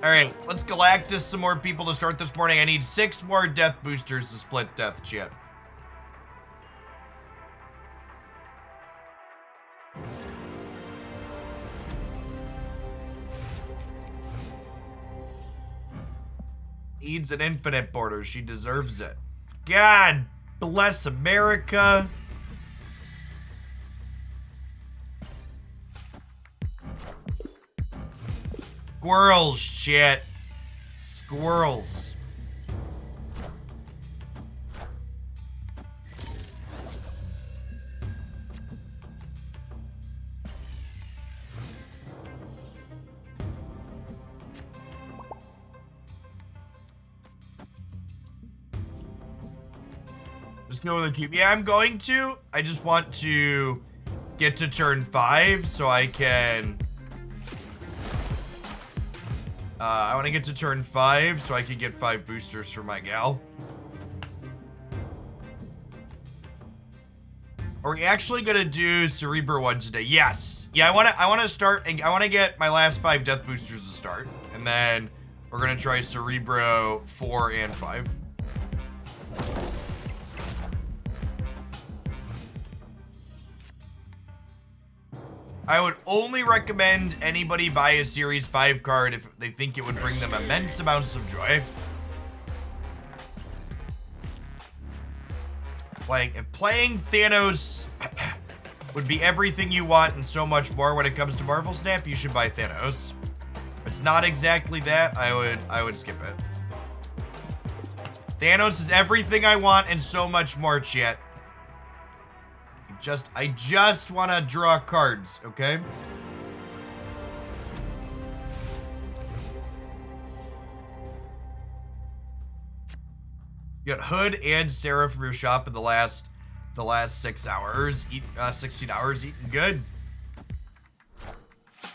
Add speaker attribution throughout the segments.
Speaker 1: All right, let's galactus some more people to start this morning. I need 6 more death boosters to split death chip. Needs an infinite border. She deserves it. God bless America. Squirrels, shit. Squirrels. Just go with the cube. Yeah, I'm going to. I just want to get to turn 5 so I can... I want to get to turn 5 so I can get 5 boosters for my gal. Are we actually gonna do Cerebro one today? Yes. Yeah, I wanna start and I wanna get my last 5 death boosters to start. And then we're gonna try Cerebro 4 and 5. I would only recommend anybody buy a Series 5 card if they think it would bring them immense amounts of joy. Like, if playing Thanos would be everything you want and so much more when it comes to Marvel Snap, you should buy Thanos. If it's not exactly that, I would skip it. Thanos is everything I want and so much more, chat. I just want to draw cards, okay? You got Hood and Sarah from your shop in the last 6 hours. 16 hours, eating good.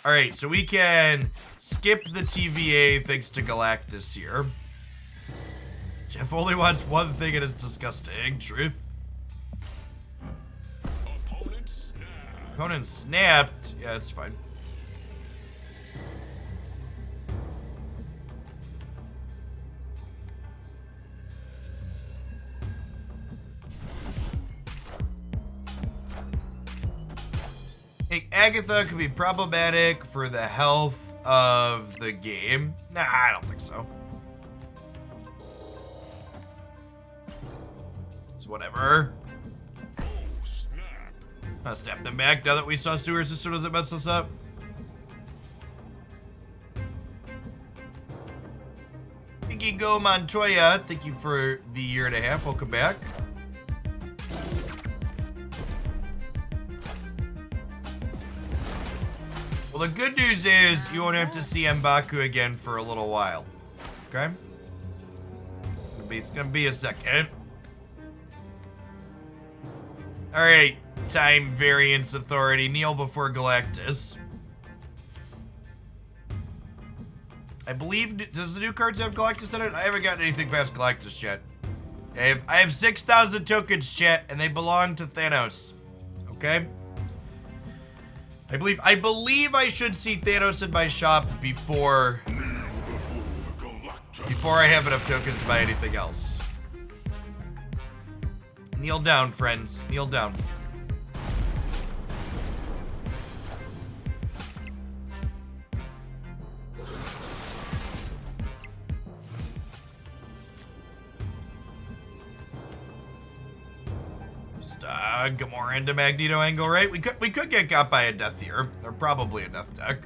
Speaker 1: All right, so we can skip the TVA thanks to Galactus here. Jeff only wants one thing and it's disgusting. Truth. Opponent snapped. Yeah, it's fine. Hey, Agatha could be problematic for the health of the game. Nah, I don't think so. It's whatever. I'll snap them back now that we saw sewers as soon as it messed us up. Thank you, Go Montoya. Thank you for the 1.5 years. Welcome back. Well, the good news is you won't have to see M'Baku again for a little while. Okay? It's gonna be a second. Alright. Time variance authority. Kneel before Galactus. I believe, does the new cards have Galactus in it? I haven't gotten anything past Galactus yet. I have 6,000 tokens, chat, and they belong to Thanos. Okay? I believe I should see Thanos in my shop before I have enough tokens to buy anything else. Kneel down, friends. Kneel down. Gamora into Magneto angle, right? We could get got by a death here. Or probably a death deck.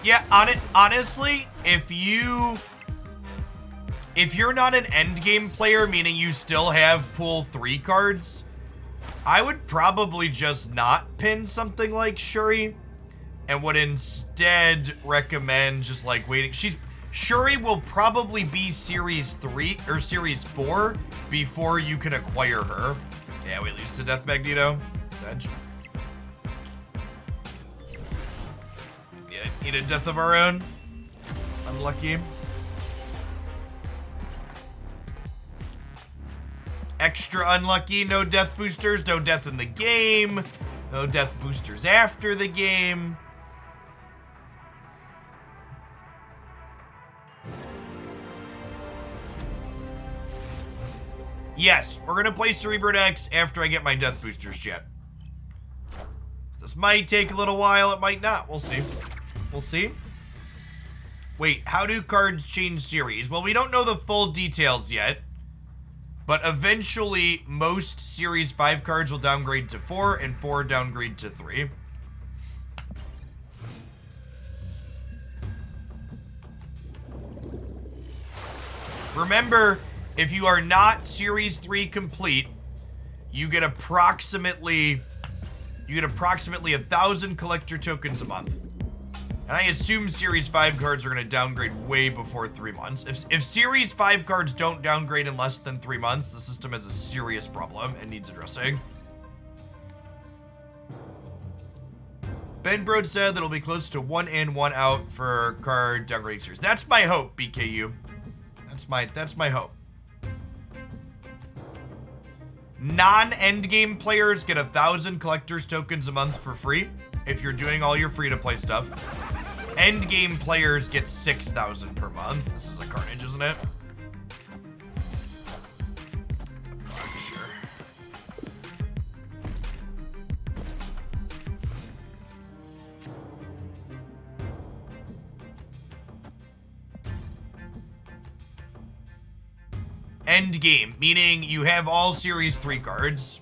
Speaker 1: Yeah, honestly, if you're not an endgame player, meaning you still have pool 3 cards, I would probably just not pin something like Shuri. And would instead recommend just like waiting. Shuri will probably be Series 3 or Series 4 before you can acquire her. Yeah, we lose to Death Magneto. Sedge. Yeah, need a death of our own. Unlucky. extra unlucky. No death boosters, no death in the game, no death boosters after the game. Yes, we're gonna play Cereberus after I get my death boosters yet. This might take a little while, it might not. We'll see. We'll see. Wait, how do cards change series? Well, we don't know the full details yet, but eventually most Series 5 cards will downgrade to 4 and 4 downgrade to 3. Remember, if you are not Series 3 complete, you get approximately 1,000 collector tokens a month. And I assume Series 5 cards are going to downgrade way before 3 months. If Series 5 cards don't downgrade in less than 3 months, the system has a serious problem and needs addressing. Ben Brode said that it'll be close to 1 in, 1 out for card downgrading series. That's my hope, BKU. That's my hope. Non-endgame players get 1,000 collector's tokens a month for free if you're doing all your free-to-play stuff. Endgame players get 6,000 per month. This is a carnage, isn't it? Sure. Endgame, meaning you have all Series 3 cards.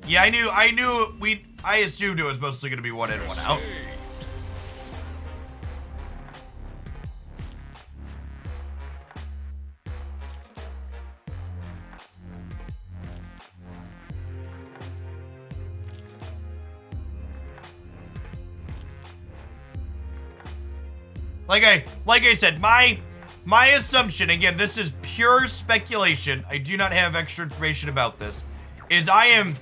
Speaker 1: Yeah, I assumed it was mostly going to be 1 in, 1 out. Like I said, my assumption, again, this is pure speculation. I do not have extra information about this. Is I am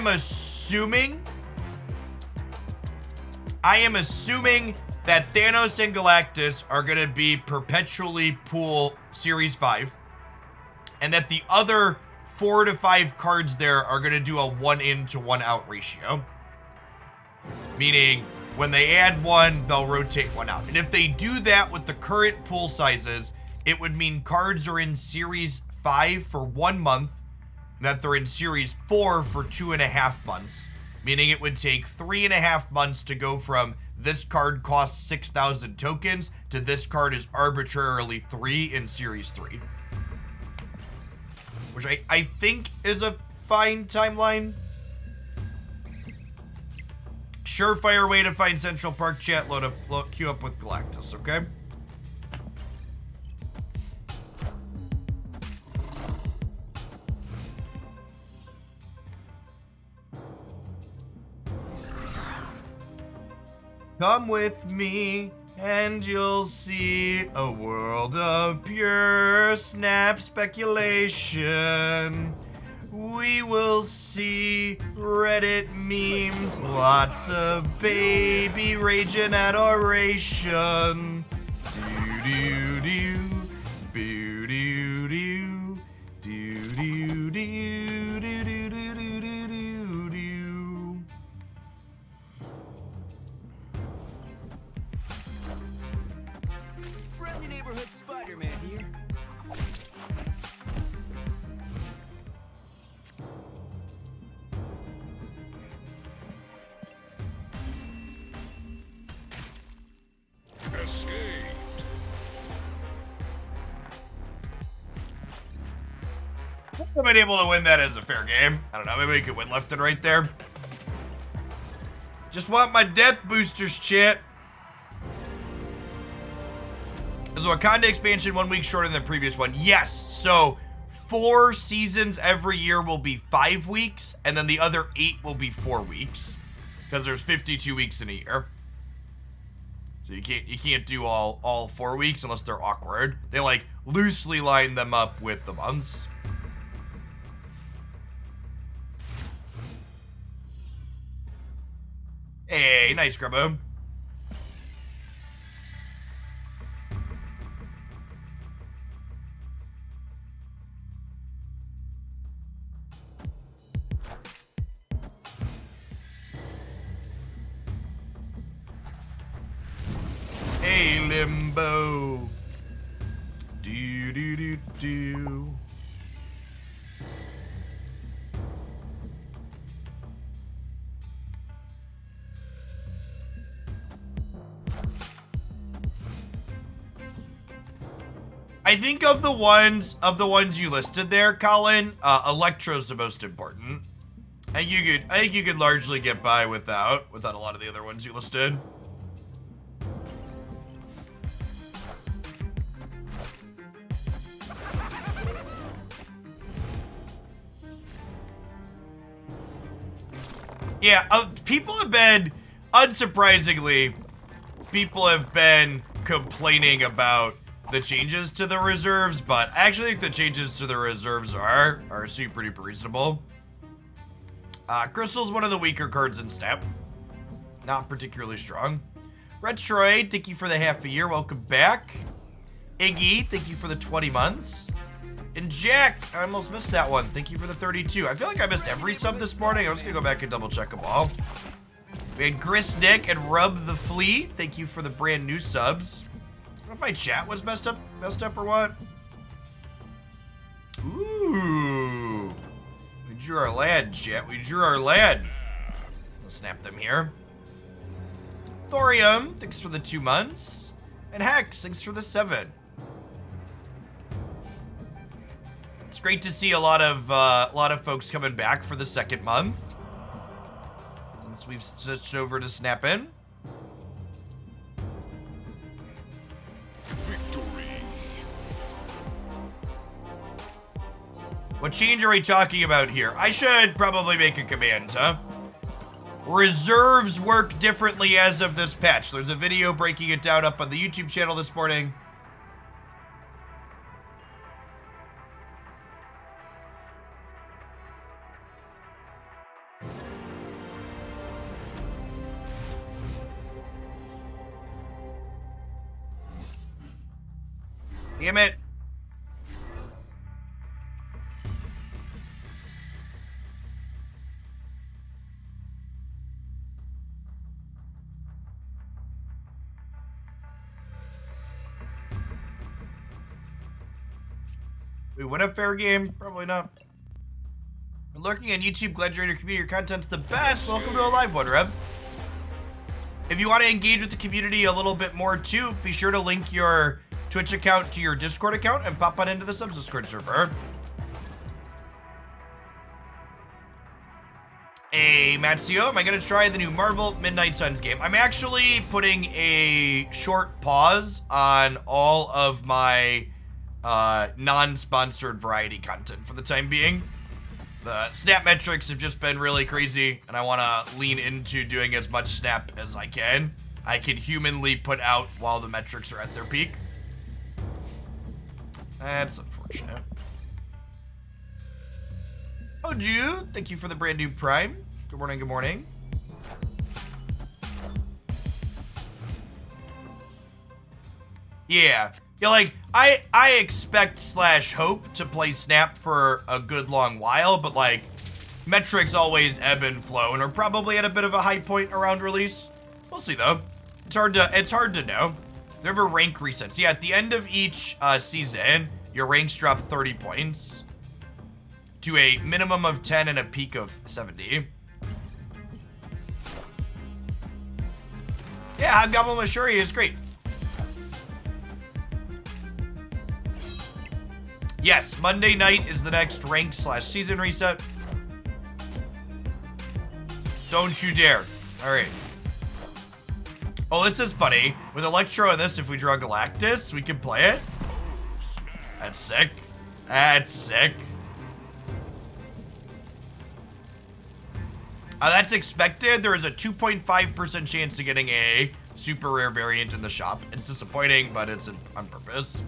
Speaker 1: assuming that Thanos and Galactus are going to be perpetually pool Series 5, and that the other 4 to 5 cards there are going to do a 1 in to 1 out ratio. Meaning, when they add 1, they'll rotate 1 out. And if they do that with the current pool sizes, it would mean cards are in Series 5 for 1 month, that they're in Series 4 for 2.5 months, meaning it would take 3.5 months to go from this card costs 6,000 tokens to this card is arbitrarily 3 in Series 3. Which I think is a fine timeline. Surefire way to find Central Park chat, queue up with Galactus, okay? Come with me and you'll see a world of pure snap speculation. We will see Reddit memes, lots of baby rage and adoration. Do-do-do, boo-do-do, do-do-do-do-do-do-do-do-do.
Speaker 2: Friendly neighborhood Spider-Man here.
Speaker 1: I've been able to win that as a fair game. I don't know, maybe we could win left and right there. Just want my death boosters, chat. Is the Wakanda expansion 1 week shorter than the previous one? Yes, so 4 seasons every year will be 5 weeks, and then the other 8 will be 4 weeks. Because there's 52 weeks in a year. So you can't do all 4 weeks unless they're awkward. They like loosely line them up with the months. Hey, nice, Grubbo. Hey, Limbo. Do do do do. I think of the ones you listed there, Colin, Electro's the most important. I think you could largely get by without a lot of the other ones you listed. Yeah, people have been, unsurprisingly, complaining about the changes to the reserves, but I actually think the changes to the reserves are super duper reasonable. Crystal's one of the weaker cards in Snap. Not particularly strong. Retroid, thank you for the half a year. Welcome back. Iggy, thank you for the 20 months. And Jack, I almost missed that one. Thank you for the 32. I feel like I missed every sub this morning. I was gonna go back and double check them all. We had Gris Nick and Rub the Flea. Thank you for the brand new subs. I don't know if my chat was messed up or what. Ooh. We drew our lad, chat. We drew our lad. Let's snap them here. Thorium, thanks for the 2 months. And Hex, thanks for the 7. It's great to see a lot of folks coming back for the second month. Since we've switched over to Snap In.
Speaker 2: Victory.
Speaker 1: What change are we talking about here? I should probably make a command, huh? Reserves work differently as of this patch. There's a video breaking it down up on the YouTube channel this morning. Damn it. We win a fair game? Probably not. We're lurking on YouTube, glad you're in your community. Your content's the best. Welcome to a live one, Reb. If you want to engage with the community a little bit more too, be sure to link your Twitch account to your Discord account and pop on into the subs Discord server. Hey, Matsio, am I going to try the new Marvel Midnight Suns game? I'm actually putting a short pause on all of my non-sponsored variety content for the time being. The Snap metrics have just been really crazy, and I want to lean into doing as much Snap as I can humanly put out while the metrics are at their peak. That's unfortunate. Oh, Jude, thank you for the brand new Prime. Good morning, good morning. Yeah, like, I expect / hope to play Snap for a good long while, but like, metrics always ebb and flow and are probably at a bit of a high point around release. We'll see though. It's hard to know. There are rank resets. Yeah, at the end of each season, your ranks drop 30 points to a minimum of 10 and a peak of 70. Yeah, Hobgoblin with Shuri is great. Yes, Monday night is the next rank / season reset. Don't you dare. All right. Oh, this is funny. With Electro and this, if we draw Galactus, we can play it. That's sick. That's sick. That's expected. There is a 2.5% chance of getting a super rare variant in the shop. It's disappointing, but it's on purpose.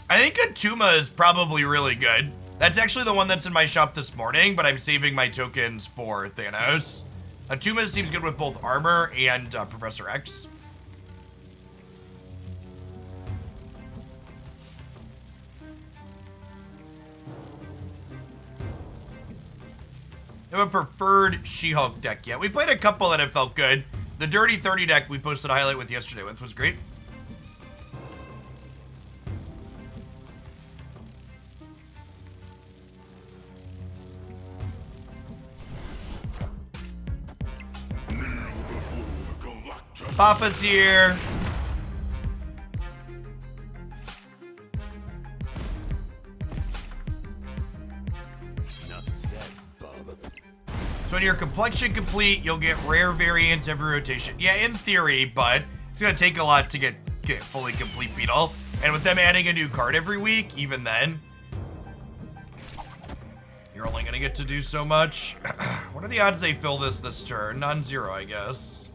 Speaker 1: I think Atuma is probably really good. That's actually the one that's in my shop this morning, but I'm saving my tokens for Thanos. Attumas seems good with both armor and Professor X. I have a preferred She-Hulk deck yet. We played a couple that have felt good. The Dirty 30 deck we posted a highlight with yesterday was great. Papa's here.
Speaker 2: Enough said, bub.
Speaker 1: So when your complexion complete, you'll get rare variants every rotation. Yeah, in theory, but it's gonna take a lot to get fully complete Beetle. And with them adding a new card every week, even then, you're only gonna get to do so much. What are the odds they fill this turn? Non-zero, I guess.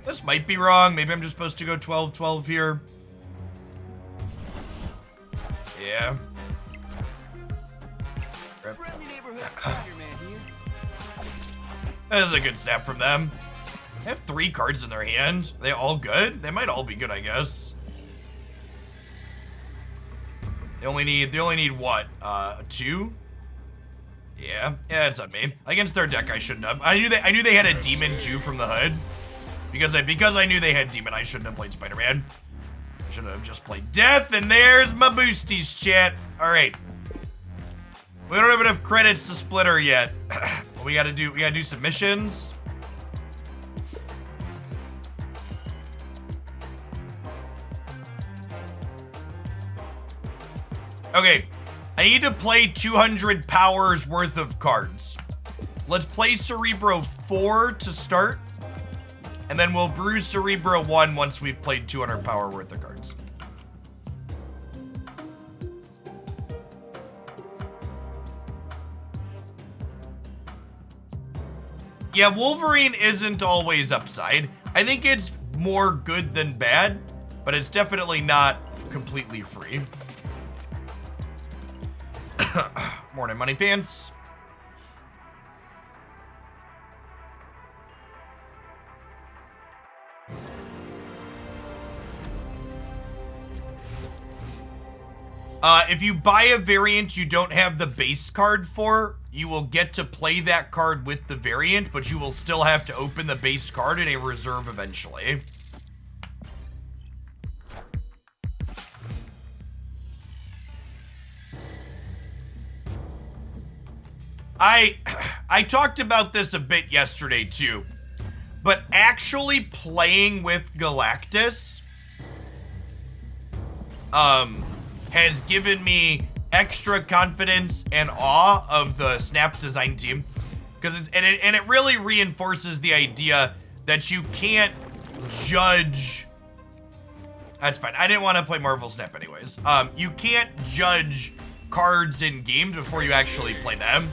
Speaker 1: This might be wrong. Maybe I'm just supposed to go 12-12 here. Yeah.
Speaker 2: Friendly neighborhood Spider-Man here.
Speaker 1: That is a good snap from them. They have 3 cards in their hand. Are they all good? They might all be good, I guess. They only need what? 2? Yeah, it's on me. Against their deck, I shouldn't have. I knew they had a demon too from the hood. Because I knew they had demon, I shouldn't have played Spider-Man. Should have just played Death, and there's my boosties, chat. All right. We don't have enough credits to split her yet. We gotta do submissions. Okay, I need to play 200 powers worth of cards. Let's play Cerebro 4 to start. And then we'll brew Cerebro 1 once we've played 200 power worth of cards. Yeah, Wolverine isn't always upside. I think it's more good than bad, but it's definitely not completely free. Morning, Money Pants. If you buy a variant you don't have the base card for, you will get to play that card with the variant, but you will still have to open the base card in a reserve eventually. I talked about this a bit yesterday too, but actually playing with Galactus has given me extra confidence and awe of the Snap design team, because it really reinforces the idea that you can't judge. That's fine. I didn't want to play Marvel Snap anyways. You can't judge cards in games before you actually play them.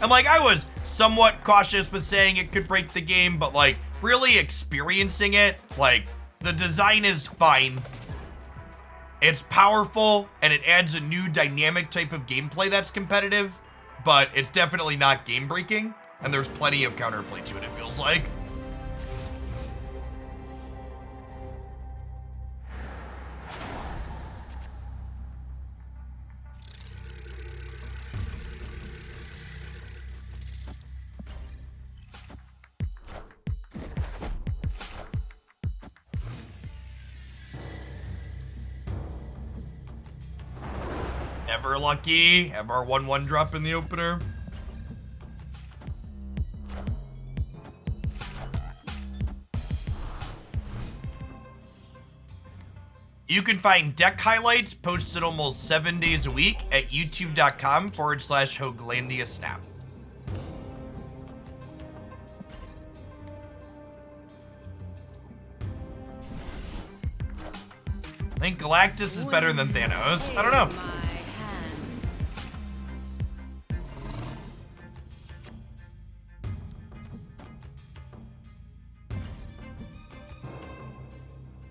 Speaker 1: And like, I was somewhat cautious with saying it could break the game, but like really experiencing it, like the design is fine. It's powerful, and it adds a new dynamic type of gameplay that's competitive, but it's definitely not game-breaking, and there's plenty of counterplay to it, it feels like. Never lucky. Have our 1/1 drop in the opener. You can find deck highlights posted almost 7 days a week at youtube.com/Hoaglandia Snap. I think Galactus is better than Thanos. I don't know.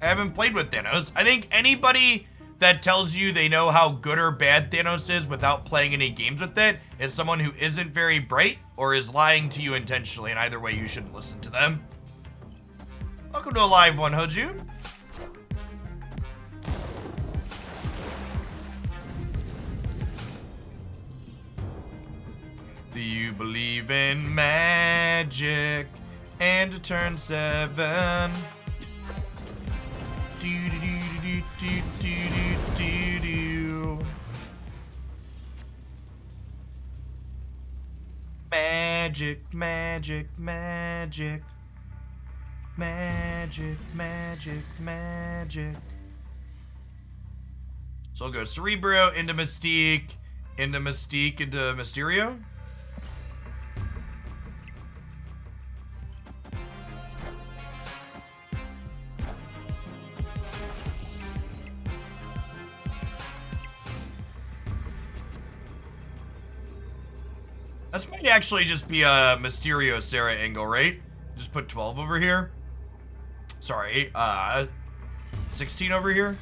Speaker 1: I haven't played with Thanos. I think anybody that tells you they know how good or bad Thanos is without playing any games with it is someone who isn't very bright or is lying to you intentionally, and either way, you shouldn't listen to them. Welcome to a live one, Hoju. Do you believe in magic and to turn 7? Do do do do do do do do. Magic, magic, magic. Magic, magic, magic. So I'll go Cerebro into Mystique, into Mystique, into Mysterio. This might actually just be a Mysterio Sarah angle, right? Just put 12 over here. Sorry, 16 over here.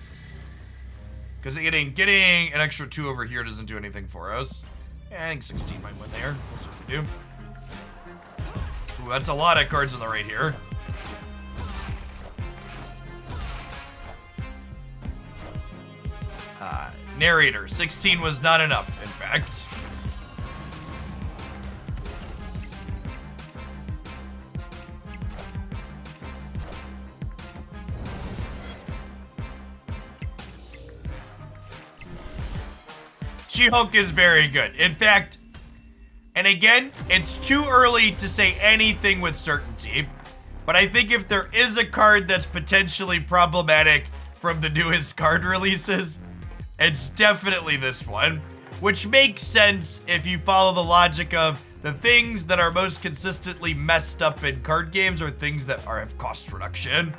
Speaker 1: Because getting an extra 2 over here doesn't do anything for us. Yeah, I think 16 might win there. We'll see what we do. Ooh, that's a lot of cards on the right here. Narrator, 16 was not enough, in fact. She-Hulk is very good. In fact, and again, it's too early to say anything with certainty, but I think if there is a card that's potentially problematic from the newest card releases, it's definitely this one, which makes sense if you follow the logic of the things that are most consistently messed up in card games are things that have cost reduction.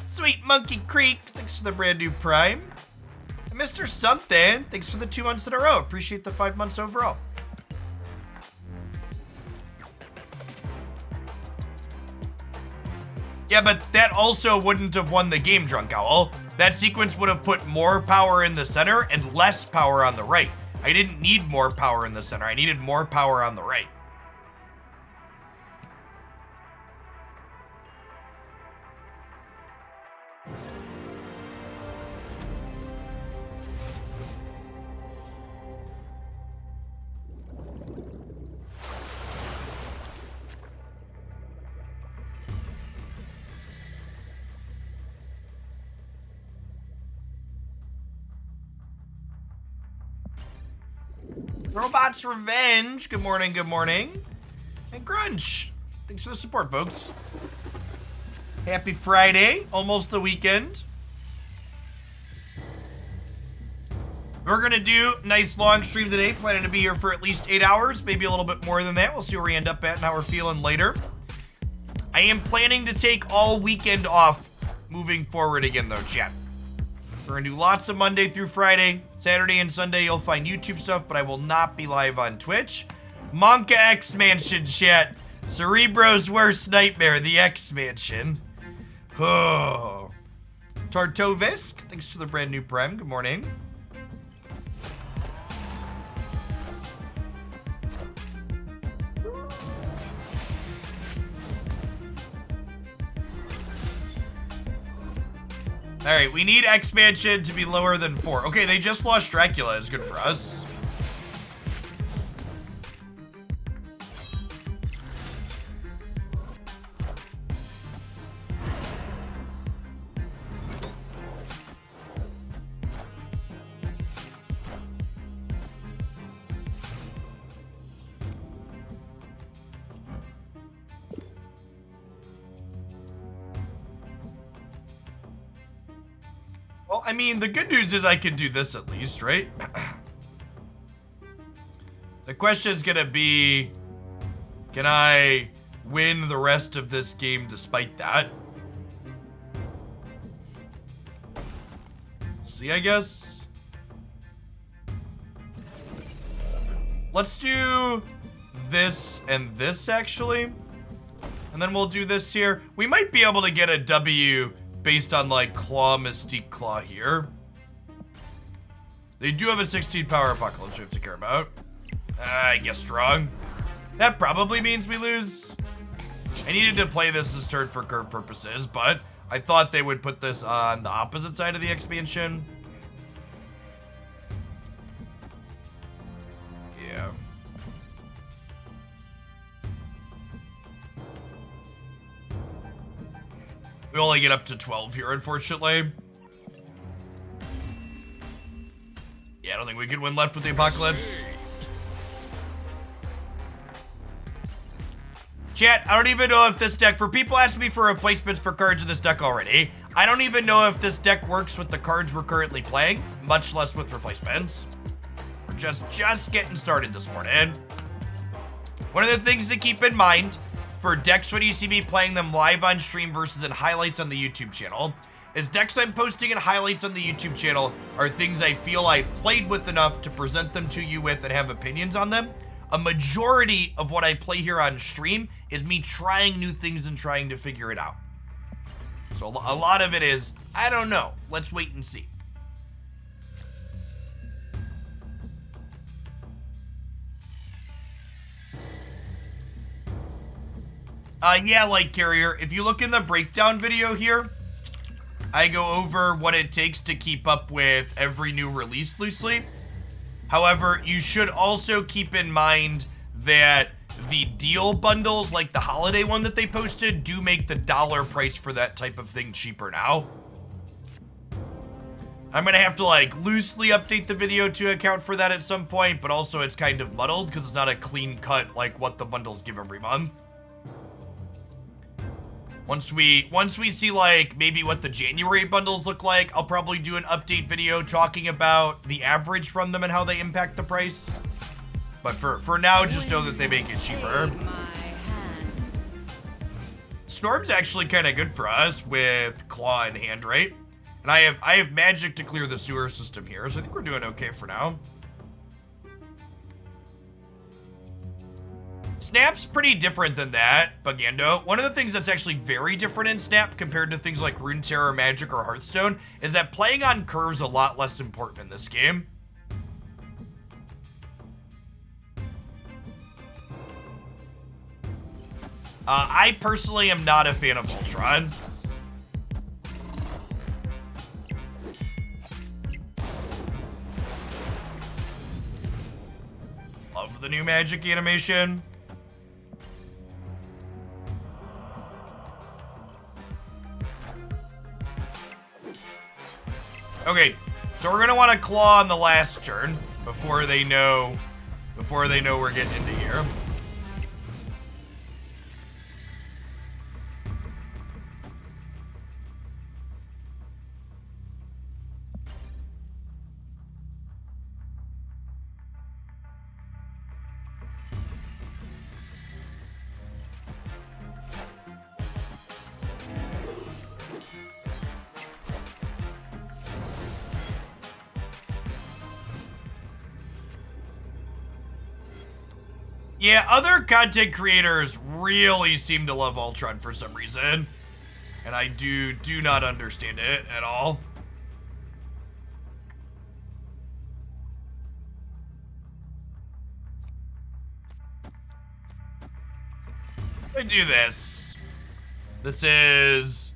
Speaker 1: Sweet Monkey Creek, thanks for the brand new Prime. Mr. Something, thanks for the 2 months in a row. Appreciate the 5 months overall. Yeah, but that also wouldn't have won the game, Drunk Owl. That sequence would have put more power in the center and less power on the right. I didn't need more power in the center. I needed more power on the right. Robot's Revenge, good morning, good morning. And Grunch, thanks for the support, folks. Happy Friday, almost the weekend. We're gonna do a nice long stream today, planning to be here for at least 8 hours, maybe a little bit more than that. We'll see where we end up at and how we're feeling later. I am planning to take all weekend off moving forward again though, chat. We're gonna do lots of Monday through Friday. Saturday and Sunday you'll find YouTube stuff, but I will not be live on Twitch. Monka X Mansion chat. Cerebro's worst nightmare, the X Mansion. Oh. Tartovisk, thanks for the brand new Prime. Good morning. All right, we need expansion to be lower than 4. Okay, they just lost Dracula. Is good for us. Well, I mean, the good news is I can do this at least, right? The question is gonna be, can I win the rest of this game despite that? See, I guess. Let's do this and this, actually. And then we'll do this here. We might be able to get a W based on like Claw, Mystique, Claw here. They do have a 16 power Apocalypse we have to care about. I guess strong. That probably means we lose. I needed to play this turn for curve purposes, but I thought they would put this on the opposite side of the expansion. Yeah. We only get up to 12 here, unfortunately. Yeah, I don't think we could win left with the Apocalypse. Chat, I don't even know if this deck, for people asking me for replacements for cards in this deck already, I don't even know if this deck works with the cards we're currently playing, much less with replacements. We're just getting started this morning. One of the things to keep in mind for decks when you see me playing them live on stream versus in highlights on the YouTube channel is decks I'm posting in highlights on the YouTube channel are things I feel I've played with enough to present them to you with and have opinions on them. A majority of what I play here on stream is me trying new things and trying to figure it out. So a lot of it is, I don't know. Let's wait and see. Yeah, Light Carrier, if you look in the breakdown video here, I go over what it takes to keep up with every new release loosely. However, you should also keep in mind that the deal bundles, like the holiday one that they posted, do make the dollar price for that type of thing cheaper now. I'm gonna have to like loosely update the video to account for that at some point, but also it's kind of muddled because it's not a clean cut like what the bundles give every month. Once we see like maybe what the January bundles look like, I'll probably do an update video talking about the average from them and how they impact the price. But for now, just know that they make it cheaper. Storm's actually kind of good for us with Claw in hand, right? And I have magic to clear the sewer system here, so I think we're doing okay for now. Snap's pretty different than that, Bugando. One of the things that's actually very different in Snap compared to things like Runeterra, Magic, or Hearthstone is that playing on curve's a lot less important in this game. I personally am not a fan of Ultron. Love the new Magic animation. Okay, so we're gonna want to claw on the last turn before they know we're getting into here. Yeah, other content creators really seem to love Ultron for some reason. And I do not understand it at all. I do this. This is...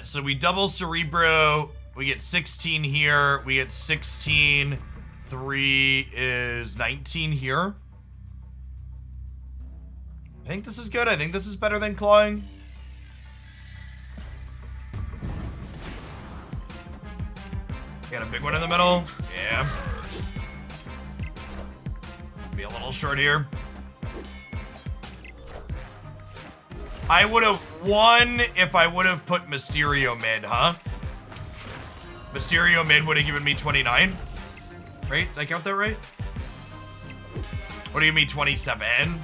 Speaker 1: so we double Cerebro. We get 16 here. We get 16... 3 is 19 here. I think this is good. I think this is better than clawing. Got a big one in the middle. Yeah. Be a little short here. I would have won if I would have put Mysterio mid, huh? Mysterio mid would have given me 29. Right? Did I count that right? What do you mean 27?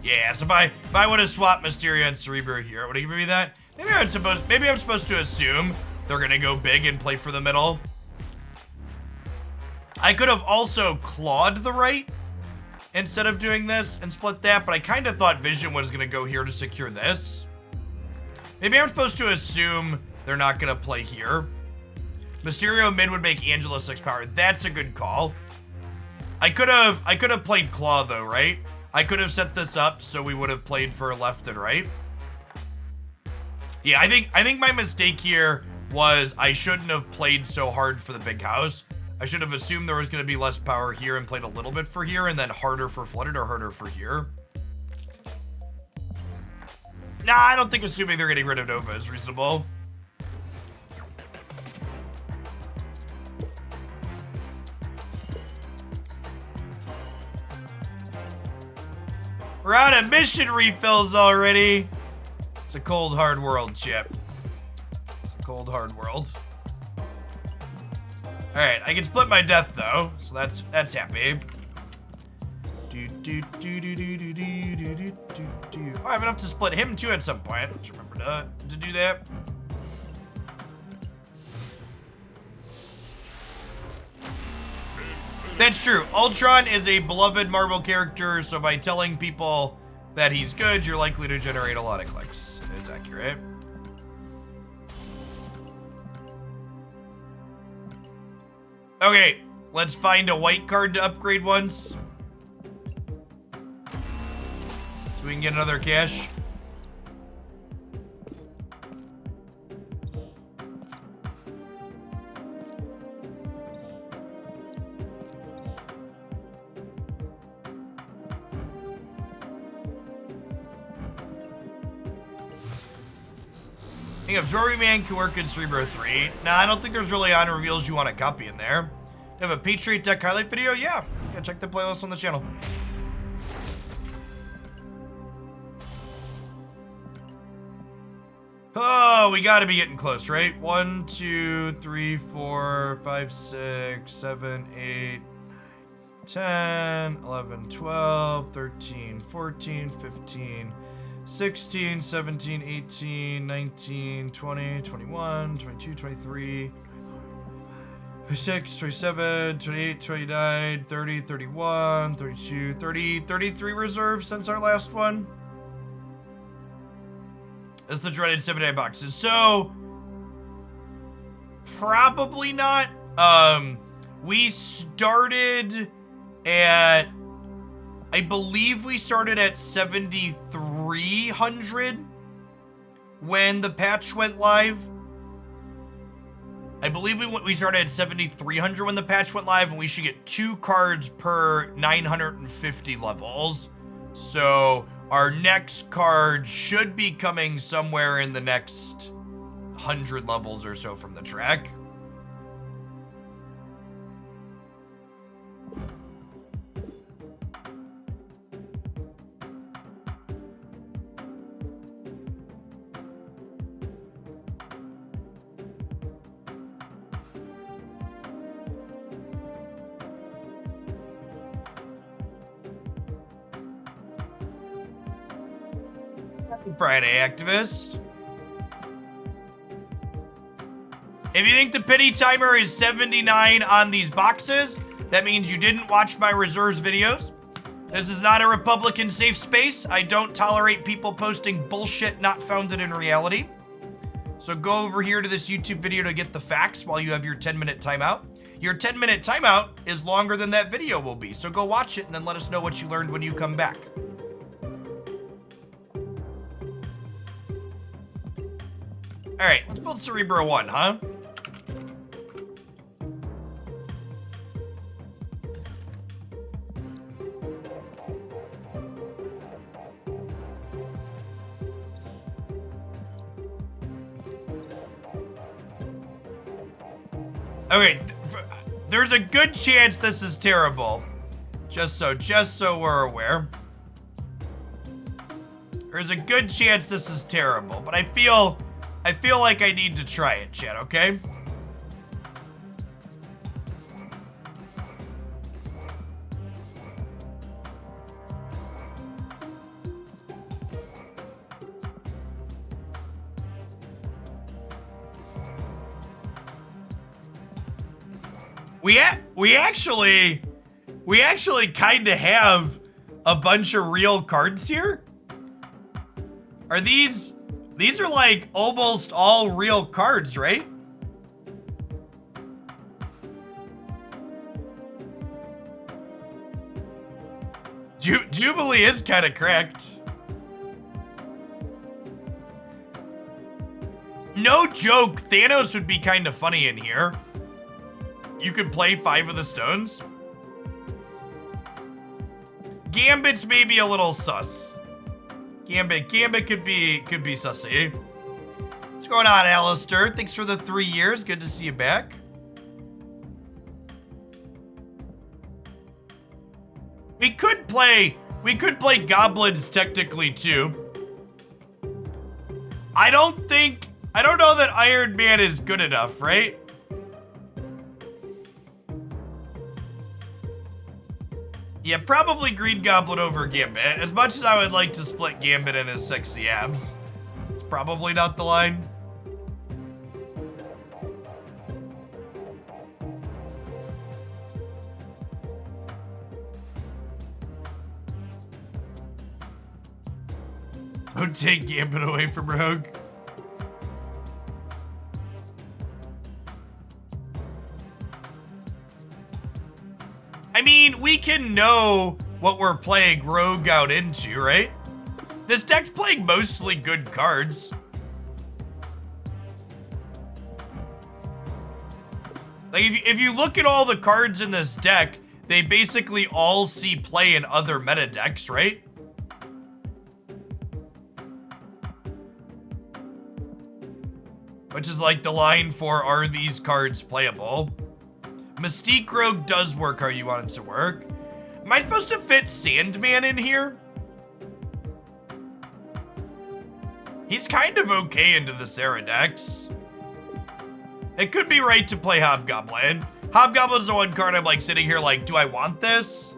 Speaker 1: Yeah, so if I would have swapped Mysterio and Cerebro here, would it give me that? Maybe I'm supposed to assume they're gonna go big and play for the middle. I could have also clawed the right instead of doing this and split that, but I kind of thought Vision was going to go here to secure this. Maybe I'm supposed to assume they're not going to play here. Mysterio mid would make Angela 6 power. That's a good call. I could have played Claw though, right? I could have set this up so we would have played for left and right. Yeah, I think my mistake here was I shouldn't have played so hard for the big house. I should have assumed there was going to be less power here and played a little bit for here and then harder for flooded or harder for here. Nah, I don't think assuming they're getting rid of Nova is reasonable. We're out of mission refills already. It's a cold, hard world, Chip. It's a cold, hard world. All right, I can split my death though, so that's happy. Oh, I have enough to split him too at some point. Let's remember to do that. That's true. Ultron is a beloved Marvel character, so by telling people that he's good, you're likely to generate a lot of clicks. That is accurate. Okay, let's find a white card to upgrade once. So we can get another cash. I think Absorbing Man can work in Cerebro 3. Nah, I don't think there's really on reveals you want to copy in there. You have a Patriot deck highlight video? Yeah, check the playlist on the channel. Oh, we gotta be getting close, right? 1, 2, 3, 4, 5, 6, 7, 8, 10, 11, 12, 13, 14, 15, 16, 17, 18, 19, 20, 21, 22, 23, 26, 27, 28, 29, 30, 31, 32, 30, 33 reserves since our last one. That's the dreaded 79 boxes. So, probably not. We started at, I believe we started at 7,300 when the patch went live. I believe we started at 7,300 when the patch went live, and we should get 2 cards per 950 levels. So our next card should be coming somewhere in the next 100 levels or so from the track. Friday, activist. If you think the pity timer is 79 on these boxes, that means you didn't watch my reserves videos. This is not a Republican safe space. I don't tolerate people posting bullshit not founded in reality. So go over here to this YouTube video to get the facts while you have your 10-minute timeout. Your 10-minute timeout is longer than that video will be, so go watch it and then let us know what you learned when you come back. All right, let's build Cerebro 1, huh? Okay, there's a good chance this is terrible. Just so we're aware. There's a good chance this is terrible, but I feel like I need to try it, chat, okay? We actually kind of have a bunch of real cards here? Are these are like almost all real cards, right? Jubilee is kind of correct. No joke, Thanos would be kind of funny in here. You could play 5 of the stones. Gambit's maybe a little sus. Gambit could be sussy. What's going on, Alistair? Thanks for the 3 years. Good to see you back. We could play goblins technically too. I don't know that Iron Man is good enough, right? Yeah, probably Green Goblin over Gambit. As much as I would like to split Gambit and his sexy abs, it's probably not the line. Don't take Gambit away from Rogue. I mean, we can know what we're playing Rogue out into, right? This deck's playing mostly good cards. Like, if you look at all the cards in this deck, they basically all see play in other meta decks, right? Which is like the line for, are these cards playable? Mystique Rogue does work how you want it to work. Am I supposed to fit Sandman in here? He's kind of okay into the Sarah decks. It could be right to play Hobgoblin. Hobgoblin's the one card I'm like sitting here like, do I want this?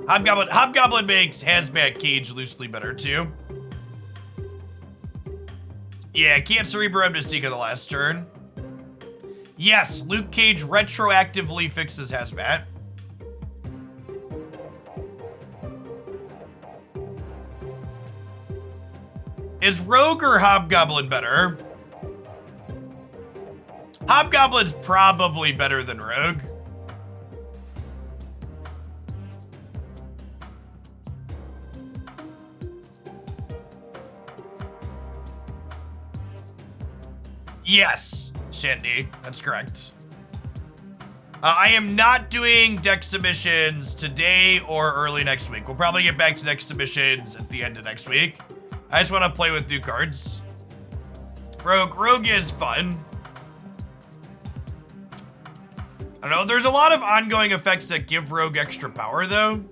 Speaker 1: Hobgoblin makes Hazmat Cage loosely better too. Yeah, can't Cerebro Mystique on the last turn. Yes, Luke Cage retroactively fixes Hazmat. Is Rogue or Hobgoblin better? Hobgoblin's probably better than Rogue. Yes, Shandy, that's correct. I am not doing deck submissions today or early next week. We'll probably get back to deck submissions at the end of next week. I just want to play with new cards. Rogue is fun. I don't know, there's a lot of ongoing effects that give Rogue extra power though.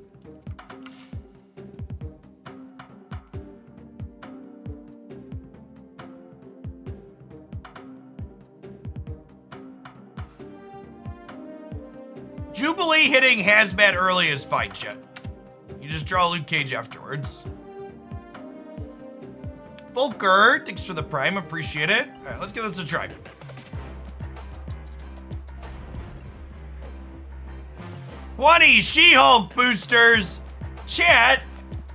Speaker 1: Jubilee hitting Hazmat early is fine, chat. You just draw Luke Cage afterwards. Volker, thanks for the prime, appreciate it. All right, let's give this a try. She-Hulk boosters. Chat,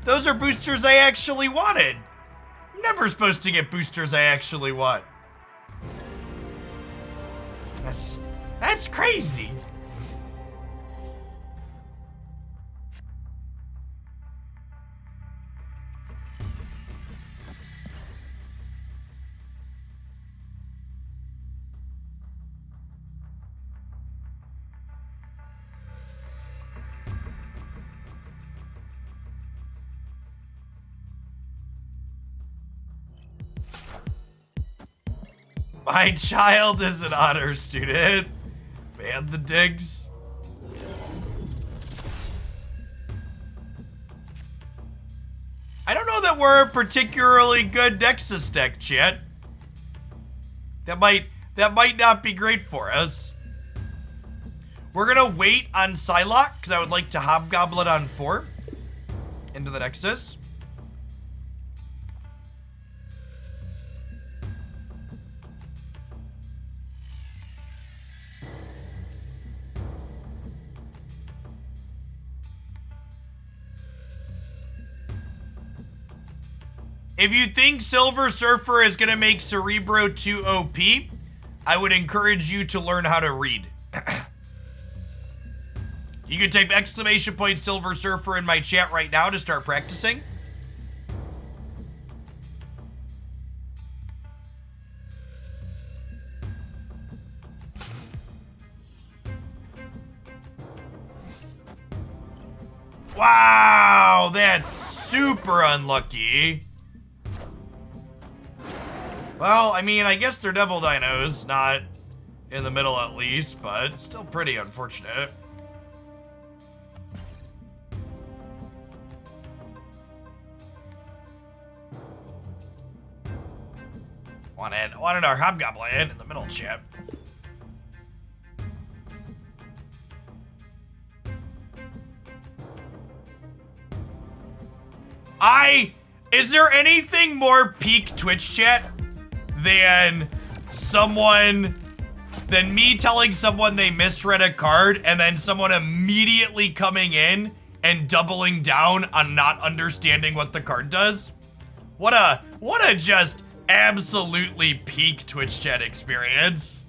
Speaker 1: those are boosters I actually wanted. I'm never supposed to get boosters I actually want. That's crazy. My child is an honor student. Man the digs. I don't know that we're a particularly good Nexus deck, chat. That might not be great for us. We're gonna wait on Psylocke, because I would like to Hobgoblin on 4 into the Nexus. If you think Silver Surfer is gonna make Cerebro 2 OP, I would encourage you to learn how to read. You can type !! Silver Surfer in my chat right now to start practicing. Wow, that's super unlucky. Well, I mean, I guess they're Devil Dinos, not in the middle at least, but still pretty unfortunate. Wanted our Hobgoblin in the middle, chat. Is there anything more peak Twitch chat than me telling someone they misread a card and then someone immediately coming in and doubling down on not understanding what the card does? What a just absolutely peak Twitch chat experience.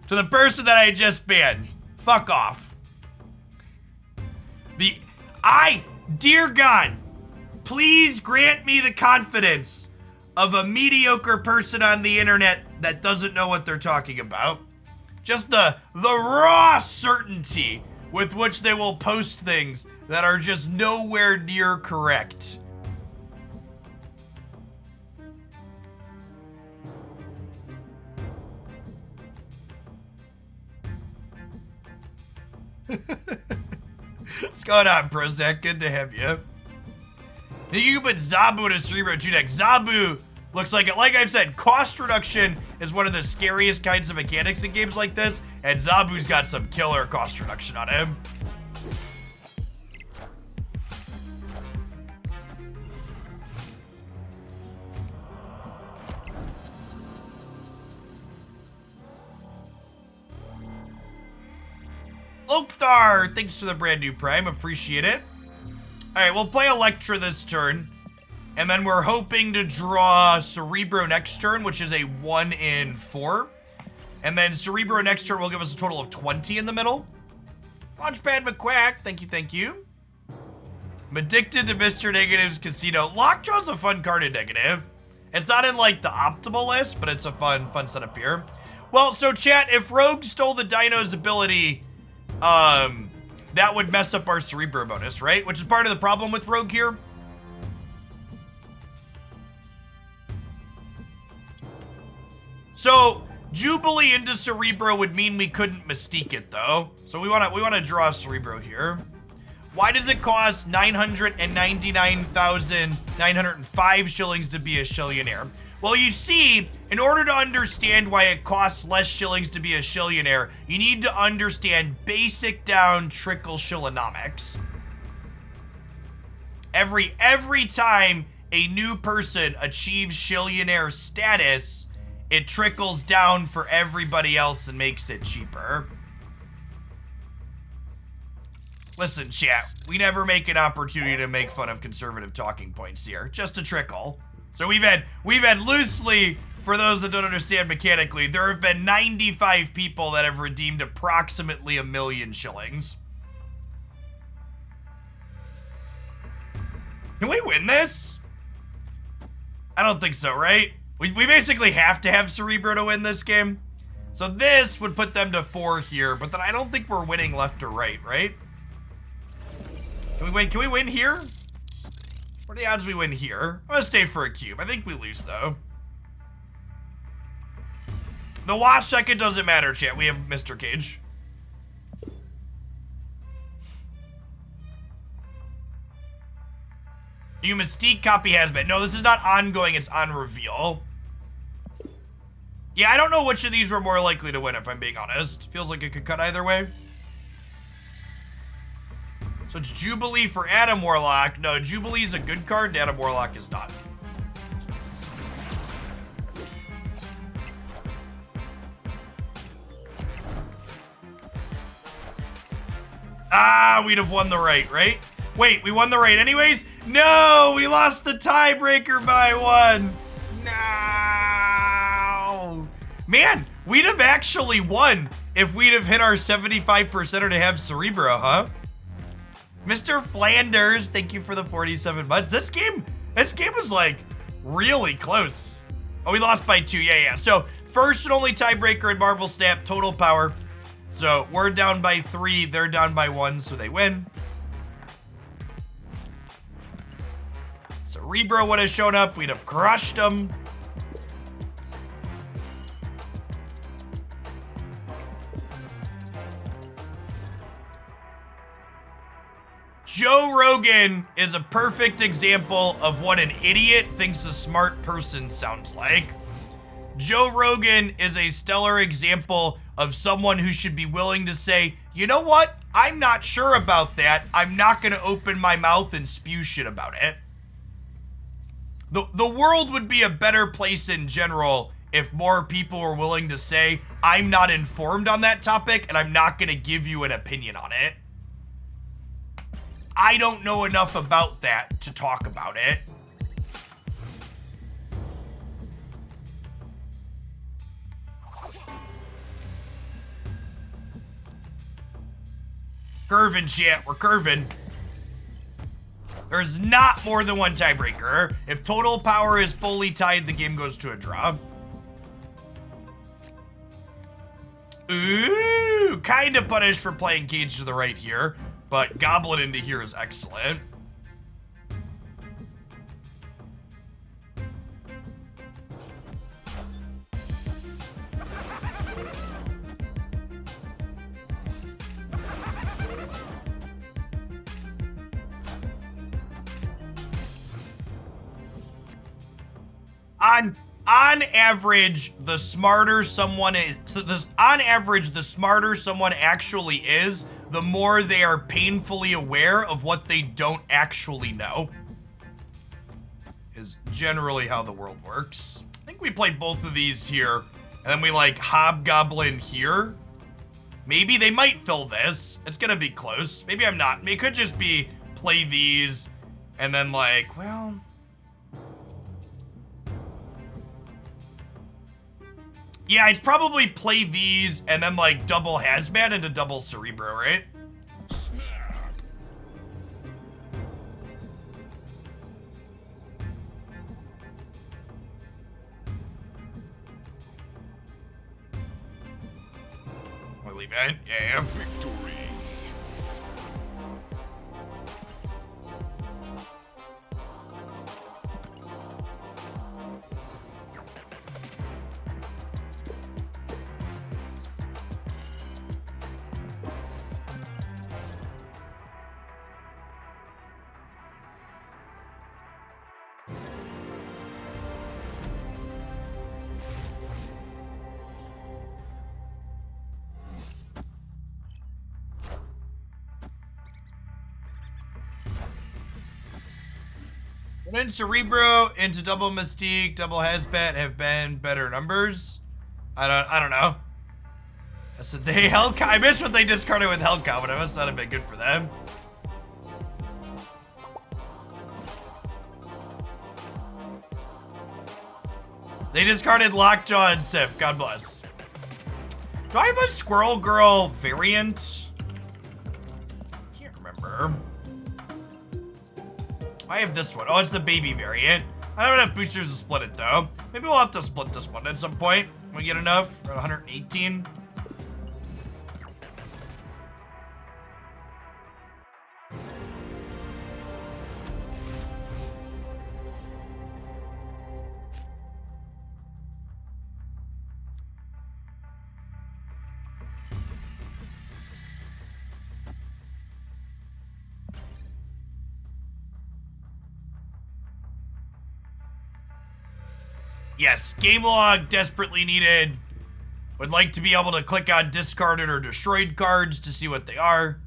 Speaker 1: To the person that I just banned, fuck off. Dear God, please grant me the confidence of a mediocre person on the internet that doesn't know what they're talking about. Just the raw certainty with which they will post things that are just nowhere near correct. What's going on, Prozac? Good to have you. You can put Zabu to Cerebro 2 deck. Zabu looks like it. Like I've said, cost reduction is one of the scariest kinds of mechanics in games like this, and Zabu's got some killer cost reduction on him. Oakthar, thanks for the brand new Prime, appreciate it. Alright, we'll play Electra this turn, and then we're hoping to draw Cerebro next turn, which is a 1 in 4. And then Cerebro next turn will give us a total of 20 in the middle. Launchpad McQuack, thank you, thank you. I'm addicted to Mr. Negative's Casino. Lockjaw's a fun card in Negative. It's not in, like, the optimal list, but it's a fun setup here. Well, so chat, if Rogue stole the Dino's ability, that would mess up our Cerebro bonus, right? Which is part of the problem with Rogue here. So, Jubilee into Cerebro would mean we couldn't Mystique it, though. So we wanna draw Cerebro here. Why does it cost 999,905 shillings to be a Shillionaire? Well, you see, in order to understand why it costs less shillings to be a Shillionaire, you need to understand basic down trickle shillonomics. Every time a new person achieves Shillionaire status, it trickles down for everybody else and makes it cheaper. Listen, chat, we never make an opportunity to make fun of conservative talking points here. Just a trickle. So we've had loosely, for those that don't understand mechanically, there have been 95 people that have redeemed approximately 1 million shillings. Can we win this? I don't think so, right? We basically have to have Cerebro to win this game. So this would put them to 4 here, but then I don't think we're winning left or right, right? Can we win here? What are the odds we win here? I'm gonna stay for a cube. I think we lose, though. The wash second doesn't matter, chat. We have Mr. Cage. You Mystique copy has been. No, this is not ongoing. It's on reveal. Yeah, I don't know which of these were more likely to win, if I'm being honest. Feels like it could cut either way. So it's Jubilee for Adam Warlock. No, Jubilee's a good card, and Adam Warlock is not. Ah, we'd have won the right? Wait, we won the right anyways? No, we lost the tiebreaker by 1. No. Man, we'd have actually won if we'd have hit our 75%er to have Cerebro, huh? Mr. Flanders, thank you for the 47 months. This game was like really close. Oh, we lost by 2. Yeah. So first and only tiebreaker in Marvel Snap, total power. So we're down by 3, they're down by 1, so they win. Cerebro would have shown up, we'd have crushed them. Joe Rogan is a perfect example of what an idiot thinks a smart person sounds like. Joe Rogan is a stellar example of someone who should be willing to say, you know what? I'm not sure about that. I'm not going to open my mouth and spew shit about it. The world would be a better place in general if more people were willing to say, I'm not informed on that topic and I'm not going to give you an opinion on it. I don't know enough about that to talk about it. Curving, chat. We're curving. There's not more than one tiebreaker. If total power is fully tied, the game goes to a draw. Ooh, kind of punished for playing Cage to the right here, but Goblin into here is excellent. On average, the smarter someone is, on average, the smarter someone actually is, the more they are painfully aware of what they don't actually know. Is generally how the world works. I think we play both of these here, and then we like Hobgoblin here. Maybe they might fill this. It's gonna be close. Maybe I'm not. It could just be play these, and then like, well... Yeah, I'd probably play these and then like double Hazmat into double Cerebro, right? We'll leave it. Yeah. Victory. Then Cerebro into double Mystique, double Hazmat have been better numbers. I don't know. That's a day Hellcow. I missed what they discarded with Hellcow, but it must not have been good for them. They discarded Lockjaw and Sif. God bless. Do I have a Squirrel Girl variant? Can't remember. I have this one. Oh, it's the baby variant. I don't have enough boosters to split it, though. Maybe we'll have to split this one at some point when we get enough. We're at 118. Yes, game log desperately needed. Would like to be able to click on discarded or destroyed cards to see what they are.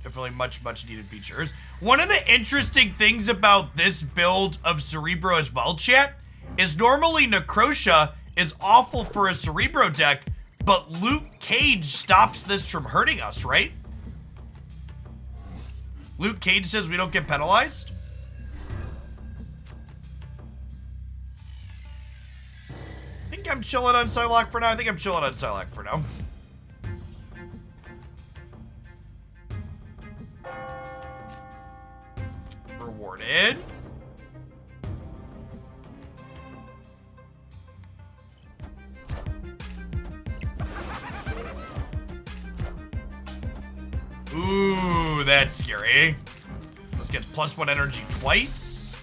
Speaker 1: Definitely much needed features. One of the interesting things about this build of Cerebro as well, chat, is normally Necrotia is awful for a Cerebro deck, but Luke Cage stops this from hurting us, right? Luke Cage says we don't get penalized. I think I'm chilling on Psylocke for now. Rewarded. Ooh, that's scary. This gets +1 energy twice.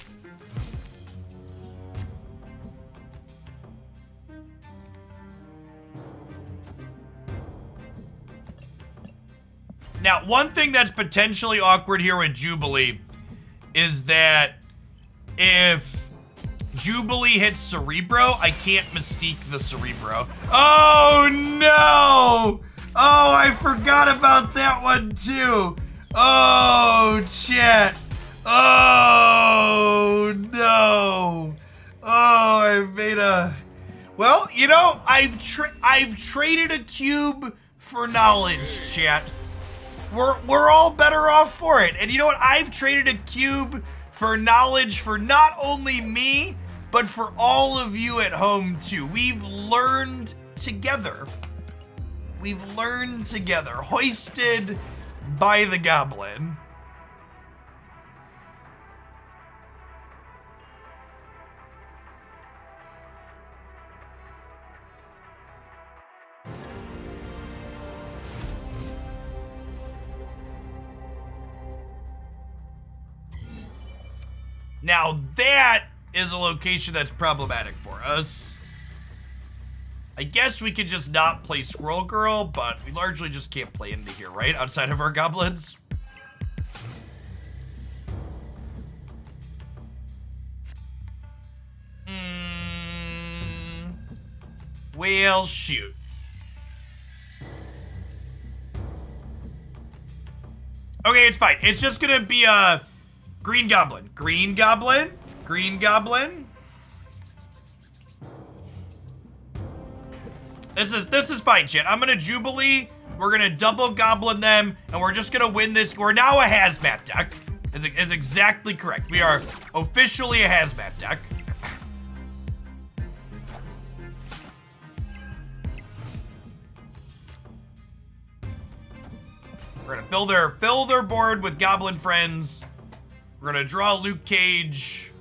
Speaker 1: Now, one thing that's potentially awkward here with Jubilee is that if Jubilee hits Cerebro, I can't Mystique the Cerebro. Oh, no! Oh, I forgot about that one, too. Oh, chat. Oh, no. Oh, I made a... Well, you know, I've traded a cube for knowledge, chat. We're all better off for it. And you know what? I've traded a cube for knowledge for not only me, but for all of you at home, too. We've learned together. We've learned together. Hoisted by the goblin. Now that is a location that's problematic for us. I guess we could just not play Squirrel Girl, but we largely just can't play into here, right? Outside of our goblins. Well, shoot. Okay, it's fine. It's just gonna be a green goblin. Green goblin. Green goblin. This is fine, shit. I'm gonna Jubilee. We're gonna double goblin them, and we're just gonna win this. We're now a hazmat deck. Is exactly correct. We are officially a hazmat deck. We're gonna fill their board with goblin friends. We're gonna draw Luke Cage.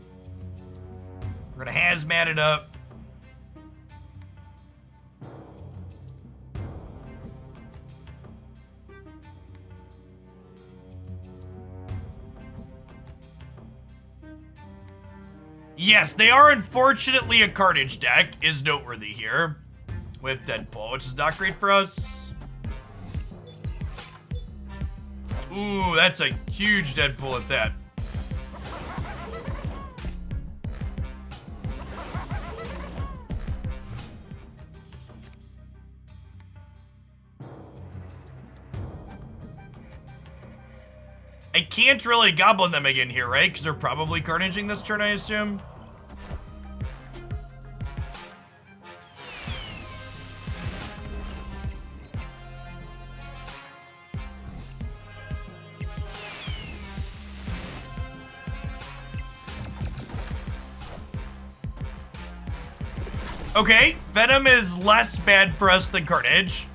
Speaker 1: We're gonna hazmat it up. Yes, they are unfortunately a Carnage deck, is noteworthy here. With Deadpool, which is not great for us. Ooh, that's a huge Deadpool at that. I can't really goblin them again here, right? Because they're probably carnaging this turn, I assume. Okay, Venom is less bad for us than Carnage.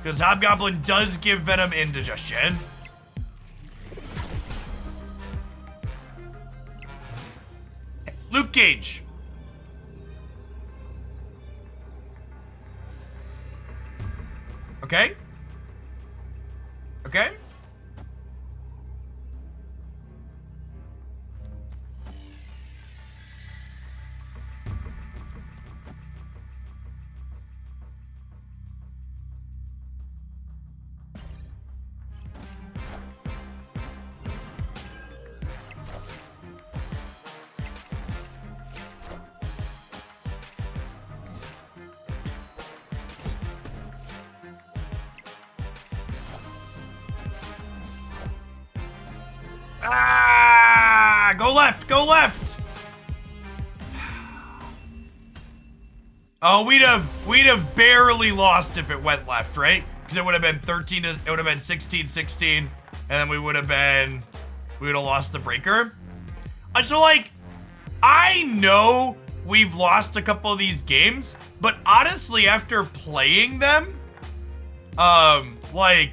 Speaker 1: Because Hobgoblin does give Venom indigestion. Luke Cage. Okay. Okay. Ah! Go left! Go left! Oh, we'd have barely lost if it went left, right? Because it would have been 13 to, it would have been 16-16, and then we would have lost the breaker. So like, I know we've lost a couple of these games, but honestly, after playing them, like,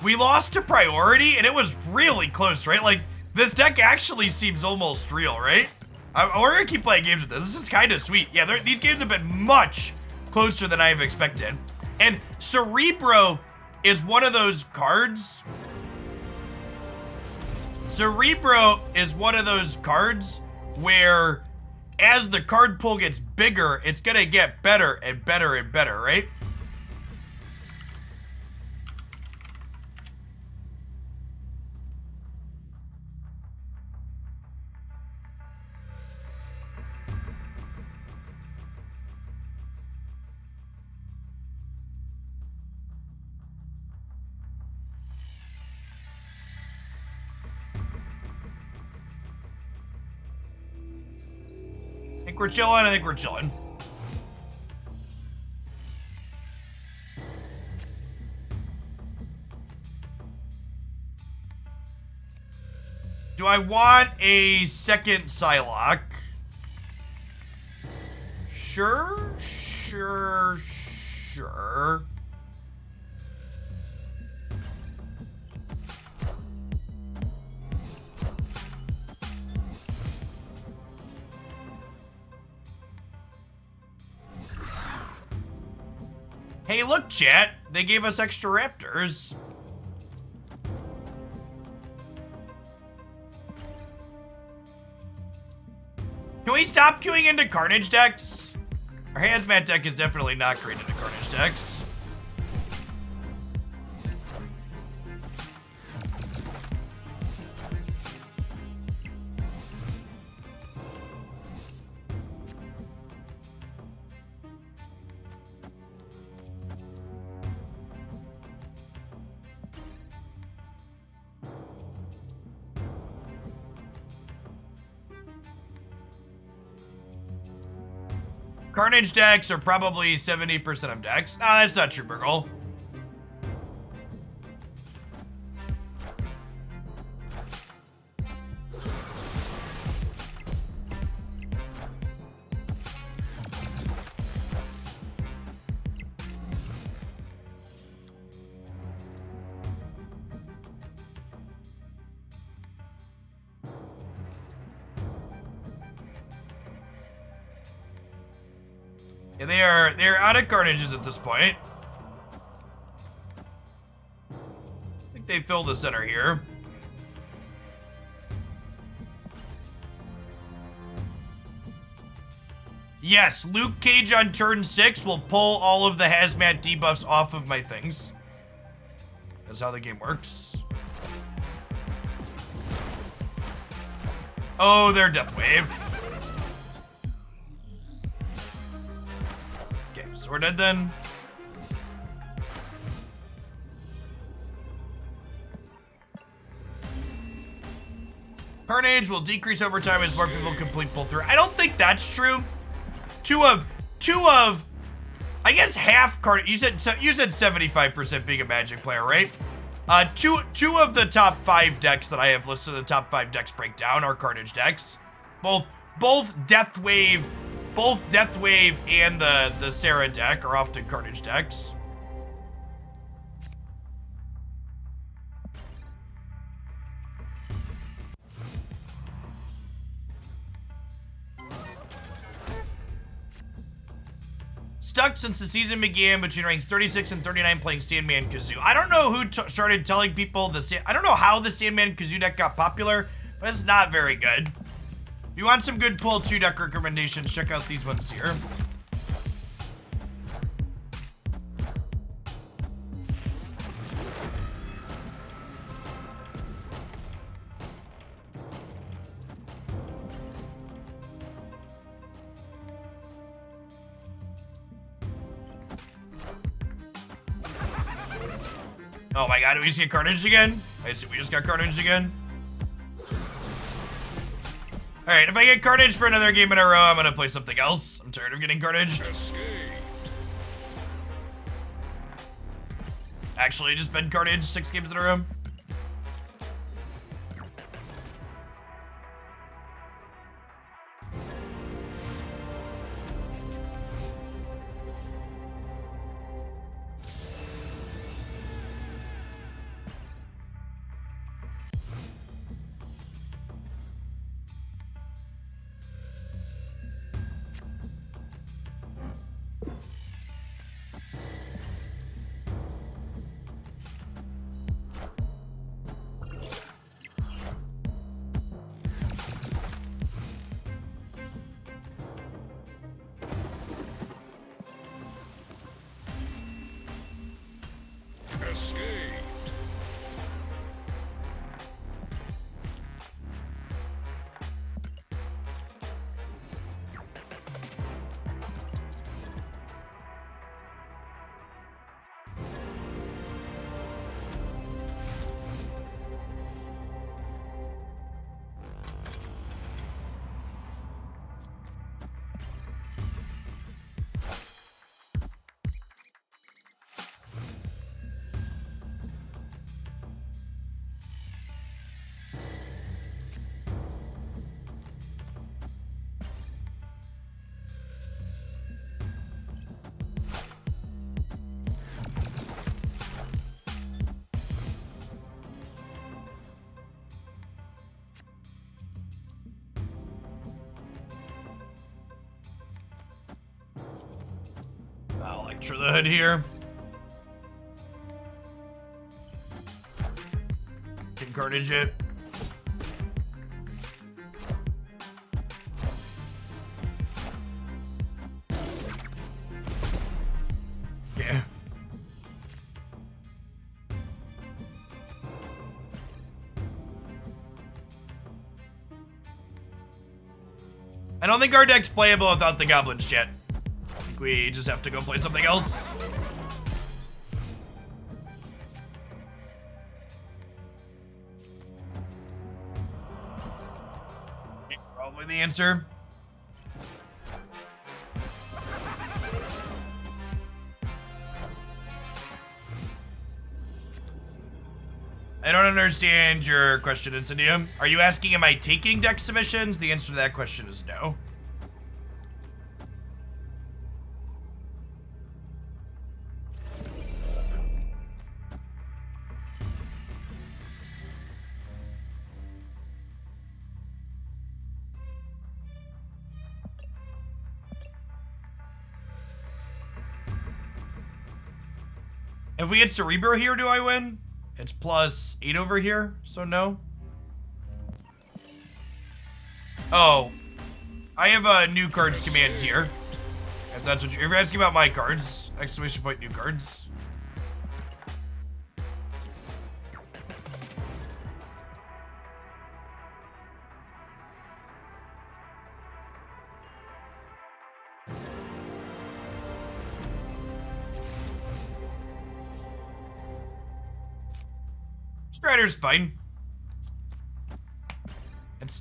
Speaker 1: we lost to priority, and it was really close, right? Like, this deck actually seems almost real, right? We're gonna keep playing games with this. This is kind of sweet. Yeah, these games have been much closer than I've expected. And Cerebro is one of those cards. Cerebro is one of those cards where as the card pool gets bigger, it's gonna get better and better and better, right? I think we're chilling. Do I want a second Psylocke? Sure. Hey, look, chat. They gave us extra raptors. Can we stop queuing into Carnage decks? Our Hazmat deck is definitely not great into Carnage decks. Carnage decks are probably 70% of decks. No, that's not true, Burgle. Yeah, they're out of Carnages at this point. I think they fill the center here. Yes, Luke Cage on turn 6 will pull all of the Hazmat debuffs off of my things. That's how the game works. Oh, they're Death Wave. Okay, so we're dead then. Carnage will decrease over time as more people complete pull through. I don't think that's true. Two of, I guess half card. You said 75% being a Magic player, right? Two of the top 5 decks that I have listed, the top 5 decks breakdown are Carnage decks. Both Death Wave and the Sarah deck are often Carnage decks. Stuck since the season began between ranks 36 and 39 playing Sandman Kazoo. I don't know who started telling people I don't know how the Sandman Kazoo deck got popular, but it's not very good. If you want some good pull 2 deck recommendations, check out these ones here. Oh my god, did we just get Carnage again? I see we just got Carnage again. Alright, if I get Carnage for another game in a row, I'm gonna play something else. I'm tired of getting Carnage. Actually, just been Carnage 6 games in a row. I'll lecture the hood here. Can Carnage it. Yeah. I don't think our deck's playable without the goblins yet. I think we just have to go play something else. Probably the answer. I don't understand your question, Incendium. Are you asking, am I taking deck submissions? The answer to that question is no. If we get Cerebro here, do I win? It's +8 over here, so no. Oh, I have a new cards command here. If that's what you're asking about, my cards. Exclamation point, new cards. Strider's fine.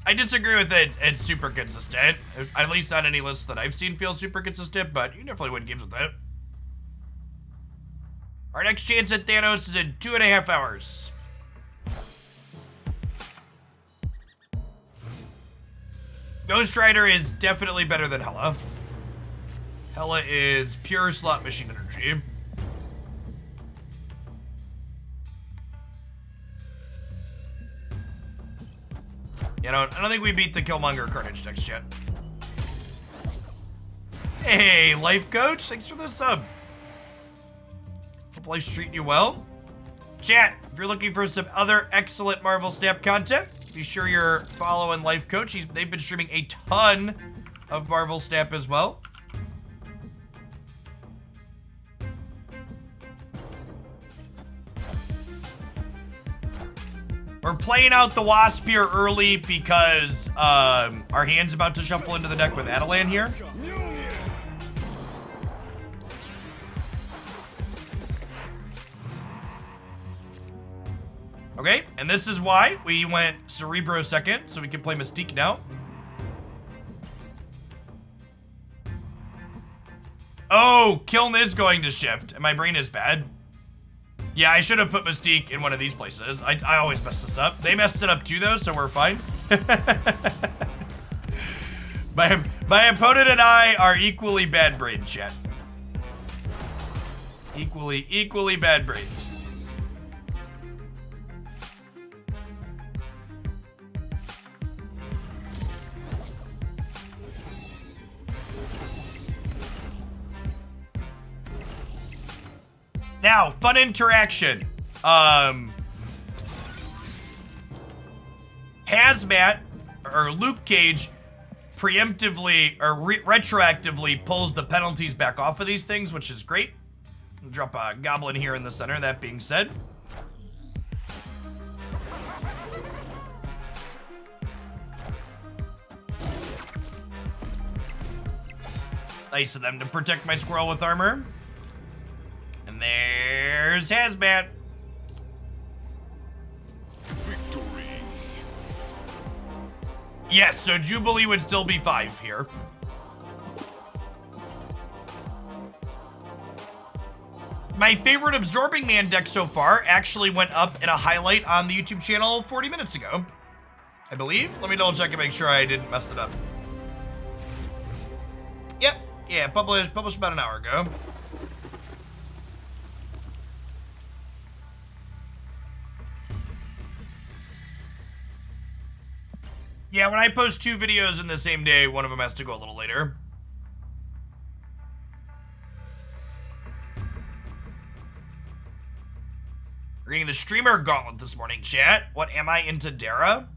Speaker 1: I disagree with it. It's super consistent. At least on any list that I've seen feels super consistent, but you definitely win games with it. Our next chance at Thanos is in 2.5 hours. Ghost Rider is definitely better than Hela. Hela is pure slot machine energy. You know, I don't think we beat the Killmonger Carnage decks yet. Hey, Life Coach, thanks for the sub. Hope life's treating you well. Chat, if you're looking for some other excellent Marvel Snap content, be sure you're following Life Coach. They've been streaming a ton of Marvel Snap as well. We're playing out the Wasp here early because our hand's about to shuffle into the deck with Adelan here. Okay, and this is why we went Cerebro second, so we can play Mystique now. Oh, Kiln is going to shift, and my brain is bad. Yeah, I should have put Mystique in one of these places. I always mess this up. They messed it up too, though, so we're fine. My opponent and I are equally bad brain, chat. Equally bad brains. Now, fun interaction. Hazmat, or Luke Cage, preemptively, or retroactively pulls the penalties back off of these things, which is great. I'll drop a goblin here in the center, that being said. Nice of them to protect my squirrel with armor. And there's Hazmat.
Speaker 2: Victory.
Speaker 1: Yes, so Jubilee would still be 5 here. My favorite Absorbing Man deck so far actually went up in a highlight on the YouTube channel 40 minutes ago, I believe. Let me double check and make sure I didn't mess it up. Yep, yeah, published about an hour ago. Yeah, when I post 2 videos in the same day, one of them has to go a little later. We're getting the streamer gauntlet this morning, chat. What am I into Dara?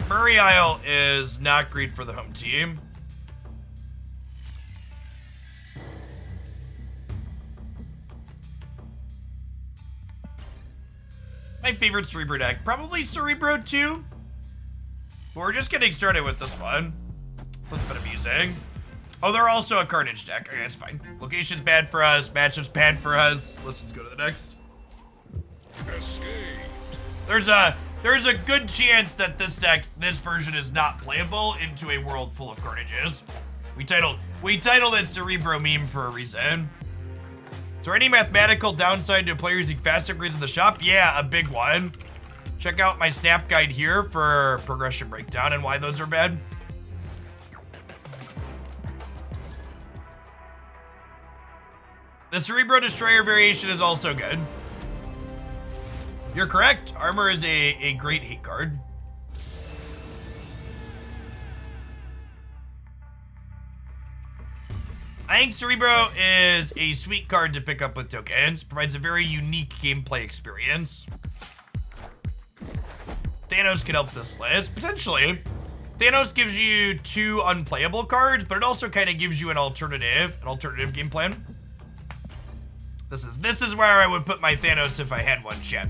Speaker 1: Murray Isle is not great for the home team. My favorite Cerebro deck, probably Cerebro 2. But we're just getting started with this one. So it's been amusing. Oh, they're also a Carnage deck. Okay, that's fine. Location's bad for us. Matchup's bad for us. Let's just go to the next.
Speaker 2: Escape.
Speaker 1: There's a good chance that this version is not playable into a world full of Carnages. We titled it Cerebro Meme for a reason. Is there any mathematical downside to a player using fast upgrades in the shop? Yeah, a big one. Check out my snap guide here for progression breakdown and why those are bad. The Cerebro Destroyer variation is also good. You're correct. Armor is a great hate card. I think Cerebro is a sweet card to pick up with tokens. Provides a very unique gameplay experience. Thanos could help this list, potentially. Thanos gives you 2 unplayable cards, but it also kind of gives you an alternative game plan. This is where I would put my Thanos if I had one, chat.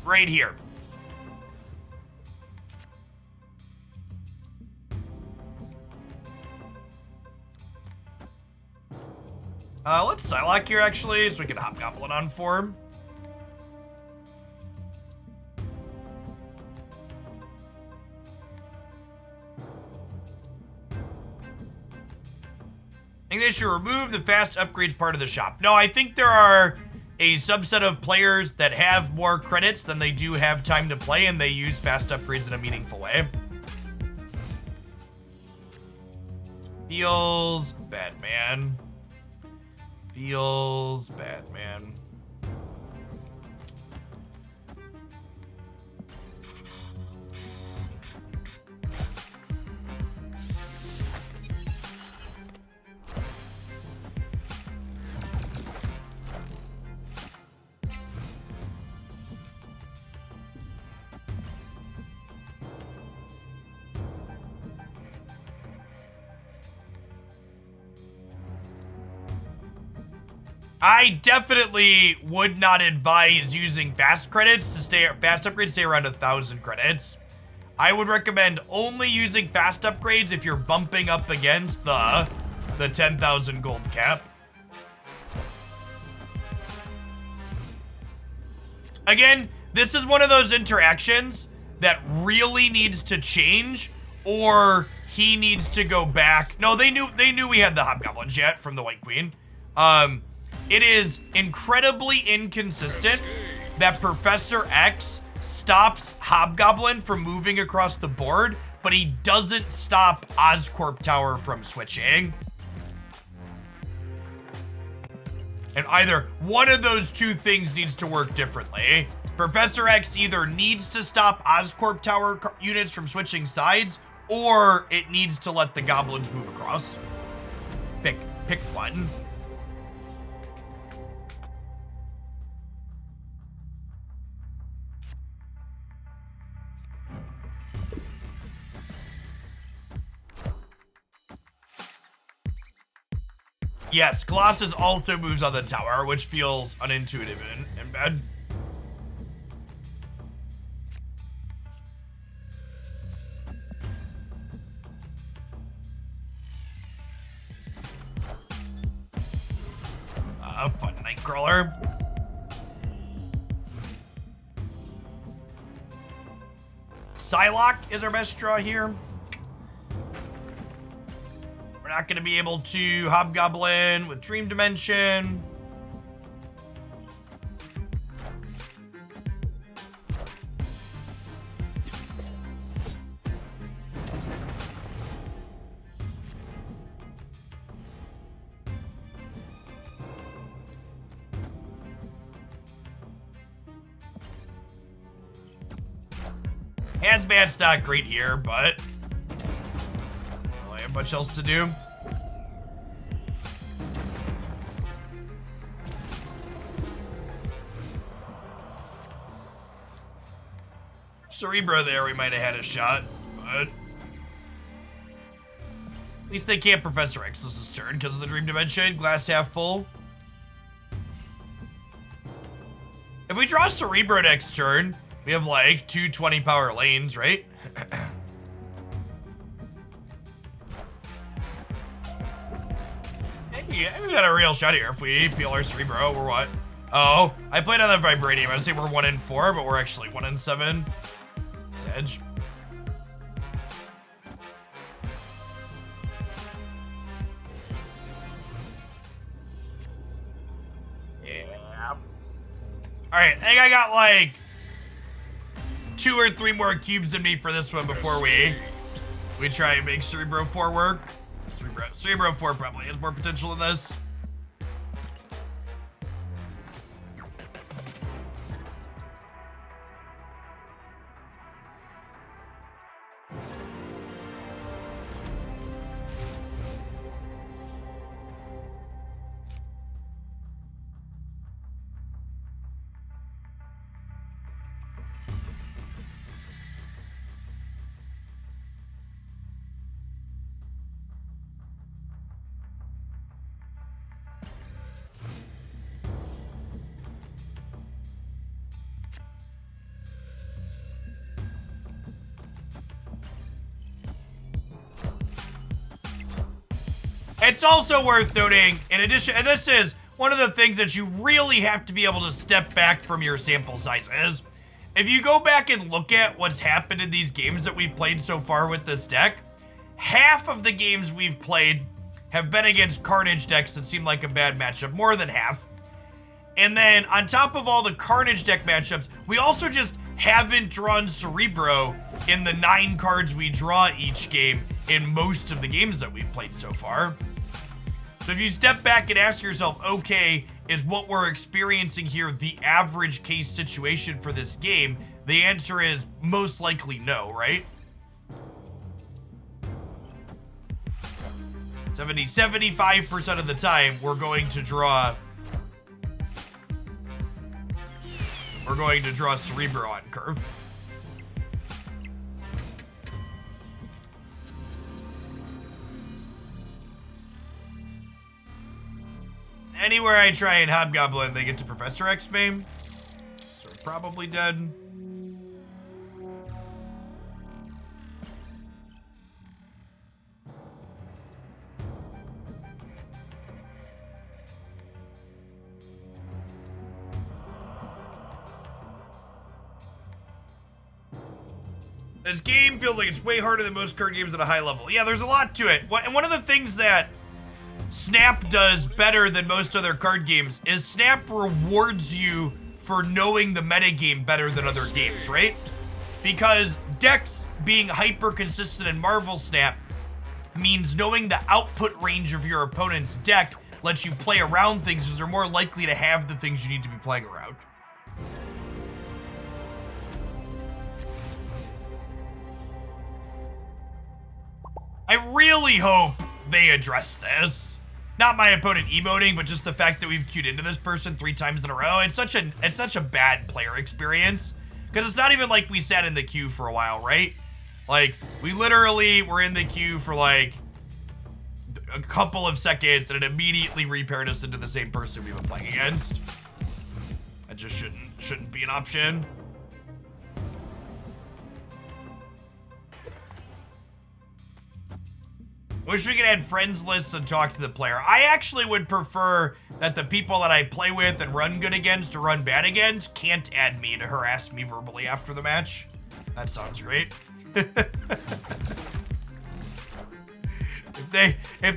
Speaker 1: Right here. Let's Psylocke here, actually, so we can Hobgoblin on form. I think they should remove the fast upgrades part of the shop. No, I think there are a subset of players that have more credits than they do have time to play, and they use fast upgrades in a meaningful way. Feels bad, man. Feels bad, man. I definitely would not advise using fast credits to fast upgrades stay around 1,000 credits. I would recommend only using fast upgrades if you're bumping up against the 10,000 gold cap. Again, this is one of those interactions that really needs to change, or he needs to go back. No, they knew we had the hobgoblins yet from the White Queen. It is incredibly inconsistent that Professor X stops Hobgoblin from moving across the board, but he doesn't stop Oscorp Tower from switching. And either one of those two things needs to work differently. Professor X either needs to stop Oscorp Tower units from switching sides, or it needs to let the goblins move across. Pick one. Yes, Colossus also moves on the tower, which feels unintuitive and bad. Fun Nightcrawler. Psylocke is our best draw here. We're not going to be able to Hobgoblin with Dream Dimension. Hazmat's not great here, but I have much else to do. Cerebro there, we might have had a shot, but at least they can't Professor X this turn because of the Dream Dimension. Glass half full. If we draw Cerebro next turn, we have like 2 20 power lanes, right? Maybe we got a real shot here if we peel our Cerebro. We're what? Oh, I played on the Vibranium. I would say we're 1 in 4, but we're actually 1 in 7. Sedge. Yeah. All right, I think I got like 2 or 3 more cubes in me for this one before we try and make Cerebro 4 work. Cerebro 4 probably has more potential than this. It's also worth noting, in addition, and this is one of the things that you really have to be able to step back from your sample sizes. If you go back and look at what's happened in these games that we've played so far with this deck, half of the games we've played have been against Carnage decks that seem like a bad matchup, more than half. And then on top of all the Carnage deck matchups, we also just haven't drawn Cerebro in the 9 cards we draw each game in most of the games that we've played so far. So if you step back and ask yourself, okay, is what we're experiencing here the average case situation for this game? The answer is most likely no, right? 75% of the time, we're going to draw Cerebro on curve. Anywhere I try and Hobgoblin, they get to Professor X fame. So we're probably dead. This game feels like it's way harder than most card games at a high level. Yeah, there's a lot to it. And one of the things that Snap does better than most other card games is Snap rewards you for knowing the metagame better than other games, right? Because decks being hyper consistent in Marvel Snap means knowing the output range of your opponent's deck lets you play around things because they're more likely to have the things you need to be playing around. I really hope they address this. Not my opponent emoting, but just the fact that we've queued into this person 3 times in a row. It's such a bad player experience. Because it's not even like we sat in the queue for a while, right? Like, we literally were in the queue for like a couple of seconds and it immediately repaired us into the same person we've been playing against. That just shouldn't be an option. Wish we could add friends lists and talk to the player. I actually would prefer that the people that I play with and run good against or run bad against can't add me to harass me verbally after the match. That sounds great. If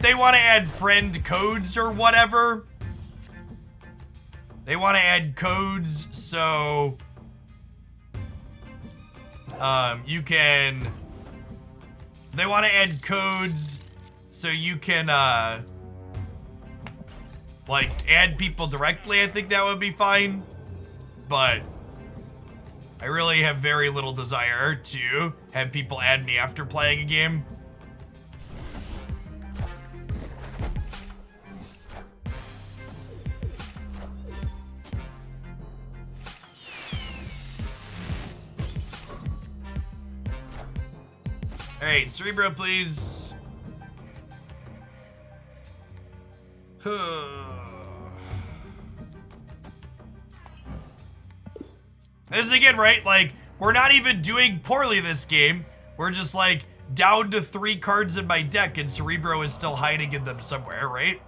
Speaker 1: they want to add friend codes or whatever, they want to add codes so you can. They want to add codes so you can like add people directly. I think that would be fine, but I really have very little desire to have people add me after playing a game. All right, Cerebro, please. This is again, right? Like, we're not even doing poorly this game. We're just like down to 3 cards in my deck and Cerebro is still hiding in them somewhere, right?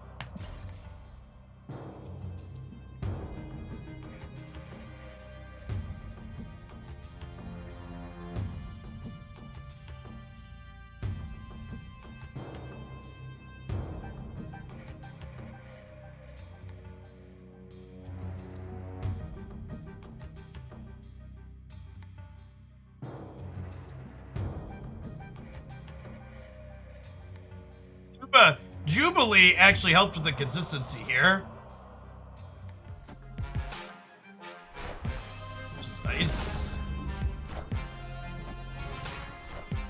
Speaker 1: Jubilee actually helped with the consistency here. Which is nice.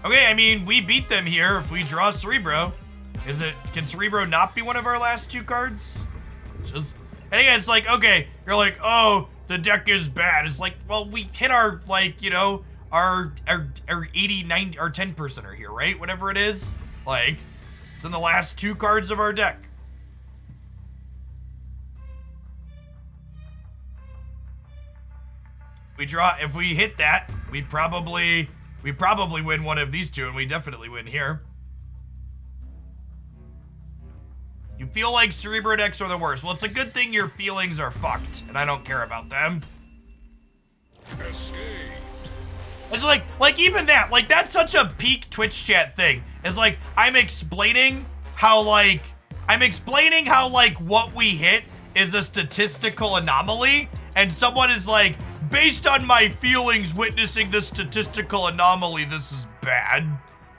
Speaker 1: Okay, I mean, we beat them here if we draw Cerebro. Can Cerebro not be one of our last 2 cards? And again, it's like, okay, you're like, oh, the deck is bad. It's like, well, we hit our, like, you know, our 80, 90, our 10% are here, right? Whatever it is. Like, it's in the last 2 cards of our deck. If we hit that, we probably win one of these 2, and we definitely win here. You feel like Cerebro decks are the worst. Well, it's a good thing your feelings are fucked, and I don't care about them.
Speaker 2: Escape.
Speaker 1: It's like even that, like that's such a peak Twitch chat thing. It's like I'm explaining how what we hit is a statistical anomaly, and someone is like, based on my feelings witnessing this statistical anomaly, this is bad.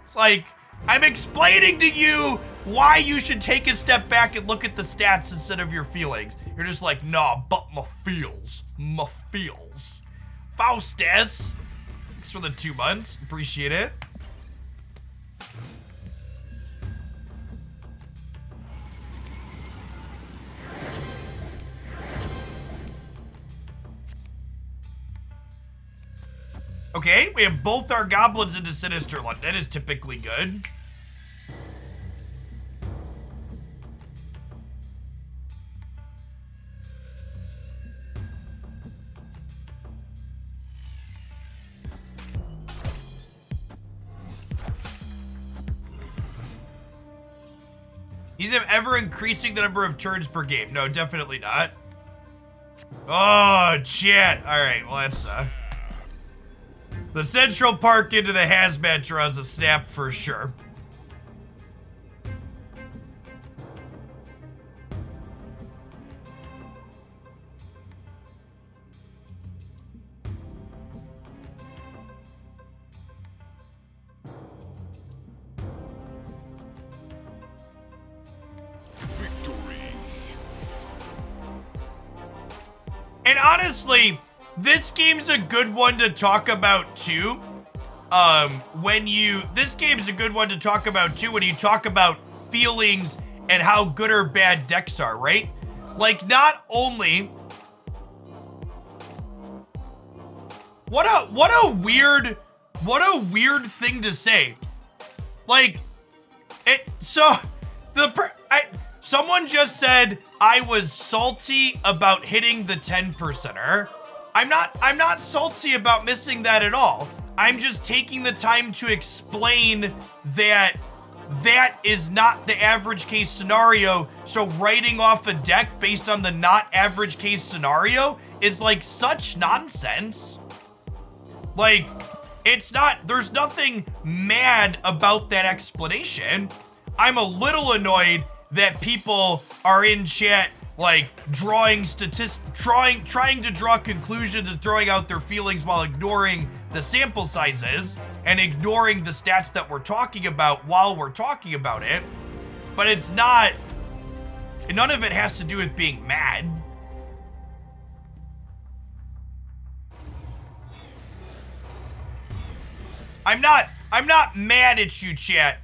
Speaker 1: It's like, I'm explaining to you why you should take a step back and look at the stats instead of your feelings. You're just like, nah, but my feels. Faustus, thanks for the 2 months. Appreciate it. Okay, we have both our goblins into Sinister London is typically good. He's ever increasing the number of turns per game. No, definitely not. Oh, shit. All right, well, that's The Central Park into the hazmat draws a snap for sure. And honestly, this game's a good one to talk about too. This game's a good one to talk about too when you talk about feelings and how good or bad decks are, right? Like, not only... What a weird thing to say. Like, someone just said I was salty about hitting the 10%er. I'm not salty about missing that at all. I'm just taking the time to explain that that is not the average case scenario. So writing off a deck based on the not average case scenario is like such nonsense. Like, there's nothing mad about that explanation. I'm a little annoyed that people are in chat like trying to draw conclusions and throwing out their feelings while ignoring the sample sizes and ignoring the stats that we're talking about while we're talking about it. But none of it has to do with being mad. I'm not mad at you, chat,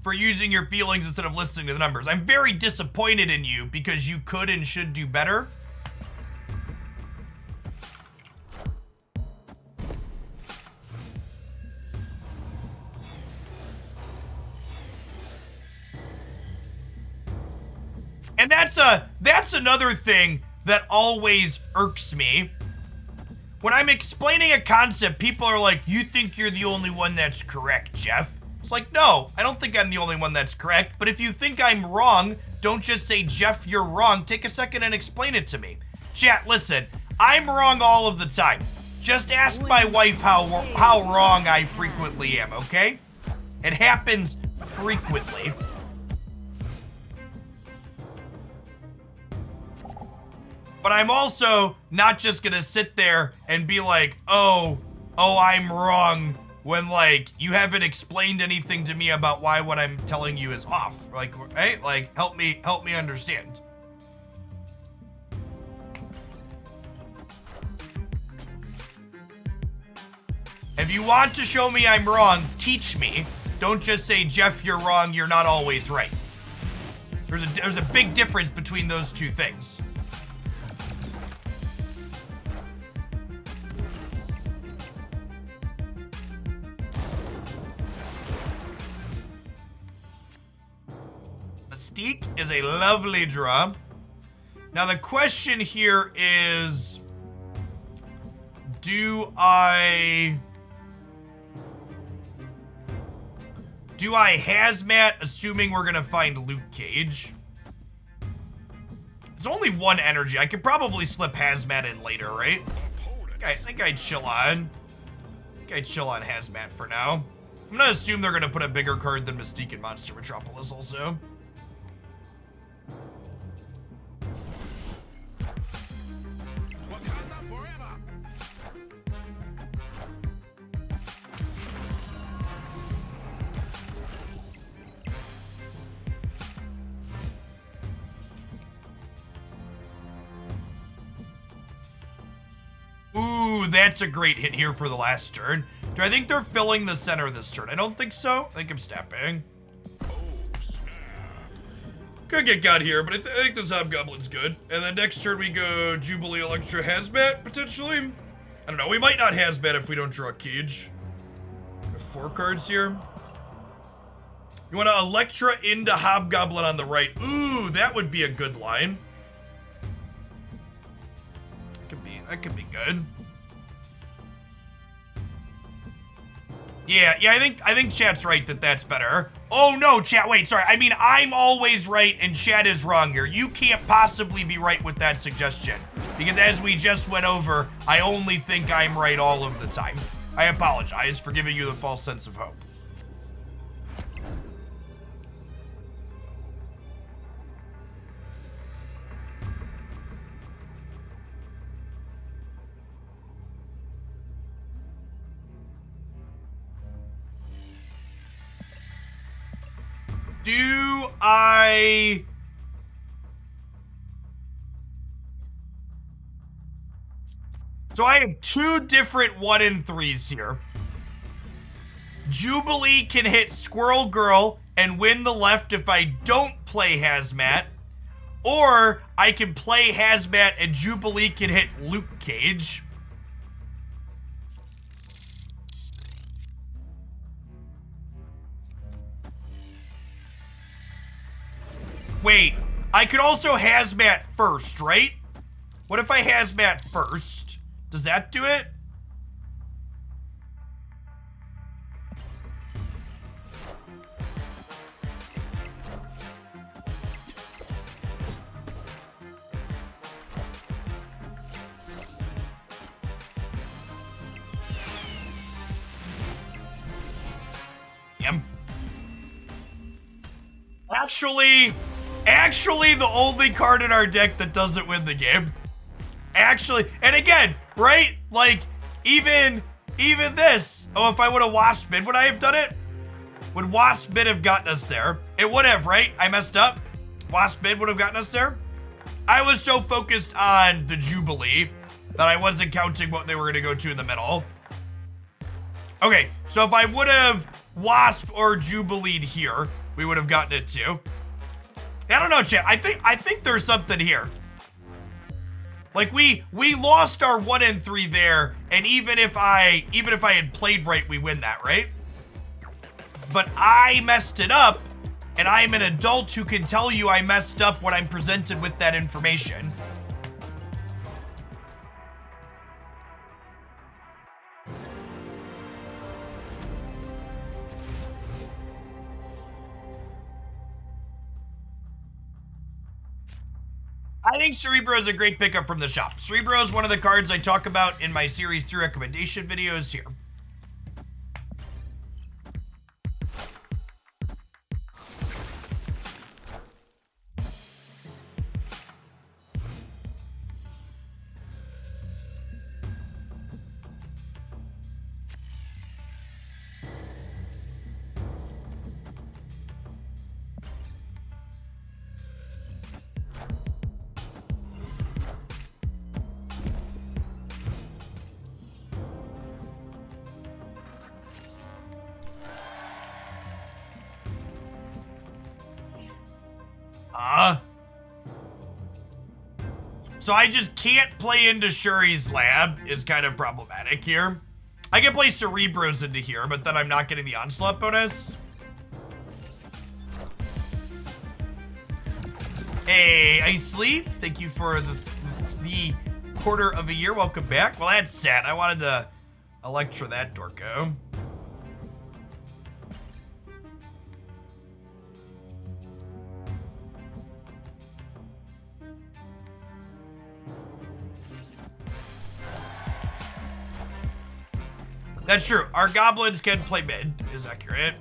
Speaker 1: for using your feelings instead of listening to the numbers. I'm very disappointed in you because you could and should do better. And that's another thing that always irks me. When I'm explaining a concept, people are like, you think you're the only one that's correct, Jeff. It's like, no, I don't think I'm the only one that's correct. But if you think I'm wrong, don't just say, Jeff, you're wrong. Take a second and explain it to me. Chat, listen, I'm wrong all of the time. Just ask my wife how wrong I frequently am, okay? It happens frequently. But I'm also not just gonna sit there and be like, oh, I'm wrong, when like you haven't explained anything to me about why what I'm telling you is off. Like, hey, like help me understand. If you want to show me I'm wrong, teach me. Don't just say, Jeff, you're wrong, you're not always right. There's a big difference between those two things. Mystique is a lovely draw. Now the question here is, do I hazmat, assuming we're gonna find Luke Cage? There's only one energy. I could probably slip hazmat in later, right? I think I'd chill on. Hazmat for now. I'm gonna assume they're gonna put a bigger card than Mystique in Monster Metropolis also. Ooh, that's a great hit here for the last turn. Do I think they're filling the center this turn? I don't think so. I think I'm snapping. Could get got here, but I think this Hobgoblin's good. And then next turn we go Jubilee, Electra, Hazmat, potentially. I don't know. We might not Hazmat if we don't draw a Cage. We have 4 cards here. You want to Electra into Hobgoblin on the right. Ooh, that would be a good line. That could be good. Yeah, I think chat's right that that's better. Oh no, chat, wait, sorry. I mean, I'm always right and chat is wrong here. You can't possibly be right with that suggestion. Because as we just went over, I only think I'm right all of the time. I apologize for giving you the false sense of hope. Do I... So I have two different 1 and 3s here. Jubilee can hit Squirrel Girl and win the left if I don't play Hazmat. Or I can play Hazmat and Jubilee can hit Luke Cage. Wait, I could also Hazmat first, right? What if I Hazmat first? Does that do it? Yep. Actually, the only card in our deck that doesn't win the game. Actually, and again, right? Like, even this. Oh, if I would have Wasp Mid, would I have done it? Would Wasp Mid have gotten us there? It would have, right? I messed up. Wasp Mid would have gotten us there. I was so focused on the Jubilee that I wasn't counting what they were going to go to in the middle. Okay, so if I would have Wasp or Jubileed here, we would have gotten it too. I don't know, chat. I think there's something here. Like we lost our 1 and 3 there, and even if I had played right, we win that, right? But I messed it up, and I'm an adult who can tell you I messed up when I'm presented with that information. I think Cerebro is a great pickup from the shop. Cerebro is one of the cards I talk about in my Series 3 recommendation videos here. So I just can't play into Shuri's Lab is kind of problematic here. I can play Cerebros into here, but then I'm not getting the Onslaught bonus. Hey, Ice Leaf, thank you for the quarter of a year. Welcome back. Well, that's sad. I wanted to Electra that Dorko. That's true. Our goblins can play mid, is accurate.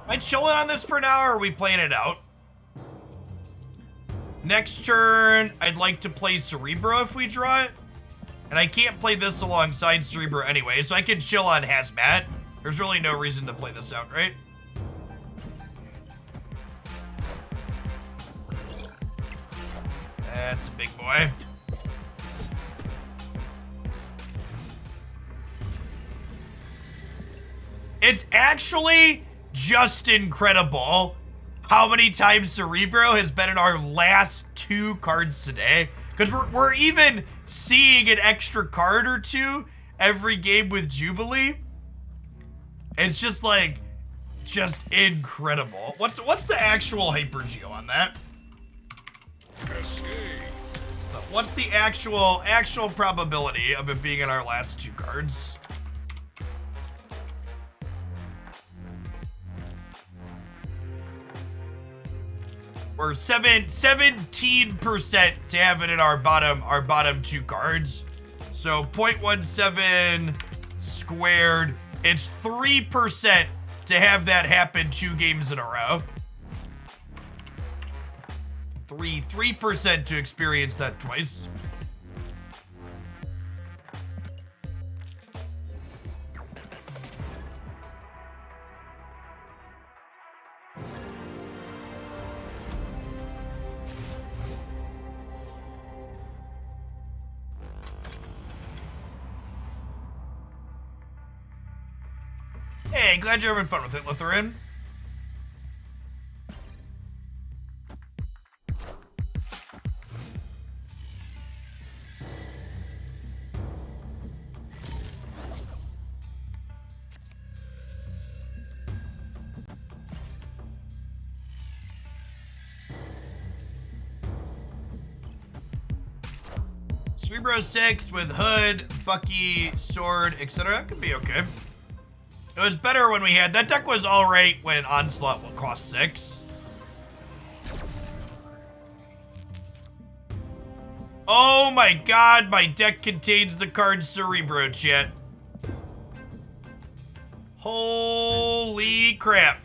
Speaker 1: Am I chilling on this for now, or are we playing it out? Next turn, I'd like to play Cerebro if we draw it. And I can't play this alongside Cerebro anyway, so I can chill on Hazmat. There's really no reason to play this out, right? That's a big boy. It's actually just incredible how many times Cerebro has been in our last 2 cards today. Because we're even seeing an extra card or 2 every game with Jubilee. It's just like, just incredible. What's the actual Hyper Geo on that?
Speaker 2: Escape.
Speaker 1: what's the actual probability of it being in our last 2 cards? We're 17% to have it in our bottom 2 cards. So 0.17 squared. It's 3% to have that happen 2 games in a row. 3% to experience that twice. Hey, glad you're having fun with it, Lutheran. Cereberus 6 with Hood, Bucky, Sword, etc. Could be okay. It was better when we had... That deck was alright when Onslaught will cost 6. Oh my god, my deck contains the card Cerebro, chat. Holy crap.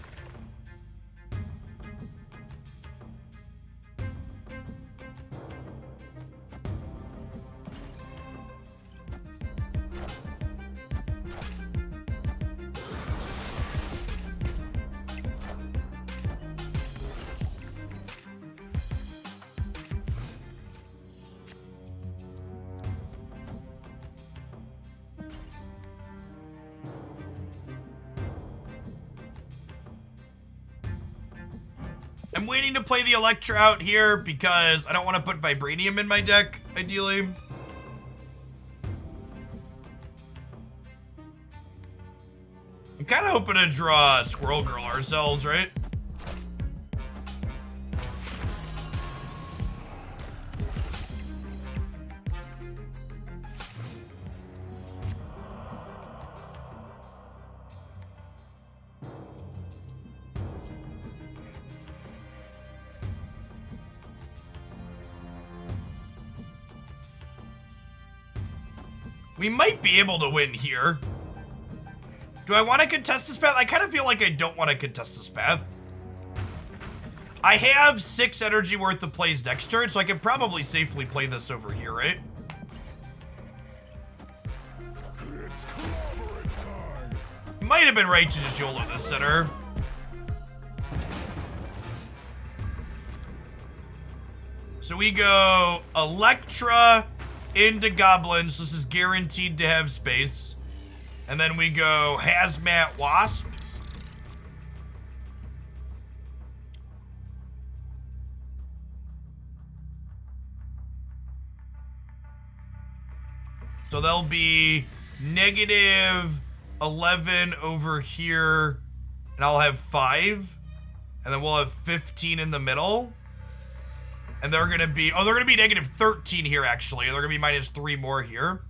Speaker 1: I'm waiting to play the Electra out here because I don't want to put Vibranium in my deck, ideally. I'm kind of hoping to draw Squirrel Girl ourselves, right? We might be able to win here. Do I want to contest this path? I kind of feel like I don't want to contest this path. I have 6 energy worth of plays next turn, so I can probably safely play this over here, right? Might have been right to just YOLO this center. So we go Electra into Goblins. This is guaranteed to have space. And then we go Hazmat Wasp. So there'll be -11 over here. And I'll have 5. And then we'll have 15 in the middle. And they're gonna be, oh, they're gonna be -13 here, actually. They're gonna be -3 more here.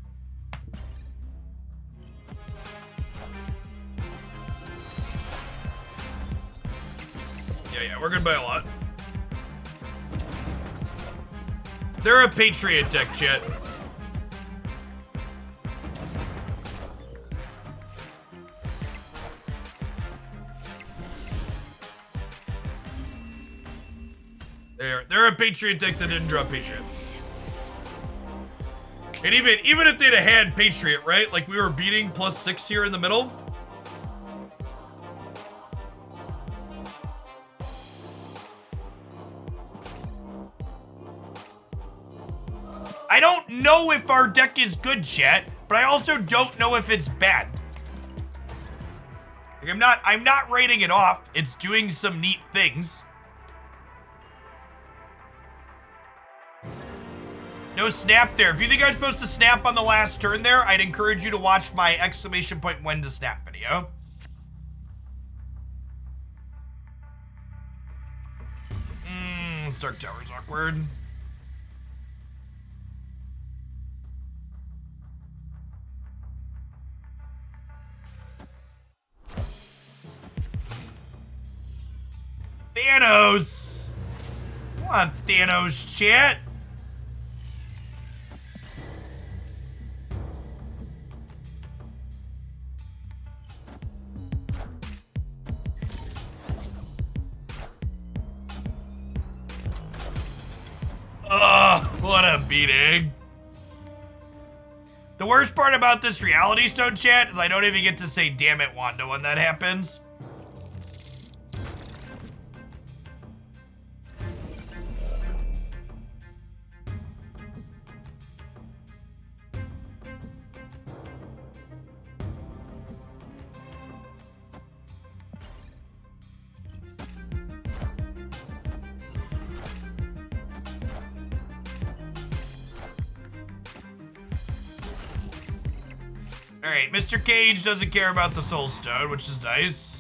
Speaker 1: Yeah, we're good by a lot. They're a Patriot deck, chat. They're a Patriot deck that didn't draw Patriot. And even if they'd have had Patriot, right? Like we were beating +6 here in the middle. I don't know if our deck is good, chat, but I also don't know if it's bad. Like I'm not writing it off. It's doing some neat things. No snap there. If you think I'm supposed to snap on the last turn there, I'd encourage you to watch my !when to snap video. This Dark Tower's awkward. Thanos. Come on, Thanos, chat. Ugh, what a beating. The worst part about this reality stone chat is I don't even get to say damn it, Wanda, when that happens. Alright, Mr. Cage doesn't care about the soul stone, which is nice.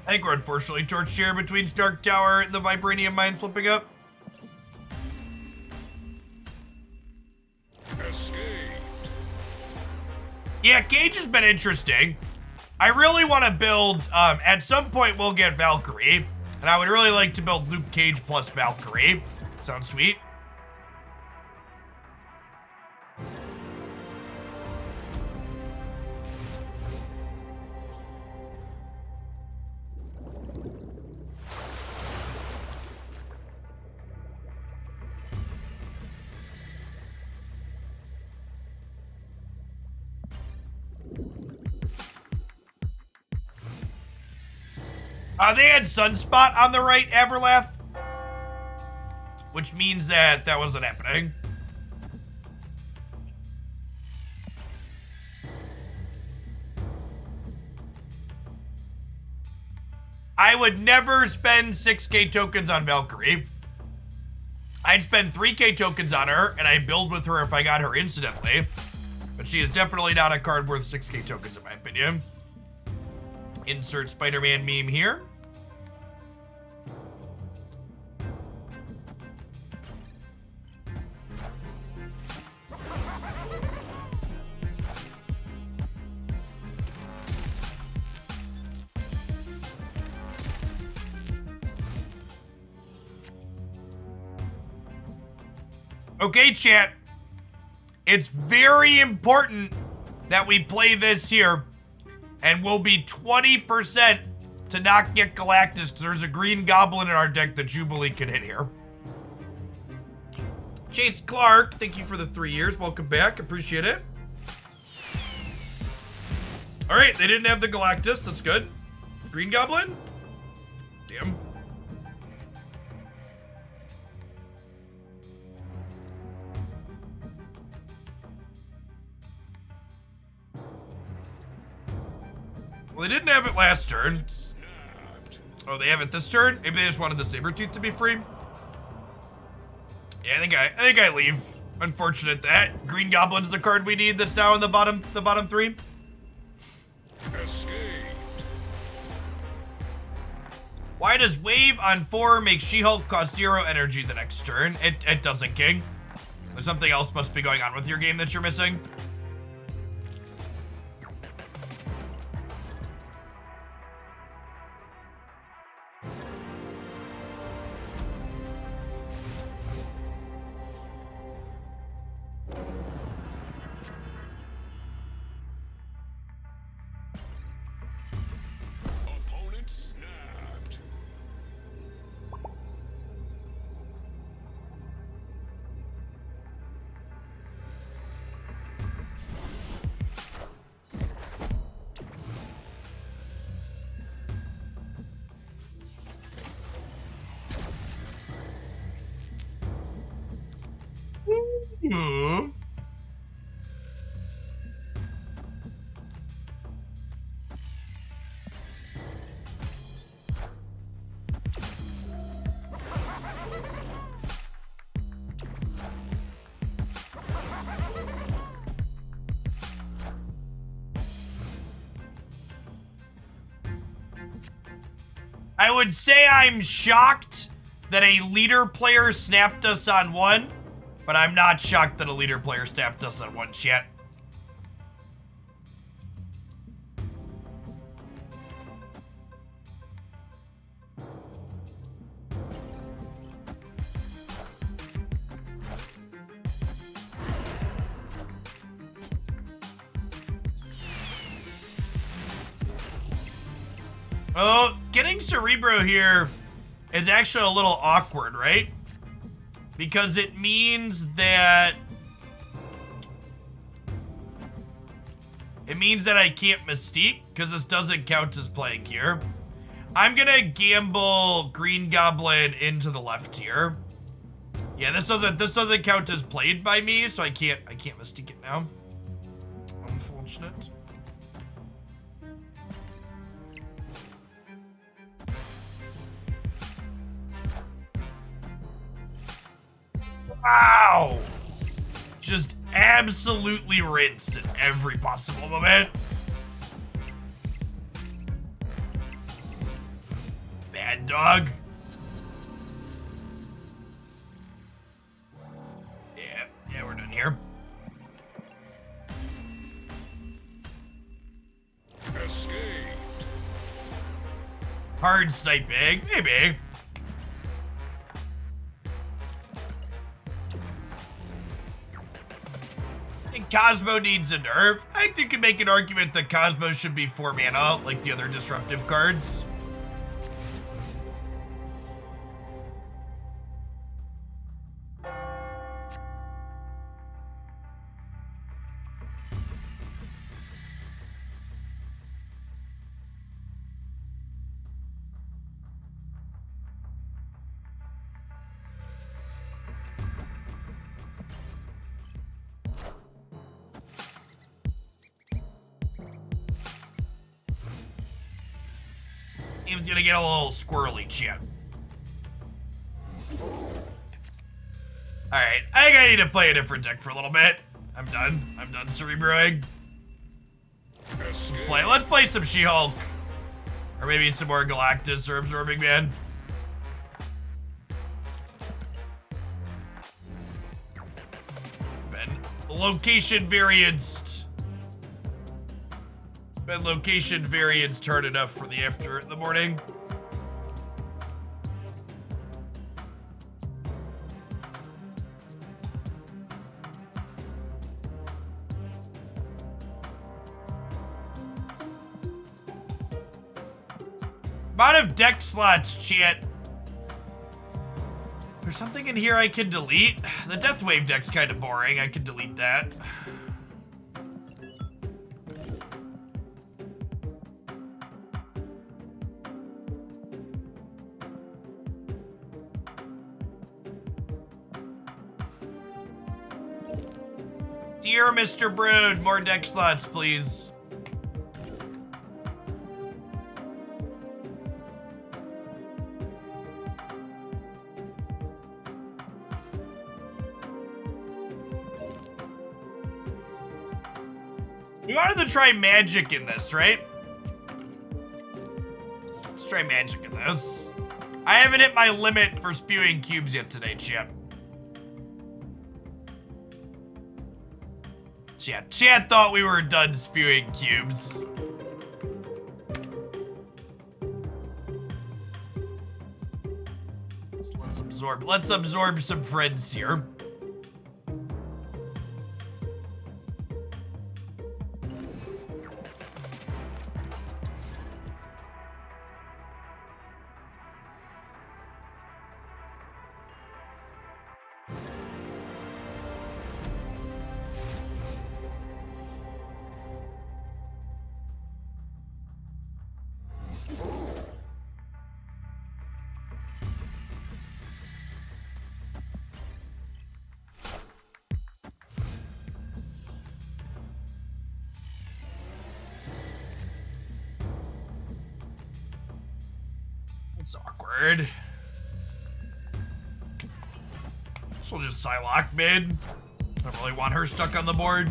Speaker 1: I think we're unfortunately torch share between Stark Tower and the Vibranium mine flipping up.
Speaker 2: Escaped.
Speaker 1: Yeah, Cage has been interesting. I really want to build, at some point we'll get Valkyrie, and I would really like to build Luke Cage plus Valkyrie. Sounds sweet. They had Sunspot on the right, Everlath, which means that that wasn't happening. I would never spend 6k tokens on Valkyrie. I'd spend 3k tokens on her, and I'd build with her if I got her instantly. But she is definitely not a card worth 6k tokens, in my opinion. Insert Spider-Man meme here. Okay, chat. It's very important that we play this here, and we'll be 20% to not get Galactus, because there's a green goblin in our deck that Jubilee can hit here. Chase Clark, thank you for the 3 years. Welcome back. Appreciate it. All right, they didn't have the Galactus. That's good. Green goblin? Damn. Well, they didn't have it last turn. Oh, they have it this turn? Maybe they just wanted the Sabretooth to be free? Yeah, I think I leave. Unfortunate that. Green Goblin's the card we need that's now in the bottom 3.
Speaker 2: Escaped.
Speaker 1: Why does Wave on 4 make She-Hulk cost 0 energy the next turn? It doesn't, King. There's something else must be going on with your game that you're missing.
Speaker 2: Opponent snapped.
Speaker 1: I would say I'm shocked that a leader player snapped us on one, but I'm not shocked that a leader player snapped us on one, chat. Oh, getting Cerebro here is actually a little awkward, right? Because it means that... I can't Mystique, because this doesn't count as playing here. I'm gonna gamble Green Goblin into the left here. Yeah, this doesn't count as played by me, so I can't Mystique it now. Unfortunate. Wow! Just absolutely rinsed at every possible moment. Bad dog. Yeah, we're done here.
Speaker 2: Escaped.
Speaker 1: Hard sniping, maybe. Cosmo needs a nerf. I think you can make an argument that Cosmo should be 4 mana, like the other disruptive cards. Game's gonna get a little squirrely, chat. Alright, I think I need to play a different deck for a little bit. I'm done cerebroing. Let's play some She-Hulk. Or maybe some more Galactus or Absorbing Man. Been location varianced. Been location variance hard enough for the the morning. Amount of deck slots, chat. There's something in here I can delete. The Deathwave deck's kind of boring. I can delete that. Dear Mr. Brood, more deck slots, please. We wanted to try magic in this, right? Let's try magic in this. I haven't hit my limit for spewing cubes yet today, chat. Chat thought we were done spewing cubes. Let's absorb some friends here. It's awkward. So we'll just Psylocke mid. I don't really want her stuck on the board.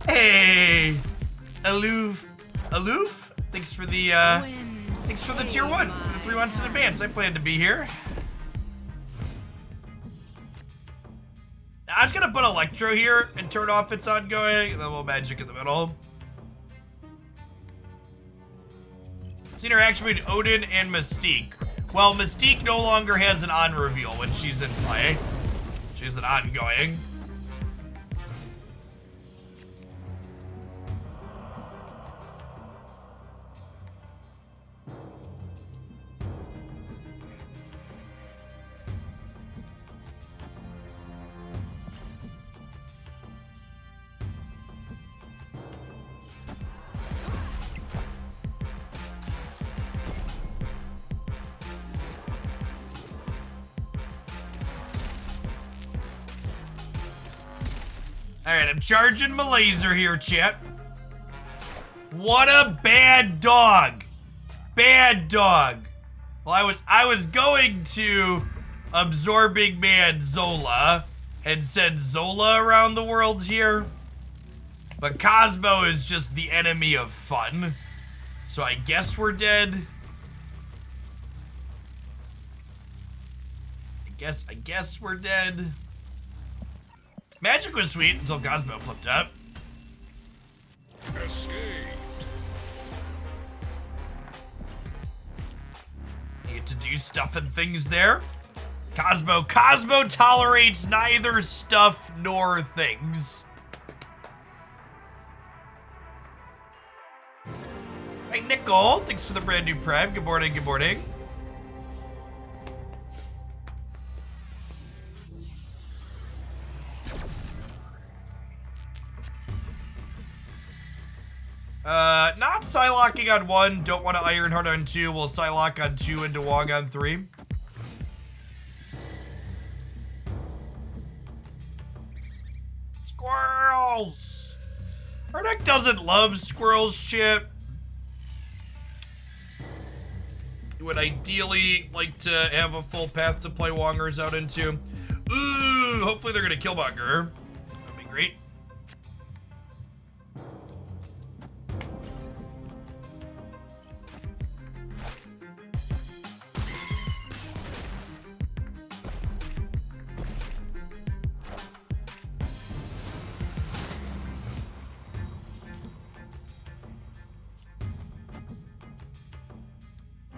Speaker 1: Hey, Aloof. Thanks for the tier 1 for the 3 months in advance. I plan to be here. I was gonna put Electro here and turn off its ongoing, and then we'll magic in the middle. It's the interaction between Odin and Mystique. Well, Mystique no longer has an on reveal when she's in play. She's an ongoing. Alright, I'm charging my laser here, chat. What a bad dog. Bad dog. Well, I was going to Absorbing Man Zola and send Zola around the world here. But Cosmo is just the enemy of fun. So I guess we're dead. I guess we're dead. Magic was sweet until Cosmo flipped up.
Speaker 2: Escaped.
Speaker 1: Need to do stuff and things there. Cosmo tolerates neither stuff nor things. Hey, Nicole, thanks for the brand new Prime. Good morning, good morning. Not Psylocking on 1, don't want to Ironheart on 2, we'll Psylock on 2 and DeWong on 3. Squirrels! Our deck doesn't love squirrels, Chip. Would ideally like to have a full path to play Wongers out into. Ooh, hopefully they're gonna Killmonger. That'd be great.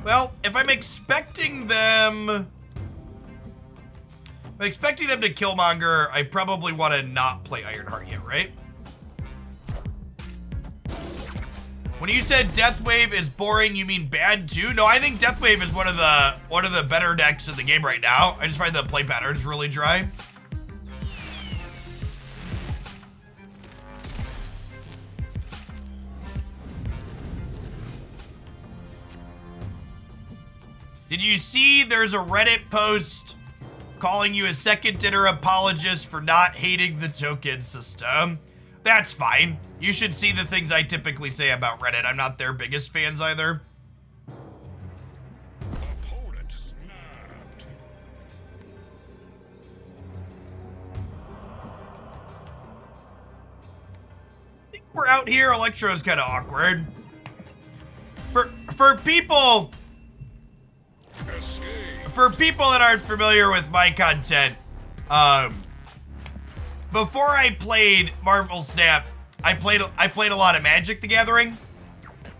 Speaker 1: Well, if I'm expecting them to Killmonger, I probably want to not play Ironheart yet, right? When you said Deathwave is boring, you mean bad too? No, I think Deathwave is one of the better decks in the game right now. I just find the play patterns really dry. Did you see there's a Reddit post calling you a second dinner apologist for not hating the token system? That's fine. You should see the things I typically say about Reddit. I'm not their biggest fans either.
Speaker 2: Opponent snapped.
Speaker 1: I think we're out here. Electro's kind of awkward. For people...
Speaker 2: Escape.
Speaker 1: For people that aren't familiar with my content, before I played Marvel Snap, I played a lot of Magic the Gathering,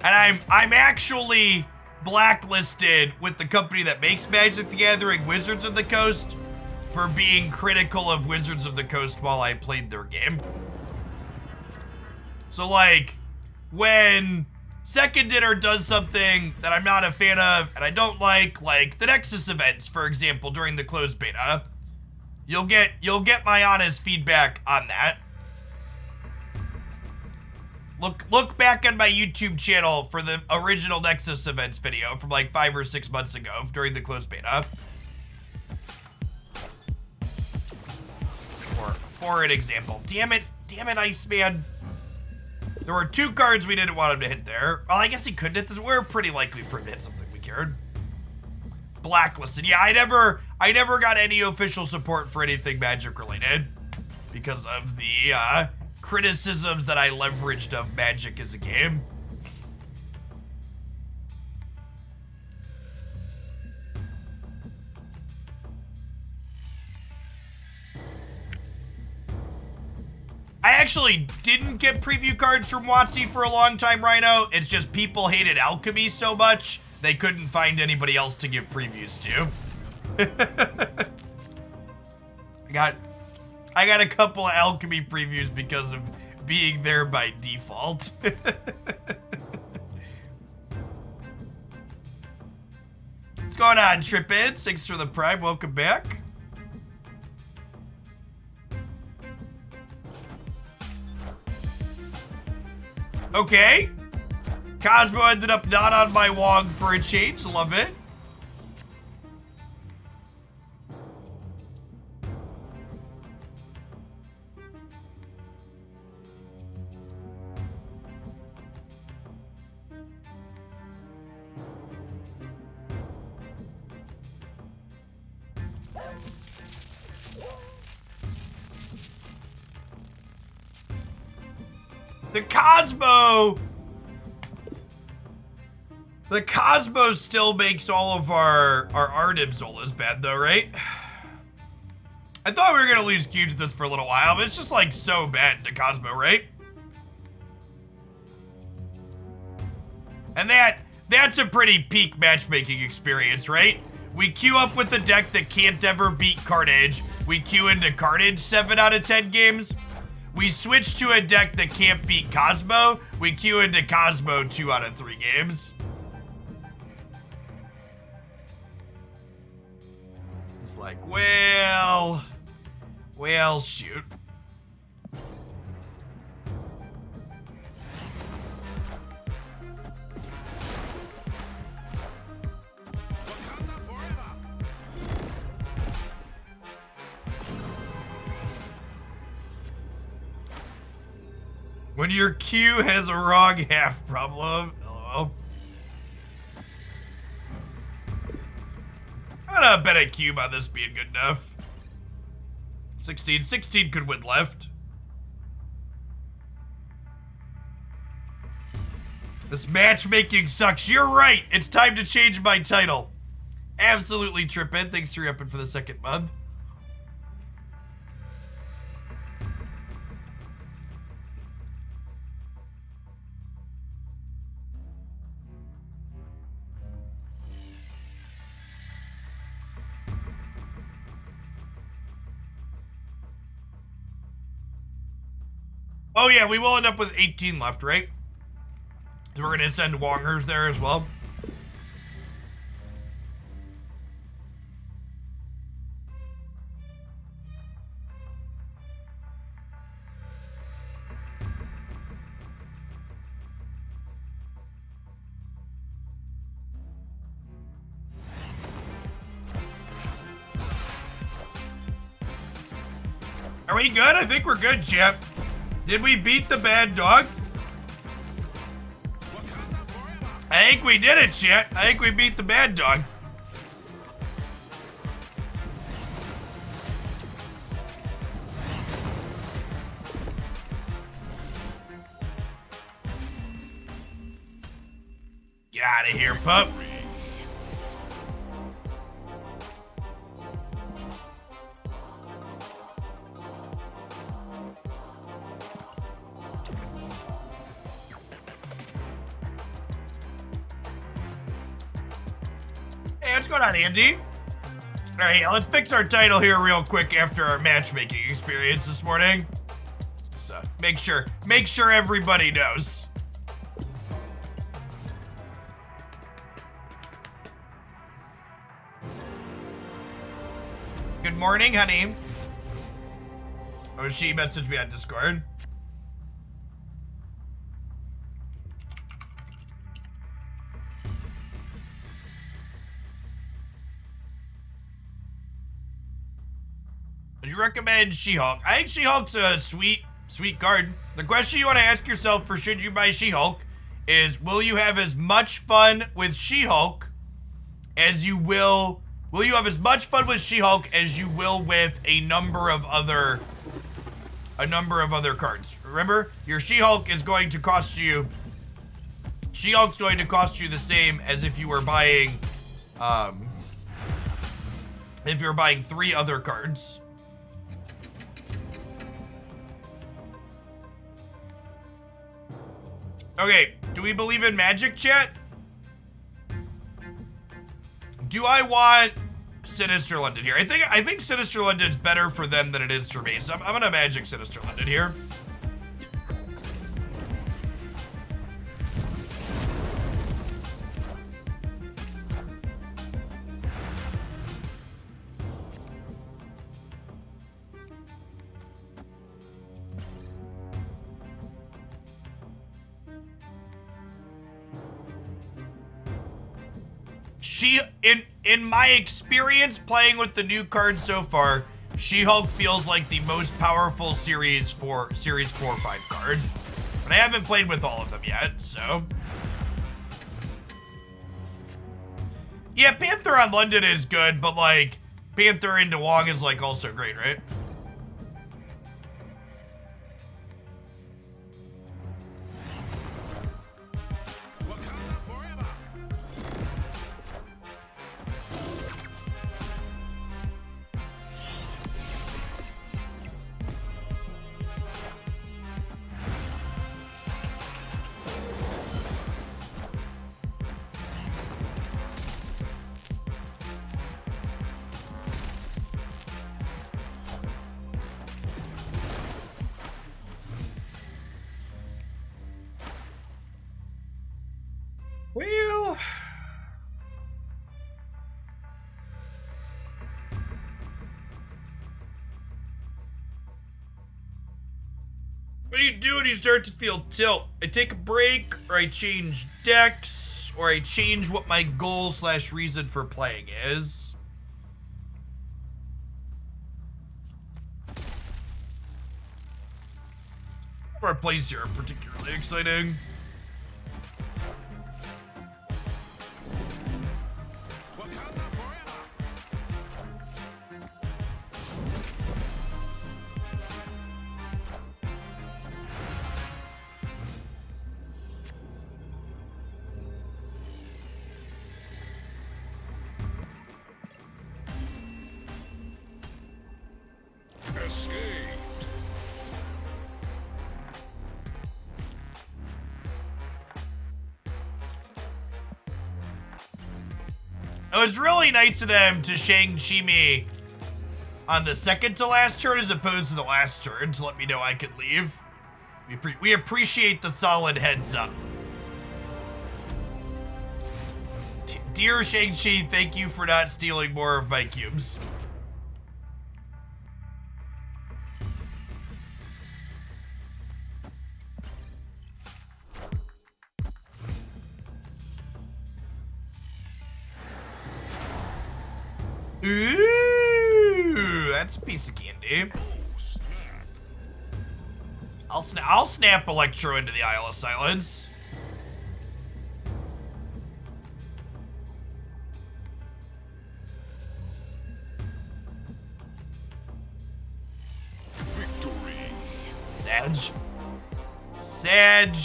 Speaker 1: and I'm actually blacklisted with the company that makes Magic the Gathering, Wizards of the Coast, for being critical of Wizards of the Coast while I played their game. So like, when Second Dinner does something that I'm not a fan of and I don't like the Nexus events, for example, during the closed beta, you'll get my honest feedback on that. Look back on my YouTube channel for the original Nexus events video from like 5 or 6 months ago during the closed beta. For an example. Damn it, Iceman. There were 2 cards we didn't want him to hit there. Well, I guess he couldn't hit this. We're pretty likely for him to hit something we cared. Blacklisted. Yeah, I never got any official support for anything Magic related because of the criticisms that I leveraged of Magic as a game. I actually didn't get preview cards from WotC for a long time, Rhino. It's just people hated alchemy so much, they couldn't find anybody else to give previews to. I got a couple of alchemy previews because of being there by default. What's going on, Trippin? Thanks for the prime. Welcome back. Okay. Cosmo ended up not on my Wong for a change. Love it. The Cosmo still makes all of our art Ibzolas bad though, right? I thought we were gonna lose Q to this for a little while, but it's just like so bad to Cosmo, right? And that's a pretty peak matchmaking experience, right? We queue up with a deck that can't ever beat Carnage. We queue into Carnage 7 out of 10 games. We switch to a deck that can't beat Cosmo. We queue into Cosmo 2 out of 3 games. It's like, well, shoot. When your Q has a wrong half problem, LOL. I'm gonna bet a cube on this being good enough. 16 could win left. This matchmaking sucks. You're right. It's time to change my title. Absolutely, Trippin. Thanks for upping for the 2nd month. Oh yeah, we will end up with 18 left, right? So we're gonna send Wongers there as well. Are we good? I think we're good, Chip. Did we beat the bad dog? I think we did it, chat. I think we beat the bad dog. Get out of here, pup. What's going on, Andy? All right, let's fix our title here real quick after our matchmaking experience this morning. So make sure everybody knows. Good morning, honey. Oh, she messaged me on Discord. Would you recommend She-Hulk? I think She-Hulk's a sweet card. The question you want to ask yourself for should you buy She-Hulk is, will you have as much fun with She-Hulk as you will have as much fun with She-Hulk as you will with a number of other a number of other cards. Remember, your She-Hulk is going to cost you... She-Hulk's going to cost you the same as if you were buying... if you're buying 3 other cards. Okay, do we believe in magic, chat? Do I want Sinister London here? I think Sinister London's better for them than it is for me. So I'm gonna magic Sinister London here. In my experience playing with the new cards so far, She-Hulk feels like the most powerful Series 4-5 card. But I haven't played with all of them yet, so. Yeah, Panther on London is good, but like, Panther into Wong is like also great, right? Well, what do you do when you start to feel tilt? I take a break, or I change decks, or I change what my goal / reason for playing is. Our plays here are particularly exciting. It was really nice of them to Shang-Chi me on the second to last turn as opposed to the last turn to let me know I could leave. We appreciate the solid heads up. Dear Shang-Chi, thank you for not stealing more of my cubes. Ooh, that's a piece of candy. I'll snap Electro into the Isle of Silence.
Speaker 2: Victory.
Speaker 1: Sag.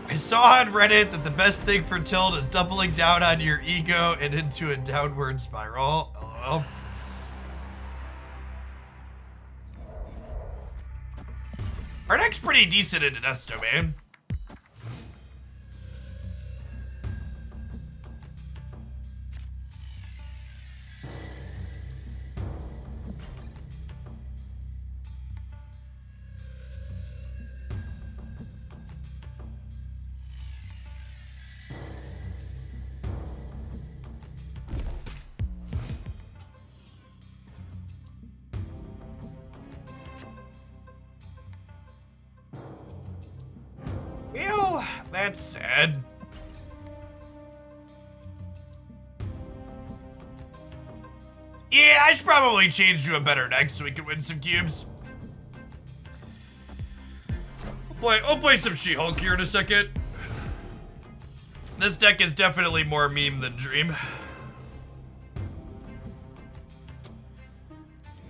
Speaker 1: I saw on Reddit that the best thing for tilt is doubling down on your ego and into a downward spiral. LOL. Our deck's pretty decent into Death's Domain. Ew, that's sad. Yeah, I should probably change to a better deck so we can win some cubes. I'll play some She-Hulk here in a second. This deck is definitely more meme than dream.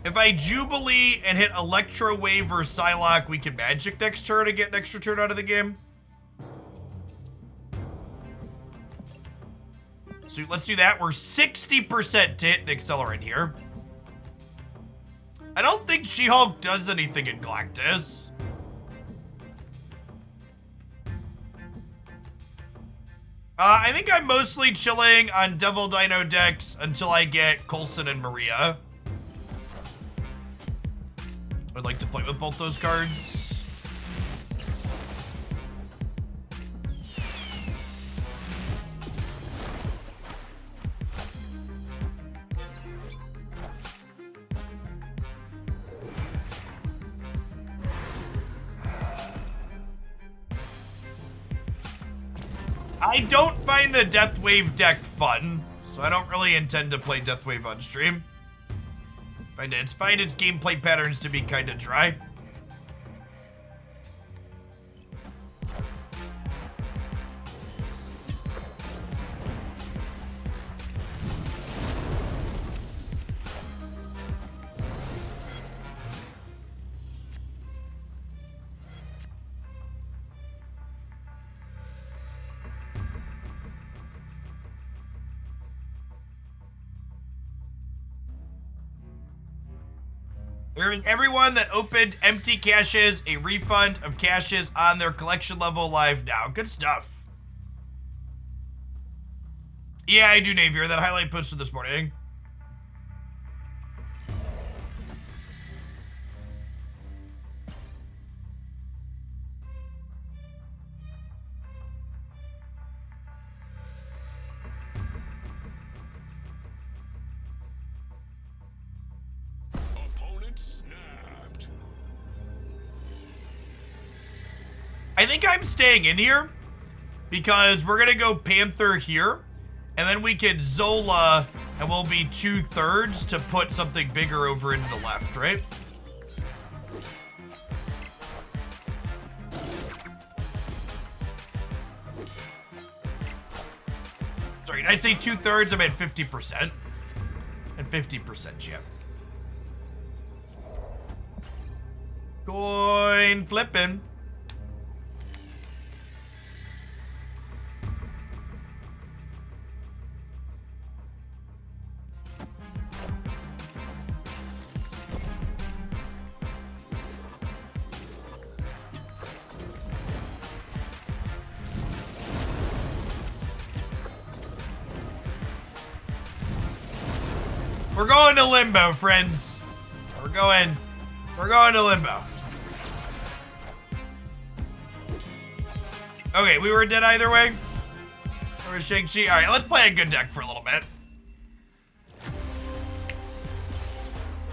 Speaker 1: If I Jubilee and hit Electro Wave or Psylocke, we can Magic next turn to get an extra turn out of the game. So let's do that. We're 60% to hit an Accelerant here. I don't think She-Hulk does anything in Galactus. I think I'm mostly chilling on Devil Dino decks until I get Coulson and Maria. I'd like to play with both those cards. I don't find the Death Wave deck fun, so I don't really intend to play Death Wave on stream. Find its gameplay patterns to be kind of dry. We're giving everyone that opened empty caches a refund of caches on their collection level live now. Good stuff. Yeah, I do, Navier. That highlight posted this morning. I think I'm staying in here because we're going to go Panther here, and then we can Zola, and we'll be 2/3 to put something bigger over into the left, right? Sorry, did I say 2/3? I meant 50%. And 50% chip. Coin flipping. We're going to limbo, friends. We're going to limbo. Okay, we were dead either way. We're Shang-Chi. All right, let's play a good deck for a little bit.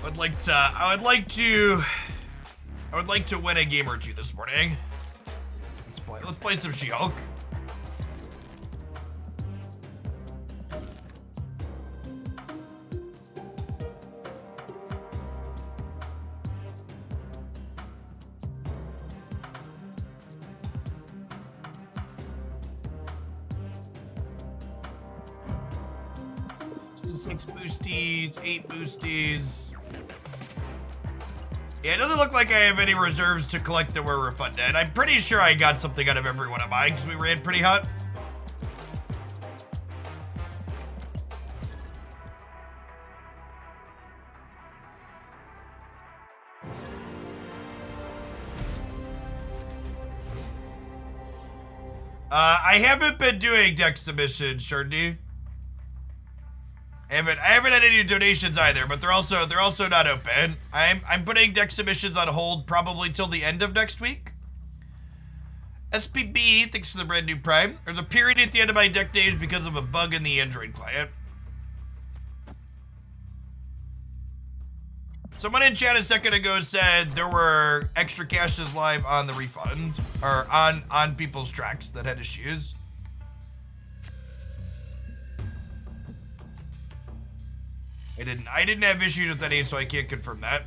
Speaker 1: I would like to win a game or two this morning. Let's play some She-Hulk. Let's do 6 boosties, 8 boosties. Yeah, it doesn't look like I have any reserves to collect that were refunded. I'm pretty sure I got something out of every one of mine because we ran pretty hot. I haven't been doing deck submissions, Shardy. I haven't had any donations either, but they're also not open. I'm putting deck submissions on hold probably till the end of next week. SPB, thanks for the brand new Prime. There's a period at the end of my deck days because of a bug in the Android client. Someone in chat a second ago said there were extra caches live on the refund, or on people's tracks that had issues. I didn't have issues with any, so I can't confirm that.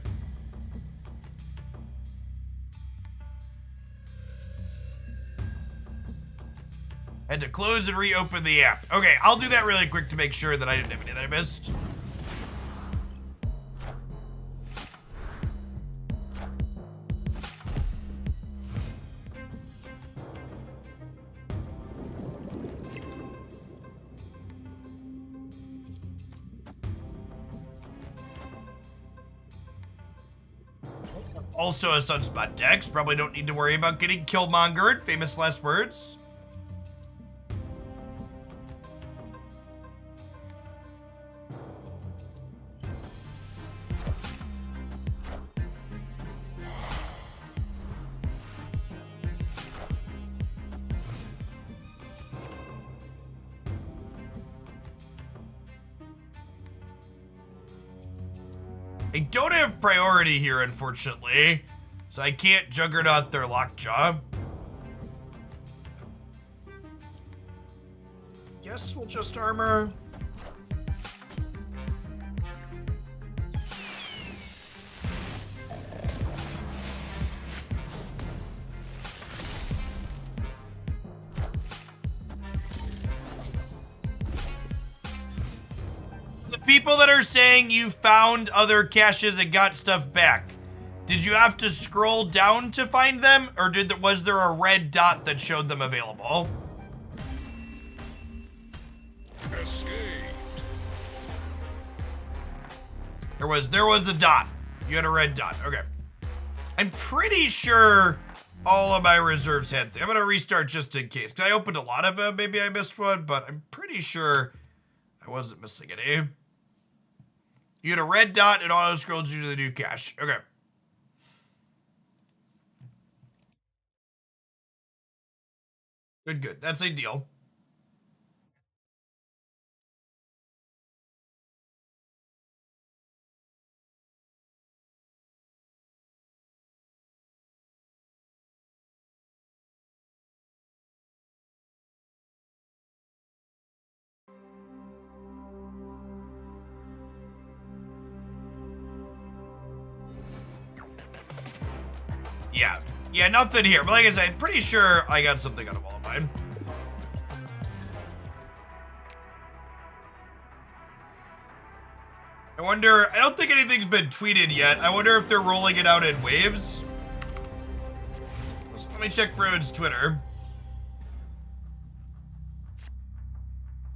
Speaker 1: Had to close and reopen the app. Okay, I'll do that really quick to make sure that I didn't have any that I missed. Also a Sunspot Dex. Probably don't need to worry about getting Killmongered. Famous last words. I don't have priority here, unfortunately, so I can't Juggernaut their Lockjaw. Guess we'll just armor. People that are saying you found other caches and got stuff back, did you have to scroll down to find them, or was there a red dot that showed them available?
Speaker 2: Escaped.
Speaker 1: There was a dot. You had a red dot. Okay. I'm pretty sure all of my reserves had. I'm gonna restart just in case. 'Cause I opened a lot of them. Maybe I missed one, but I'm pretty sure I wasn't missing any. You had a red dot and auto scrolled you to the new cache. Okay. Good. That's ideal. Yeah, nothing here. But like I said, I'm pretty sure I got something out of all of mine. I wonder, I don't think anything's been tweeted yet. I wonder if they're rolling it out in waves. So let me check Broad's Twitter.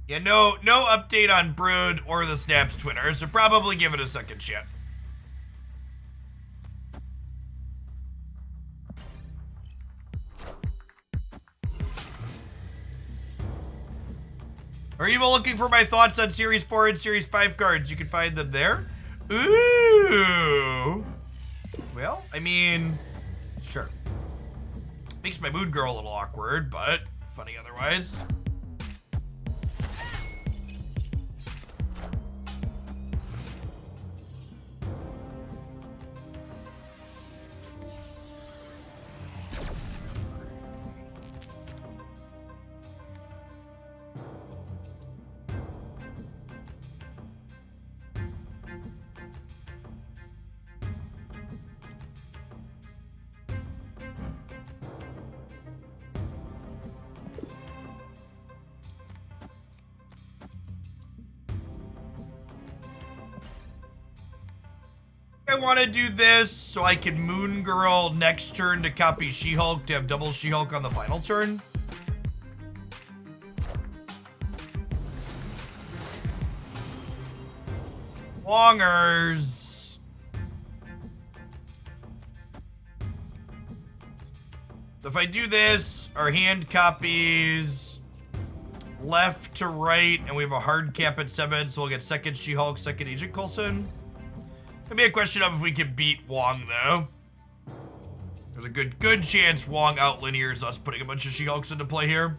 Speaker 1: Yeah, no update on Broad or the Snap's Twitter, so probably give it a second shot. Are you looking for my thoughts on Series 4 and Series 5 cards? You can find them there. Ooh. Well, I mean, sure. Makes my mood grow a little awkward, but funny otherwise. I want to do this so I can Moon Girl next turn to copy She-Hulk to have double She-Hulk on the final turn. Wongers. So if I do this, our hand copies left to right, and we have a hard cap at 7, so we'll get second She-Hulk, second Agent Coulson. It'll be a question of if we can beat Wong, though. There's a good chance Wong out-linears us putting a bunch of She-Hulks into play here.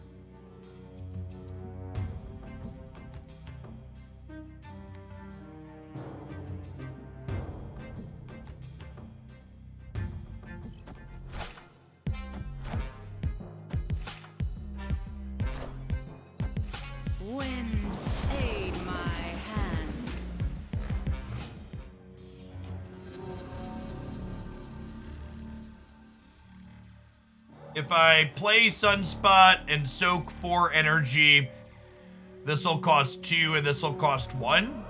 Speaker 3: Wind, aid my hand.
Speaker 1: If I play Sunspot and soak 4 energy, this will cost 2 and this will cost 1.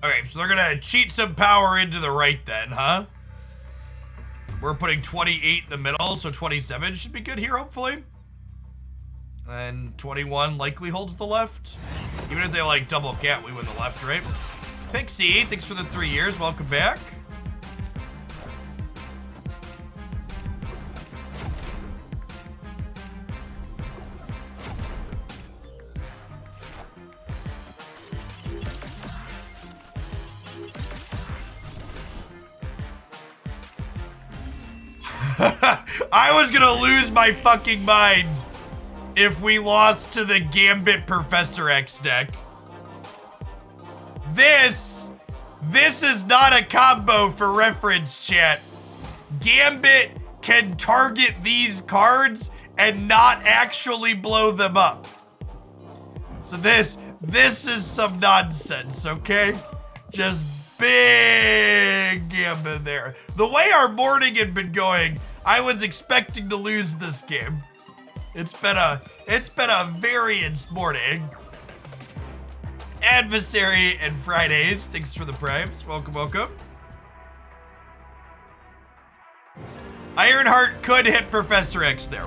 Speaker 1: Okay, so they're gonna cheat some power into the right then, huh? We're putting 28 in the middle, so 27 should be good here, hopefully. And 21 likely holds the left. Even if they like double cat, we win the left, right? Pixie, thanks for the 3 years. Welcome back. I was gonna lose my fucking mind if we lost to the Gambit Professor X deck. This is not a combo for reference, chat. Gambit can target these cards and not actually blow them up. So this is some nonsense, okay? Just big Gambit there. The way our morning had been going, I was expecting to lose this game. It's been a variance morning. Adversary and Fridays, thanks for the primes. Welcome, welcome. Ironheart could hit Professor X there.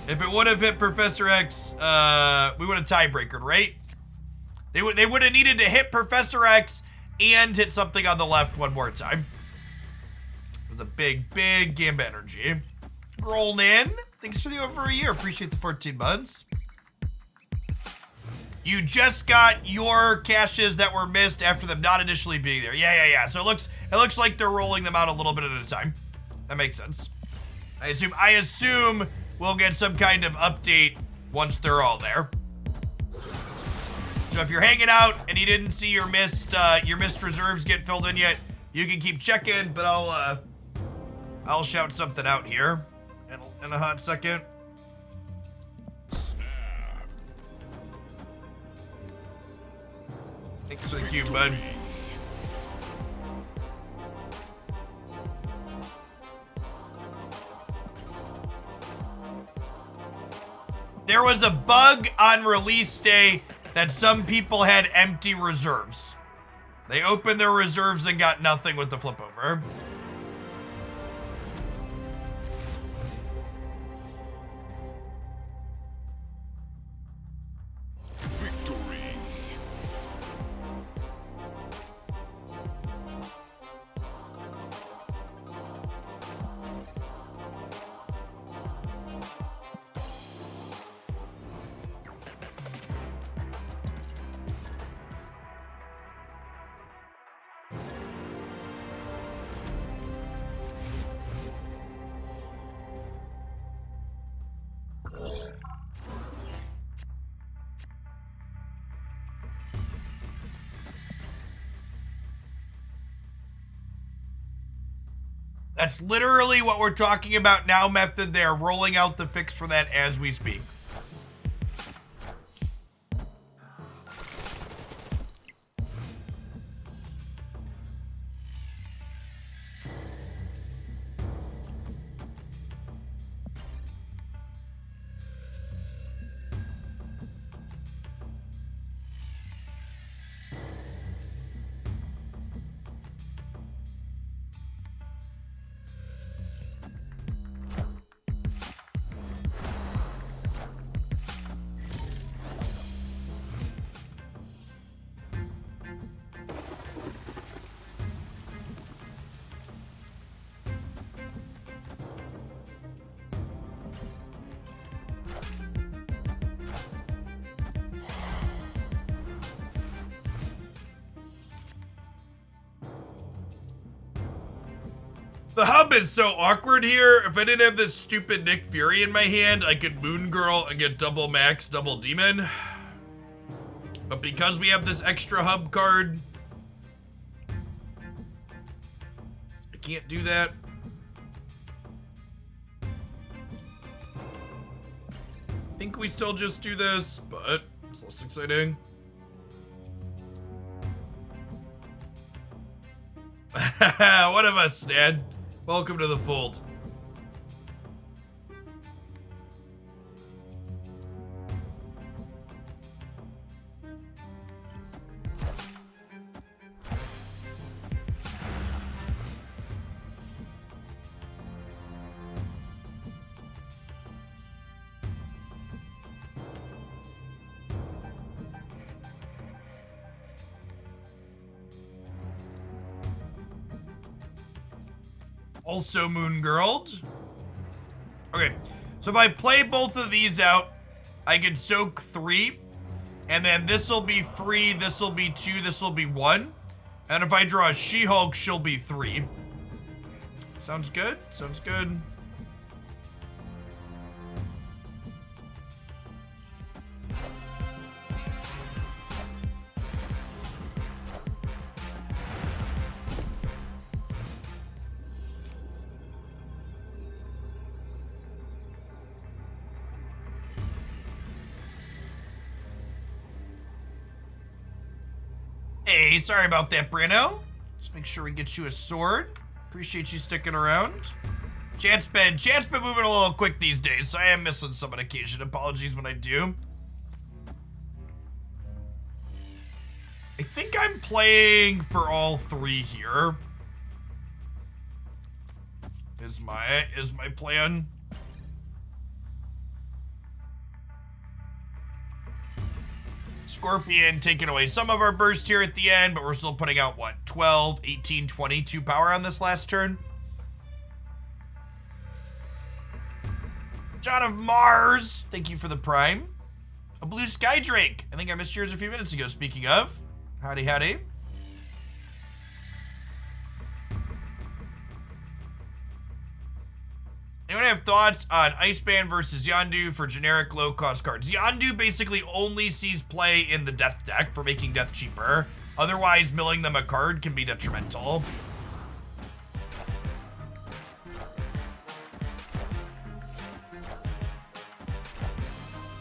Speaker 1: If it would have hit Professor X, we would have tiebreakered, right? They would have needed to hit Professor X and hit something on the left one more time. It was a big Gambit energy. Rolling in. Thanks for the over a year. Appreciate the 14 months. You just got your caches that were missed after them not initially being there. Yeah. So it looks like they're rolling them out a little bit at a time. That makes sense. I assume we'll get some kind of update once they're all there. So if you're hanging out and you didn't see your missed reserves get filled in yet, you can keep checking, but I'll shout something out here in a hot second. Thanks for the cube, bud. There was a bug on release day that some people had empty reserves. They opened their reserves and got nothing with the flip over. That's literally what we're talking about now, Method. They're rolling out the fix for that as we speak. The hub is so awkward here. If I didn't have this stupid Nick Fury in my hand, I could Moon Girl and get double max, double demon. But because we have this extra hub card, I can't do that. I think we still just do this, but it's less exciting. One of us, Dad. Welcome to the fold. Also Moon Girled. Okay, so if I play both of these out, I can soak 3, and then this will be free, this will be 2, this will be 1. And if I draw a She-Hulk, she'll be 3. Sounds good? Sounds good. Hey, sorry about that, Brano. Let's make sure we get you a sword. Appreciate you sticking around. Chat's been moving a little quick these days, so I am missing some on occasion. Apologies when I do. I think I'm playing for all 3 here. Is my plan. Scorpion taking away some of our burst here at the end, but we're still putting out, what, 12, 18, 22 power on this last turn? John of Mars, thank you for the prime. A blue sky drake. I think I missed yours a few minutes ago, speaking of. Howdy, howdy. Anyone have thoughts on Iceman versus Yondu for generic low-cost cards? Yondu basically only sees play in the death deck for making death cheaper. Otherwise, milling them a card can be detrimental.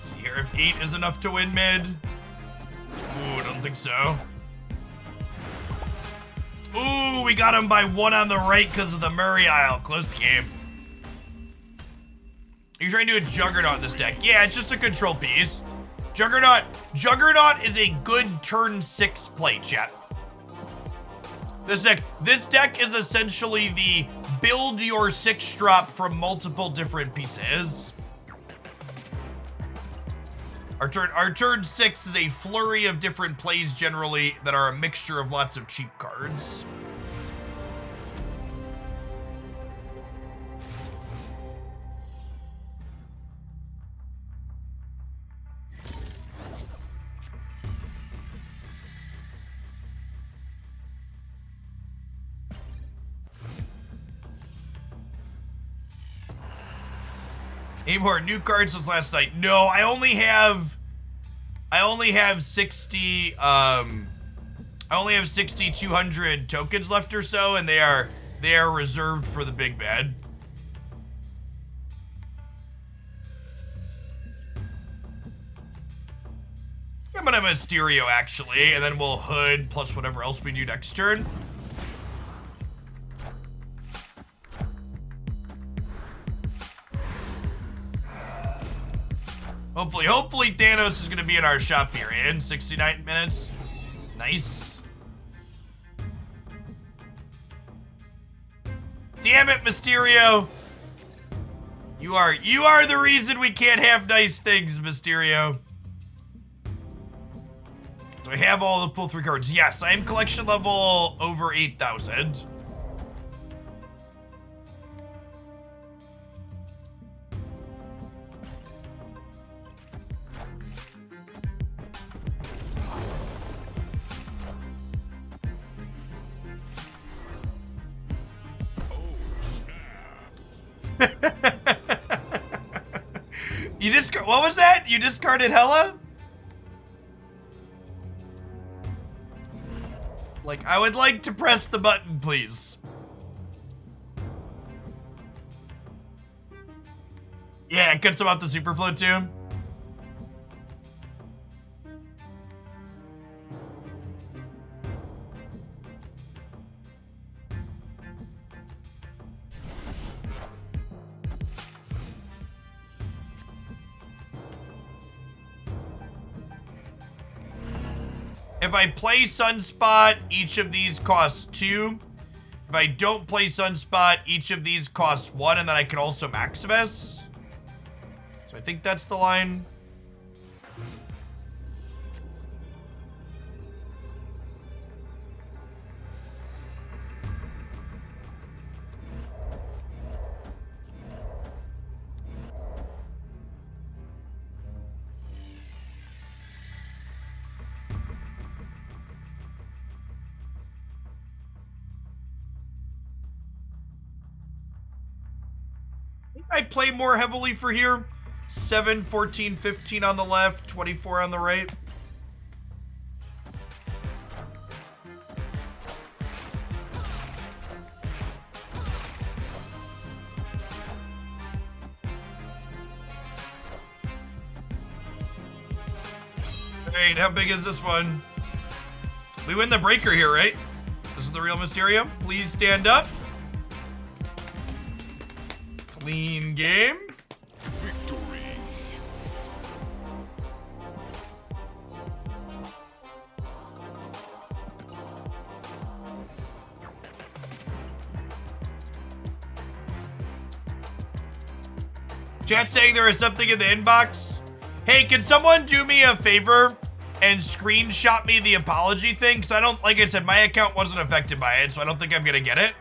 Speaker 1: See here if 8 is enough to win mid. Ooh, don't think so. Ooh, we got him by 1 on the right because of the Murray Isle. Close game. You're trying to do a Juggernaut in this deck. Yeah, it's just a control piece. Juggernaut is a good turn 6 play, chat. This deck is essentially the build your 6-drop from multiple different pieces. Our turn 6 is a flurry of different plays generally that are a mixture of lots of cheap cards. Any more new cards since last night? No, I only have 60 200 tokens left or so, and they are reserved for the big bad. I'm gonna Mysterio actually, and then we'll Hood plus whatever else we do next turn. Hopefully Thanos is gonna be in our shop here in 69 minutes. Nice. Damn it, Mysterio. You are the reason we can't have nice things, Mysterio. Do I have all the pull 3 cards? Yes, I am collection level over 8,000. You what was that? You discarded Hella? Like, I would like to press the button, please. Yeah, it cuts him off the Superflow too. If I play Sunspot, each of these costs 2. If I don't play Sunspot, each of these costs 1, and then I can also Maximus. So I think that's the line. I play more heavily for here. 7, 14, 15 on the left, 24 on the right. Alright, how big is this one? We win the breaker here, right? This is the real Mysterium. Please stand up. Clean game.
Speaker 2: Victory.
Speaker 1: Chat saying there is something in the inbox. Hey, can someone do me a favor and screenshot me the apology thing? Because I don't, like I said, my account wasn't affected by it, so I don't think I'm going to get it.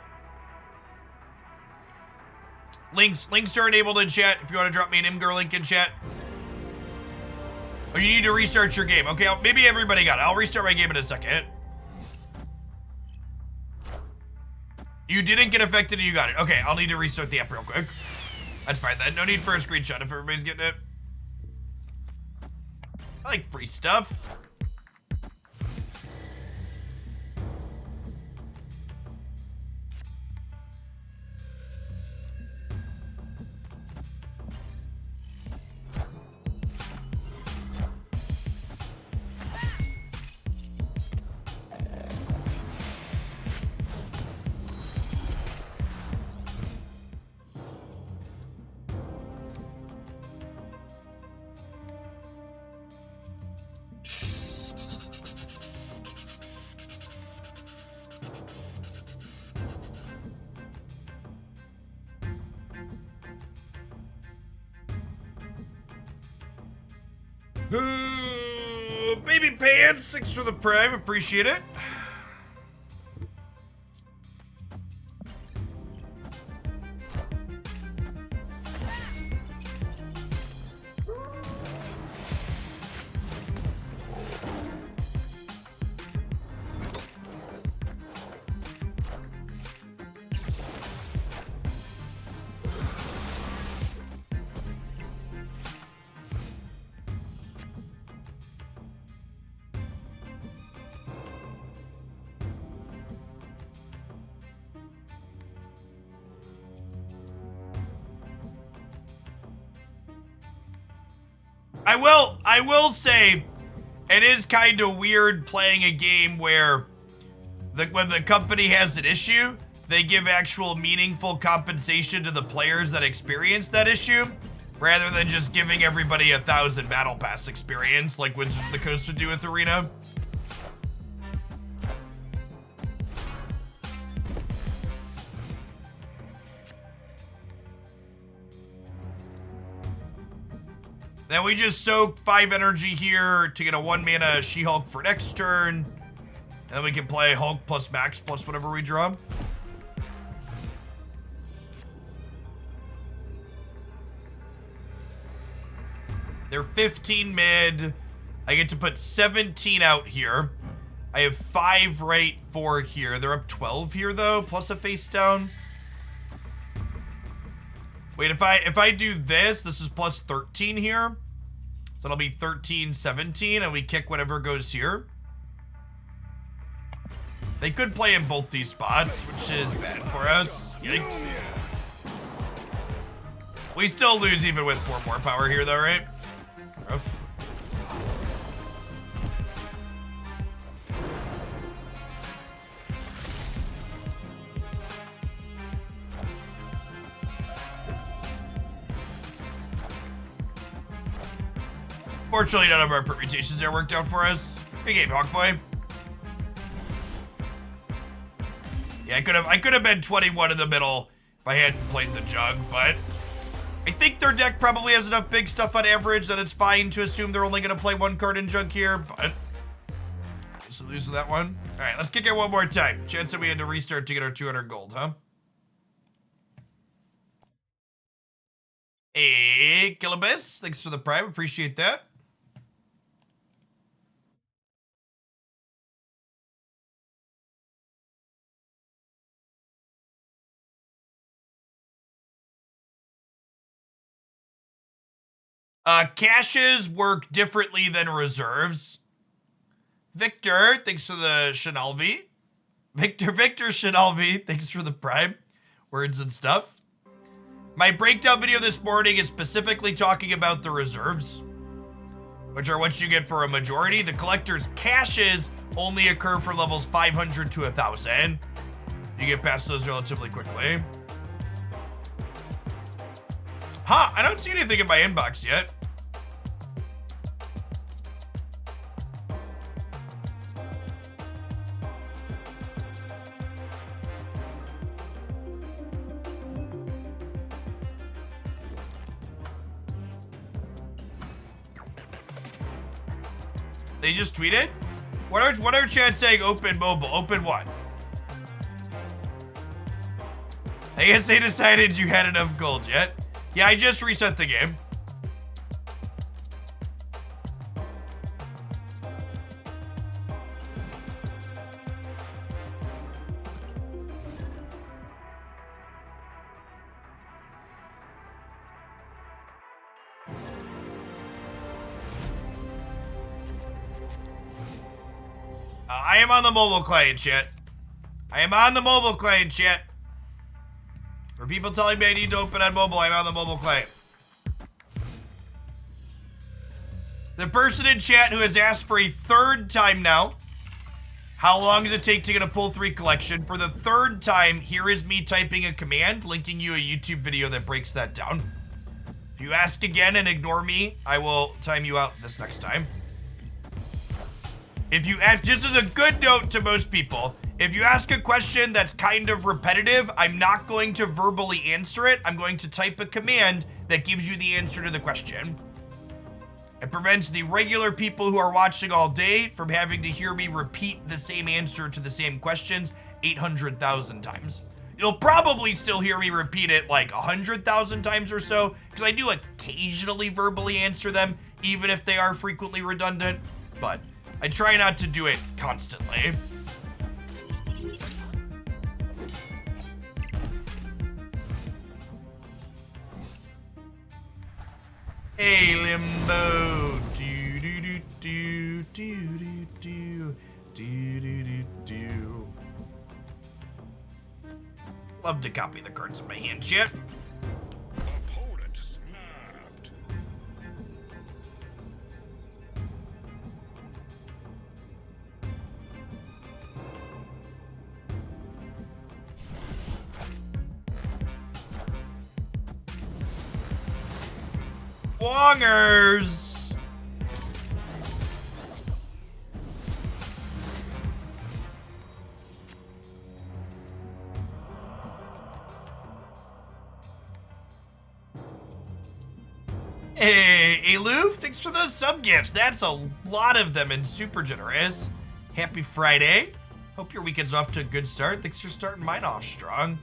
Speaker 1: Links are enabled in chat if you want to drop me an Imgur link in chat. Oh, you need to restart your game. Okay, maybe everybody got it. I'll restart my game in a second. You didn't get affected and you got it. Okay, I'll need to restart the app real quick. That's fine then. No need for a screenshot if everybody's getting it. I like free stuff. Baby Pants, 6 for the Prime, appreciate it. I will say, it is kind of weird playing a game where when the company has an issue, they give actual meaningful compensation to the players that experience that issue, rather than just giving everybody 1,000 Battle Pass experience like Wizards of the Coast would do with Arena. Then we just soak 5 energy here to get a 1-mana She-Hulk for next turn. And then we can play Hulk plus Max plus whatever we draw. They're 15 mid. I get to put 17 out here. I have 5 right, 4 here. They're up 12 here though, plus a face down. Wait, if I do this is plus 13 here. So it'll be 13, 17, and we kick whatever goes here. They could play in both these spots, which is bad for us. Yikes. We still lose even with 4 more power here, though, right? Rough. Fortunately, none of our permutations there worked out for us. Good game, Hawkboy. Yeah, I could have been 21 in the middle if I hadn't played the jug, but I think their deck probably has enough big stuff on average that it's fine to assume they're only going to play 1 card in jug here, but just lose to that one. All right, let's kick it one more time. Chance that we had to restart to get our 200 gold, huh? Hey, Kilobis, thanks for the prime. Appreciate that. Caches work differently than reserves. Victor, thanks for the Shinalvi. Victor Shinalvi, thanks for the prime. Words and stuff. My breakdown video this morning is specifically talking about the reserves, which are what you get for a majority. The collector's caches only occur for levels 500 to 1,000. You get past those relatively quickly. Huh, I don't see anything in my inbox yet. They just tweeted? What are chat saying open mobile? Open what? I guess they decided you had enough gold yet. Yeah, I just reset the game. I am on the mobile client, chat. I am on the mobile client, chat. For people telling me I need to open on mobile, I'm on the mobile client. The person in chat who has asked for a 3rd time now, how long does it take to get a pull 3 collection? For the 3rd time, here is me typing a command, linking you a YouTube video that breaks that down. If you ask again and ignore me, I will time you out this next time. If you ask, just as a good note to most people, if you ask a question that's kind of repetitive, I'm not going to verbally answer it. I'm going to type a command that gives you the answer to the question. It prevents the regular people who are watching all day from having to hear me repeat the same answer to the same questions 800,000 times. You'll probably still hear me repeat it like 100,000 times or so, because I do occasionally verbally answer them, even if they are frequently redundant, but I try not to do it constantly. Hey, Limbo. Do do do do do do do do do do. Love to copy the cards in my hand, chat.
Speaker 2: Opponent snapped.
Speaker 1: Wongers! Hey, Aloof, thanks for those sub gifts. That's a lot of them and super generous. Happy Friday. Hope your weekend's off to a good start. Thanks for starting mine off strong.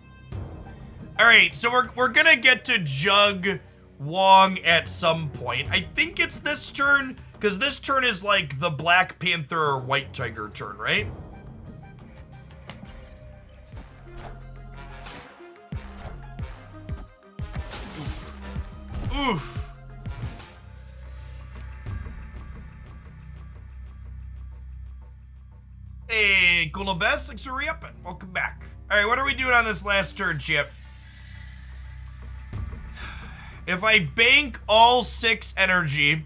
Speaker 1: All right, so we're gonna get to Jug Wong at some point. I think it's this turn, because this turn is like the Black Panther or White Tiger turn, right? Oof. Hey, Cool Best, thanks for re-upping. Welcome back. All right, what are we doing on this last turn, Chip? If I bank all 6 energy,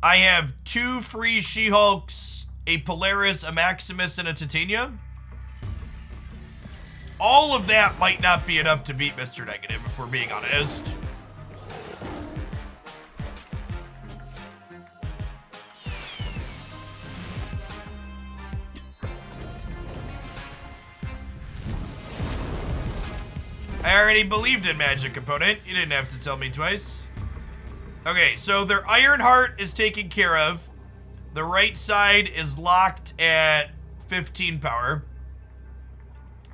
Speaker 1: I have 2 free She-Hulks, a Polaris, a Maximus, and a Titania. All of that might not be enough to beat Mr. Negative, if we're being honest. I already believed in Magic Opponent. You didn't have to tell me twice. Okay, so their Iron Heart is taken care of. The right side is locked at 15 power.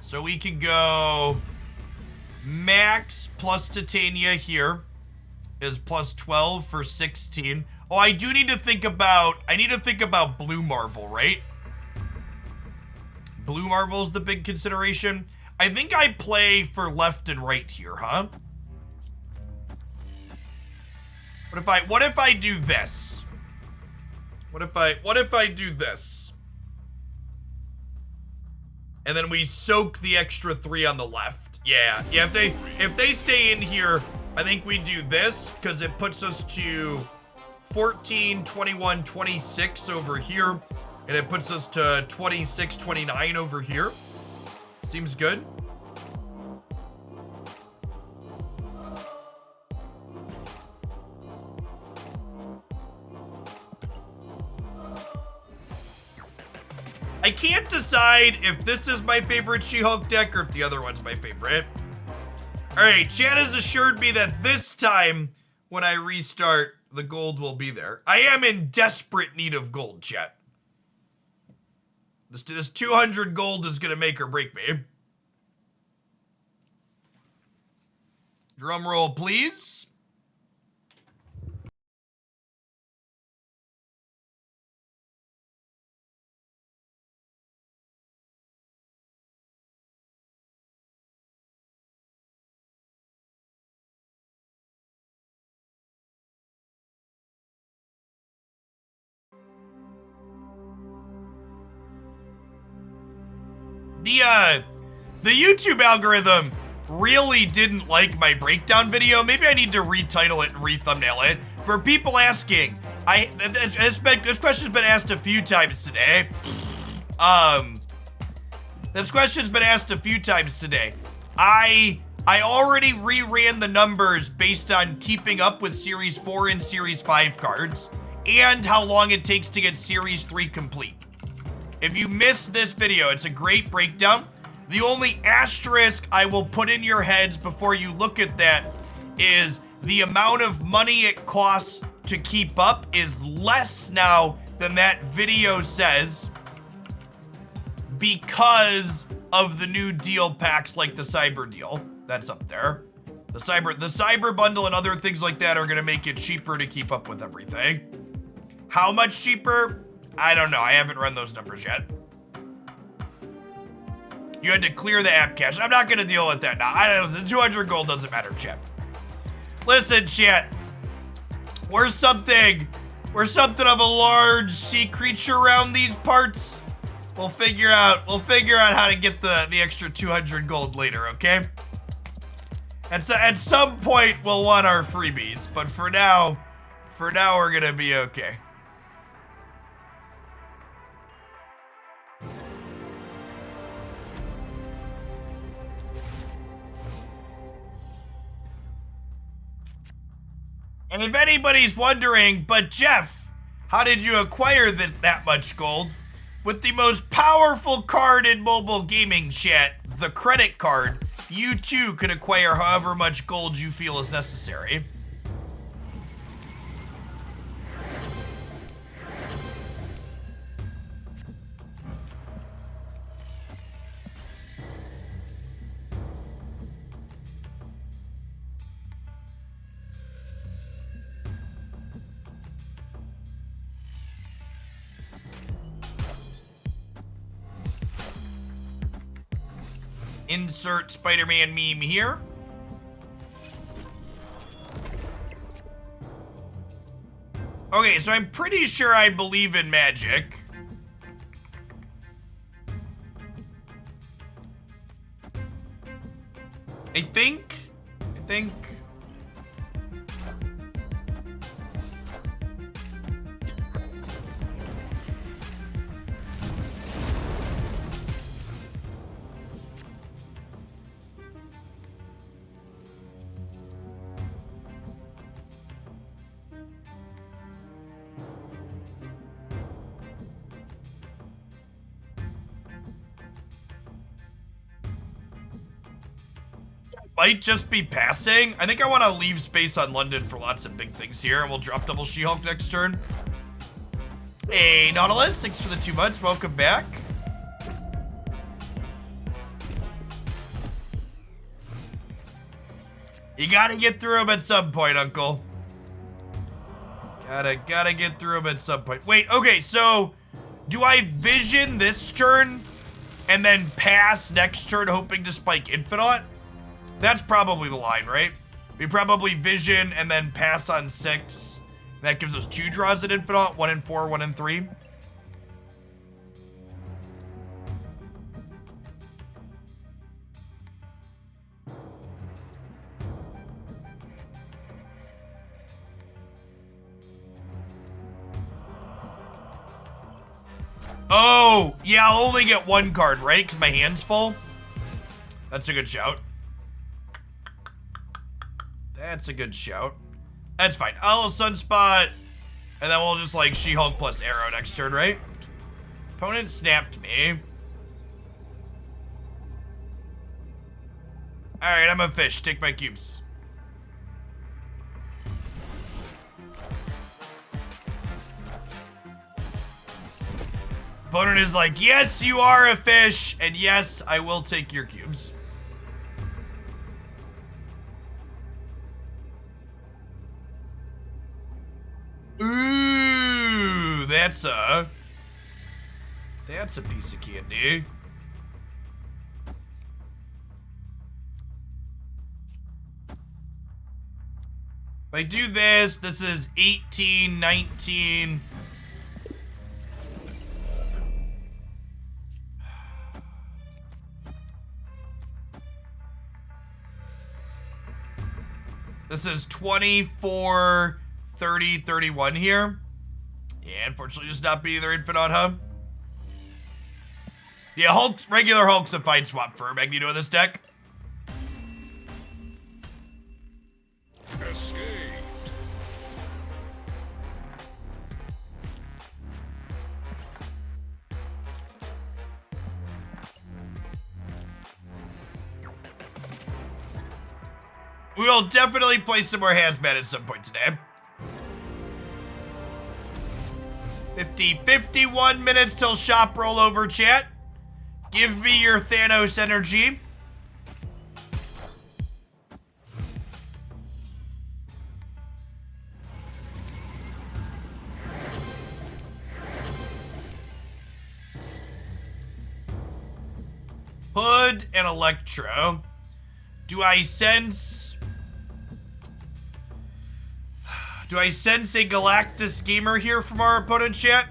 Speaker 1: So we can go Max plus Titania here is plus 12 for 16. Oh, I do need to think about, Blue Marvel, right? Blue Marvel's the big consideration. I think I play for left and right here, huh? What if I do this? What if I do this? And then we soak the extra 3 on the left. Yeah, if they stay in here, I think we do this because it puts us to 14, 21, 26 over here. And it puts us to 26, 29 over here. Seems good. I can't decide if this is my favorite She-Hulk deck or if the other one's my favorite. Alright, chat has assured me that this time, when I restart, the gold will be there. I am in desperate need of gold, chat. This 200 gold is gonna make or break me. Drum roll, please. The YouTube algorithm really didn't like my breakdown video. Maybe I need to retitle it and re-thumbnail it. For people asking, this question's been asked a few times today. This question's been asked a few times today. I already reran the numbers based on keeping up with Series 4 and Series 5 cards, and how long it takes to get Series 3 complete. If you missed this video, it's a great breakdown. The only asterisk I will put in your heads before you look at that is the amount of money it costs to keep up is less now than that video says because of the new deal packs like the Cyber deal. That's up there. The Cyber bundle and other things like that are gonna make it cheaper to keep up with everything. How much cheaper? I don't know. I haven't run those numbers yet. You had to clear the app cache. I'm not gonna deal with that now. I don't know. The 200 gold doesn't matter, chat. Listen, chat. We're something of a large sea creature around these parts. We'll figure out how to get the extra 200 gold later, okay? And so at some point we'll want our freebies, but for now we're gonna be okay. And if anybody's wondering, but Jeff, how did you acquire that much gold? With the most powerful card in mobile gaming, chat, the credit card, you too can acquire however much gold you feel is necessary. Insert Spider-Man meme here. Okay, so I'm pretty sure I believe in magic. I think. Might just be passing. I think I want to leave space on London for lots of big things here, and we'll drop double She-Hulk next turn. Hey, Nautilus, thanks for the 2 months. Welcome back. You gotta get through them at some point, Uncle. Gotta get through them at some point. Wait, okay, so do I vision this turn and then pass next turn hoping to spike Infinite? That's probably the line, right? We probably vision and then pass on 6. That gives us 2 draws at Infinite, 1 and 4, 1 and 3. Oh, yeah, I'll only get 1 card, right? Because my hand's full. That's a good shout. That's a good shout. That's fine. I'll Sunspot, and then we'll just like She-Hulk plus Arrow next turn, right? Opponent snapped me. Alright, I'm a fish. Take my cubes. Opponent is like, yes, you are a fish, and yes, I will take your cubes. Ooh, that's a piece of candy. If I do this, this is 18, 19. This is 24, 30, 31 here. Yeah, unfortunately just not beating their Infinite, huh? Yeah, Hulk's, regular Hulk's a fine swap for Magneto in this deck.
Speaker 2: Escaped.
Speaker 1: We'll definitely play some more Hazmat at some point today. 51 minutes till shop rollover, chat. Give me your Thanos energy. Hood and Electro. Do I sense a Galactus gamer here from our opponent, chat?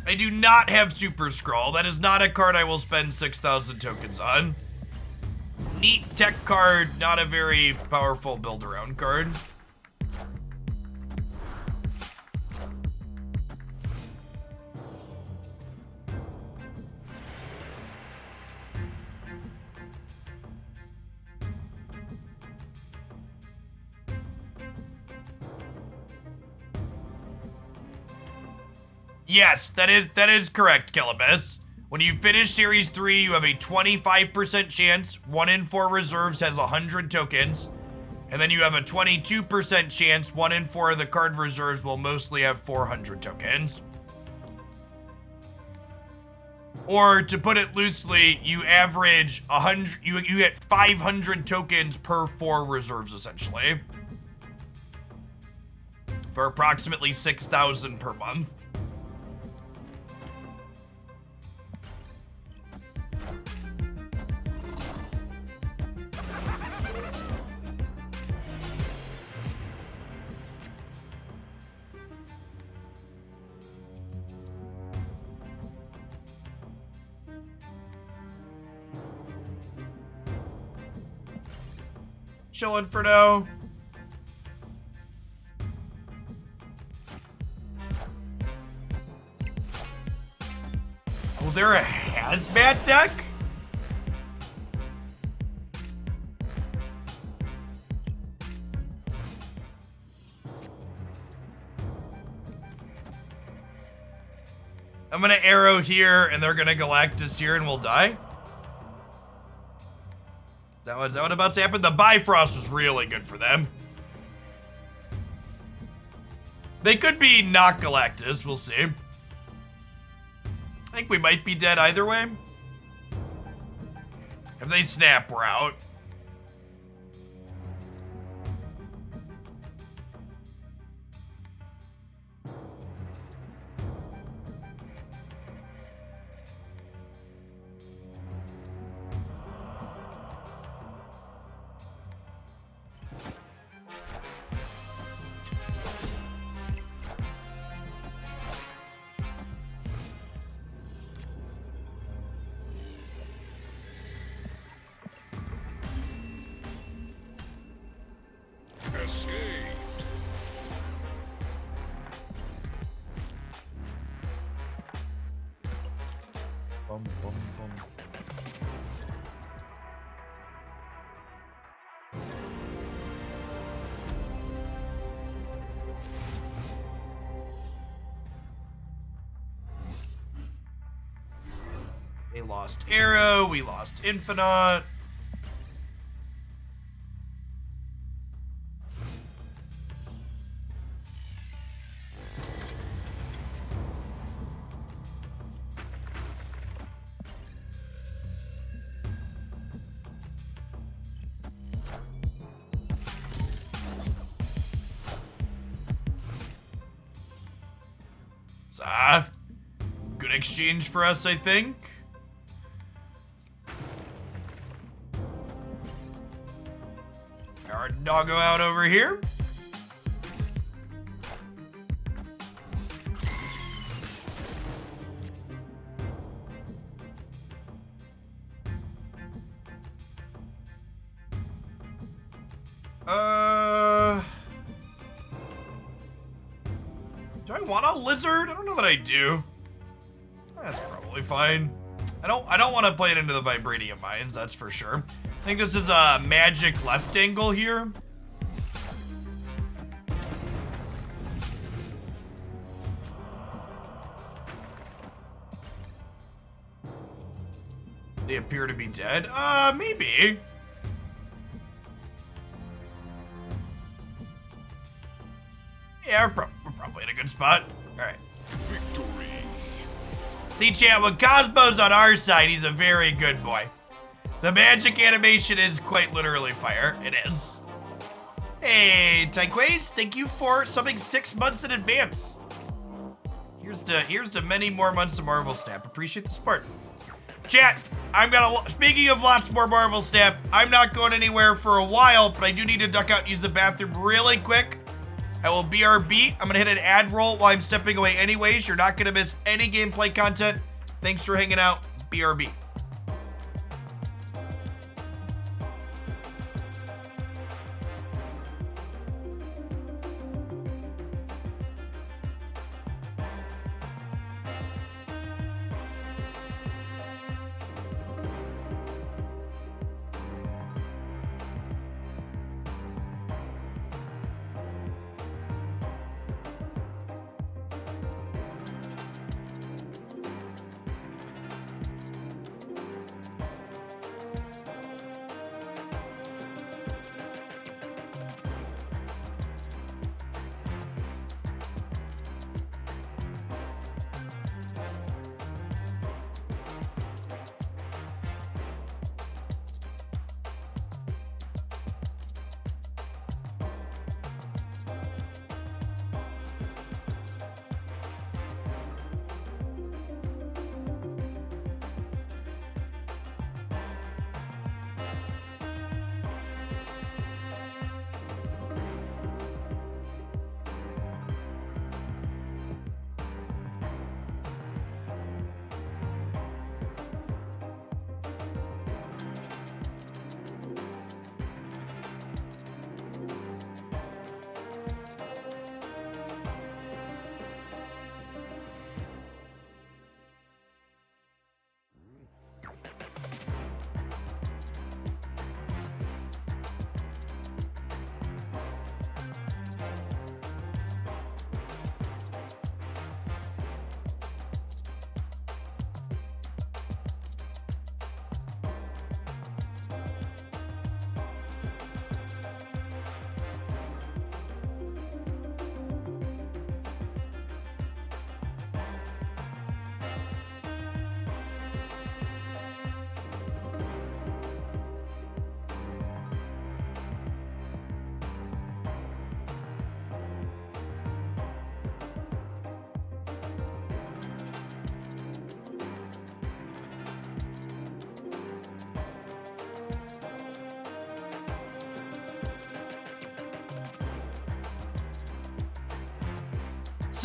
Speaker 1: I do not have Super Scroll. That is not a card I will spend 6,000 tokens on. Neat tech card, not a very powerful build-around card. Yes, that is correct, Kelebus. When you finish Series 3, you have a 25% chance 1 in 4 reserves has 100 tokens. And then you have a 22% chance 1 in 4 of the card reserves will mostly have 400 tokens. Or, to put it loosely, you average 100, you get 500 tokens per 4 reserves, essentially. For approximately 6,000 per month. chilling for now. Oh, they're a hazmat deck? I'm gonna arrow here, and they're gonna galactus here, and we'll die. Is that what about to happen? The Bifrost was really good for them. They could be not galactus, we'll see. I think we might be dead either way. If they snap, we're out.
Speaker 2: Escaped.
Speaker 4: Bum, bum, bum.
Speaker 1: They lost arrow, we lost infinite. It's a good exchange for us, I think. Our doggo out over here. Do I want a lizard? I don't know that I do. That's probably fine. I don't want to play it into the vibranium mines, that's for sure. I think this is a magic left angle here. They appear to be dead. Maybe. Yeah, we're probably in a good spot. All right.
Speaker 2: Victory.
Speaker 1: See, chat, when Cosmo's on our side, he's a very good boy. The magic animation is quite literally fire. It is. Hey, Tyquace, thank you for subbing 6 months in advance. Here's to many more months of Marvel Snap. Appreciate the support. Chat, speaking of lots more Marvel Snap, I'm not going anywhere for a while, but I do need to duck out and use the bathroom really quick. I will BRB. I'm gonna hit an ad roll while I'm stepping away anyways. You're not gonna miss any gameplay content. Thanks for hanging out. BRB.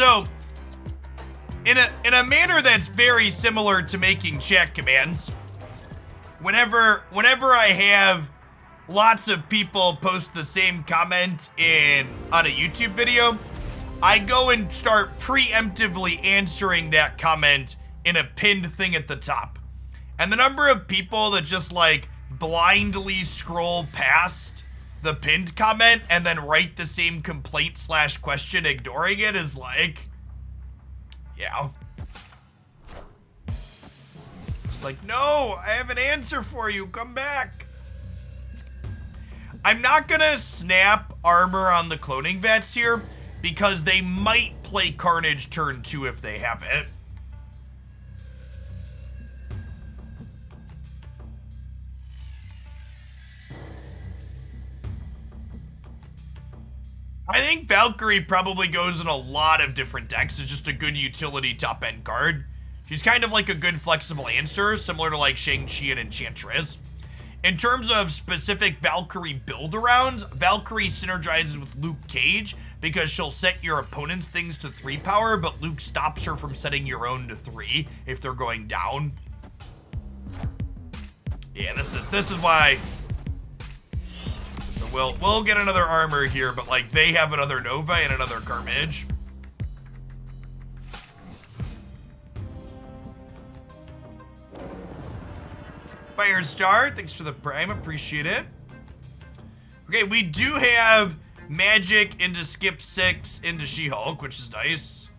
Speaker 1: So, in a manner that's very similar to making chat commands, whenever I have lots of people post the same comment on a YouTube video, I go and start preemptively answering that comment in a pinned thing at the top. And the number of people that just like blindly scroll past the pinned comment and then write the same complaint / question ignoring it is like, yeah. It's like, no, I have an answer for you. Come back. I'm not gonna snap armor on the cloning vets here because they might play Carnage turn 2 if they have it. I think Valkyrie probably goes in a lot of different decks. It's just a good utility top-end card. She's kind of like a good flexible answer, similar to like Shang-Chi and Enchantress. In terms of specific Valkyrie build-arounds, Valkyrie synergizes with Luke Cage because she'll set your opponent's things to 3 power, but Luke stops her from setting your own to 3 if they're going down. Yeah, this is why. So we'll get another armor here, but like they have another Nova and another Carnage. Firestar, thanks for the prime, appreciate it. Okay, we do have magic into Skip 6 into She-Hulk, which is nice.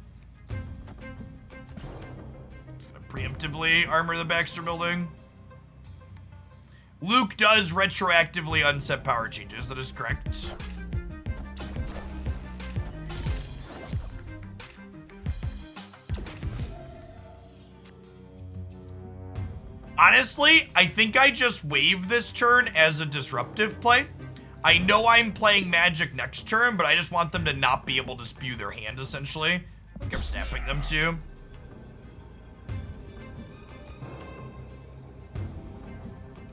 Speaker 1: It's gonna preemptively armor the Baxter building. Luke does retroactively unset power changes, that is correct. Honestly, I think I just wave this turn as a disruptive play. I know I'm playing magic next turn, but I just want them to not be able to spew their hand, essentially. I think I'm snapping them too.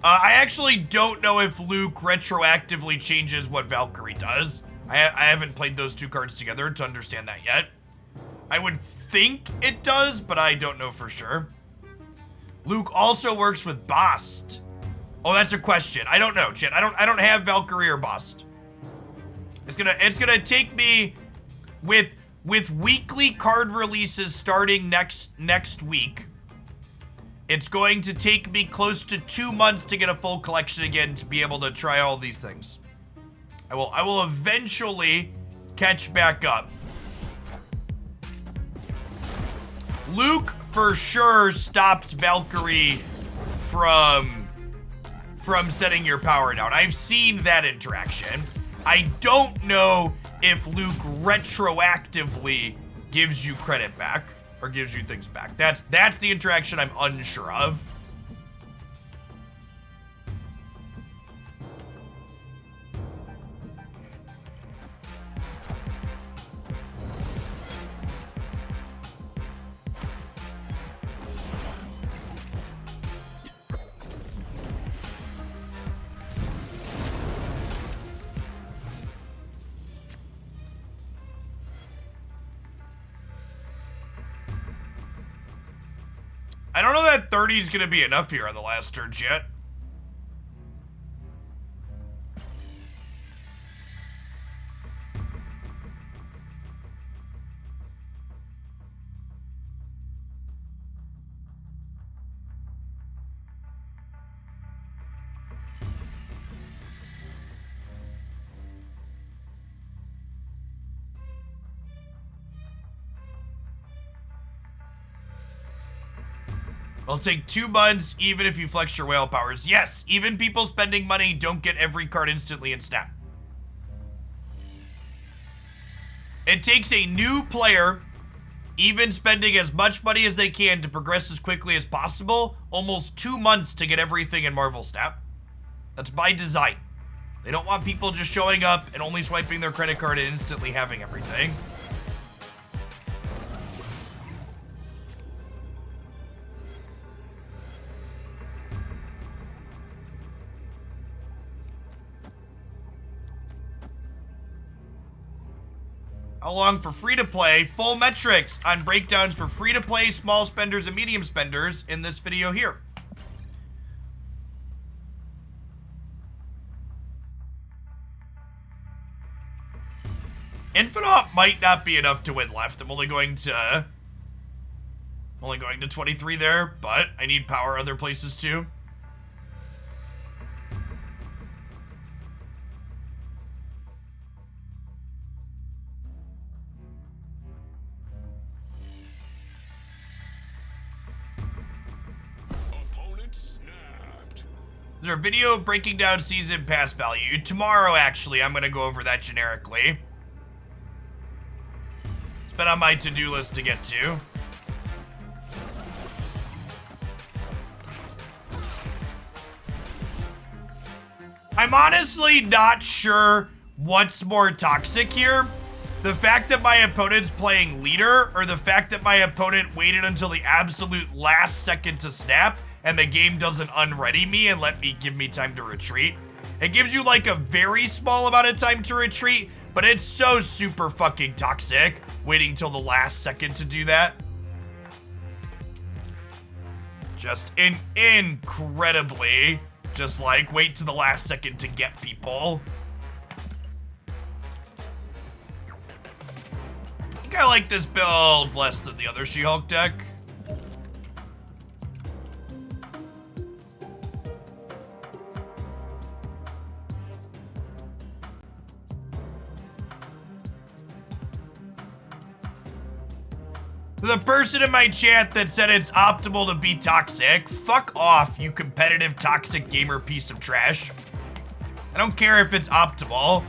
Speaker 1: I actually don't know if Luke retroactively changes what Valkyrie does. I haven't played those two cards together to understand that yet. I would think it does, but I don't know for sure. Luke also works with Bast. Oh, that's a question. I don't know, Chit. I don't have Valkyrie or Bast. It's gonna take me with weekly card releases starting next week. It's going to take me close to 2 months to get a full collection again to be able to try all these things. I will eventually catch back up. Luke for sure stops Valkyrie from setting your power down. I've seen that interaction. I don't know if Luke retroactively gives you credit back or gives you things back. That's the interaction I'm unsure of. I don't know that 30 is going to be enough here on the last turn yet. It'll take 2 months even if you flex your whale powers. Yes, even people spending money don't get every card instantly in Snap. It takes a new player, even spending as much money as they can to progress as quickly as possible, almost 2 months to get everything in Marvel Snap. That's by design. They don't want people just showing up and only swiping their credit card and instantly having everything. How long for free-to-play? Full metrics on breakdowns for free-to-play, small spenders, and medium spenders in this video here. Infinite might not be enough to win left. I'm only going to 23 there, but I need power other places too.
Speaker 2: Opponent snapped.
Speaker 1: There's our video breaking down season pass value. Tomorrow, actually, I'm going to go over that generically. It's been on my to-do list to get to. I'm honestly not sure what's more toxic here. The fact that my opponent's playing leader, or the fact that my opponent waited until the absolute last second to snap and the game doesn't unready me and give me time to retreat. It gives you like a very small amount of time to retreat, but it's so super fucking toxic waiting till the last second to do that. Just incredibly, just like wait to the last second to get people. I think I like this build less than the other She-Hulk deck. The person in my chat that said it's optimal to be toxic, fuck off, you competitive toxic gamer piece of trash. I don't care if it's optimal.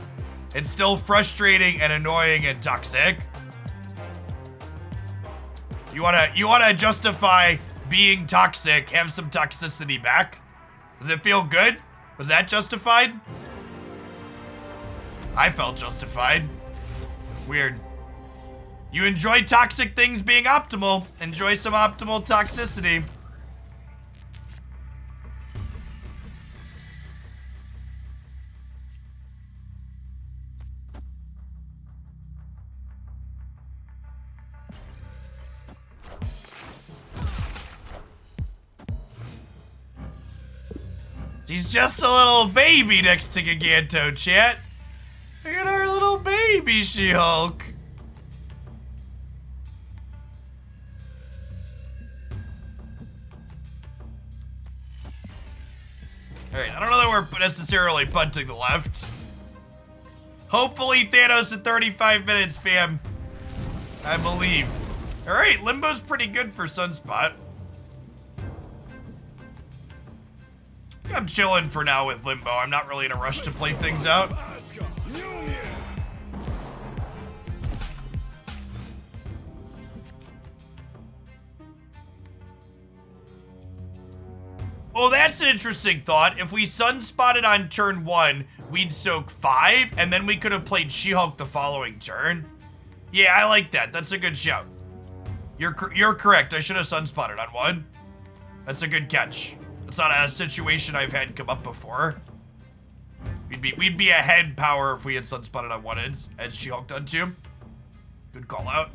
Speaker 1: It's still frustrating and annoying and toxic. You wanna justify being toxic, have some toxicity back? Does it feel good? Was that justified? I felt justified. Weird. You enjoy toxic things being optimal. Enjoy some optimal toxicity. She's just a little baby next to Giganto, chat. Look at our little baby She-Hulk. Alright, I don't know that we're necessarily punting the left. Hopefully Thanos in 35 minutes, fam. I believe. Alright, Limbo's pretty good for Sunspot. I'm chilling for now with Limbo. I'm not really in a rush to play things out. Oh, that's an interesting thought. If we sunspotted on turn 1, we'd soak 5, and then we could have played She-Hulk the following turn. Yeah, I like that. That's a good shout. You're correct. I should have sunspotted on 1. That's a good catch. It's not a situation I've had come up before. We'd be ahead power if we had sunspotted on 1 as She-Hulk done 2. Good call out.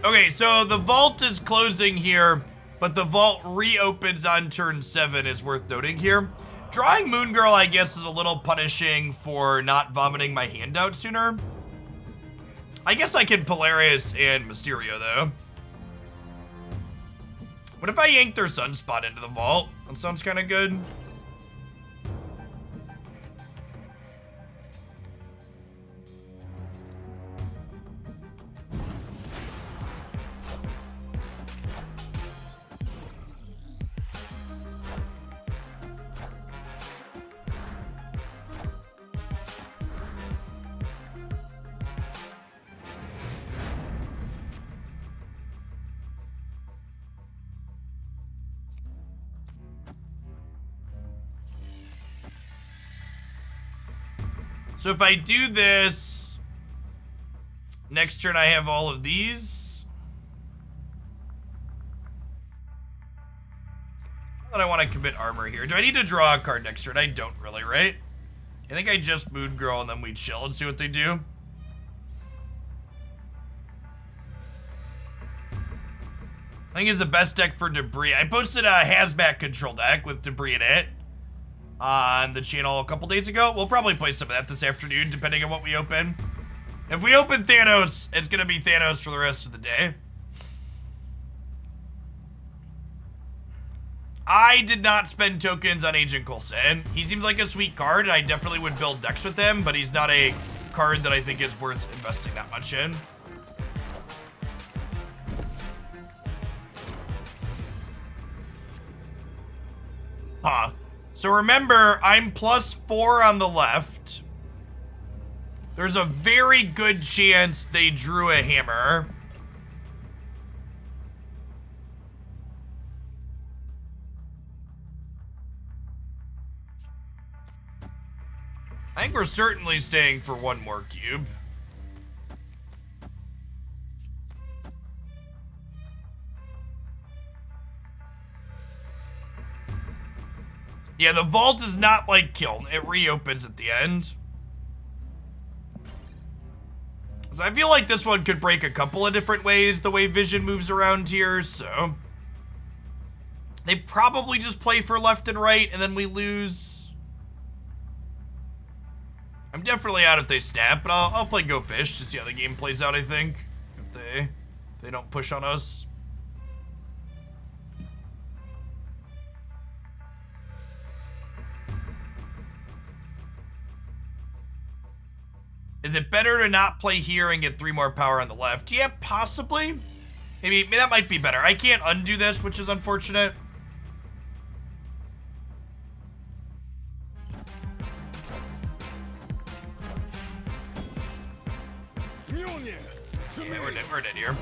Speaker 1: Okay, so the vault is closing here, but the vault reopens on turn 7 is worth noting here. Drawing Moon Girl, I guess, is a little punishing for not vomiting my hand out sooner. I guess I can Polaris and Mysterio, though. What if I yank their Sunspot into the vault? That sounds kind of good. So if I do this, next turn I have all of these. But I want to commit armor here. Do I need to draw a card next turn? I don't really, right? I think I just Moon Girl and then we chill and see what they do. I think it's the best deck for Debris. I posted a Hazmat control deck with Debris in it on the channel a couple days ago. We'll probably play some of that this afternoon, depending on what we open. If we open Thanos, it's going to be Thanos for the rest of the day. I did not spend tokens on Agent Coulson. He seems like a sweet card, and I definitely would build decks with him, but he's not a card that I think is worth investing that much in. Huh. So remember, I'm +4 on the left. There's a very good chance they drew a hammer. I think we're certainly staying for one more cube. Yeah, the vault is not like Kiln. It reopens at the end. So I feel like this one could break a couple of different ways the way Vision moves around here, so... They probably just play for left and right, and then we lose. I'm definitely out if they snap, but I'll play Go Fish to see how the game plays out, I think. If they don't push on us. Is it better to not play here and get 3 more power on the left? Yeah, possibly. Maybe that might be better. I can't undo this, which is unfortunate. Yeah, we're dead here.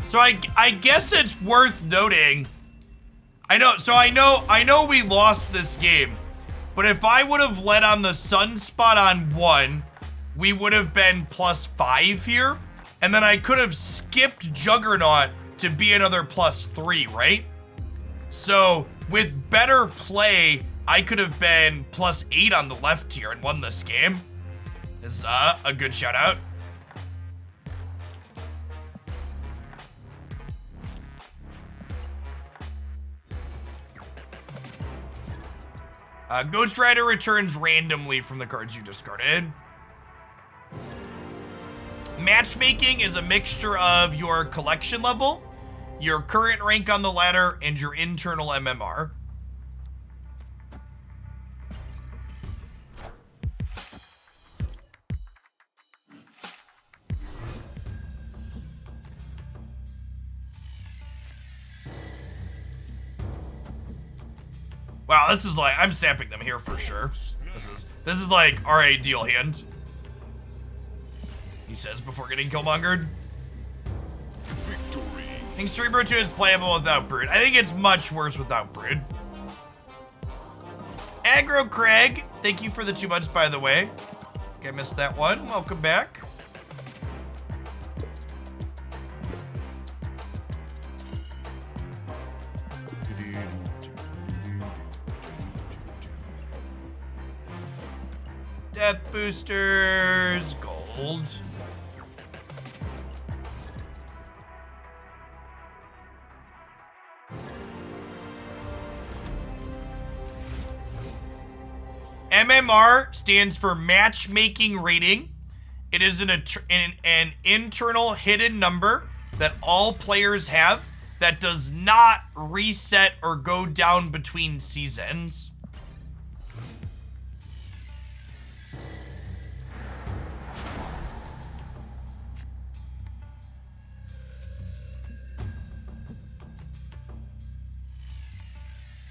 Speaker 1: So I guess it's worth noting. I know we lost this game, but if I would have led on the Sunspot on 1, we would have been +5 here, and then I could have skipped Juggernaut to be another +3, right? So with better play, I could have been +8 on the left here and won this game. This is a good shout out. Ghost Rider returns randomly from the cards you discarded. Matchmaking is a mixture of your collection level, your current rank on the ladder, and your internal MMR. Wow, this is like, I'm snapping them here for sure. This is like our ideal hand. He says before getting killmongered.
Speaker 2: Victory.
Speaker 1: I think Cerebro 2 is playable without Brood. I think it's much worse without Brood. Aggro Craig, thank you for the 2 months, by the way. Okay, I missed that one. Welcome back. Death boosters, gold. MMR stands for matchmaking rating. It is an internal hidden number that all players have that does not reset or go down between seasons.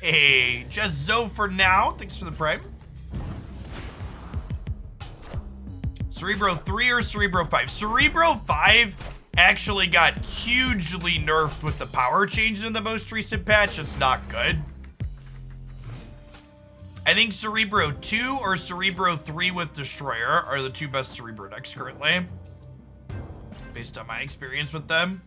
Speaker 1: Hey, just Zoe for now. Thanks for the prime. Cerebro 3 or Cerebro 5? Cerebro 5 actually got hugely nerfed with the power change in the most recent patch. It's not good. I think Cerebro 2 or Cerebro 3 with Destroyer are the two best Cerebro decks currently, based on my experience with them.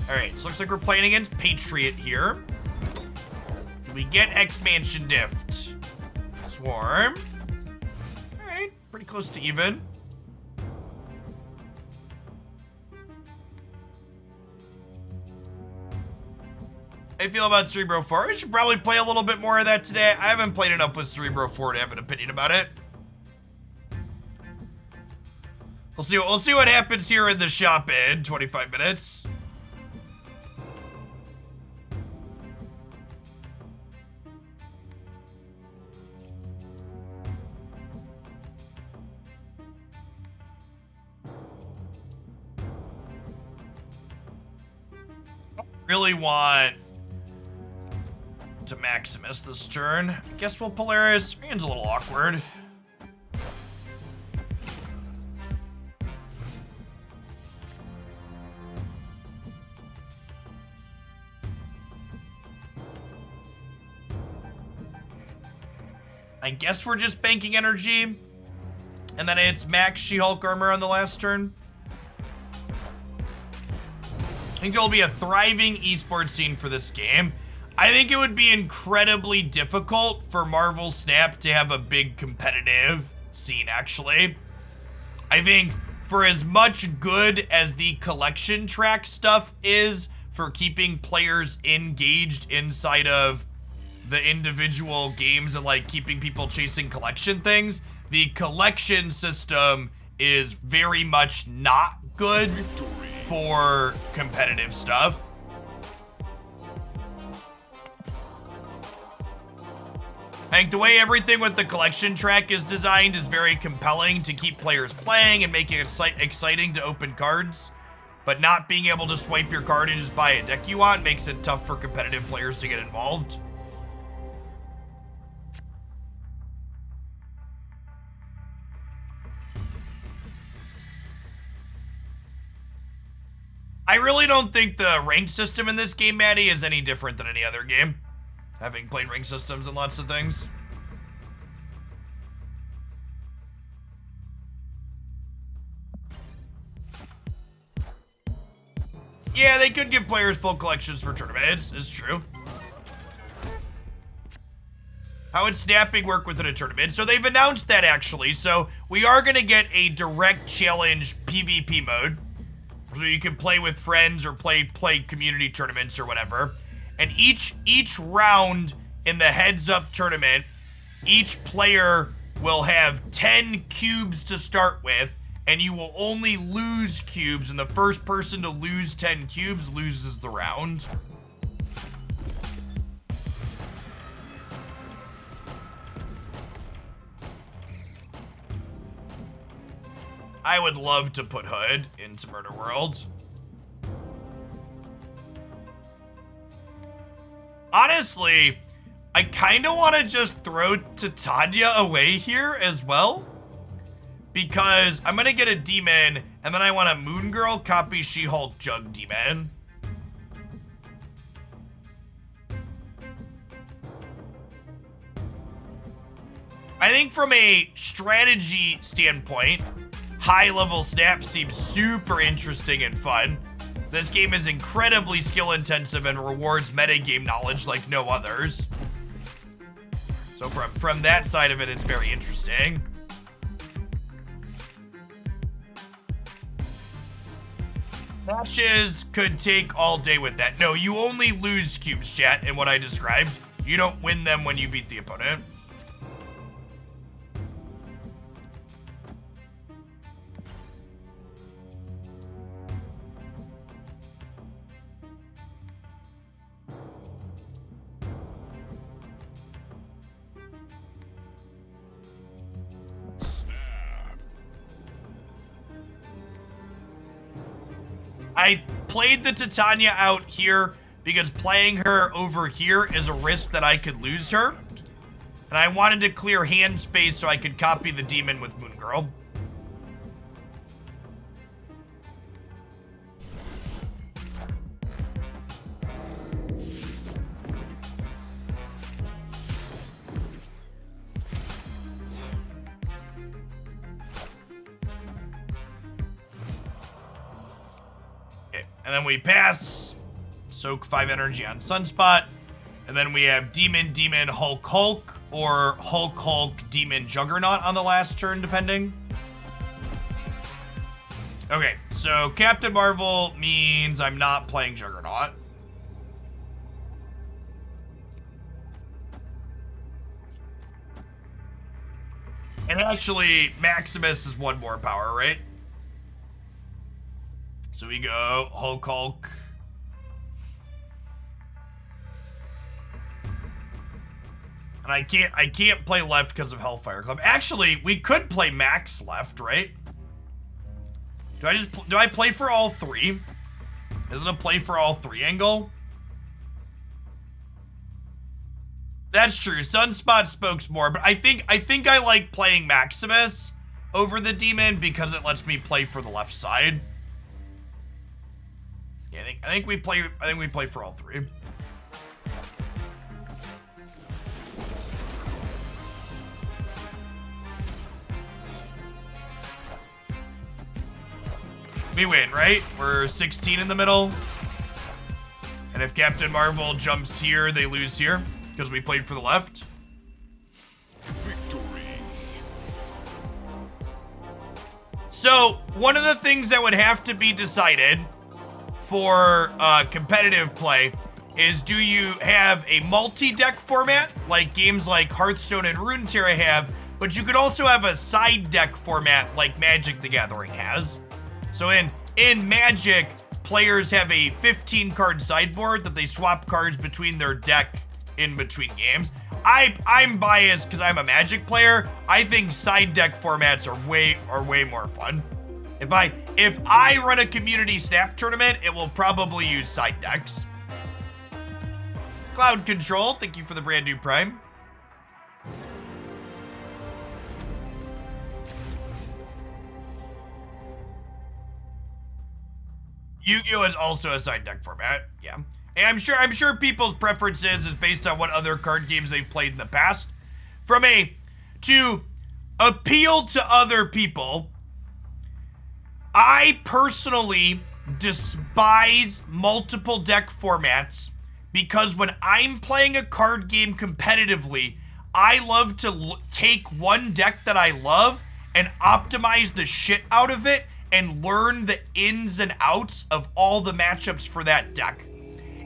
Speaker 1: Alright, so looks like we're playing against Patriot here. We get Expansion Dift. Swarm. Alright, pretty close to even. How you feel about Cerebro 4? I should probably play a little bit more of that today. I haven't played enough with Cerebro 4 to have an opinion about it. We'll see what happens here in the shop in 25 minutes. Really want to Maximus this turn. I guess we'll Polaris. Rand's a little awkward. I guess we're just banking energy. And then it's max She-Hulk armor on the last turn. I think there'll be a thriving esports scene for this game. I think it would be incredibly difficult for Marvel Snap to have a big competitive scene, actually. I think for as much good as the collection track stuff is for keeping players engaged inside of the individual games and like keeping people chasing collection things, the collection system is very much not good for competitive stuff. I think the way everything with the collection track is designed is very compelling to keep players playing and making it exciting to open cards, but not being able to swipe your card and just buy a deck you want makes it tough for competitive players to get involved. I really don't think the rank system in this game, Maddie, is any different than any other game, having played rank systems and lots of things. Yeah, they could give players bulk collections for tournaments, it's true. How would snapping work within a tournament? So they've announced that, actually. So we are going to get a direct challenge PvP mode. So you can play with friends or play community tournaments or whatever. And each round in the heads-up tournament, each player will have 10 cubes to start with, and you will only lose cubes, and the first person to lose 10 cubes loses the round. I would love to put Hood into Murder World. Honestly, I kind of want to just throw Titania away here as well, because I'm going to get a Demon, and then I want a Moon Girl copy She-Hulk Jug Demon. I think from a strategy standpoint, high-level Snap seems super interesting and fun. This game is incredibly skill-intensive and rewards metagame knowledge like no others. So from that side of it, it's very interesting. Matches could take all day with that. No, you only lose cubes, chat, in what I described. You don't win them when you beat the opponent. I played the Titania out here because playing her over here is a risk that I could lose her. And I wanted to clear hand space so I could copy the demon with Moon Girl. Okay, and then we pass. Soak 5 energy on Sunspot. And then we have Demon, Demon, Hulk, Hulk, or Hulk, Hulk, Demon, Juggernaut on the last turn, depending. Okay, so Captain Marvel means I'm not playing Juggernaut. And actually, Maximus is 1 more power, right? So we go Hulk, Hulk. And I can't play left because of Hellfire Club. Actually, we could play Max left, right? Do I play for all 3? Is it a play for all 3 angle? That's true. Sunspot spokes more, but I think I like playing Maximus over the demon because it lets me play for the left side. Yeah, I think we play for all 3. We win, right? We're 16 in the middle. And if Captain Marvel jumps here, they lose here because we played for the left.
Speaker 2: Victory.
Speaker 1: So, one of the things that would have to be decided for competitive play is, do you have a multi-deck format like games like Hearthstone and Runeterra have, but you could also have a side deck format like Magic the Gathering has. So in Magic, players have a 15-card sideboard that they swap cards between their deck in between games. I'm biased because I'm a Magic player. I think side deck formats are way more fun. If I run a community snap tournament, it will probably use side decks. Cloud Control, thank you for the brand new Prime. Yu-Gi-Oh! Is also a side deck format, yeah. And I'm sure people's preferences is based on what other card games they've played in the past. To appeal to other people, I personally despise multiple deck formats because when I'm playing a card game competitively, I love to take one deck that I love and optimize the shit out of it and learn the ins and outs of all the matchups for that deck.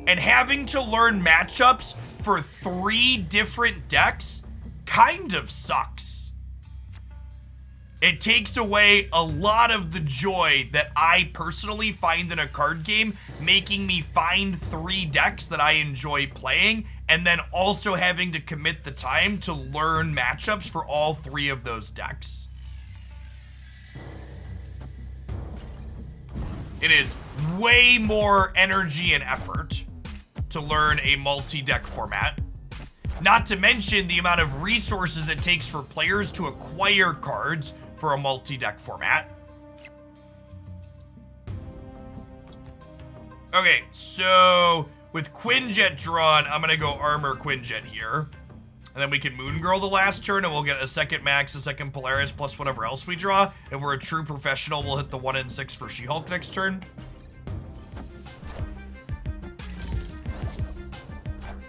Speaker 1: And having to learn matchups for 3 different decks kind of sucks. It takes away a lot of the joy that I personally find in a card game, making me find 3 decks that I enjoy playing, and then also having to commit the time to learn matchups for all 3 of those decks. It is way more energy and effort to learn a multi-deck format. Not to mention the amount of resources it takes for players to acquire cards for a multi-deck format. Okay, so with Quinjet drawn, I'm gonna go Armor Quinjet here. And then we can Moon Girl the last turn, and we'll get a second Max, a second Polaris, plus whatever else we draw. If we're a true professional, we'll hit the 1 and 6 for She-Hulk next turn.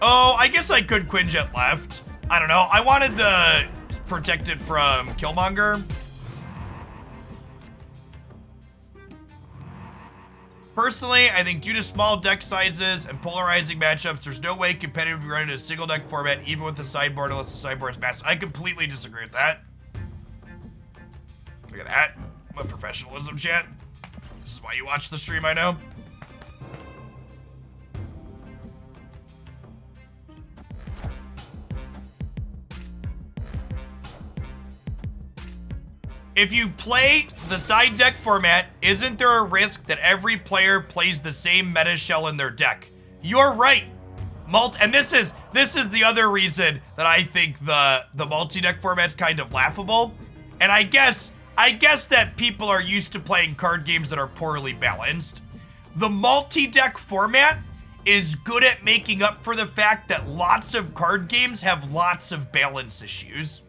Speaker 1: Oh, I guess I could Quinjet left. I don't know. I wanted to protect it from Killmonger. Personally, I think due to small deck sizes and polarizing matchups, there's no way competitive to be run in a single deck format, even with the sideboard, unless the sideboard is massive. I completely disagree with that. Look at that. What professionalism, chat. This is why you watch the stream, I know. If you play the side deck format, isn't there a risk that every player plays the same meta shell in their deck? You're right. And this is the other reason that I think the multi-deck format's kind of laughable. And I guess that people are used to playing card games that are poorly balanced. The multi-deck format is good at making up for the fact that lots of card games have lots of balance issues.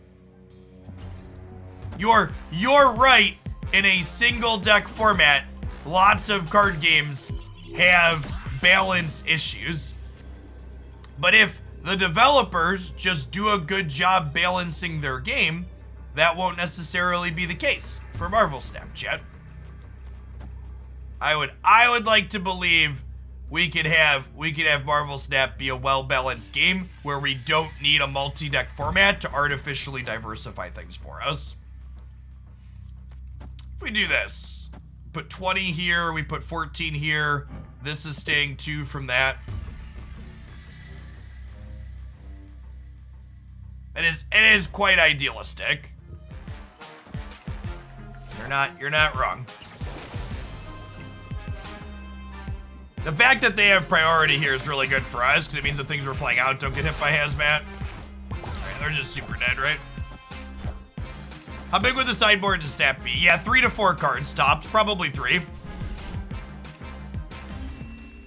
Speaker 1: You're right, in a single deck format, lots of card games have balance issues. But if the developers just do a good job balancing their game, that won't necessarily be the case for Marvel Snap, chat. I would like to believe we could have Marvel Snap be a well-balanced game where we don't need a multi-deck format to artificially diversify things for us. If we do this, put 20 here, we put 14 here. This is staying 2 from that. It is quite idealistic. You're not wrong. The fact that they have priority here is really good for us because it means that things we're playing out don't get hit by hazmat. Right, they're just super dead, right? How big would the sideboard and Snap be? Yeah, 3 to 4 cards tops, probably 3.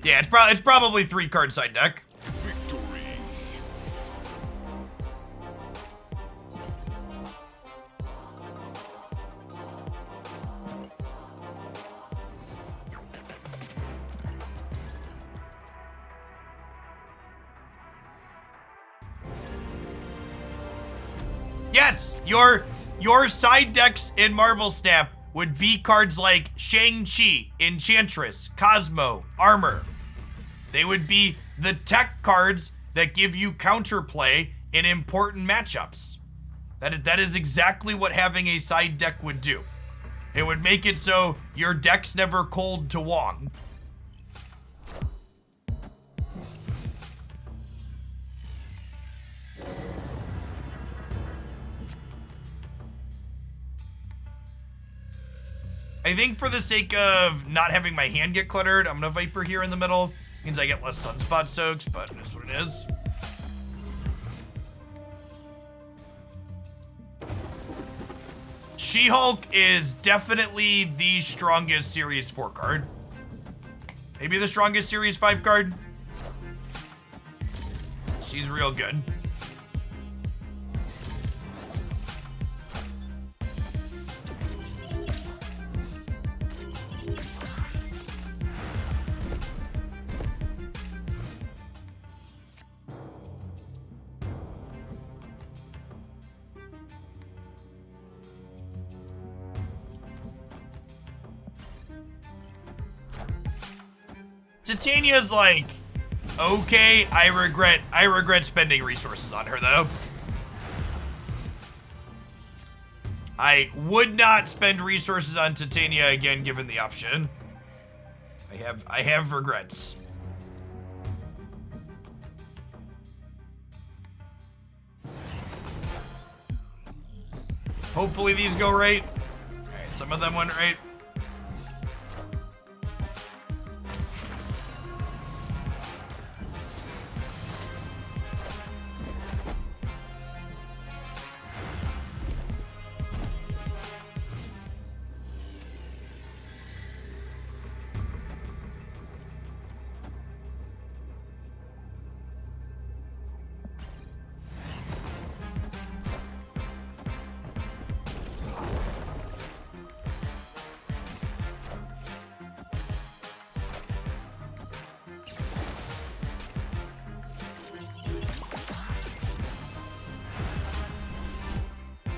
Speaker 1: Yeah, it's probably 3 card side deck.
Speaker 2: Victory.
Speaker 1: Yes, your side decks in Marvel Snap would be cards like Shang-Chi, Enchantress, Cosmo, Armor. They would be the tech cards that give you counterplay in important matchups. That is exactly what having a side deck would do. It would make it so your deck's never cold to Wong. I think for the sake of not having my hand get cluttered, I'm gonna Viper here in the middle. Means I get less Sunspot soaks, but it is what it is. She-Hulk is definitely the strongest Series 4 card. Maybe the strongest Series 5 card. She's real good. Titania's like, okay, I regret spending resources on her though. I would not spend resources on Titania again given the option. I have regrets. Hopefully these go right. Alright, some of them went right.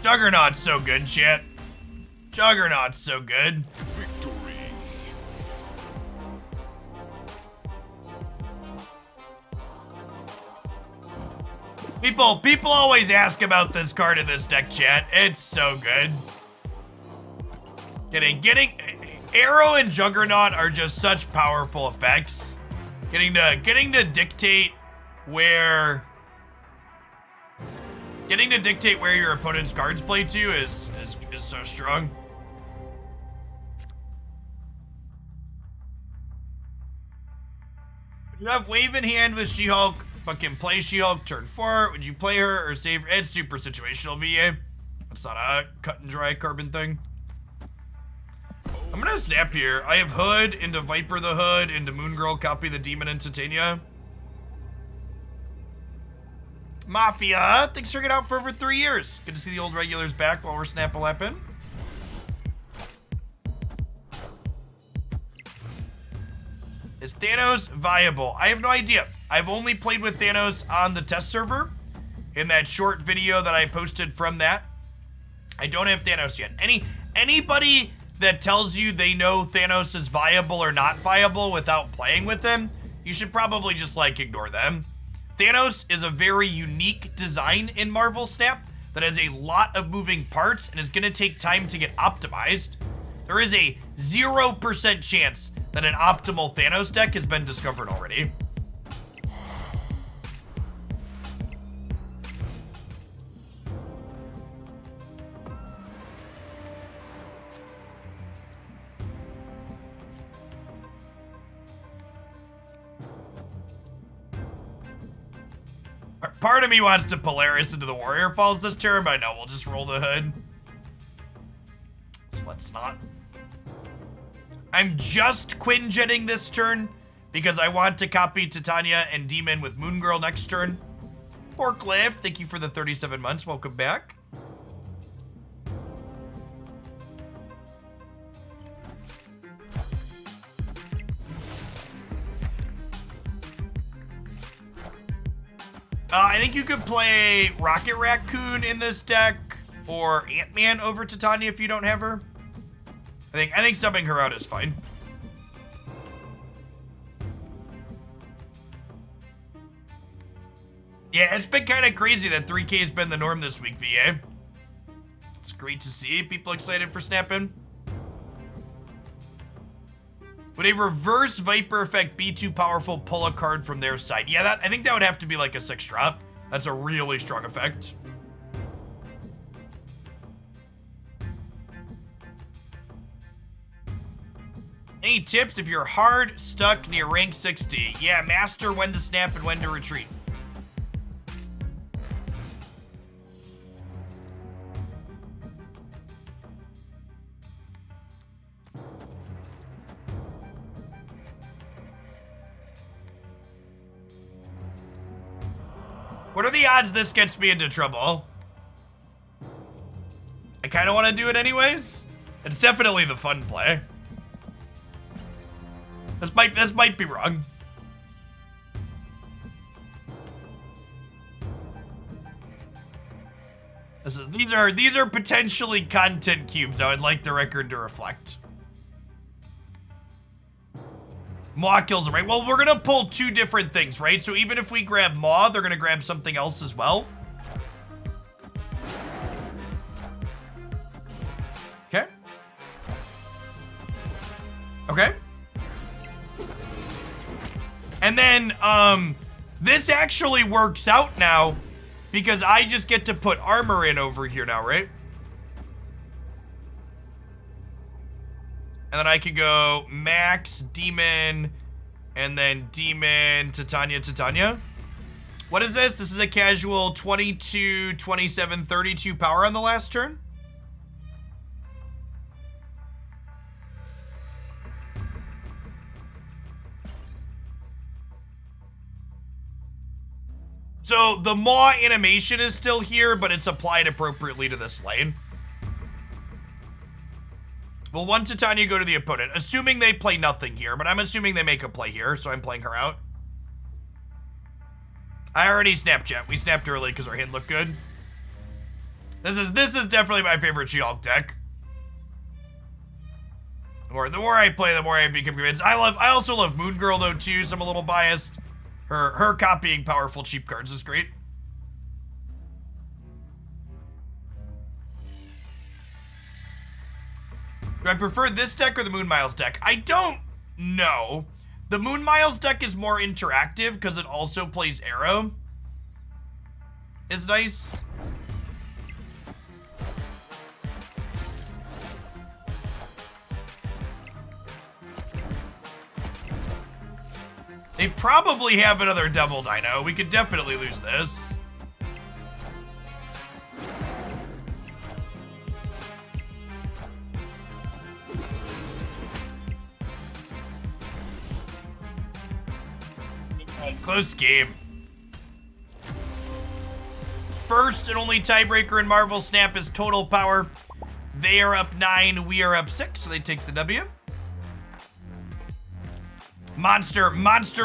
Speaker 1: Juggernaut's so good, chat. Juggernaut's so good.
Speaker 2: Victory.
Speaker 1: People always ask about this card in this deck, chat. It's so good. Getting Arrow and Juggernaut are just such powerful effects. Getting to dictate where your opponent's cards play to is so strong. You have Wave in hand with She-Hulk, Fucking play She-Hulk turn 4. Would you play her or save her? It's super situational, VA. It's not a cut and dry carbon thing. I'm gonna snap here. I have Hood into Viper the Hood, into Moon Girl, copy the Demon, and Titania. Mafia, thanks for hanging out for over 3 years. Good to see the old regulars back while we're snap-a-lapping. Is Thanos viable? I have no idea. I've only played with Thanos on the test server in that short video that I posted from that. I don't have Thanos yet. Anybody that tells you they know Thanos is viable or not viable without playing with them, you should probably just like ignore them. Thanos is a very unique design in Marvel Snap that has a lot of moving parts and is going to take time to get optimized. There is a 0% chance that an optimal Thanos deck has been discovered already. Part of me wants to Polaris into the Warrior Falls this turn, but I know we'll just roll the Hood. So let's not. I'm just Quinjetting this turn because I want to copy Titania and Demon with Moon Girl next turn. Forklift, thank you for the 37 months. Welcome back. I think you could play Rocket Raccoon in this deck or Ant-Man over Titania if you don't have her. I think subbing her out is fine. Yeah, it's been kind of crazy that 3K has been the norm this week, VA. It's great to see people excited for snapping. Would a reverse Viper effect be too powerful? Pull a card from their side. Yeah, I think that would have to be like a 6 drop. That's a really strong effect. Any tips if you're hard stuck near rank 60? Yeah, master when to snap and when to retreat. What are the odds this gets me into trouble? I kind of want to do it anyways. It's definitely the fun play. This might be wrong. These are potentially content cubes I would like the record to reflect. Maw kills him, right? Well, we're gonna pull 2 different things, right? So even if we grab Maw, they're gonna grab something else as well. Okay. Okay. And then, this actually works out now because I just get to put armor in over here now, right? And then I could go Max, Demon, and then Demon, Titania. What is this? This is a casual 22, 27, 32 power on the last turn. So the Maw animation is still here, but it's applied appropriately to this lane. Will one Titania go to the opponent? Assuming they play nothing here, but I'm assuming they make a play here, so I'm playing her out. I already snapped chat. We snapped early because our hand looked good. This is definitely my favorite She-Hulk deck. The more I play, the more I become convinced. I also love Moon Girl though too, so I'm a little biased. Her copying powerful cheap cards is great. Do I prefer this deck or the Moon Miles deck? I don't know. The Moon Miles deck is more interactive because it also plays Arrow. Is nice. They probably have another Devil Dino. We could definitely lose this. Close game. First and only tiebreaker in Marvel Snap is total power. They are up 9, we are up 6, so they take the W. Monster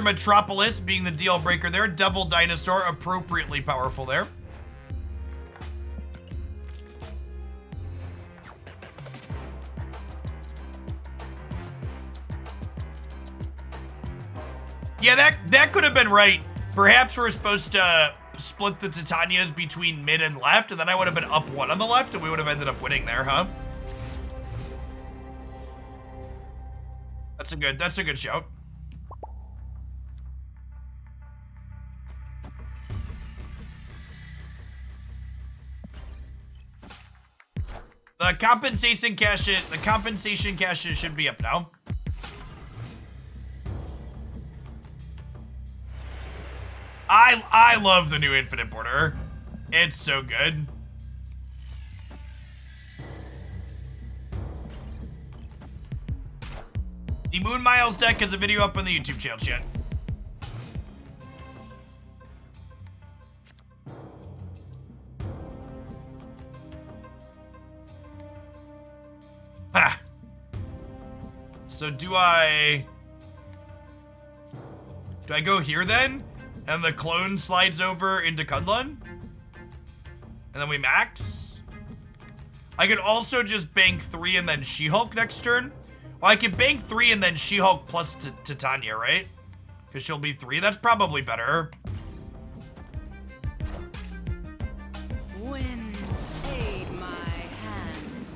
Speaker 1: Metropolis being the deal breaker there. Devil Dinosaur, appropriately powerful there. Yeah, that could have been right. Perhaps we're supposed to split the Titanias between mid and left, and then I would have been up 1 on the left, and we would have ended up winning there, huh? That's a good shout. The compensation caches should be up now. I love the new Infinite Border. It's so good. The Moon Miles deck has a video up on the YouTube channel, chat. Ha! So do I go here then? And the clone slides over into Kunlun? And then we max? I could also just bank 3 and then She-Hulk next turn. Well, I could bank 3 and then She-Hulk plus Titania, right? Because she'll be 3. That's probably better.
Speaker 3: Wind, aid my hand.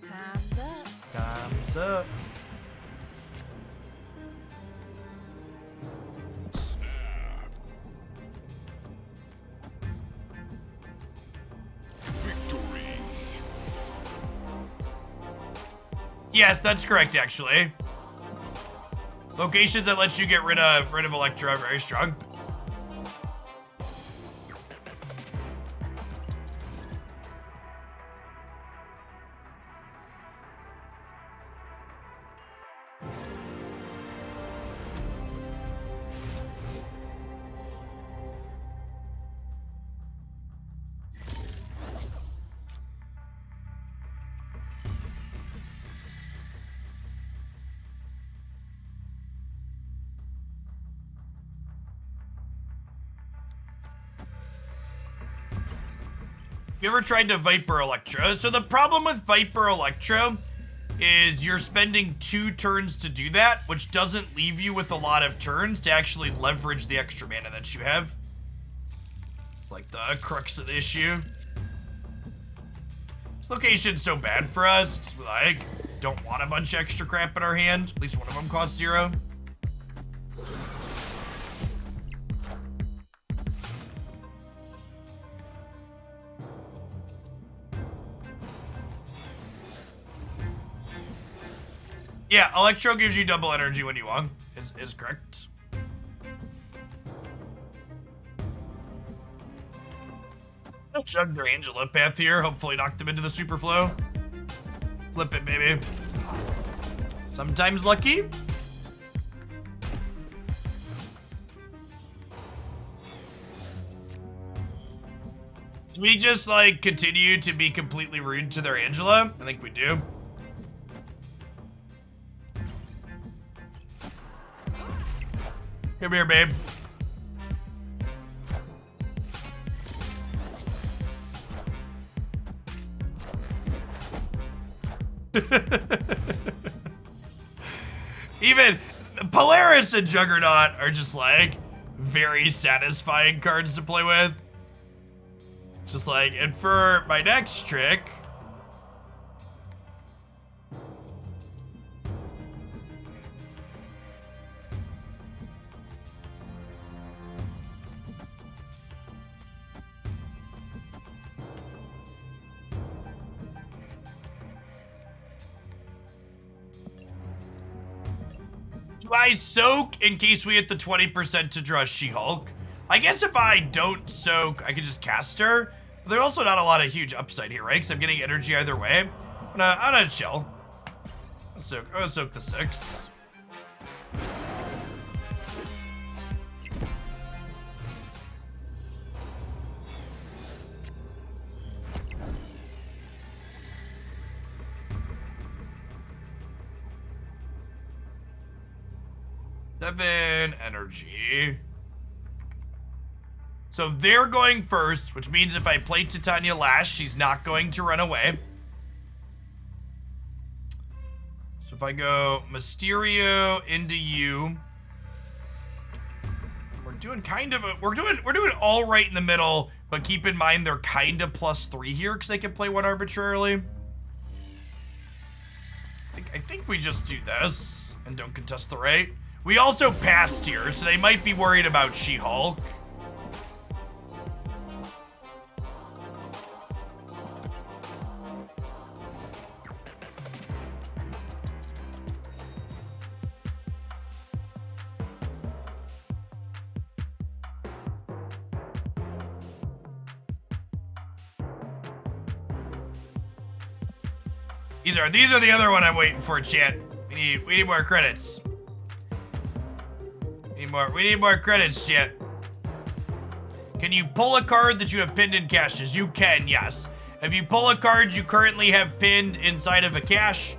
Speaker 3: Hands up.
Speaker 1: Time's up. Yes, that's correct, actually. Locations that lets you get rid of Electra are very strong. You ever tried to Viper Electro? So the problem with Viper Electro is you're spending 2 turns to do that, which doesn't leave you with a lot of turns to actually leverage the extra mana that you have. It's like the crux of the issue. This location's so bad for us. It's like, don't want a bunch of extra crap in our hand. At least one of them costs 0. Yeah, Electro gives you double energy when you won, is correct. Chug their Angela path here, hopefully knock them into the super flow. Flip it, baby. Sometimes lucky. Do we just, like, continue to be completely rude to their Angela? I think we do. Come here, babe. Even Polaris and Juggernaut are just like very satisfying cards to play with. Just like, and for my next trick, Do I soak in case we hit the 20% to draw She-Hulk? I guess if I don't soak, I could just cast her. But there's also not a lot of huge upside here, right? Because I'm getting energy either way. I'm gonna chill. I'm gonna soak the 6. Seven energy. So they're going first, which means if I play Titania last, she's not going to run away. So if I go Mysterio into you, we're doing kind of a, we're doing all right in the middle, but keep in mind they're kind of +3 here because they can play one arbitrarily. I think we just do this and don't contest the right. We also passed here, so they might be worried about She-Hulk. These are the other one I'm waiting for, chat. We need more credits. We need more credits, chat. Can you pull a card that you have pinned in caches? You can, yes. If you pull a card you currently have pinned inside of a cache,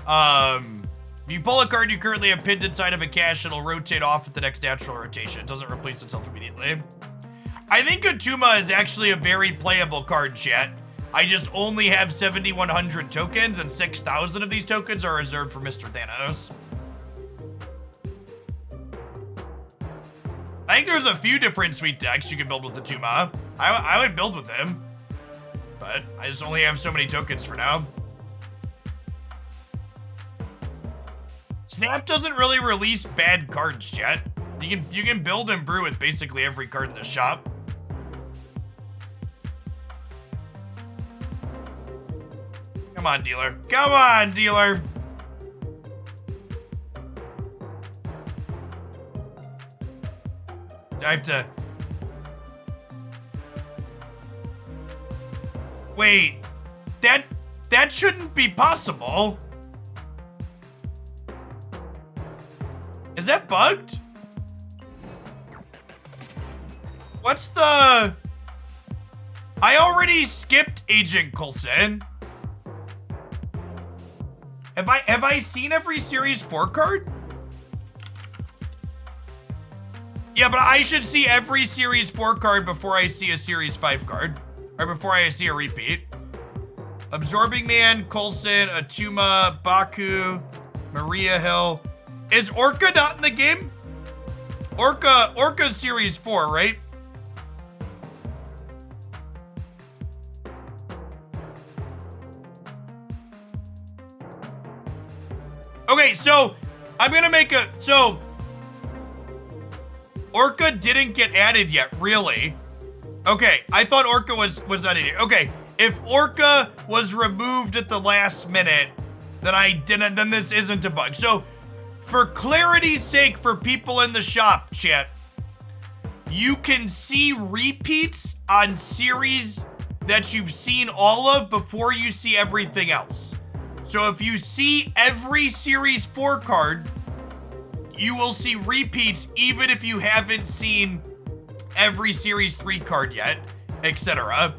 Speaker 1: if you pull a card you currently have pinned inside of a cache, it'll rotate off at the next natural rotation. It doesn't replace itself immediately. I think Atuma is actually a very playable card, chat. I just only have 7,100 tokens, and 6,000 of these tokens are reserved for Mr. Thanos. I think there's a few different sweet decks you can build with Atuma. I would build with him, but I just only have so many tokens for now. Snap doesn't really release bad cards, chat. You can build and brew with basically every card in the shop. Come on, dealer. Come on, dealer. I have to... Wait. That shouldn't be possible. Is that bugged? What's the... I already skipped Agent Coulson. Have I seen every Series 4 card? Yeah, but I should see every Series 4 card before I see a Series 5 card. Or before I see a repeat. Absorbing Man, Coulson, Atuma, Baku, Maria Hill. Is Orca not in the game? Orca's Series 4, right? Okay, so I'm gonna make a, so Orca didn't get added yet, really? Okay, I thought Orca was not in here. Okay, if Orca was removed at the last minute, then this isn't a bug. So for clarity's sake for people in the shop, chat, you can see repeats on series that you've seen all of before you see everything else. So if you see every Series 4 card, you will see repeats even if you haven't seen every Series 3 card yet, etc.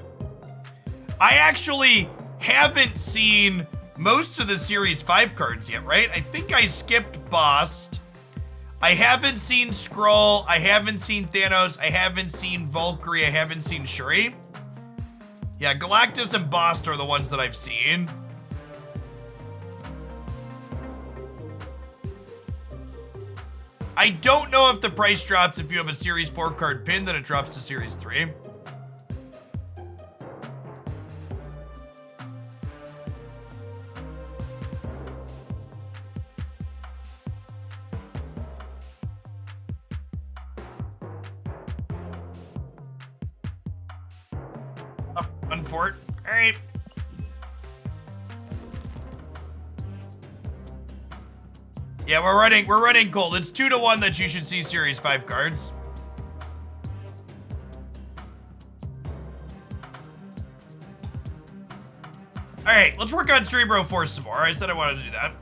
Speaker 1: I actually haven't seen most of the Series 5 cards yet, right? I think I skipped Bast. I haven't seen Skrull. I haven't seen Thanos. I haven't seen Valkyrie. I haven't seen Shuri. Yeah, Galactus and Bast are the ones that I've seen. I don't know if the price drops if you have a Series 4 card pin, then it drops to Series 3. Oh, one fort. All right. Yeah, we're running cold. It's 2-1 that you should see Series 5 cards. All right, let's work on Cerebro Force some more. I said I wanted to do that.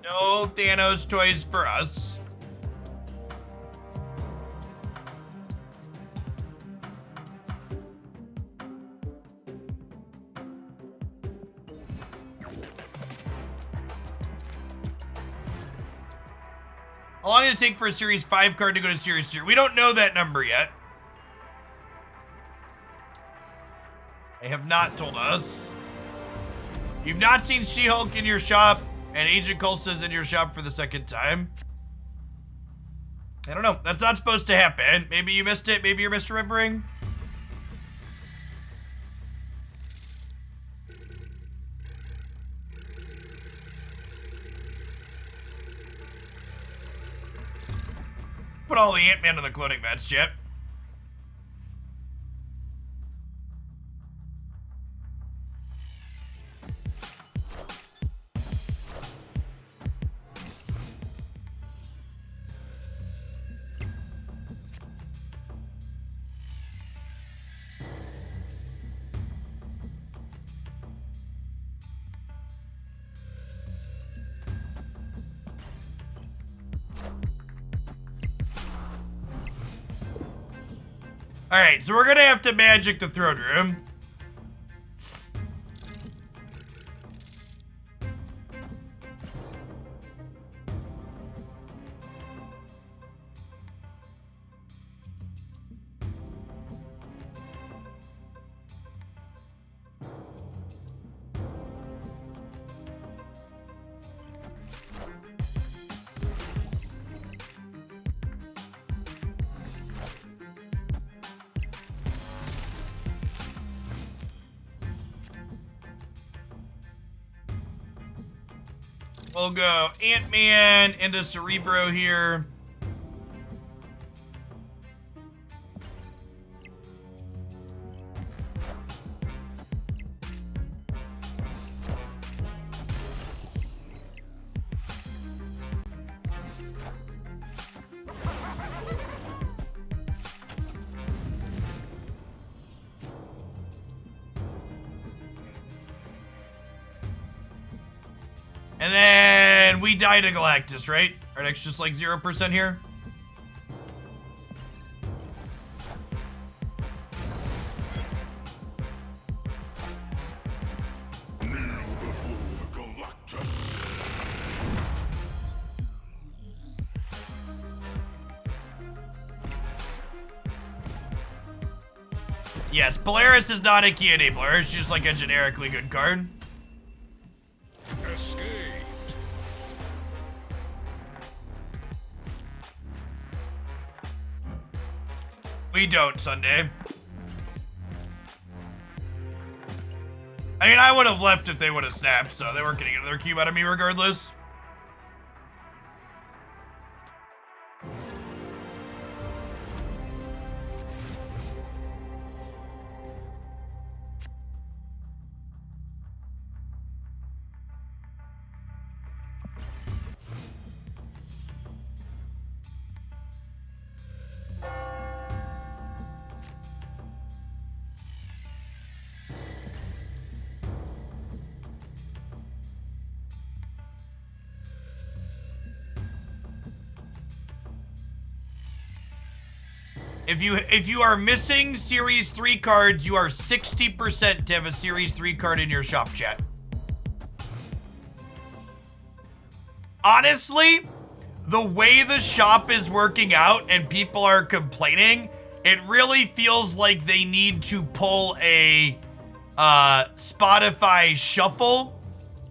Speaker 1: No Thanos toys for us. How long did it take for a Series 5 card to go to Series 3? We don't know that number yet. They have not told us. You've not seen She-Hulk in your shop, and Agent Coulsa's in your shop for the second time. I don't know. That's not supposed to happen. Maybe you missed it. Maybe you're misremembering. Put all the Ant-Man in the cloning match, chat. All right, so we're gonna have to magic the throne room. We'll go Ant-Man into Cerebro here. And then we die to Galactus, right? Our next just like 0% here.
Speaker 2: Kneel before Galactus.
Speaker 1: Yes, Polaris is not a key enabler. It's just like a generically good card.
Speaker 2: Escaped.
Speaker 1: We don't, Sunday. I mean, I would have left if they would have snapped, so they weren't getting another cube out of me regardless. If you are missing Series 3 cards, you are 60% to have a Series 3 card in your shop, chat. Honestly, the way the shop is working out and people are complaining, it really feels like they need to pull a Spotify shuffle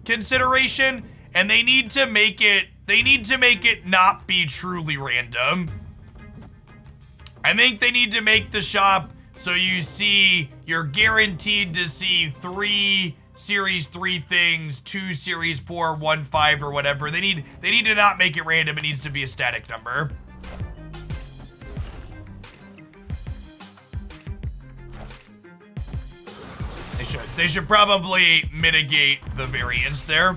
Speaker 1: consideration, and they need to make it not be truly random. I think they need to make the shop so you're guaranteed to see 3 Series 3 things, 2 Series 4, 1 5, or whatever. They need to not make it random. It needs to be a static number. They should. They should probably mitigate the variance there.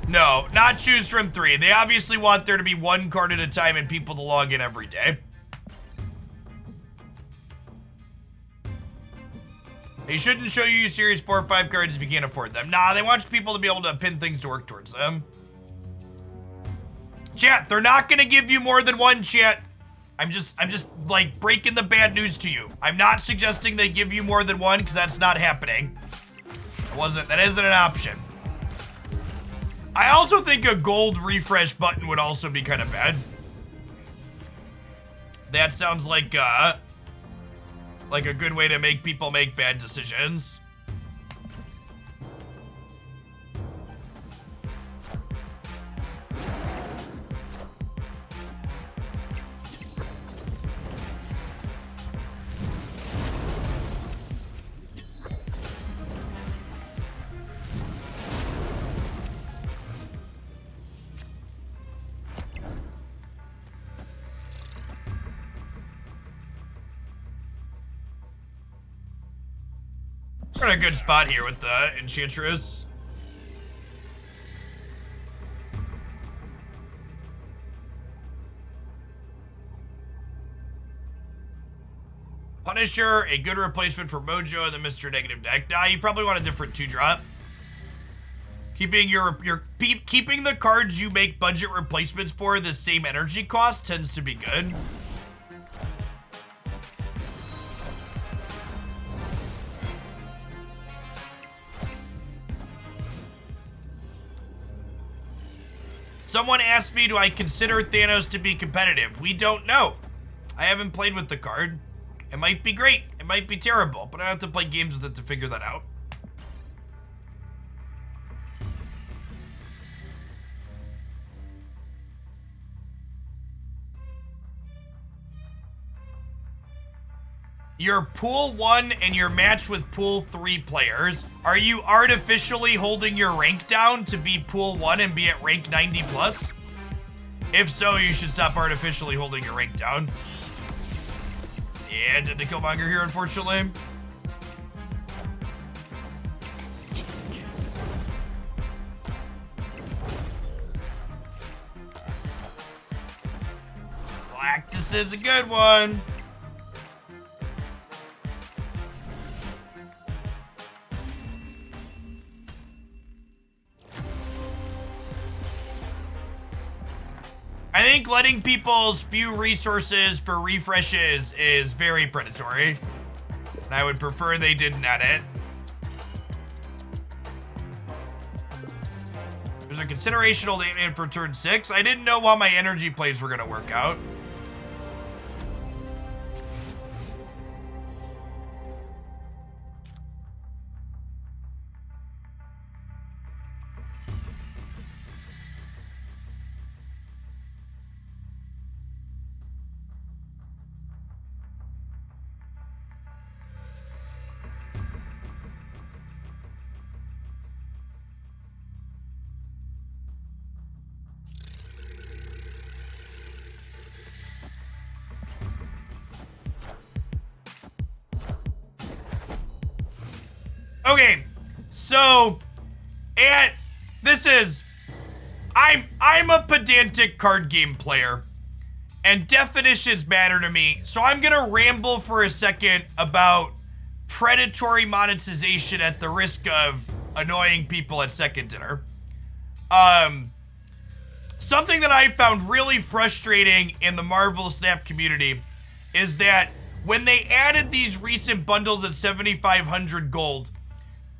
Speaker 1: No, not choose from 3. They obviously want there to be 1 card at a time and people to log in every day. They shouldn't show you series 4 or 5 cards if you can't afford them. Nah, they want people to be able to pin things to work towards them. Chat, they're not gonna give you more than 1, chat. I'm just like breaking the bad news to you. I'm not suggesting they give you more than 1 because that's not happening. That isn't an option. I also think a gold refresh button would also be kind of bad. That sounds like a good way to make people make bad decisions. We're in a good spot here with the Enchantress. Punisher, a good replacement for Mojo in the Mr. Negative deck. Nah, you probably want a different 2-drop. Keeping keeping the cards you make budget replacements for the same energy cost tends to be good. Someone asked me, do I consider Thanos to be competitive? We don't know. I haven't played with the card. It might be great. It might be terrible, but I have to play games with it to figure that out. You're pool 1 and you're matched with pool 3 players. Are you artificially holding your rank down to be pool 1 and be at rank 90 plus? If so, you should stop artificially holding your rank down. Yeah, did the Killmonger here, unfortunately. Galactus is a good one. I think letting people spew resources for refreshes is very predatory. And I would prefer they didn't add it. There's a consideration old Ant-Man for turn 6. I didn't know how my energy plays were gonna work out. Okay, so, I'm a pedantic card game player, and definitions matter to me, so I'm gonna ramble for a second about predatory monetization at the risk of annoying people at second dinner. Something that I found really frustrating in the Marvel Snap community is that when they added these recent bundles at 7,500 gold,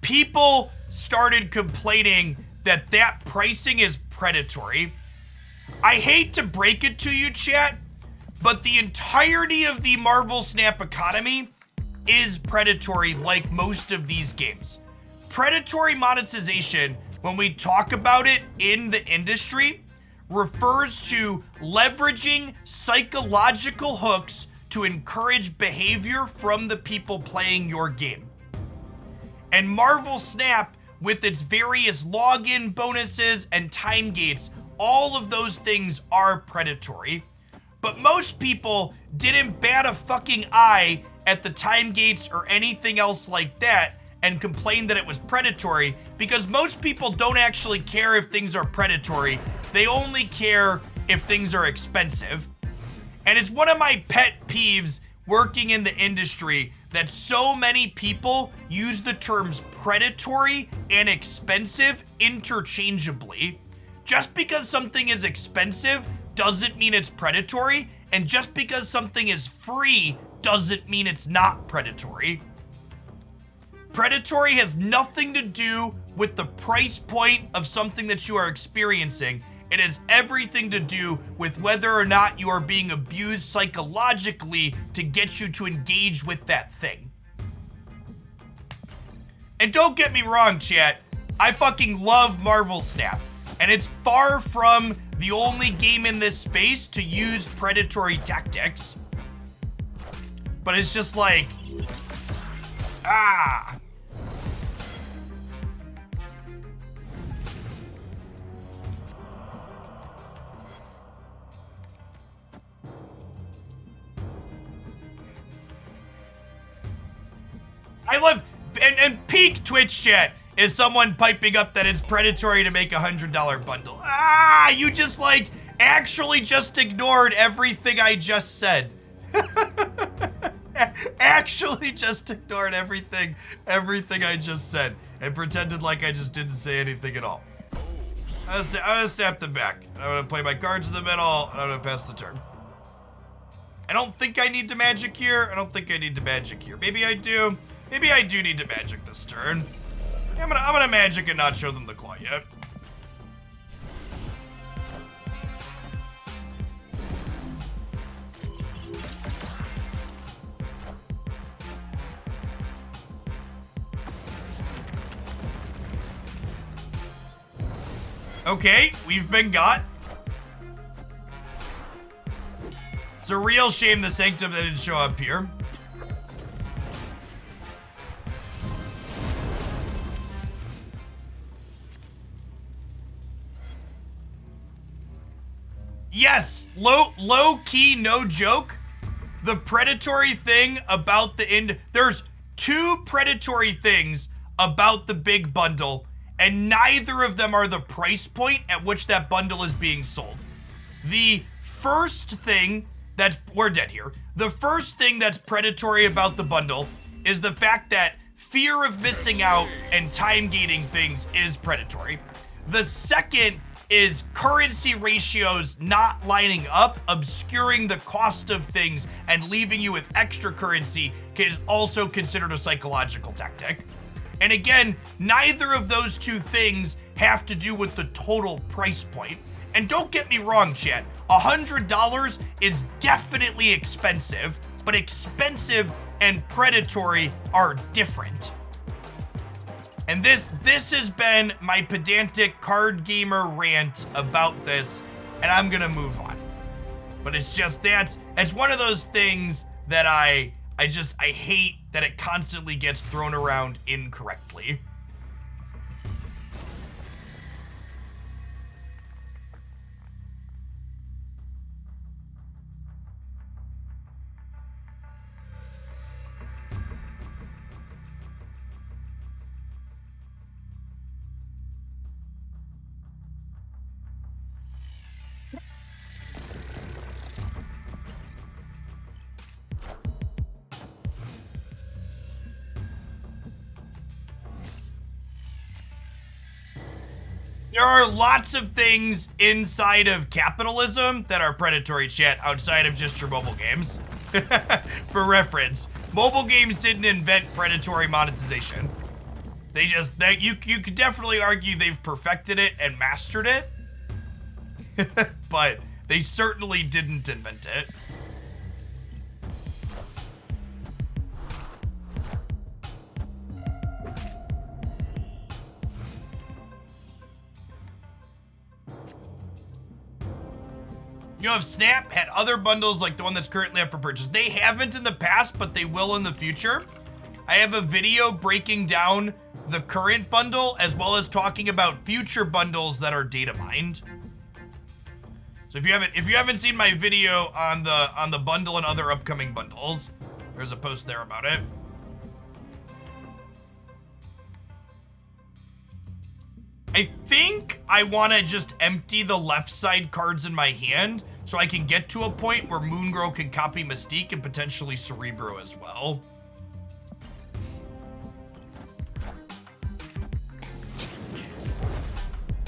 Speaker 1: people started complaining that that pricing is predatory. I hate to break it to you, chat, but the entirety of the Marvel Snap economy is predatory like most of these games. Predatory monetization, when we talk about it in the industry, refers to leveraging psychological hooks to encourage behavior from the people playing your game. And Marvel Snap, with its various login bonuses and time gates, all of those things are predatory. But most people didn't bat a fucking eye at the time gates or anything else like that, and complained that it was predatory, because most people don't actually care if things are predatory. They only care if things are expensive. And it's one of my pet peeves working in the industry that so many people use the terms predatory and expensive interchangeably. Just because something is expensive doesn't mean it's predatory, and just because something is free doesn't mean it's not predatory. Predatory has nothing to do with the price point of something that you are experiencing. It has everything to do with whether or not you are being abused psychologically to get you to engage with that thing. And don't get me wrong, chat, I fucking love Marvel Snap. And it's far from the only game in this space to use predatory tactics. But it's just like, ah. I love, and peak Twitch chat is someone piping up that it's predatory to make $100 bundle. Ah, you just like actually just ignored everything I just said. Actually just ignored everything I just said and pretended like I just didn't say anything at all. I'm gonna snap them back. I'm gonna play my cards in the middle, and I'm gonna pass the turn. I don't think I need to magic here. I don't think I need to magic here. Maybe I do. Maybe I do need to magic this turn. I'm gonna magic and not show them the claw yet. Okay, we've been got. It's a real shame the Sanctum didn't show up here. Yes, low key, no joke. The predatory thing about there's two predatory things about the big bundle, and neither of them are the price point at which that bundle is being sold. The first thing we're dead here. The first thing that's predatory about the bundle is the fact that fear of missing out and time gating things is predatory. The second is currency ratios not lining up, obscuring the cost of things and leaving you with extra currency is also considered a psychological tactic. And again, neither of those two things have to do with the total price point. And don't get me wrong, chat, $100 is definitely expensive, but expensive and predatory are different. And this has been my pedantic card gamer rant about this, and I'm gonna move on. But it's just it's one of those things that I hate that it constantly gets thrown around incorrectly. There are lots of things inside of capitalism that are predatory, chat, outside of just your mobile games. For reference, mobile games didn't invent predatory monetization. You could definitely argue they've perfected it and mastered it, but they certainly didn't invent it. You know, if Snap had other bundles like the one that's currently up for purchase, they haven't in the past, but they will in the future. I have a video breaking down the current bundle as well as talking about future bundles that are data mined. So if you haven't seen my video on the bundle and other upcoming bundles, there's a post there about it. I think I want to just empty the left side cards in my hand so I can get to a point where Moon Girl can copy Mystique and potentially Cerebro as well.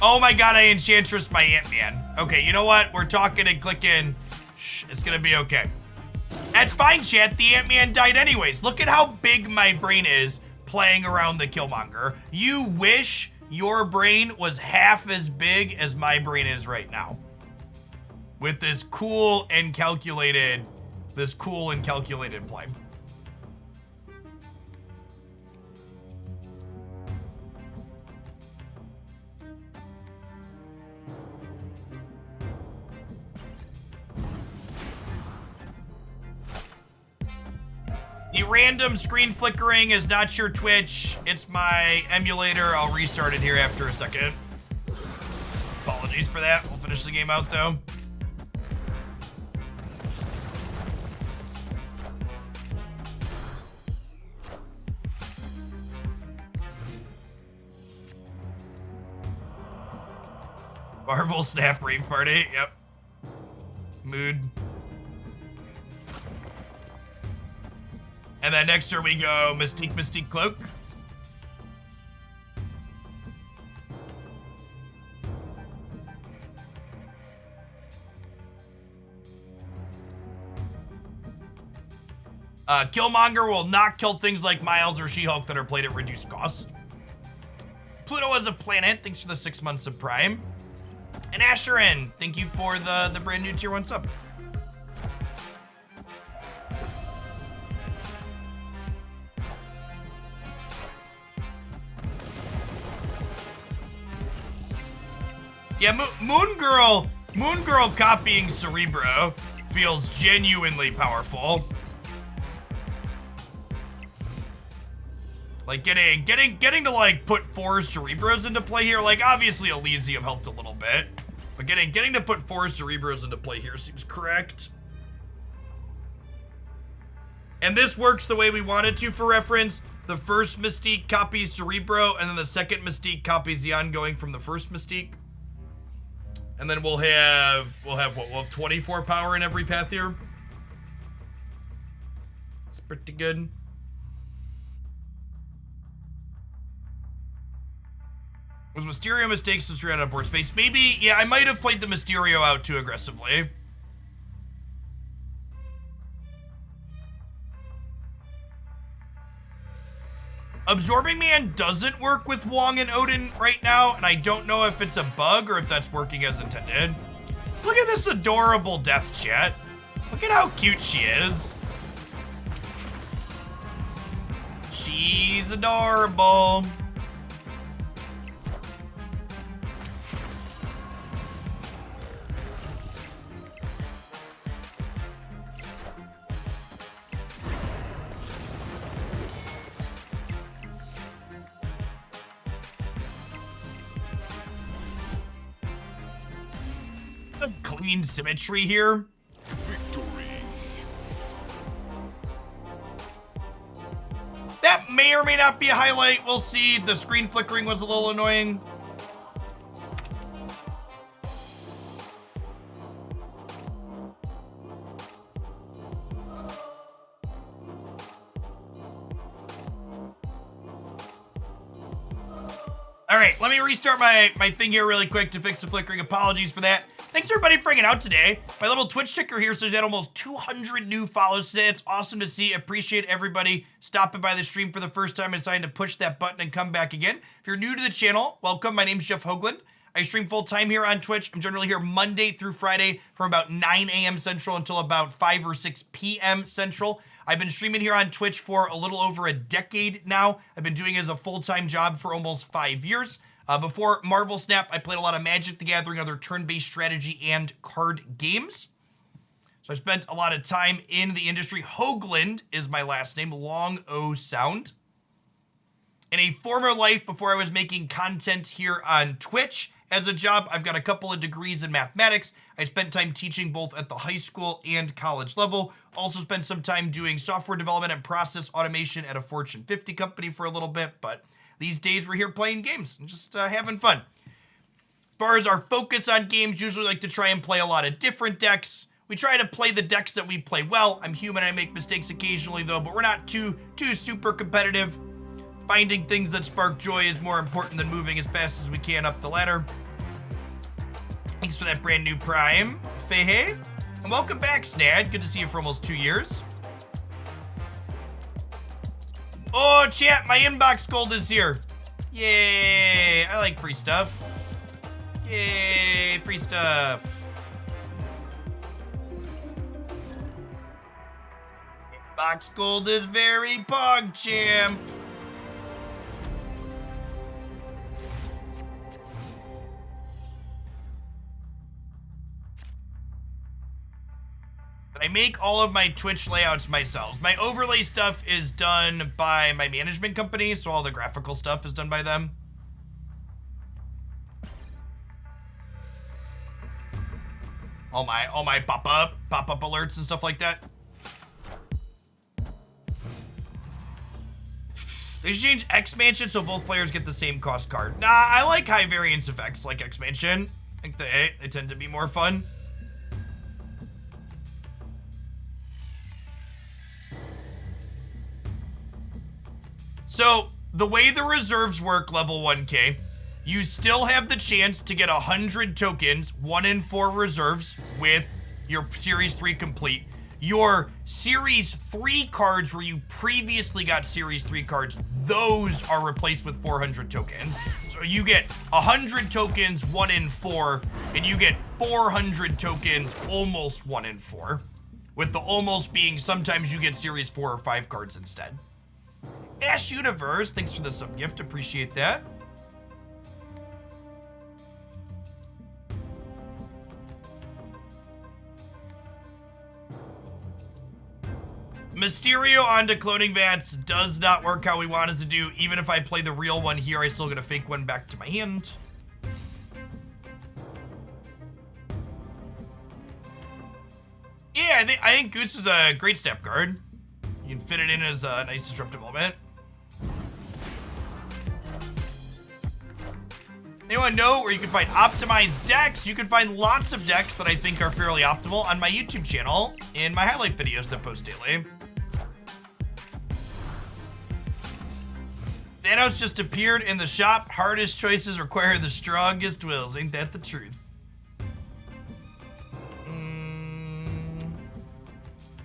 Speaker 1: Oh my god, I Enchantress my Ant-Man. Okay, you know what? We're talking and clicking. Shh, it's gonna be okay. That's fine, chat. The Ant-Man died anyways. Look at how big my brain is playing around the Killmonger. You wish your brain was half as big as my brain is right now. With this cool and calculated play. The random screen flickering is not your Twitch. It's my emulator. I'll restart it here after a second. Apologies for that. We'll finish the game out though. Marvel Snap Rave Party. Yep. Mood. And then next turn we go Mystique Cloak. Killmonger will not kill things like Miles or She-Hulk that are played at reduced cost. Pluto as a planet, thanks for the 6 months of Prime. And Asherin, thank you for the brand new tier 1 sub. Yeah, Moon Girl copying Cerebro feels genuinely powerful. Like getting to like put 4 Cerebros into play here. Like obviously Elysium helped a little bit, but getting to put 4 Cerebros into play here seems correct. And this works the way we want it to. For reference, the first Mystique copies Cerebro, and then the second Mystique copies the ongoing from the first Mystique. And then we'll have what? We'll have 24 power in every path here. It's pretty good. Was Mysterio mistakes to straight out of board space? Maybe, yeah, I might have played the Mysterio out too aggressively. Absorbing Man doesn't work with Wong and Odin right now, and I don't know if it's a bug or if that's working as intended. Look at this adorable death chat. Look at how cute she is. She's adorable. Clean symmetry here.
Speaker 2: Victory.
Speaker 1: That may or may not be a highlight. We'll see. The screen flickering was a little annoying. All right, let me restart my thing here really quick to fix the flickering. Apologies for that. Thanks everybody for hanging out today. My little Twitch ticker here says that almost 200 new follows today. It's awesome to see. Appreciate everybody stopping by the stream for the first time and deciding to push that button and come back again. If you're new to the channel, welcome. My name's Jeff Hoagland. I stream full time here on Twitch. I'm generally here Monday through Friday from about 9 a.m. Central until about 5 or 6 p.m. Central. I've been streaming here on Twitch for a little over a decade now. I've been doing it as a full-time job for almost 5 years. Before Marvel Snap, I played a lot of Magic the Gathering, other turn-based strategy and card games. So I spent a lot of time in the industry. Hoagland is my last name, long O sound. In a former life, before I was making content here on Twitch as a job, I've got a couple of degrees in mathematics. I spent time teaching both at the high school and college level. Also spent some time doing software development and process automation at a Fortune 50 company for a little bit, but these days we're here playing games and just having fun. far as our focus on games, usually like to try and play a lot of different decks. We try to play the decks that we play well. I'm human, I make mistakes occasionally though, but we're not too super competitive. Finding things that spark joy is more important than moving as fast as we can up the ladder. Thanks for that brand new Prime, Feihe. And welcome back, Snad. Good to see you for almost 2 years. Oh, chat, my inbox gold is here. Yay, I like free stuff. Yay, free stuff. Inbox gold is very pog champ. I make all of my Twitch layouts myself. My overlay stuff is done by my management company, so all the graphical stuff is done by them. All my pop-up alerts and stuff like that. They should change X-Mansion so both players get the same cost card. Nah, I like high variance effects like X-Mansion. I think they tend to be more fun. So, the way the reserves work, level 1K, you still have the chance to get 100 tokens, 1 in 4 reserves, with your Series 3 complete. Your Series 3 cards where you previously got Series 3 cards, those are replaced with 400 tokens. So you get 100 tokens, 1 in 4, and you get 400 tokens, almost 1 in 4. With the almost being sometimes you get Series 4 or 5 cards instead. Ash Universe, thanks for the sub gift, appreciate that. Mysterio onto cloning vats does not work how we want it to do. Even if I play the real one here, I still get a fake one back to my hand. Yeah, I think Goose is a great step card. You can fit it in as a nice disruptive element. Anyone know where you can find optimized decks? You can find lots of decks that I think are fairly optimal on my YouTube channel in my highlight videos that post daily. Thanos just appeared in the shop. Hardest choices require the strongest wills. Ain't that the truth?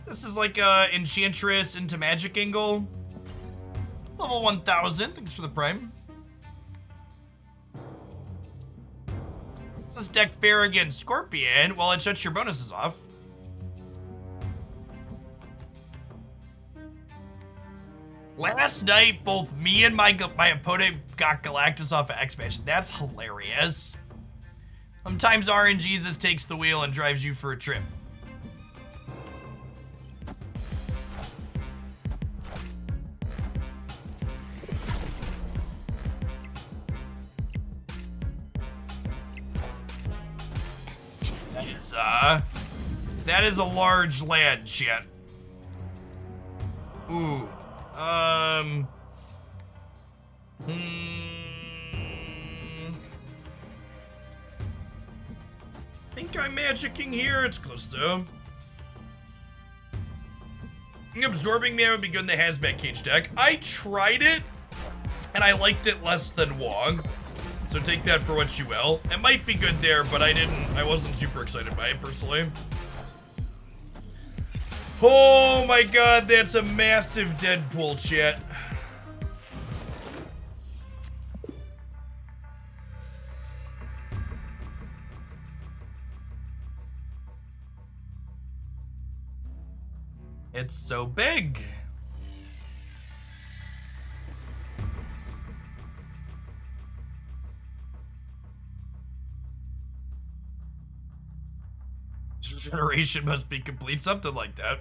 Speaker 1: This is like a Enchantress into Magic angle. Level 1000. Thanks for the Prime. This deck fair against Scorpion. Well, it shuts your bonuses off. Last night, both me and my opponent got Galactus off of X-Mansion. That's hilarious. Sometimes RNGesus takes the wheel and drives you for a trip. That is a large land, shit. Ooh. Think I'm magicking here. It's close though. I think Absorbing Man would be good in the Hazmat Cage deck. I tried it, and I liked it less than Wong. So take that for what you will. It might be good there, but I wasn't super excited by it personally. Oh my god, that's a massive Deadpool, chat. It's so big. Generation must be complete, something like that.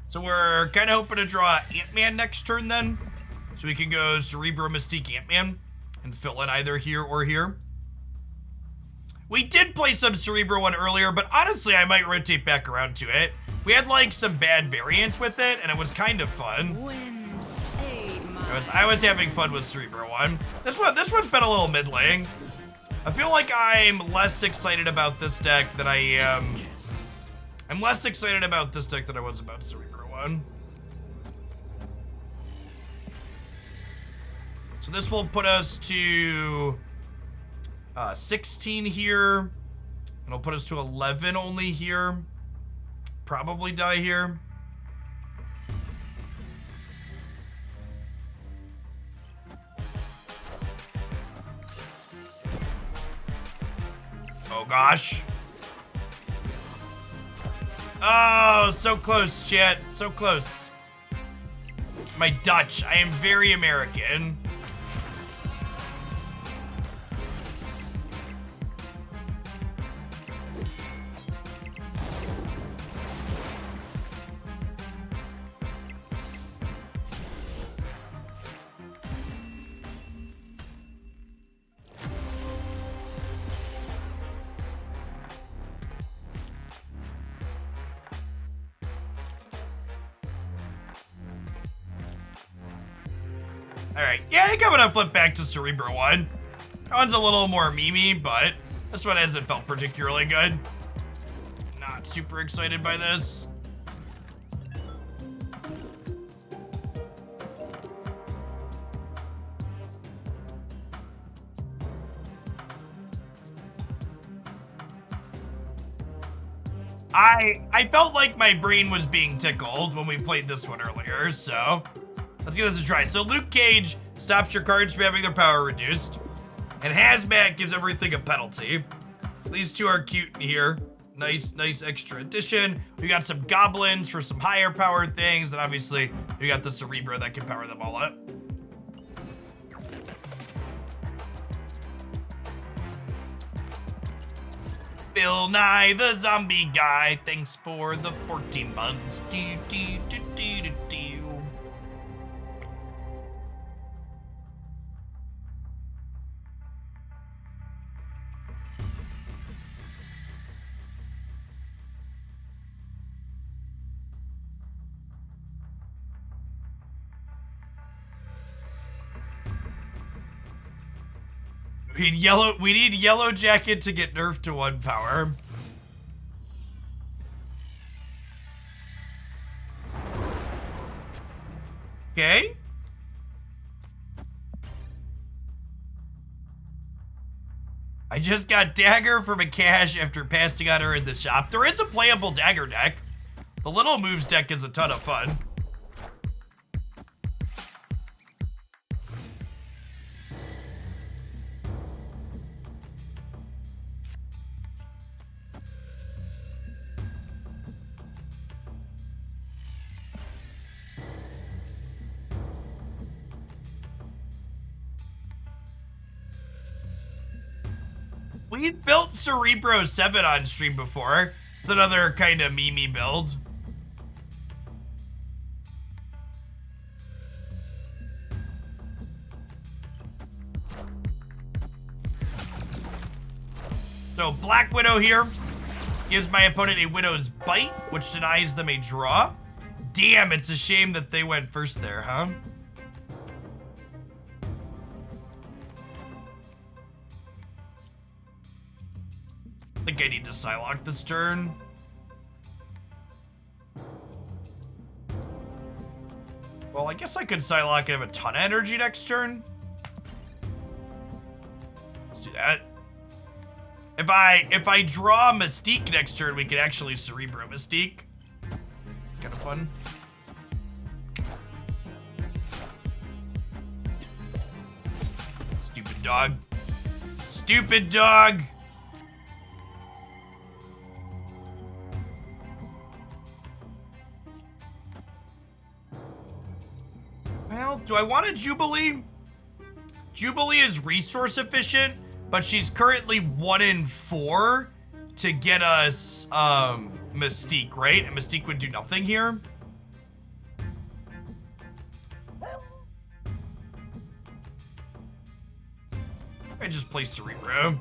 Speaker 1: So we're kind of hoping to draw Ant-Man next turn then. So we can go Cerebro, Mystique, Ant-Man and fill in either here or here. We did play some Cerebro one earlier, but honestly, I might rotate back around to it. We had like some bad variance with it, and it was kind of fun.
Speaker 3: Wind, aid my
Speaker 1: I was having fun with Cerebro one. This one's been a little middling. I feel like I'm less excited about this deck than I am. I'm less excited about this deck than I was about Cerebro one. So this will put us to 16 here. And it'll put us to 11 only here. Probably die here. Oh gosh. Oh, so close, chat. So close. My Dutch. I am very American. Alright, yeah, I think I'm gonna flip back to Cerebro 1. That one's a little more memey, but this one hasn't felt particularly good. Not super excited by this. I felt like my brain was being tickled when we played this one earlier, so let's give this a try. So Luke Cage stops your cards from having their power reduced, and Hazmat gives everything a penalty. So these two are cute in here. Nice extra addition. We got some goblins for some higher power things, and obviously we got the Cerebro that can power them all up. Bill Nye the Zombie Guy, thanks for the 14 months. Do, do, do, do, do, do. We need Yellow Jacket to get nerfed to 1 power. Okay. I just got Dagger from a cache after passing on her in the shop. There is a playable Dagger deck. The Little Moves deck is a ton of fun. We built Cerebro 7 on stream before. It's another kind of memey build. So Black Widow here gives my opponent a Widow's Bite, which denies them a draw. Damn, it's a shame that they went first there, huh? I think I need to Psylocke this turn. Well, I guess I could Psylocke and have a ton of energy next turn. Let's do that. If I draw Mystique next turn, we could actually Cerebro Mystique. It's kind of fun. Stupid dog. Stupid dog. Well, do I want a Jubilee? Jubilee is resource efficient, but she's currently 1 in 4 to get us Mystique, right? And Mystique would do nothing here. I just play Cerebro.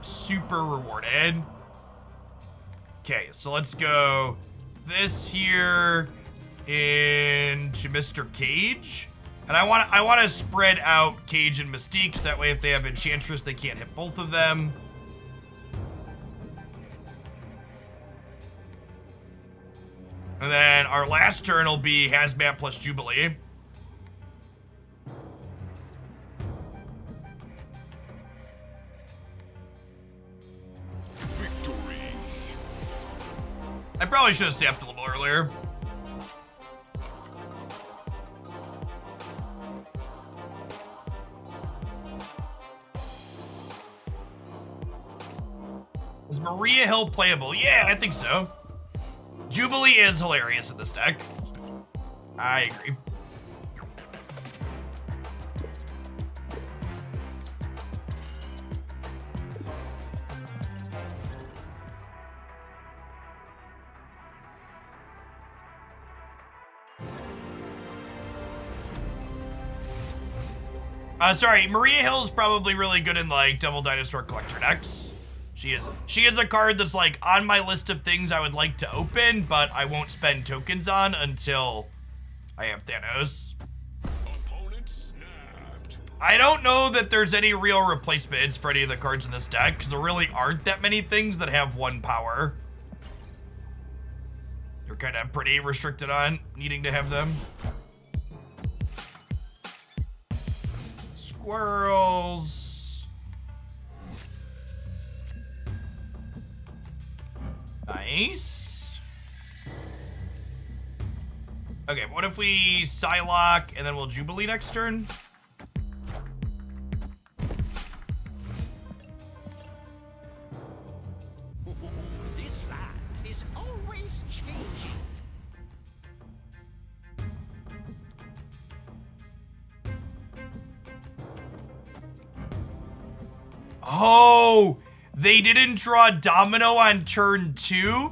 Speaker 1: Super rewarded. Okay, so let's go this here into Mr. Cage. And I want to spread out Cage and Mystique, so that way if they have Enchantress, they can't hit both of them. And then our last turn will be Hazmat plus Jubilee. I probably should have stepped a little earlier. Is Maria Hill playable? Yeah, I think so. Jubilee is hilarious in this deck. I agree. Sorry, Maria Hill is probably really good in like Devil Dinosaur Collector decks. She is a card that's like on my list of things I would like to open, but I won't spend tokens on until I have Thanos.
Speaker 2: Opponent snapped.
Speaker 1: I don't know that there's any real replacements for any of the cards in this deck, because there really aren't that many things that have 1 power. You're kind of pretty restricted on needing to have them. Squirrels. Nice. Okay, what if we Psylocke and then we'll Jubilee next turn?
Speaker 5: This land is always changing.
Speaker 1: Oh, they didn't draw Domino on turn 2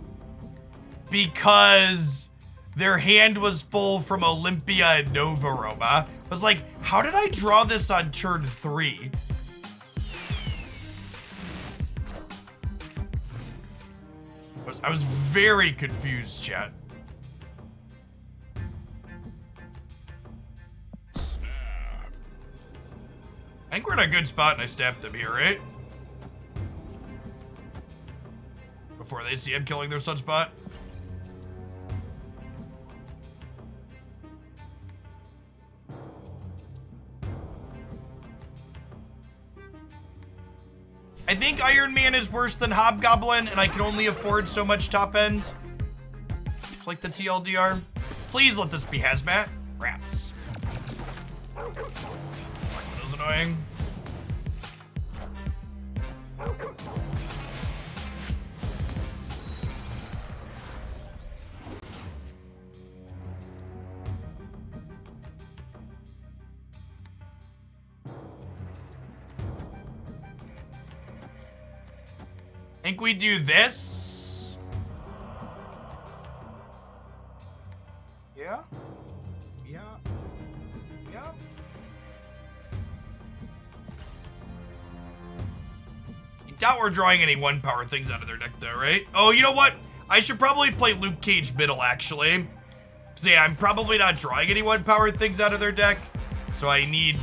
Speaker 1: because their hand was full from Olympia and Nova Roma. I was like, how did I draw this on turn 3? I was very confused, chat. I think we're in a good spot and I stabbed them here, right? Before they see him killing their sunspot. I think Iron Man is worse than Hobgoblin, and I can only afford so much top end. It's like the TLDR. Please let this be Hazmat. Rats. That was annoying. I think we do this. Yeah. Yeah. Yeah. I doubt we're drawing any 1 power things out of their deck though, right? Oh, you know what? I should probably play Luke Cage middle actually. So yeah, I'm probably not drawing any 1 power things out of their deck. So I need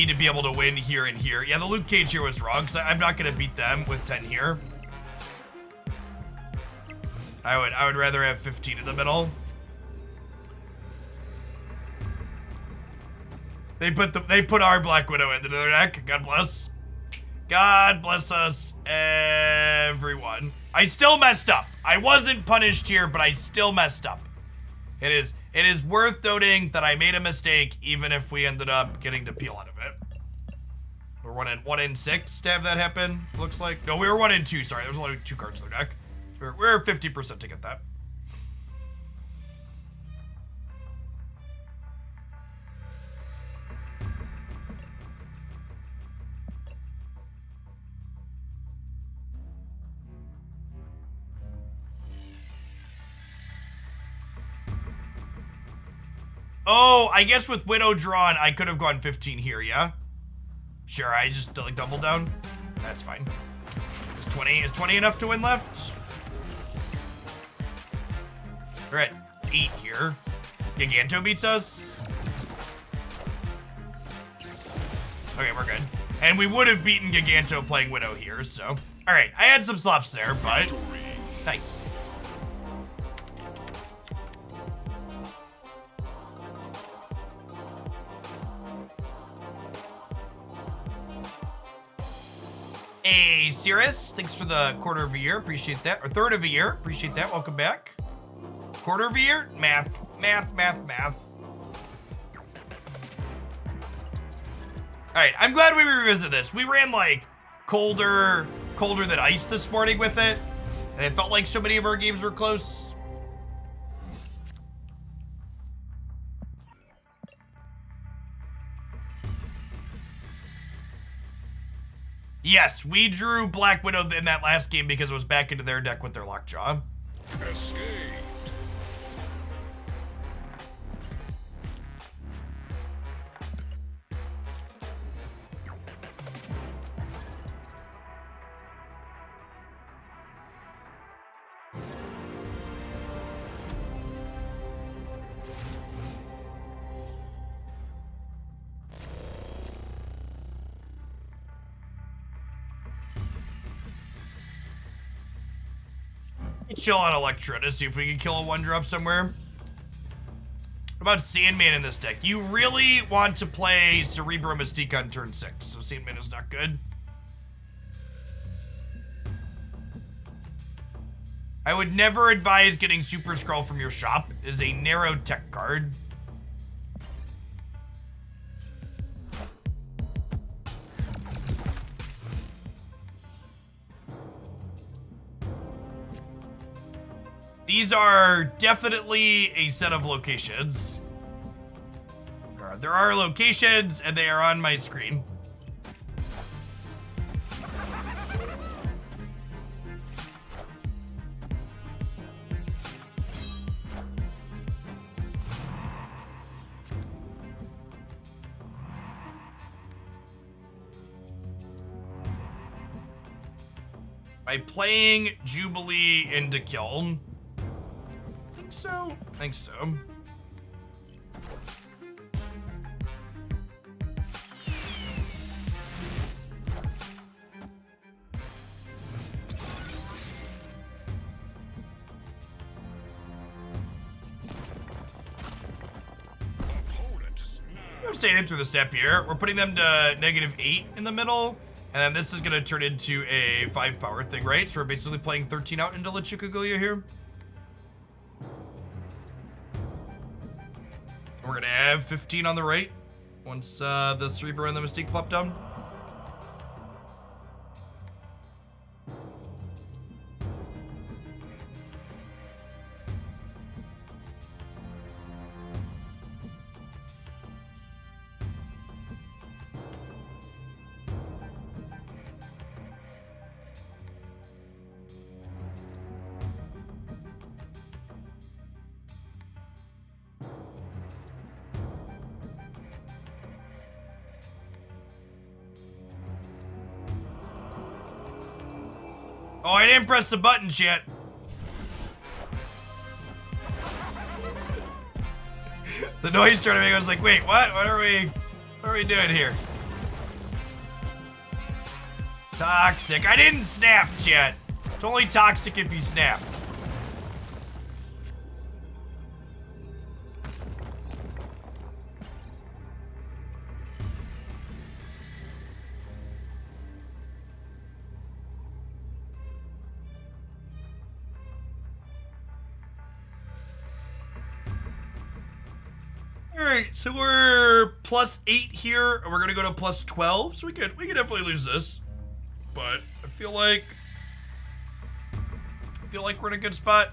Speaker 1: to be able to win here and here. Yeah, the Luke Cage here was wrong, because I'm not going to beat them with 10 here. I would rather have 15 in the middle. They put our Black Widow into their deck. God bless. God bless us, everyone. I still messed up. I wasn't punished here, but I still messed up. It is worth noting that I made a mistake, even if we ended up getting to peel out of it. We're 1 in 6 to have that happen, looks like. No, we were 1 in 2, sorry. There's only 2 cards in their deck. We're 50% to get that. Oh, I guess with Widow drawn, I could have gone 15 here, yeah? Sure, I just like double down. That's fine. Is 20 enough to win left? We're at 8 here. Giganto beats us. Okay, we're good. And we would have beaten Giganto playing Widow here, so. All right, I had some slops there, but nice. Hey, Cirrus, thanks for the quarter of a year, appreciate that. Or third of a year, appreciate that, welcome back. Quarter of a year? Math. All right, I'm glad we revisit this. We ran like colder than ice this morning with it, and it felt like so many of our games were close. Yes, we drew Black Widow in that last game because it was back into their deck with their Lockjaw.
Speaker 2: Escaped.
Speaker 1: Chill on Electra to see if we can kill a 1-drop somewhere. What about Sandman in this deck? You really want to play Cerebro Mystique on turn 6, so Sandman is not good. I would never advise getting Super Skrull from your shop. It is a narrow tech card. These are definitely a set of locations. There are locations, and they are on my screen. By playing Jubilee into Kiln. I think so. I'm staying in through the step here. We're putting them to -8 in the middle, and then this is gonna turn into a 5 power thing, right? So we're basically playing 13 out into La Chicagolia here. We're gonna have 15 on the right once the Cerebro and the Mystique plop down. Oh, I didn't press the buttons yet. The noise started making. I was like, wait, what? What are we doing here? Toxic. I didn't snap yet. It's only toxic if you snap. Alright, so we're +8 here, and we're gonna go to +12, so we could definitely lose this. But I feel like we're in a good spot.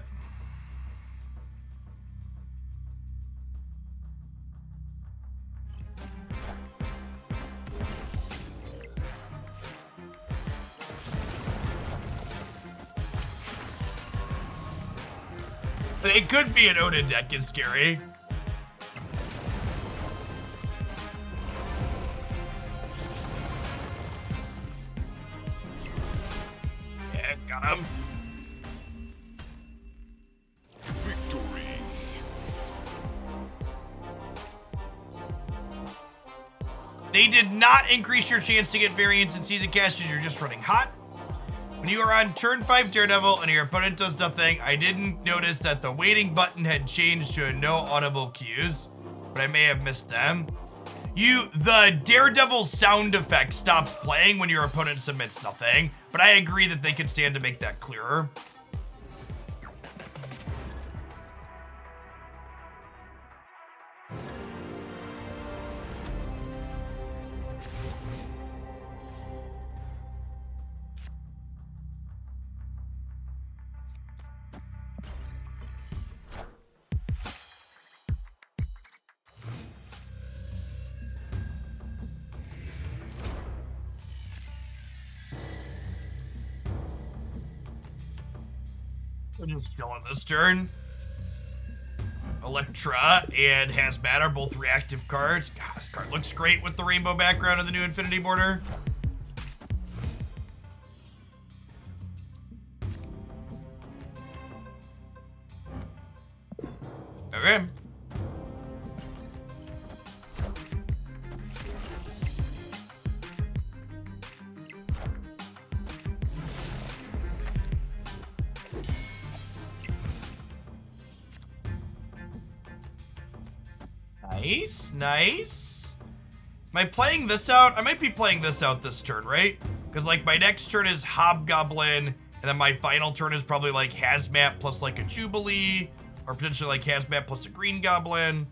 Speaker 1: It could be an Oda deck is scary. Got him.
Speaker 2: Victory.
Speaker 1: They did not increase your chance to get variance in season casters. You're just running hot. When you are on turn 5 Daredevil and your opponent does nothing, I didn't notice that the waiting button had changed to a no audible cues, but I may have missed them. The Daredevil sound effect stops playing when your opponent submits nothing, but I agree that they could stand to make that clearer. We're just filling this turn. Electra and Hazmat are both reactive cards. God, this card looks great with the rainbow background of the new Infinity border. Okay. Nice, nice. Am I playing this out? I might be playing this out this turn, right? Because, like, my next turn is Hobgoblin, and then my final turn is probably, like, Hazmat plus, like, a Jubilee, or potentially, like, Hazmat plus a Green Goblin.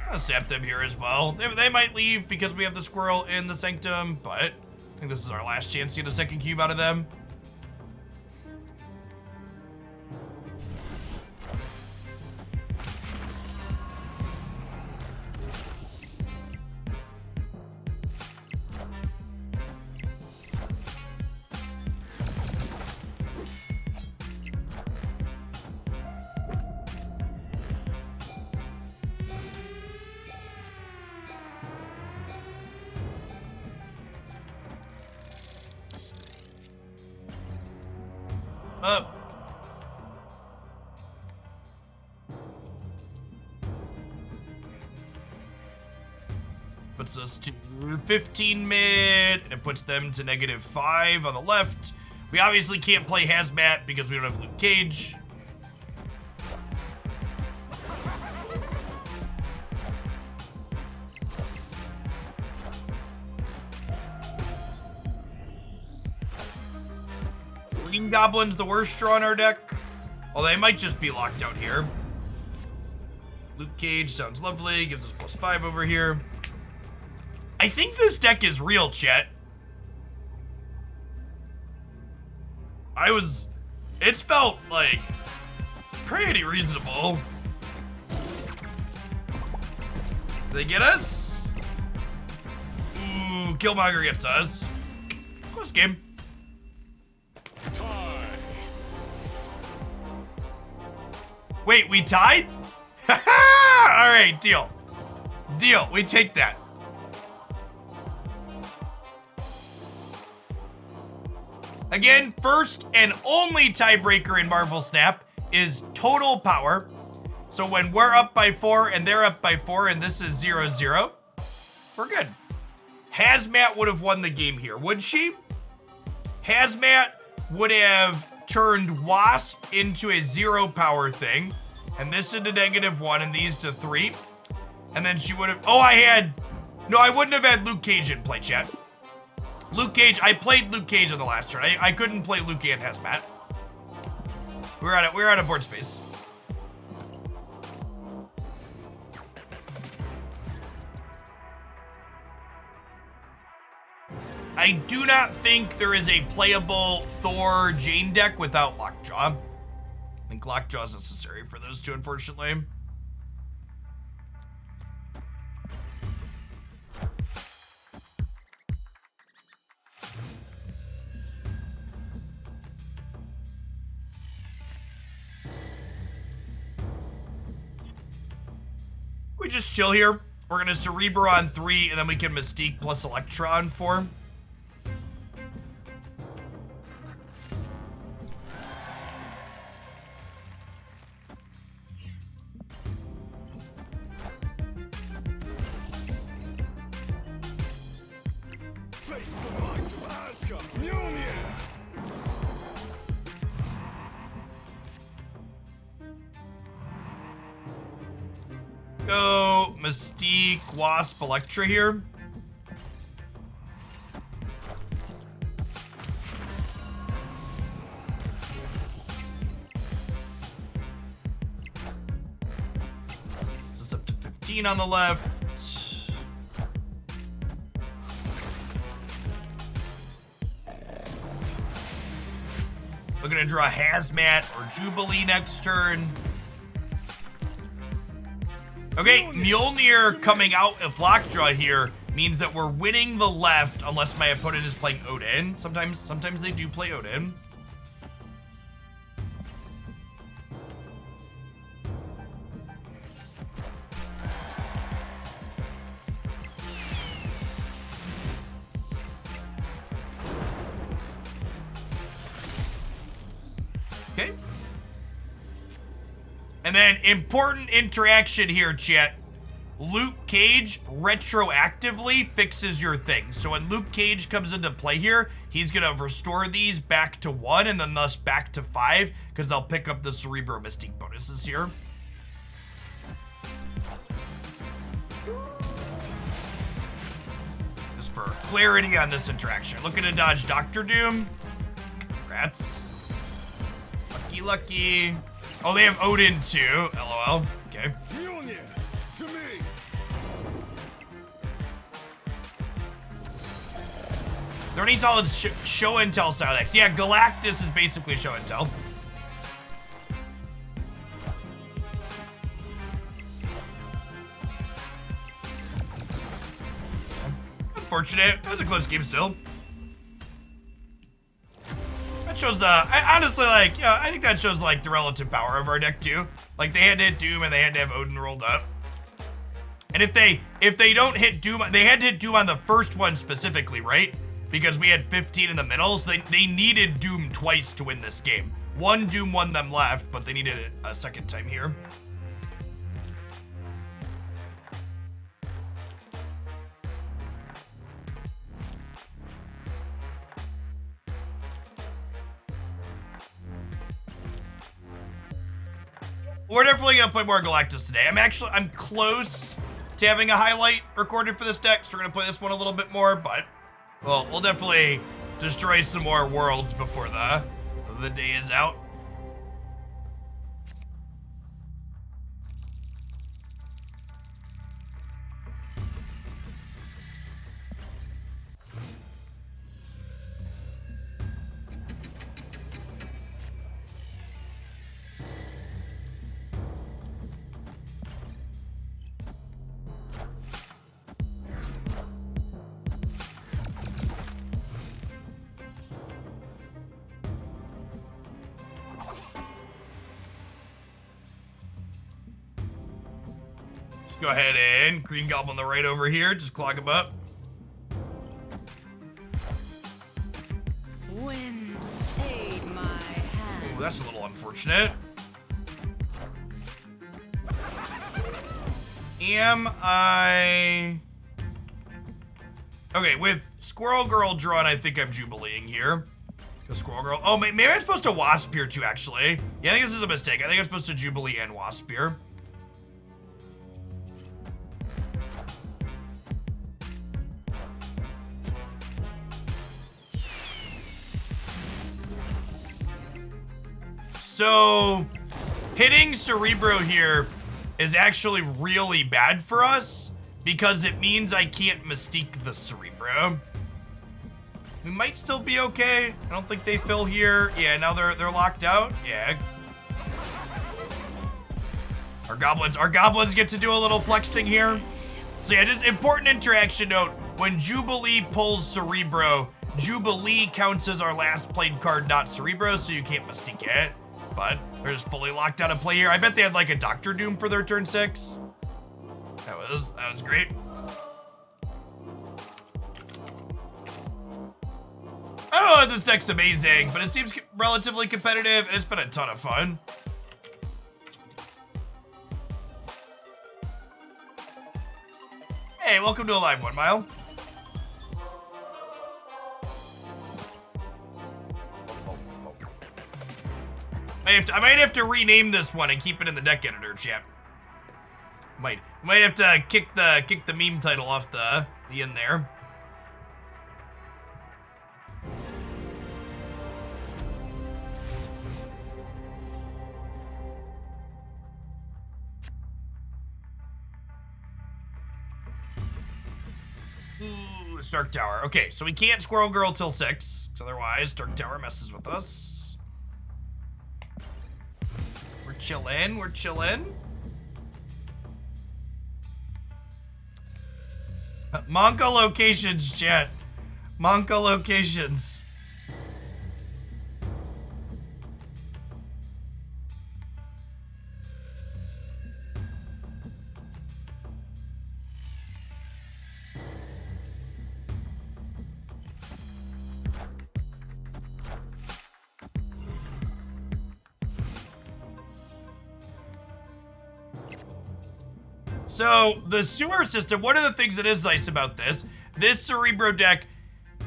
Speaker 1: I'll snap them here as well. They might leave because we have the Squirrel in the Sanctum, but I think this is our last chance to get a second cube out of them. Up. Puts us to 15 mid, and it puts them to -5 on the left. We obviously can't play Hazmat because we don't have Luke Cage. Green Goblin's the worst draw in our deck. Although they might just be locked out here. Luke Cage sounds lovely. Gives us +5 over here. I think this deck is real, chat. It's felt, like, pretty reasonable. They get us? Ooh, Killmonger gets us. Close game. Wait, we tied? All right, deal. Deal, we take that. Again, first and only tiebreaker in Marvel Snap is total power. So when we're up by 4 and they're up by 4 and this is 0-0, we're good. Hazmat would have won the game here, would she? Hazmat would have turned Wasp into a 0 power thing, and this into -1 and these to 3. And then she would have, no, I wouldn't have had Luke Cage in play, chat. Luke Cage, I played Luke Cage on the last turn. I couldn't play Luke and Hazmat. We're out of board space. I do not think there is a playable Thor Jane deck without Lockjaw. I think Lockjaw is necessary for those two, unfortunately. We just chill here. We're gonna Cerebro on 3, and then we can Mystique plus Electra on 4.
Speaker 2: Face the might of Asgard. Mjolnir.
Speaker 1: Go Mystique, Wasp, Electra here. This is up to 15 on the left. We're gonna draw Hazmat or Jubilee next turn. Okay, Mjolnir coming out of Lockjaw here means that we're winning the left unless my opponent is playing Odin. Sometimes they do play Odin. Okay. And then important interaction here, chat. Luke Cage retroactively fixes your thing. So when Luke Cage comes into play here, he's gonna restore these back to 1 and then thus back to 5 because they'll pick up the Cerebro Mystique bonuses here. Just for clarity on this interaction. Looking to dodge Dr. Doom. Rats. Lucky. Oh, they have Odin too. LOL. Okay.
Speaker 2: Mjolnir. To me.
Speaker 1: There are any solid show and tell style decks. Yeah, Galactus is basically show and tell. Unfortunate. That was a close game still. That shows the, I honestly like, yeah, I think that shows like the relative power of our deck too. Like they had to hit Doom and they had to have Odin rolled up. And if they don't hit Doom, they had to hit Doom on the first one specifically, right? Because we had 15 in the middle, so they needed Doom twice to win this game. One Doom won them left, but they needed it a second time here. We're definitely gonna play more Galactus today. I'm close to having a highlight recorded for this deck, so we're gonna play this one a little bit more, but well, we'll definitely destroy some more worlds before the day is out. Go ahead and Green Goblin on the right over here. Just clog him up.
Speaker 3: Wind, aid my hand.
Speaker 1: Ooh, that's a little unfortunate. Am I... Okay, with Squirrel Girl drawn, I think I'm Jubileeing here. Go Squirrel Girl. Oh, maybe I'm supposed to Wasp here too, actually. Yeah, I think this is a mistake. I think I'm supposed to Jubilee and Wasp here. So, hitting Cerebro here is actually really bad for us because it means I can't Mystique the Cerebro. We might still be okay. I don't think they fill here. Yeah, now they're locked out. Yeah. Our goblins get to do a little flexing here. So yeah, just important interaction note. When Jubilee pulls Cerebro, Jubilee counts as our last played card, not Cerebro, so you can't Mystique it. But they're just fully locked out of play here. I bet they had like a Dr. Doom for their turn 6. That was great. I don't know if this deck's amazing, but it seems relatively competitive and it's been a ton of fun. Hey, welcome to a live one, Mile. I might have to rename this one and keep it in the deck editor, chat. Might have to kick the meme title off the end there. Ooh, Stark Tower. Okay, so we can't Squirrel Girl till 6, 'cause otherwise Stark Tower messes with us. We're chillin', we're chillin'. Monka locations, chat. Monka locations. So, the sewer system, one of the things that is nice about this Cerebro deck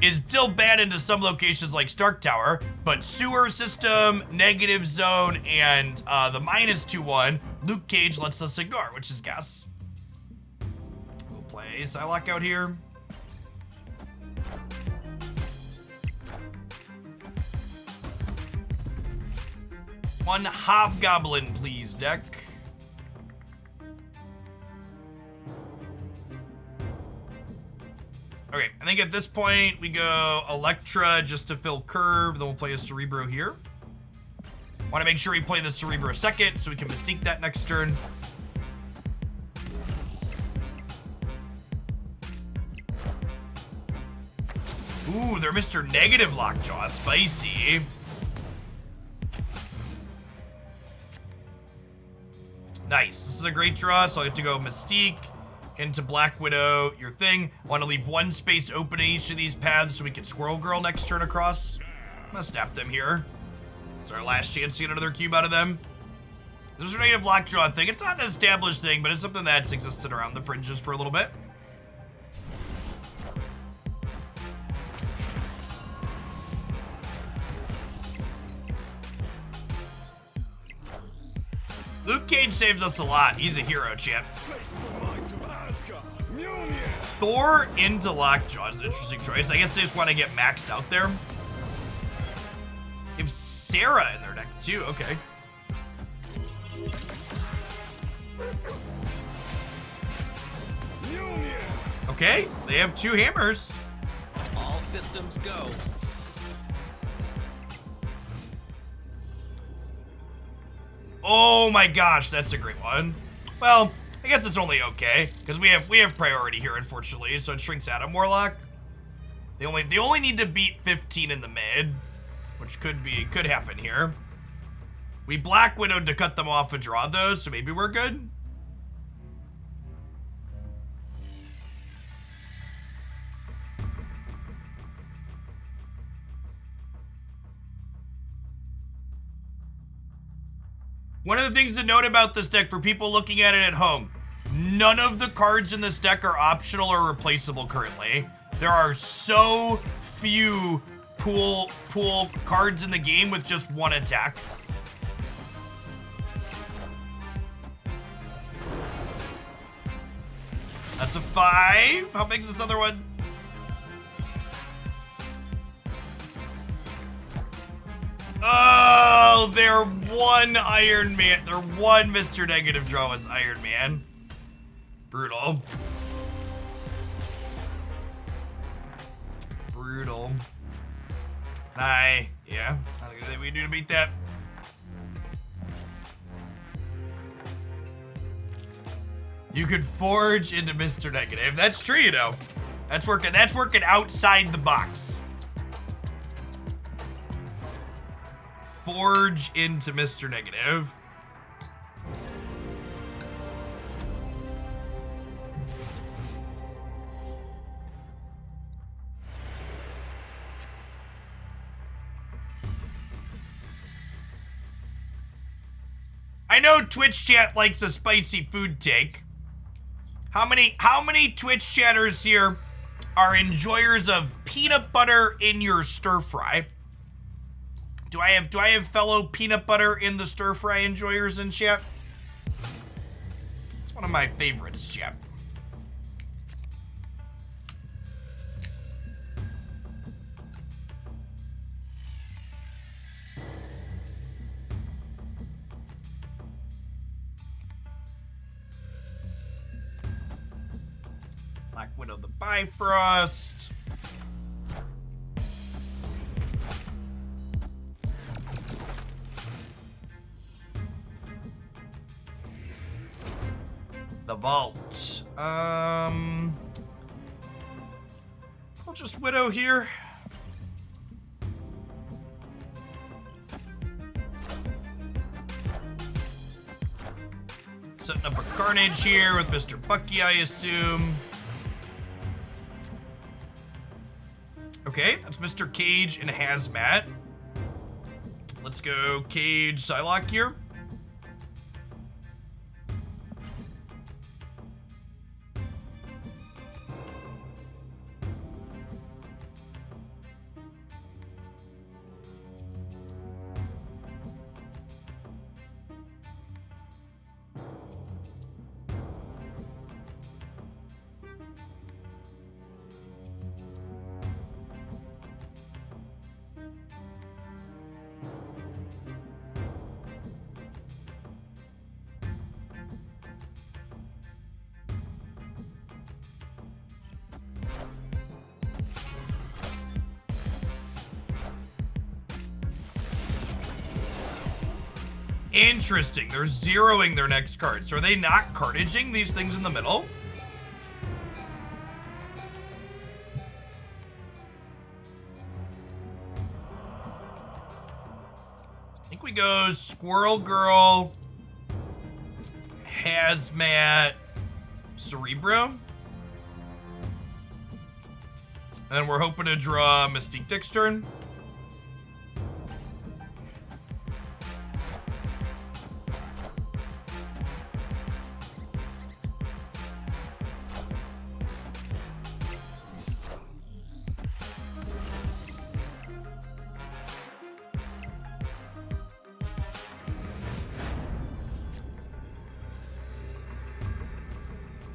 Speaker 1: is still banned into some locations like Stark Tower, but sewer system, negative zone, and the -2/1, Luke Cage lets us ignore, which is gas. We'll play Psylocke out here. One Hobgoblin, please, deck. Okay, I think at this point we go Electra just to fill curve, then we'll play a Cerebro here. Want to make sure we play the Cerebro second so we can Mystique that next turn. Ooh, they're Mr. Negative Lockjaw, spicy. Nice, this is a great draw, so I get to go Mystique into Black Widow, your thing. Want to leave one space open in each of these paths so we can Squirrel Girl next turn across. I'm gonna snap them here. It's our last chance to get another cube out of them. This is a Negative Lockjaw thing. It's not an established thing, but it's something that's existed around the fringes for a little bit. Luke Cage saves us a lot. He's a hero, champ.
Speaker 2: Face the might of Asgard. Mjolnir.
Speaker 1: Thor into Lockjaw is an interesting choice. I guess they just want to get maxed out there. They have Sarah in their deck too. Okay.
Speaker 2: Mjolnir.
Speaker 1: Okay, they have 2 hammers.
Speaker 5: All systems go.
Speaker 1: Oh my gosh, that's a great one. Well, I guess it's only okay because we have priority here, unfortunately. So it shrinks Adam Warlock. They only need to beat 15 in the mid, which could happen here. We Black Widowed to cut them off a draw though, so maybe we're good. One of the things to note about this deck for people looking at it at home, none of the cards in this deck are optional or replaceable currently. There are so few pool cards in the game with just 1 attack. That's a 5. How big is this other one? Oh, they're 1 Iron Man. They're 1 Mr. Negative draw as Iron Man. Brutal. Brutal. Yeah. I think we need to beat that. You could forge into Mr. Negative. That's true, you know. That's working outside the box. Forge into Mr. Negative. I know Twitch chat likes a spicy food take. How many Twitch chatters here are enjoyers of peanut butter in your stir fry? Do I have fellow peanut butter in the stir fry enjoyers in chat? It's one of my favorites, chat. Black Widow the Bifrost. The vault. I'll just Widow here. Setting up a Carnage here with Mr. Bucky, I assume. Okay, that's Mr. Cage in Hazmat. Let's go Cage Psylocke here. Interesting. They're zeroing their next card. So are they not carnaging these things in the middle? I think we go Squirrel Girl, Hazmat, Cerebro. And then we're hoping to draw Mystique Dick's turn.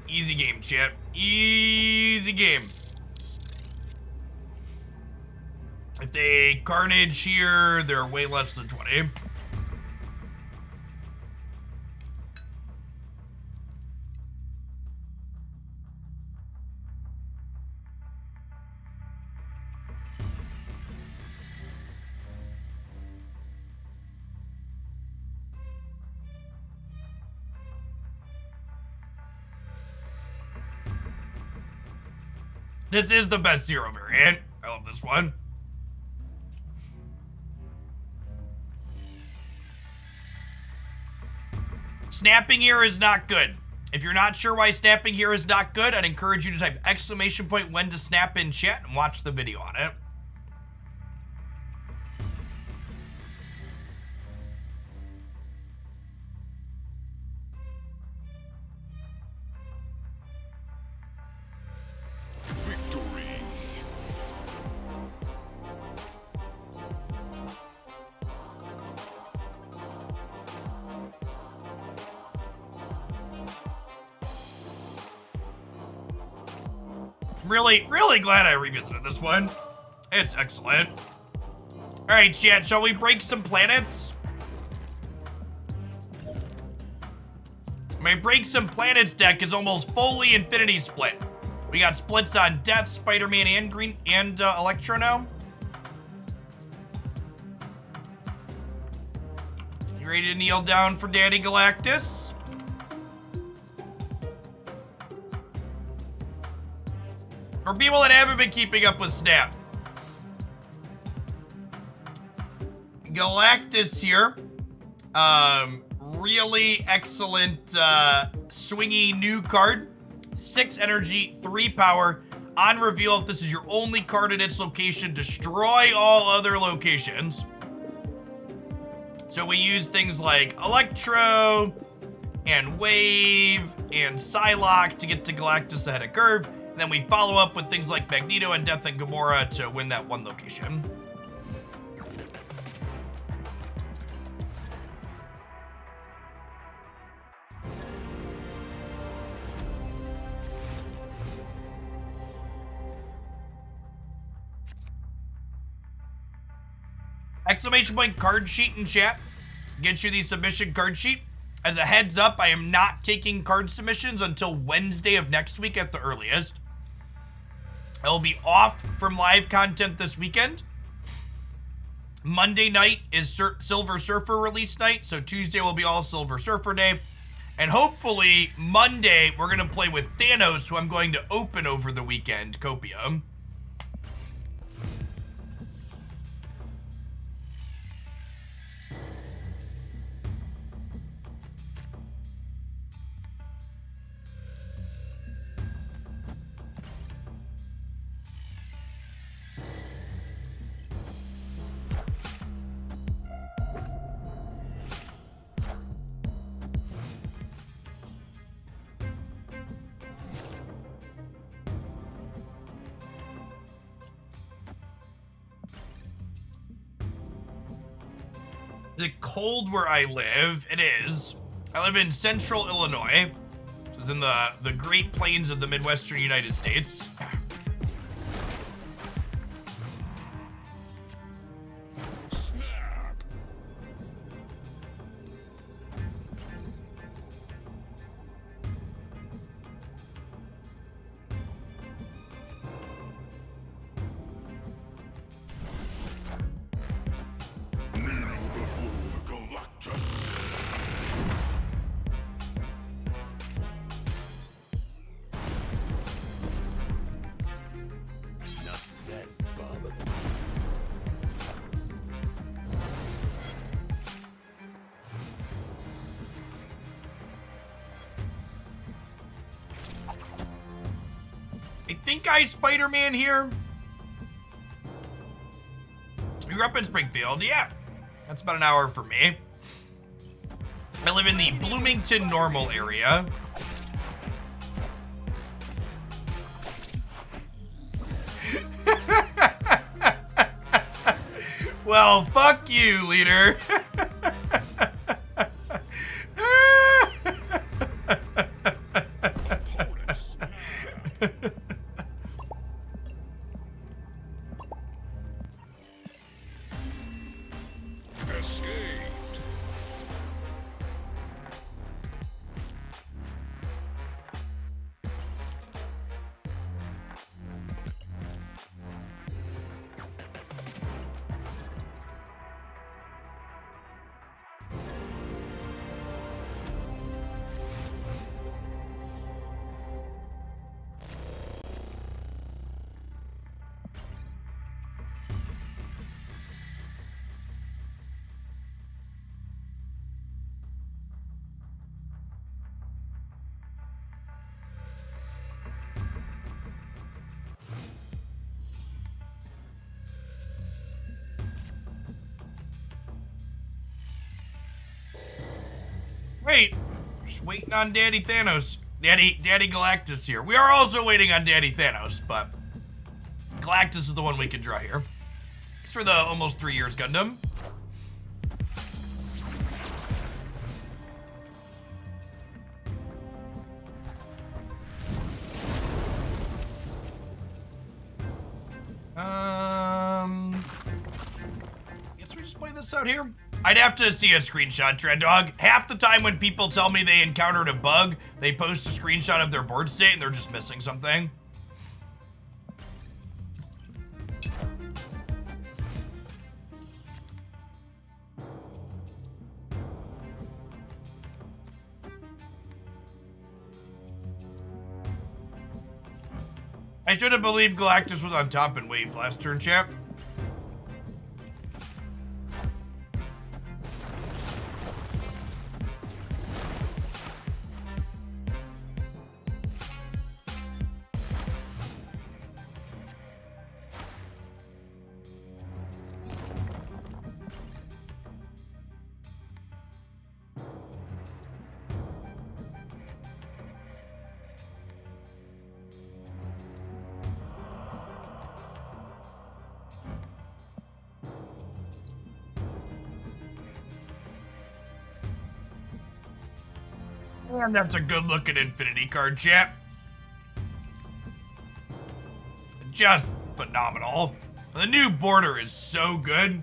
Speaker 1: Easy game, chat. Easy game. If they Carnage here, they're way less than 20. This is the best zero variant. I love this one. Snapping here is not good. If you're not sure why snapping here is not good, I'd encourage you to type exclamation point when to snap in chat and watch the video on it.
Speaker 2: Victory.
Speaker 1: Really glad I revisited this one. It's excellent. All right, chat, shall we break some planets? My Break Some Planets deck is almost fully Infinity Split. We got splits on Death, Spider-Man, and Green and Electro now. You ready to kneel down for Daddy Galactus? For people that haven't been keeping up with Snap, Galactus here. Really excellent swingy new card. 6 energy, 3 power. On reveal, if this is your only card at its location, destroy all other locations. So we use things like Electro and Wave and Psylocke to get to Galactus ahead of curve. And then we follow up with things like Magneto and Death and Gamora to win that one location. Exclamation point card sheet in chat. Get you the submission card sheet. As a heads up, I am not taking card submissions until Wednesday of next week at the earliest. I will be off from live content this weekend. Monday night is Silver Surfer release night, so Tuesday will be all Silver Surfer day. And hopefully, Monday, we're going to play with Thanos, who I'm going to open over the weekend, Copium. Is it cold where I live? It is. I live in central Illinois, which is in the Great Plains of the Midwestern United States.
Speaker 2: Enough said, Bob.
Speaker 1: I think I Spider-Man here. You grew up in Springfield? Yeah. That's about an hour for me. I live in the Bloomington Normal area. Well, fuck you, leader.
Speaker 2: Escaped.
Speaker 1: Wait, just waiting on Daddy Thanos. Daddy Galactus here. We are also waiting on Daddy Thanos, but Galactus is the one we can draw here. Thanks for the almost 3 years, Gundam. Guess we just play this out here. I'd have to see a screenshot, Dread Dog. Half the time when people tell me they encountered a bug, they post a screenshot of their board state and they're just missing something. I should have believed Galactus was on top in Wave last turn, champ. And that's a good looking Infinity card, chap. Just phenomenal. The new border is so good.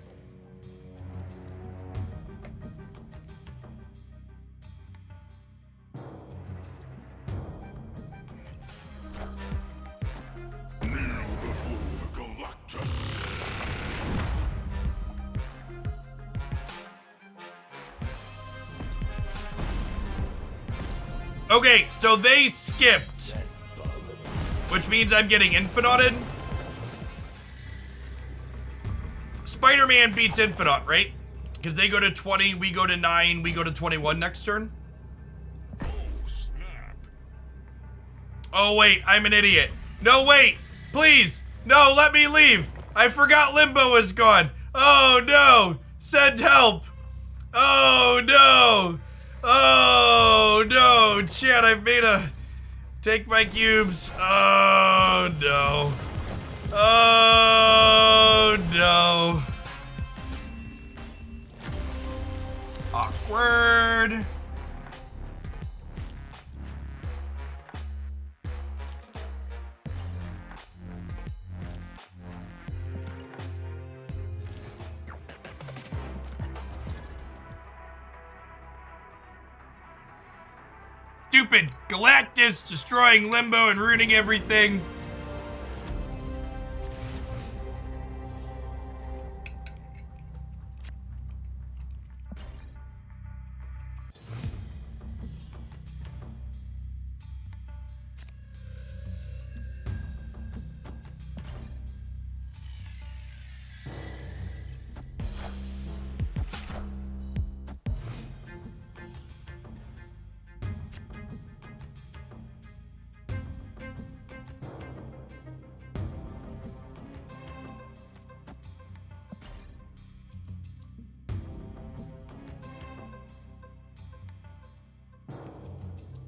Speaker 2: Kneel before the galactus.
Speaker 1: Okay, so they skipped, which means I'm getting infinited. Spider-Man beats Infinite, right? Because they go to 20, we go to 9, we go to 21 next turn.
Speaker 2: Oh, snap.
Speaker 1: Oh, wait, I'm an idiot. No, wait, please. No, let me leave. I forgot Limbo is gone. Oh, no. Send help. Oh, no. Oh, no. Chat, I've made a... Take my cubes. Oh, no. Oh, no. Awkward. Stupid Galactus destroying Limbo and ruining everything.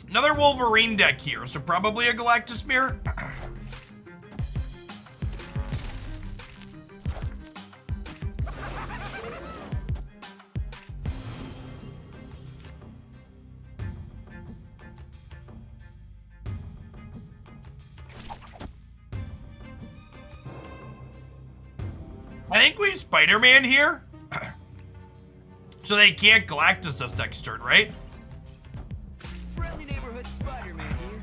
Speaker 1: Another Wolverine deck here, so probably a Galactus Mirror. I think we have Spider-Man here. So they can't Galactus us next turn, right?
Speaker 5: Friendly neighborhood Spider-Man here.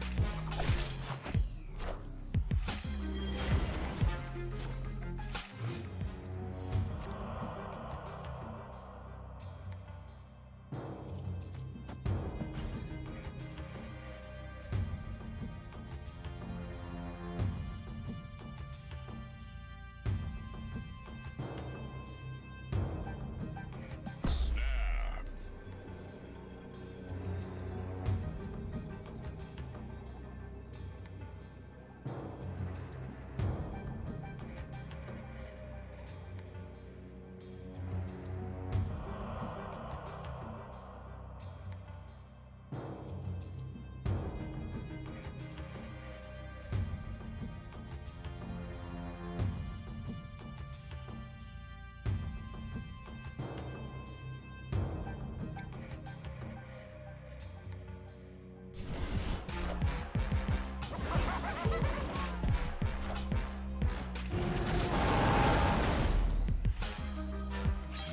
Speaker 2: Snap.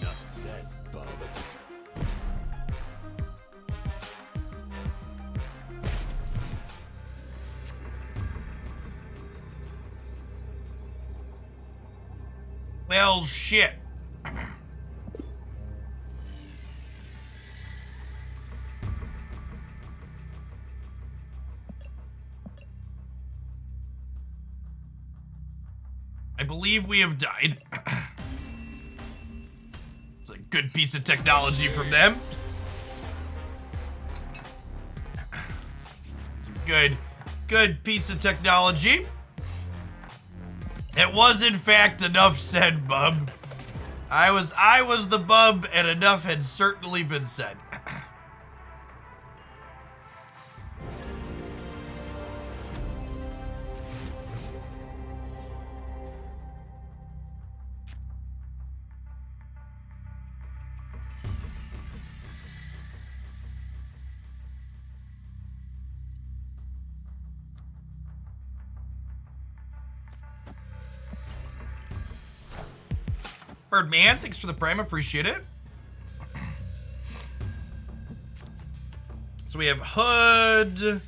Speaker 2: Enough said, Bubba.
Speaker 1: Well, shit. I believe we have died. It's a good piece of technology from them. It's a good piece of technology. It was in fact enough said, bub. I was the bub, and enough had certainly been said. Birdman, thanks for the prime, appreciate it. So we have Hood.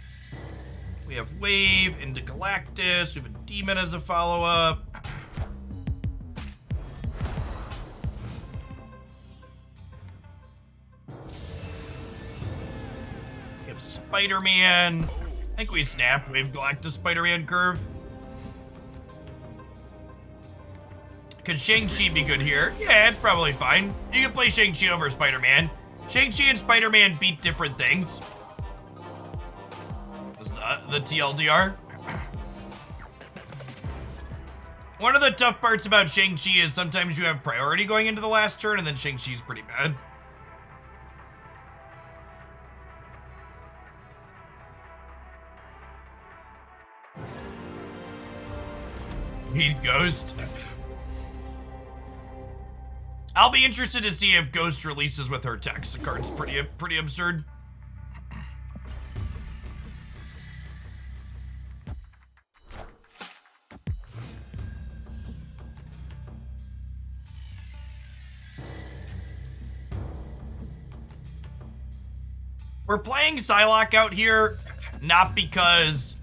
Speaker 1: We have Wave into Galactus. We have a Demon as a follow-up. We have Spider-Man. I think we snap Wave Galactus Spider-Man curve. Could Shang-Chi be good here? Yeah, it's probably fine. You can play Shang-Chi over Spider-Man. Shang-Chi and Spider-Man beat different things. That's the TLDR. One of the tough parts about Shang-Chi is sometimes you have priority going into the last turn, and then Shang-Chi's pretty bad. Need Ghost. I'll be interested to see if Ghost releases with her text. The card's pretty absurd. We're playing Psylocke out here, not because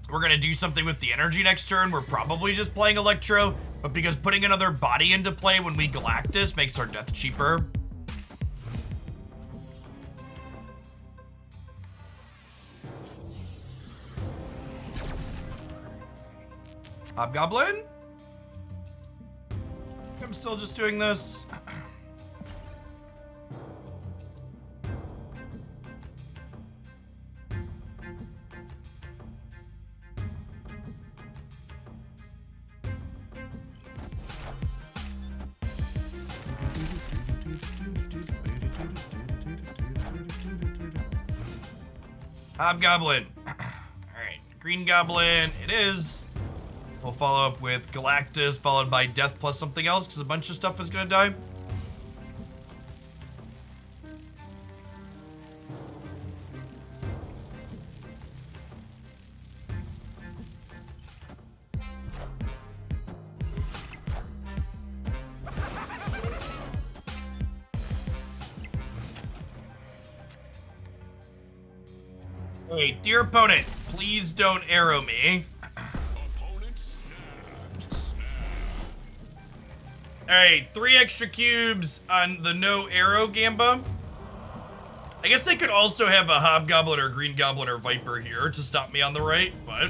Speaker 1: we're gonna do something with the energy next turn. We're probably just playing Electro, but because putting another body into play when we Galactus makes our death cheaper. Hobgoblin? I'm still just doing this. Hobgoblin. Alright, Green Goblin it is. We'll follow up with Galactus, followed by Death plus something else, because a bunch of stuff is gonna die. Hey, dear opponent, please don't arrow me.
Speaker 2: Opponent snapped.
Speaker 1: Alright, 3 extra cubes on the no arrow Gamba. I guess I could also have a Hobgoblin or Green Goblin or Viper here to stop me on the right, but...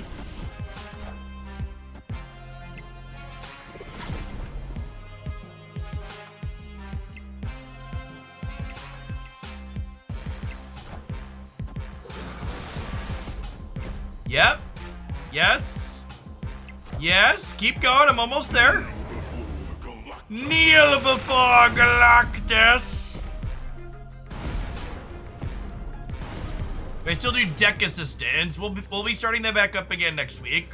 Speaker 1: Yep. Yes. Yes. Keep going. I'm almost there. Kneel before Galactus. I still do deck assistance. We'll be starting that back up again next week.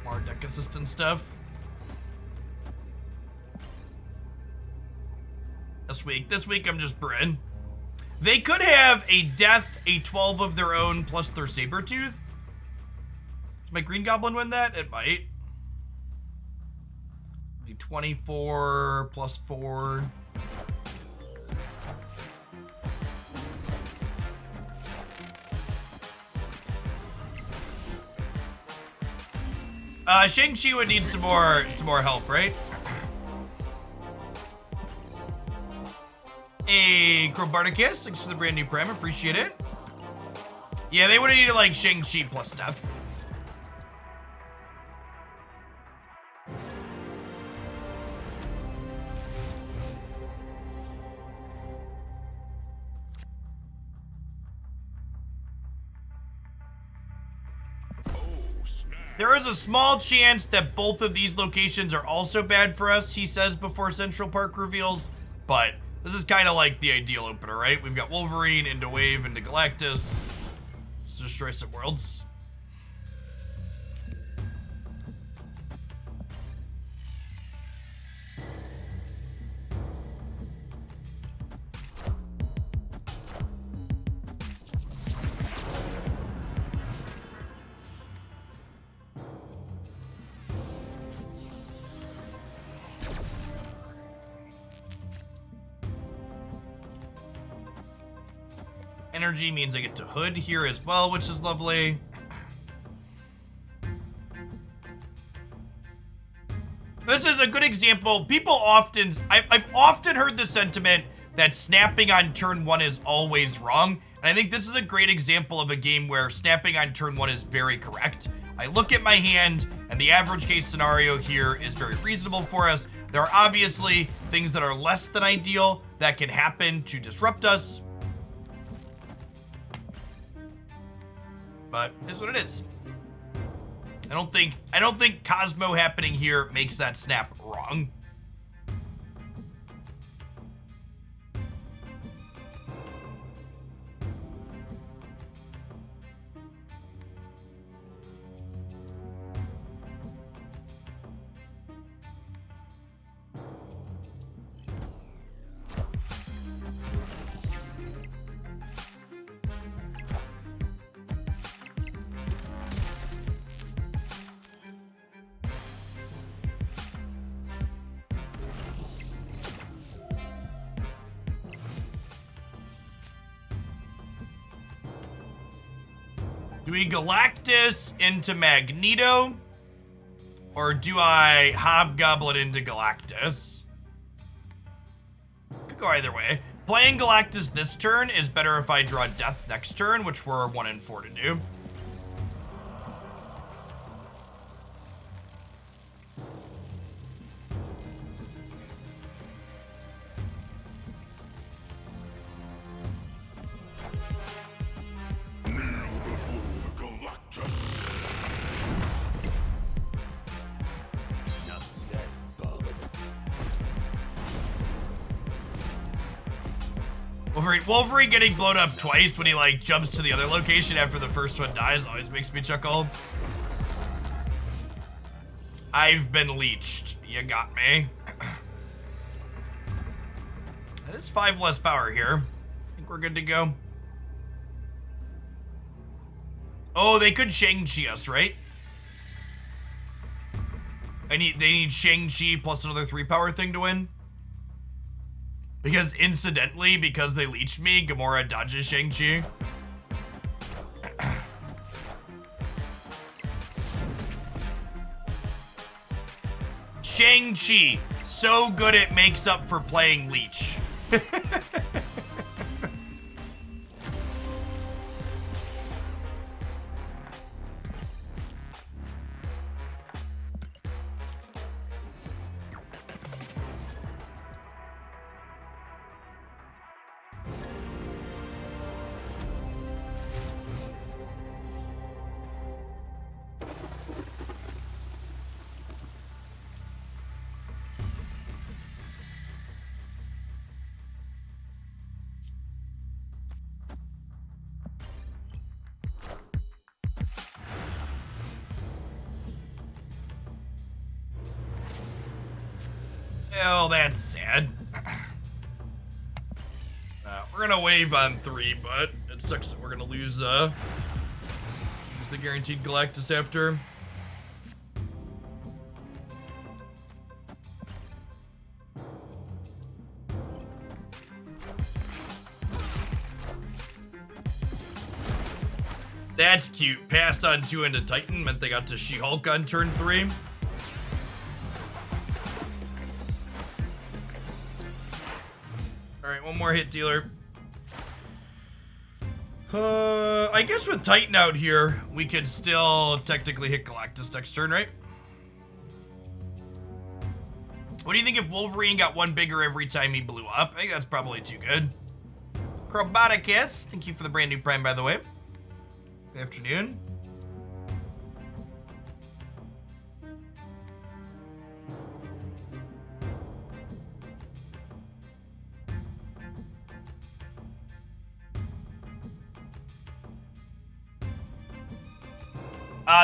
Speaker 1: More deck assistant stuff. This week I'm just Bryn. They could have a death, a 12 of their own plus their Sabertooth. Does my Green Goblin win that? It might. Be 24 plus 4. Shang-Chi would need some more help, right? Hey, Crobarticus, thanks for the brand new Prime, appreciate it. Yeah, they would have needed like Shang-Chi plus stuff. There is a small chance that both of these locations are also bad for us, he says before Central Park reveals, but this is kind of like the ideal opener, right? We've got Wolverine into Wave into Galactus. Let's destroy some worlds. Energy means I get to Hood here as well, which is lovely. This is a good example. People often, I've often heard the sentiment that snapping on turn 1 is always wrong. And I think this is a great example of a game where snapping on turn 1 is very correct. I look at my hand, and the average case scenario here is very reasonable for us. There are obviously things that are less than ideal that can happen to disrupt us. But it is what it is. I don't think Cosmo happening here makes that snap wrong. Do we Galactus into Magneto? Or do I Hobgoblin into Galactus? Could go either way. Playing Galactus this turn is better if I draw Death next turn, which we're 1 and 4 to do.
Speaker 5: Enough said, bub.
Speaker 1: Wolverine getting blown up twice when he like jumps to the other location after the first one dies always makes me chuckle. I've been leeched. You got me. That is 5 less power here. I think we're good to go. Oh, they could Shang-Chi us, right? They need Shang-Chi plus another 3 power thing to win. Because incidentally, because they leeched me, Gamora dodges Shang-Chi. Shang-Chi, so good it makes up for playing leech. Oh, that's sad. We're gonna wave on 3, but it sucks that we're gonna lose the guaranteed Galactus after. That's cute. Passed on 2 into Titan, meant they got to She-Hulk on turn 3. Alright, one more hit dealer. I guess with Titan out here, we could still technically hit Galactus next turn, right? What do you think if Wolverine got 1 bigger every time he blew up? I think that's probably too good. Chromaticus, thank you for the brand new Prime, by the way. Good afternoon.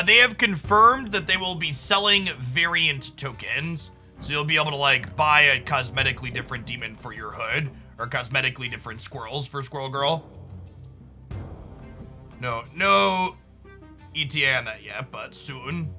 Speaker 1: They have confirmed that they will be selling variant tokens. So you'll be able to like buy a cosmetically different demon for your hood or cosmetically different squirrels for Squirrel Girl. No ETA on that yet, but soon.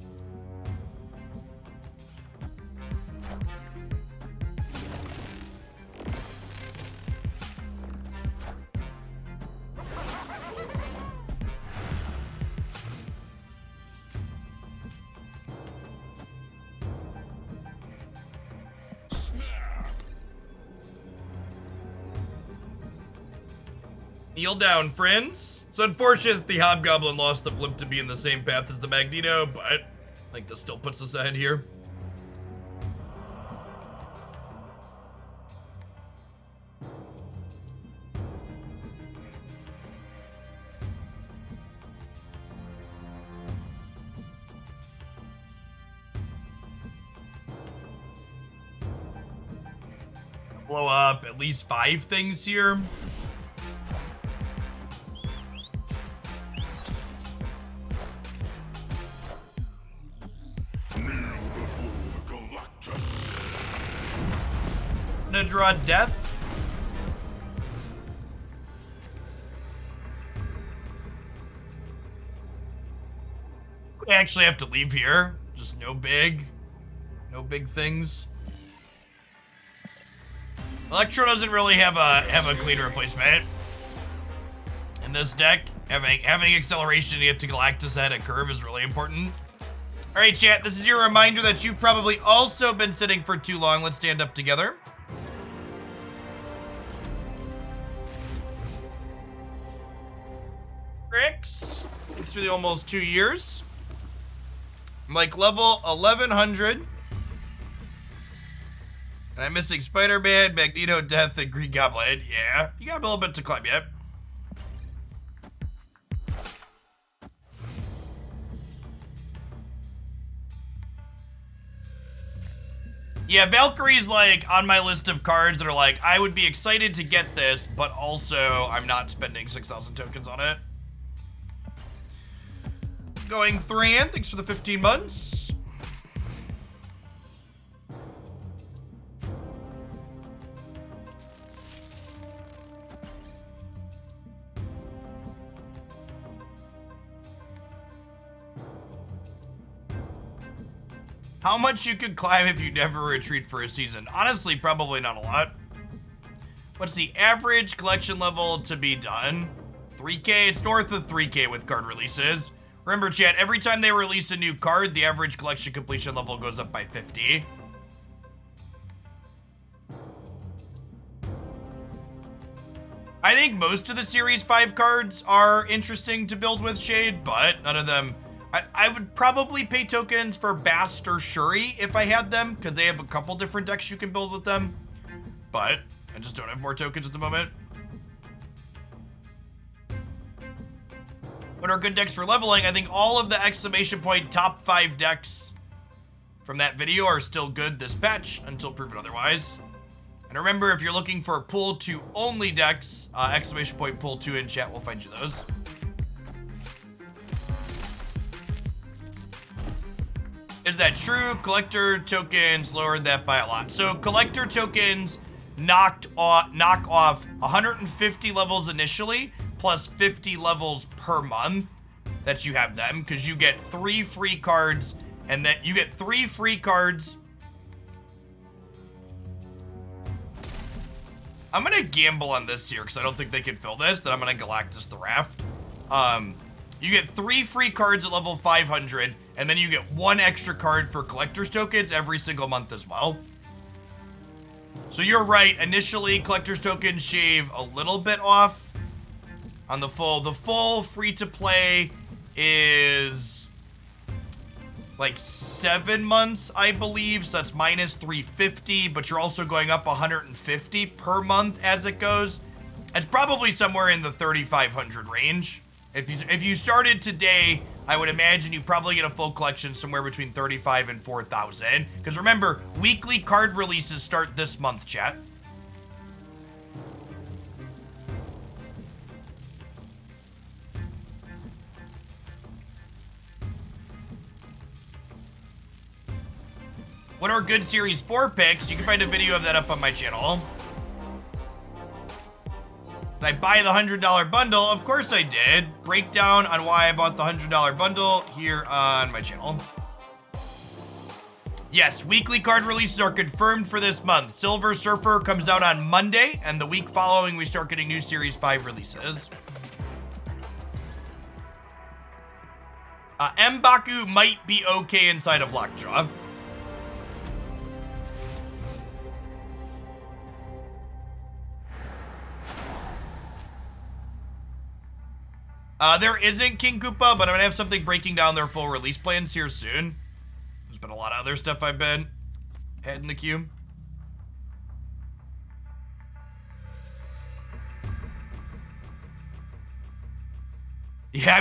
Speaker 1: Kneel down, friends. It's unfortunate that the Hobgoblin lost the flip to be in the same path as the Magneto, but I think this still puts us ahead here. Blow up at least 5 things here.
Speaker 2: Kneel before Galactus.
Speaker 1: Gonna draw death. We actually have to leave here. Just no big things. Electro doesn't really have a clean replacement in this deck. Having acceleration to get to Galactus ahead of curve is really important. All right, chat. This is your reminder that you've probably also been sitting for too long. Let's stand up together. Thanks through the almost 2 years. I'm like level 1100. And I'm missing Spider-Man, Magneto, Death, and Green Goblin. Yeah, you got a little bit to climb yet. Yeah, Valkyrie's like on my list of cards that are like, I would be excited to get this, but also I'm not spending 6,000 tokens on it. Going Thran, thanks for the 15 months. How much you could climb if you never retreat for a season? Honestly, probably not a lot. What's the average collection level to be done? 3K? It's north of 3K with card releases. Remember, chat, every time they release a new card, the average collection completion level goes up by 50. I think most of the Series 5 cards are interesting to build with Shade, but none of them... I would probably pay tokens for Bast or Shuri if I had them, because they have a couple different decks you can build with them. But I just don't have more tokens at the moment. What are good decks for leveling? I think all of the exclamation point top 5 decks from that video are still good this patch until proven otherwise. And remember, if you're looking for pool 2 only decks, exclamation point pool 2 in chat will find you those. Is that true? Collector tokens lowered that by a lot. So collector tokens knock off 150 levels initially, plus 50 levels per month that you have them, because you get 3 free cards, and then you get 3 free cards. I'm gonna gamble on this here because I don't think they can fill this. Then I'm gonna Galactus the Raft. You get 3 free cards at level 500, and then you get 1 extra card for collector's tokens every single month as well. So you're right, initially collector's tokens shave a little bit off on the full. The full free-to-play is like 7 months, I believe, so that's minus 350, but you're also going up 150 per month as it goes. It's probably somewhere in the 3,500 range. If you started today, I would imagine you probably get a full collection somewhere between 35 and 4,000. Because remember, weekly card releases start this month, chat. What are good Series 4 picks? You can find a video of that up on my channel. Did I buy the $100 bundle? Of course I did. Breakdown on why I bought the $100 bundle here on my channel. Yes, weekly card releases are confirmed for this month. Silver Surfer comes out on Monday, and the week following we start getting new Series 5 releases. M'Baku might be okay inside of Lockjaw. There isn't King Koopa, but I'm gonna have something breaking down their full release plans here soon. There's been a lot of other stuff I've been had in the queue. Yeah,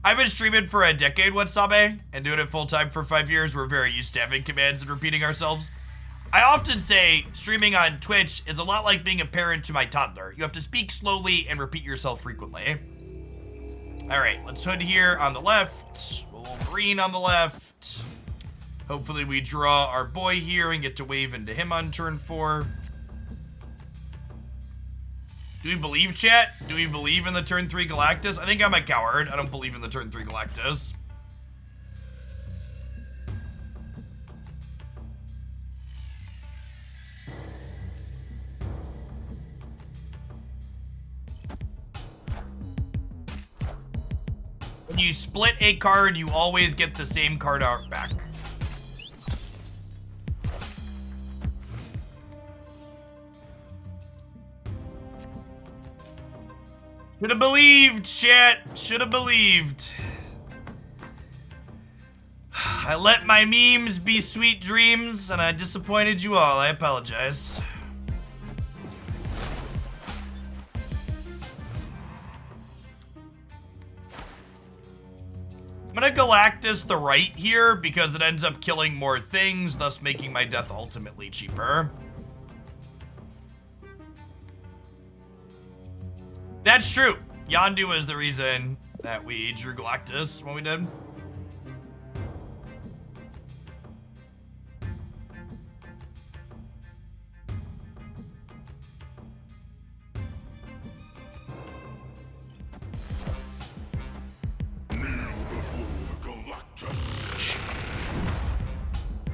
Speaker 1: I've been streaming for a decade, Watsabe, and doing it full time for 5 years. We're very used to having commands and repeating ourselves. I often say streaming on Twitch is a lot like being a parent to my toddler. You have to speak slowly and repeat yourself frequently. All right, let's hood here on the left. A little green on the left. Hopefully we draw our boy here and get to wave into him on turn 4. Do we believe, chat? Do we believe in the turn 3 Galactus? I think I'm a coward. I don't believe in the turn 3 Galactus. When you split a card, you always get the same card art back. Should have believed, chat. Should have believed. I let my memes be sweet dreams, and I disappointed you all. I apologize. I'm gonna Galactus the right here because it ends up killing more things, thus making my death ultimately cheaper. That's true. Yondu is the reason that we drew Galactus when we did.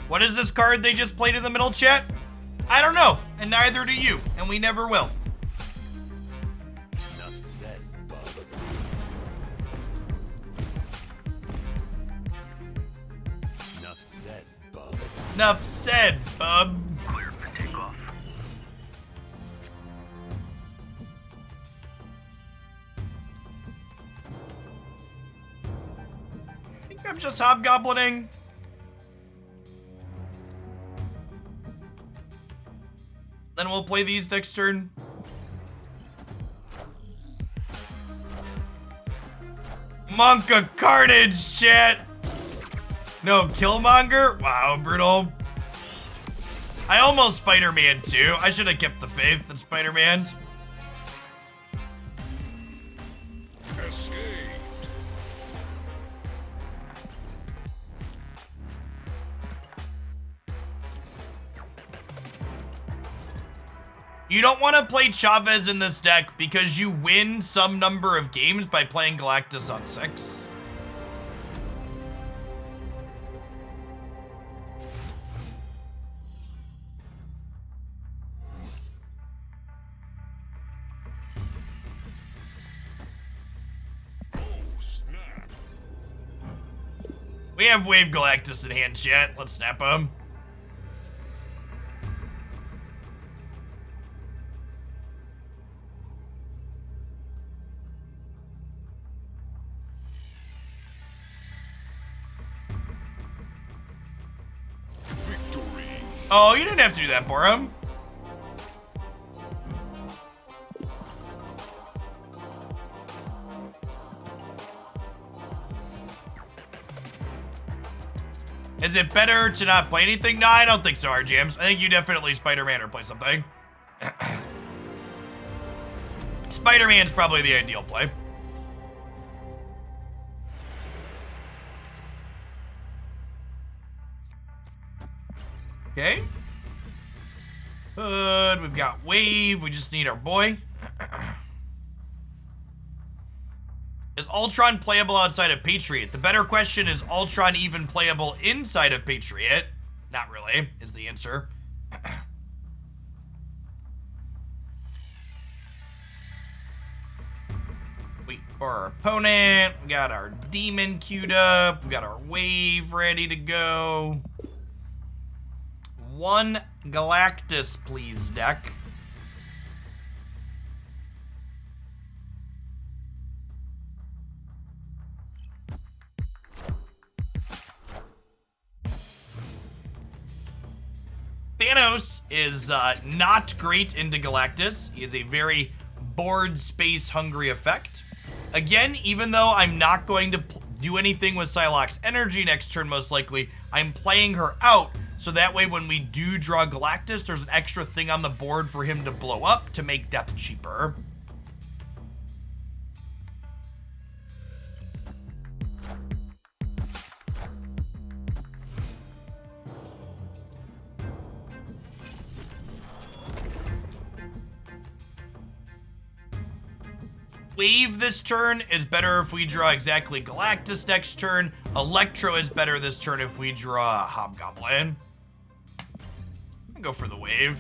Speaker 1: What is this card they just played in the middle, chat? I don't know, and neither do you, and we never will.
Speaker 5: Enough said, bub. Enough said, bub.
Speaker 1: Enough said, bub.
Speaker 2: Clear for takeoff.
Speaker 1: I think I'm just hobgoblining. Then we'll play these next turn. Monk of Carnage, chat. No, Killmonger? Wow, brutal. I almost Spider-Man too. I should have kept the faith in Spider-Man.
Speaker 2: Escaped.
Speaker 1: You don't want to play Chavez in this deck because you win some number of games by playing Galactus on 6.
Speaker 2: Oh, snap.
Speaker 1: We have Wave Galactus in hand, chat. Let's snap him.
Speaker 2: Victory.
Speaker 1: Oh, you didn't have to do that for him. Is it better to not play anything? No, I don't think so, RGMs. I think you definitely Spider-Man or play something. Spider-Man's probably the ideal play. Okay. Good. We've got Wave. We just need our boy. Is Ultron playable outside of Patriot? The better question is Ultron even playable inside of Patriot? Not really, is the answer. Wait for our opponent. We got our demon queued up. We got our wave ready to go. One Galactus, please, deck. Thanos is not great into Galactus. He is a very board space hungry effect. Again, even though I'm not going to do anything with Psylocke's energy next turn, most likely, I'm playing her out, so that way when we do draw Galactus, there's an extra thing on the board for him to blow up to make death cheaper. Wave this turn is better if we draw exactly Galactus next turn. Electro is better this turn if we draw Hobgoblin. I'll go for the wave.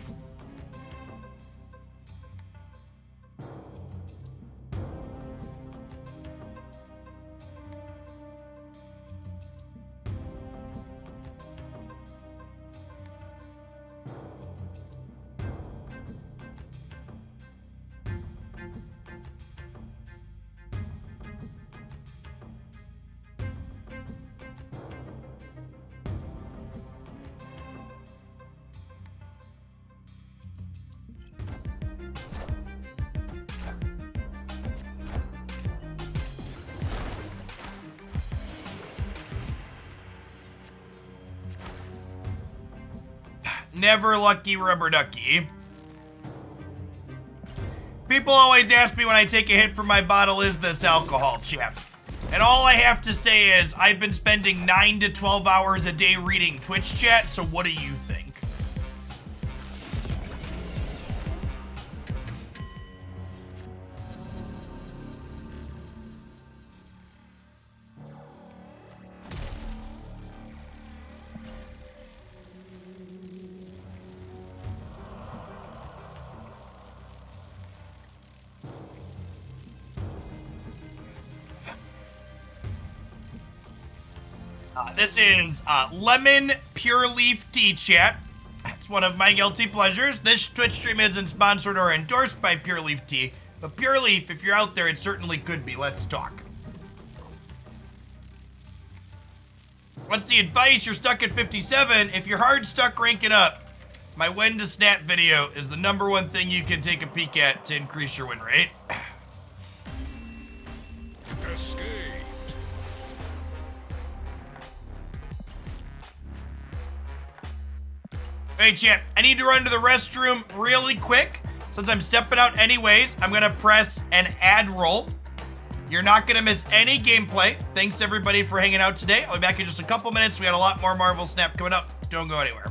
Speaker 1: Never lucky rubber ducky. People always ask me when I take a hit from my bottle, is this alcohol, chap? And all I have to say is, I've been spending 9 to 12 hours a day reading Twitch chat, so what do you think? This is Lemon Pure Leaf Tea Chat. It's one of my guilty pleasures. This Twitch stream isn't sponsored or endorsed by Pure Leaf Tea, but Pure Leaf, if you're out there, it certainly could be. Let's talk. What's the advice? You're stuck at 57. If you're hard stuck ranking up, my when to snap video is the #1 thing you can take a peek at to increase your win rate.
Speaker 2: Escaped.
Speaker 1: Hey, champ, I need to run to the restroom really quick. Since I'm stepping out anyways, I'm gonna press an ad roll. You're not gonna miss any gameplay. Thanks everybody for hanging out today. I'll be back in just a couple minutes. We got a lot more Marvel Snap coming up. Don't go anywhere.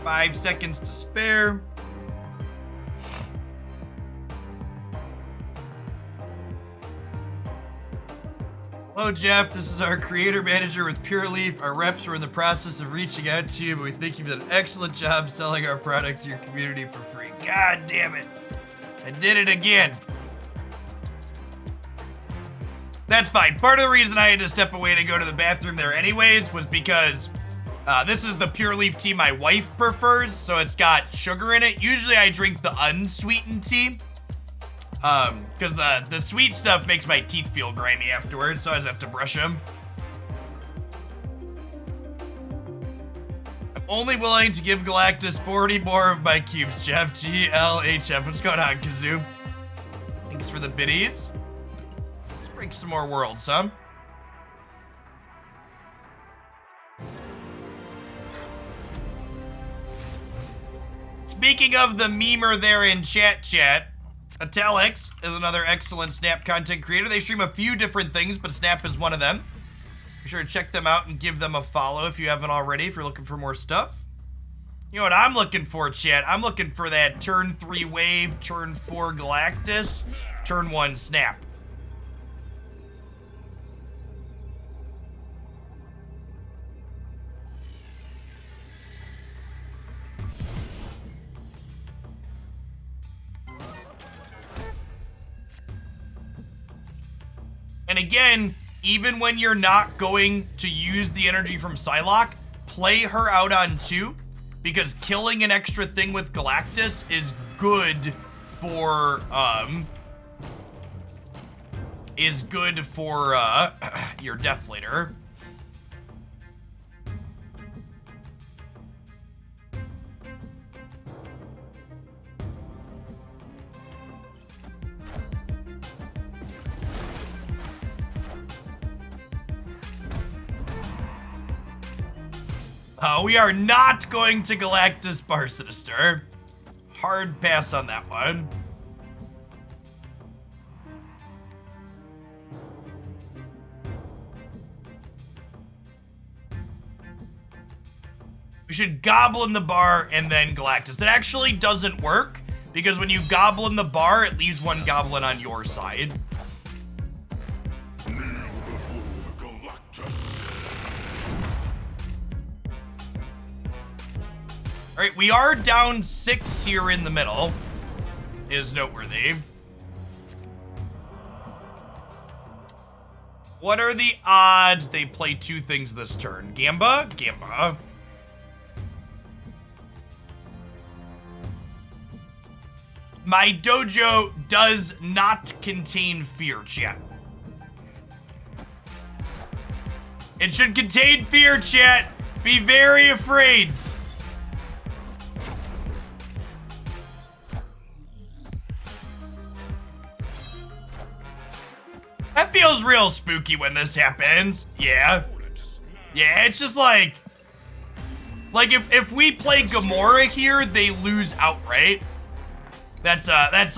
Speaker 1: 5 seconds to spare. Hello, Jeff. This is our creator manager with Pure Leaf. Our reps are in the process of reaching out to you, but we think you've done an excellent job selling our product to your community for free. God damn it. I did it again. That's fine. Part of the reason I had to step away to go to the bathroom there anyways was because this is the Pure Leaf tea my wife prefers, so it's got sugar in it. Usually I drink the unsweetened tea. Because the sweet stuff makes my teeth feel grimy afterwards, so I just have to brush them. I'm only willing to give Galactus 40 more of my cubes, Jeff. GLHF. What's going on, Kazoo? Thanks for the biddies. Let's break some more worlds, huh? Speaking of the memer there in chat, Italics is another excellent Snap content creator. They stream a few different things, but Snap is one of them. Be sure to check them out and give them a follow if you haven't already, if you're looking for more stuff. You know what I'm looking for, chat? I'm looking for that turn 3 wave, turn 4 Galactus, turn 1 Snap. And again, even when you're not going to use the energy from Psylocke, play her out on 2, because killing an extra thing with Galactus is good for, your Death Leader. We are not going to Galactus Bar Sinister. Hard pass on that one. We should Goblin the Bar and then Galactus. It actually doesn't work, because when you Goblin the Bar, it leaves one Goblin on your side. All right, we are down 6 here in the middle, is noteworthy. What are the odds they play 2 things this turn? Gamba? Gamba. My dojo does not contain fear, chat. It should contain fear, chat. Be very afraid. That feels real spooky when this happens. Yeah. Yeah, it's just like if we play Gamora here, they lose outright. That's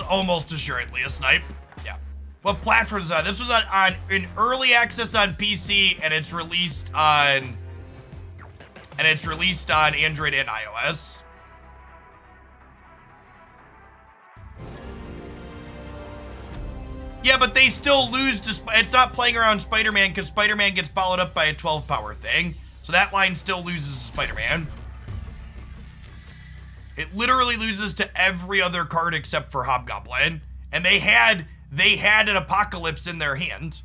Speaker 1: almost assuredly a snipe. Yeah. What platform is that? This was on in early access on PC, and it's released on Android and iOS. Yeah, but they still lose to... It's not playing around Spider-Man, because Spider-Man gets followed up by a 12 power thing. So that line still loses to Spider-Man. It literally loses to every other card except for Hobgoblin. And they had an Apocalypse in their hand.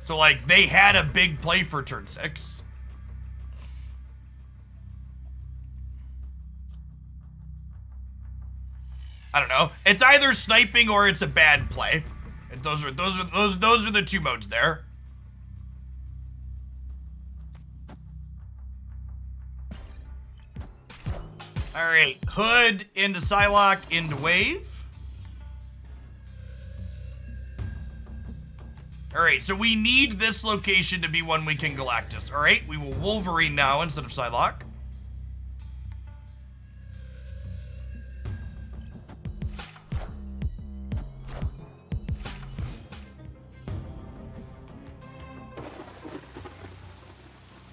Speaker 1: So, like, they had a big play for turn 6. I don't know. It's either sniping or it's a bad play. Those are the 2 modes there. All right, Hood into Psylocke into Wave. All right, so we need this location to be one we can Galactus. All right, we will Wolverine now instead of Psylocke.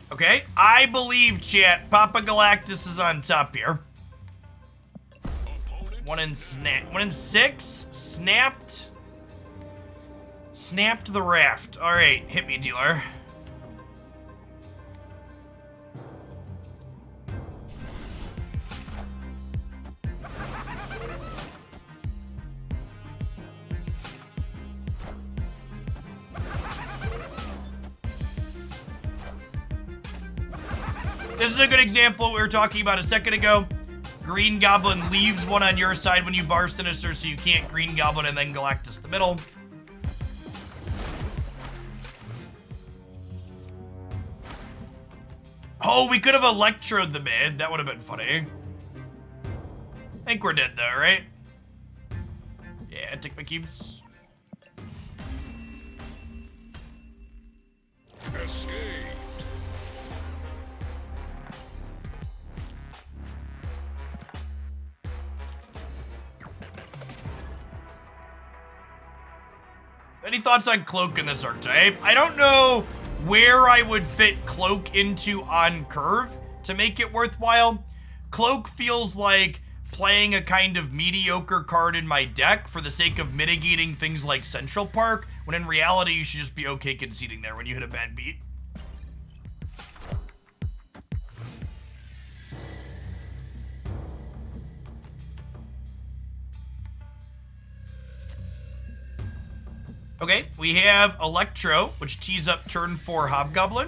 Speaker 1: Okay, I believe, chat, Papa Galactus is on top here. One in 6. Snapped. Snapped the raft. All right, hit me, dealer. This is a good example we were talking about a second ago. Green Goblin leaves one on your side when you bar Sinister, so you can't Green Goblin and then Galactus the middle. Oh, we could have electroed the mid. That would have been funny. I think we're dead though, right? Yeah, take my cubes.
Speaker 2: Escaped.
Speaker 1: Any thoughts on Cloak in this archetype? I don't know where I would fit Cloak into on curve to make it worthwhile. Cloak feels like playing a kind of mediocre card in my deck for the sake of mitigating things like Central Park, when in reality you should just be okay conceding there when you hit a bad beat. Okay, we have Electro, which tees up turn 4 Hobgoblin.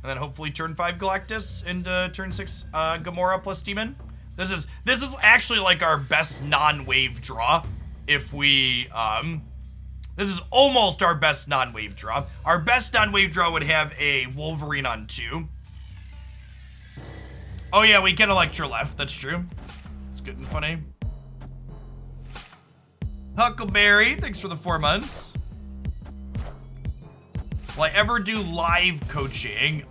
Speaker 1: And then hopefully turn 5 Galactus into turn 6 Gamora plus Demon. This is actually like our best non-wave draw. If we this is almost our best non-wave draw. Our best non-wave draw would have a Wolverine on 2. Oh yeah, we get Electro left, that's true. It's good and funny. Huckleberry, thanks for the 4 months. Will I ever do live coaching?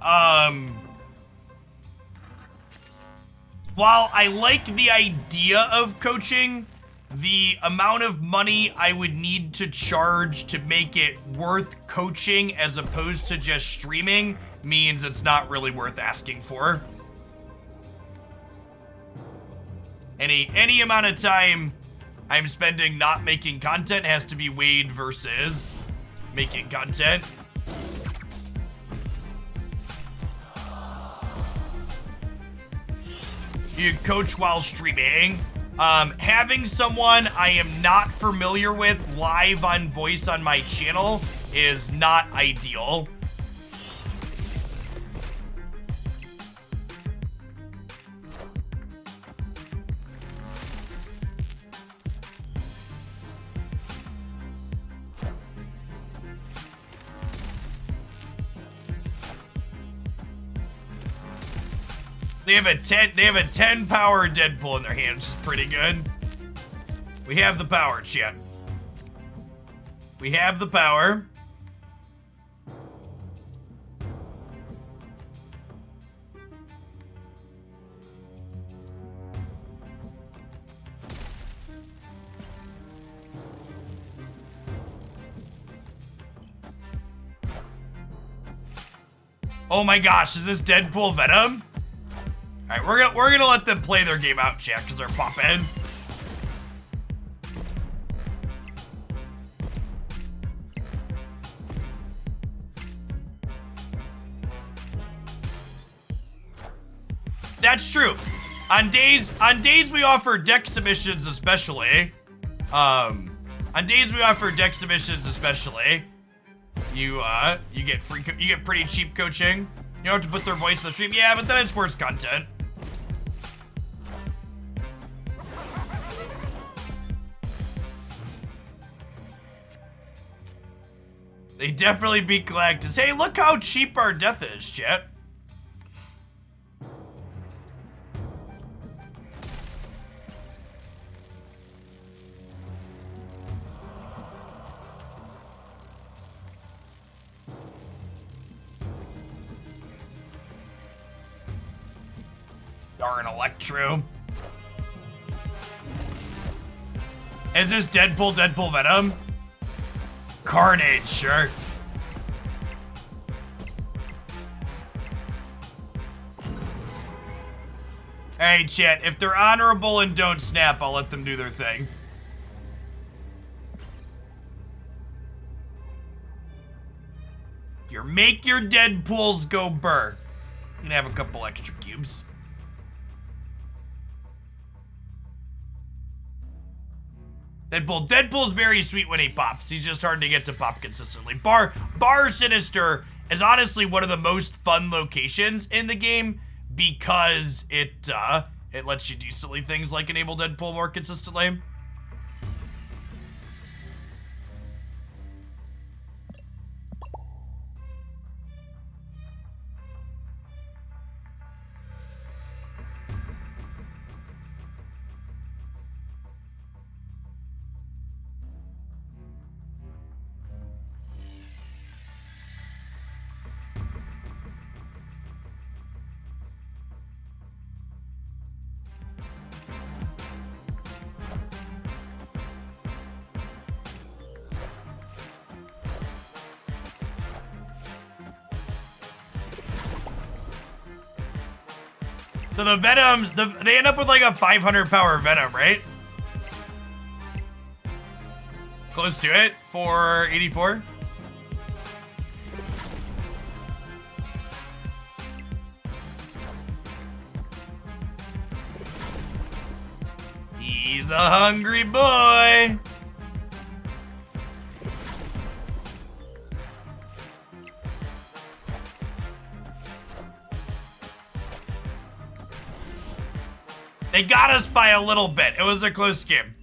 Speaker 1: While I like the idea of coaching, the amount of money I would need to charge to make it worth coaching as opposed to just streaming means it's not really worth asking for. Any amount of time I'm spending not making content has to be weighed versus making content. You coach while streaming. Having someone I am not familiar with live on voice on my channel is not ideal. They have a 10 power Deadpool in their hand, which is pretty good. We have the power, chat. We have the power. Oh my gosh, is this Deadpool Venom? All right, we're gonna let them play their game out, chat, because they're popping. That's true. On days we offer deck submissions, especially. On days we offer deck submissions, especially, you get you get pretty cheap coaching. You don't have to put their voice in the stream. Yeah, but then it's worse content. They definitely beat Galactus. Hey, look how cheap our death is, chat. Darn Electro. Is this Deadpool Venom? Carnage, sure. Alright, chat. If they're honorable and don't snap, I'll let them do their thing. Here, make your Deadpools go burr. You can have a couple extra cubes. Deadpool's very sweet when he pops. He's just hard to get to pop consistently. Bar Sinister is honestly one of the most fun locations in the game because it lets you do silly things like enable Deadpool more consistently. So the Venoms, they end up with like a 500 power Venom, right? Close to it for 84. He's a hungry boy. They got us by a little bit. It was a close game.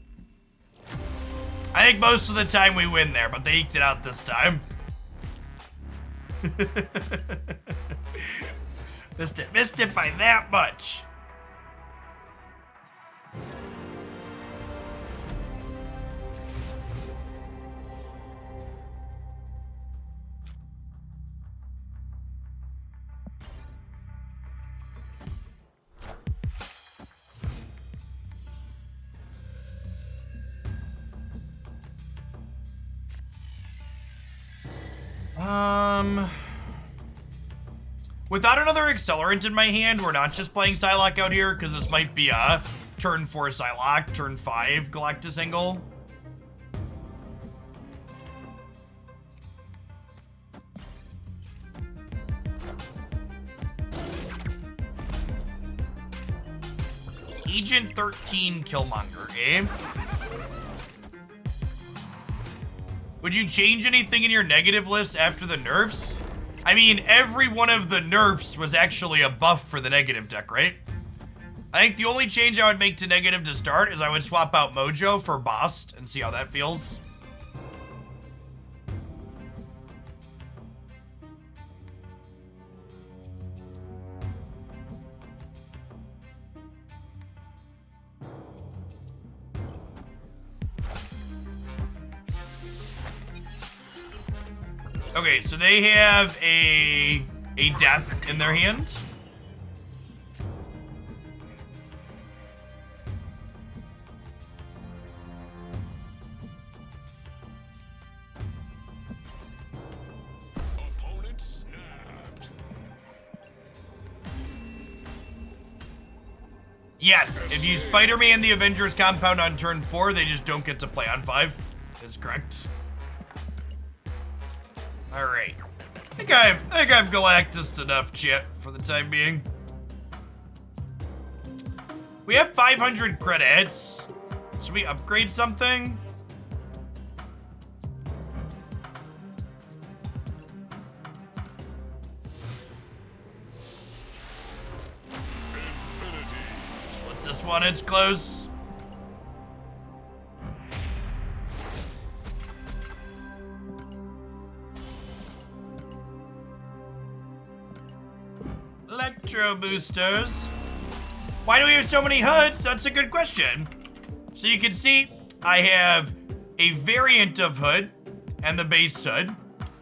Speaker 1: I think most of the time we win there, but they eked it out this time. Missed it by that much. Without another accelerant in my hand, we're not just playing Psylocke out here, because this might be a turn 4 Psylocke, turn 5 Galactus angle. Agent 13 Killmonger, eh? Would you change anything in your negative list after the nerfs? I mean, every one of the nerfs was actually a buff for the negative deck, right? I think the only change I would make to negative to start is I would swap out Mojo for Bast and see how that feels. Okay, so they have a death in their hand.
Speaker 2: Opponent snapped.
Speaker 1: Yes, if you Spider-Man the Avengers compound on turn 4, they just don't get to play on 5. That's correct. All right, I think I've Galactus enough, chat, for the time being. We have 500 credits. Should we upgrade something?
Speaker 2: Infinity.
Speaker 1: Split this one, it's close. Electro boosters. Why do we have so many hoods? That's a good question. So you can see I have a variant of hood and the base hood,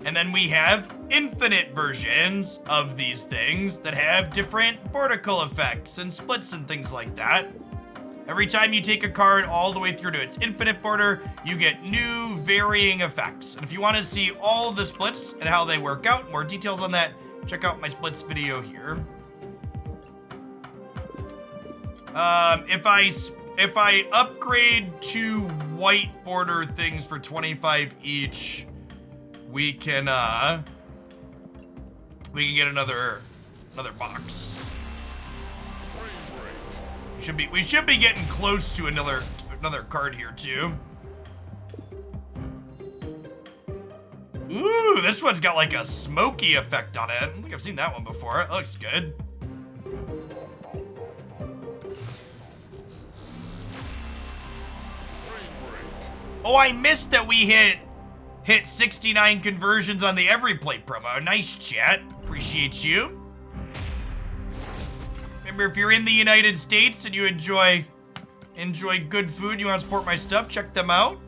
Speaker 1: and then we have infinite versions of these things that have different vertical effects and splits and things like that. Every time you take a card all the way through to its infinite border, you get new varying effects. And if you want to see all of the splits and how they work out, more details on that, check out my splits video here. If I upgrade 2 white border things for 25 each, we can get another box. We should be getting close to another card here too. Ooh, this one's got like a smoky effect on it. I don't think I've seen that one before. It looks good. Oh, I missed that we hit 69 conversions on the Every Plate promo. Nice, chat. Appreciate you. Remember, if you're in the United States and you enjoy good food, you want to support my stuff, check them out.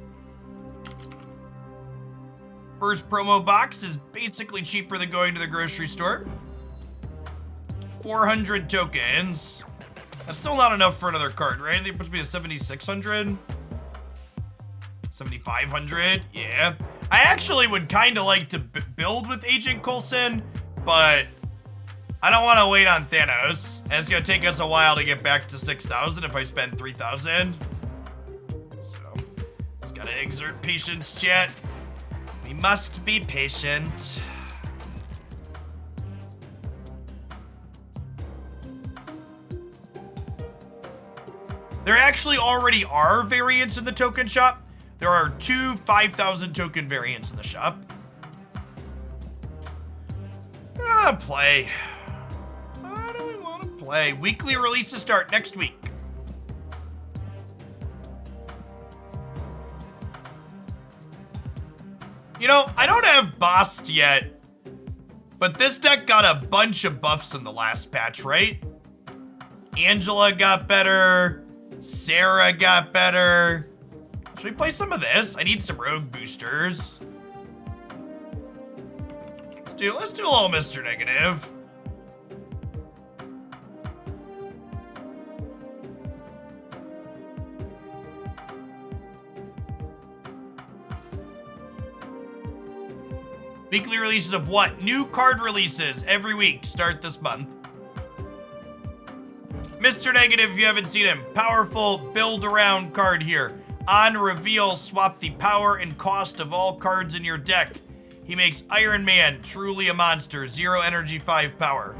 Speaker 1: First promo box is basically cheaper than going to the grocery store. 400 tokens. That's still not enough for another card, right? I think it puts me at 7,600. 7,500, yeah. I actually would kind of like to build with Agent Coulson, but I don't want to wait on Thanos. And it's going to take us a while to get back to 6,000 if I spend 3,000. So, just got to exert patience, chat. We must be patient. There actually already are variants in the token shop. There are 2 5,000 token variants in the shop. Play. How do we want to play? Weekly releases start next week. You know, I don't have Bast yet, but this deck got a bunch of buffs in the last patch, right? Angela got better. Sarah got better. Should we play some of this? I need some rogue boosters. Let's do a little Mr. Negative. Weekly releases of what? New card releases every week. Start this month. Mr. Negative, if you haven't seen him, powerful build around card here. On reveal, swap the power and cost of all cards in your deck. He makes Iron Man truly a monster, 0 energy, 5 power.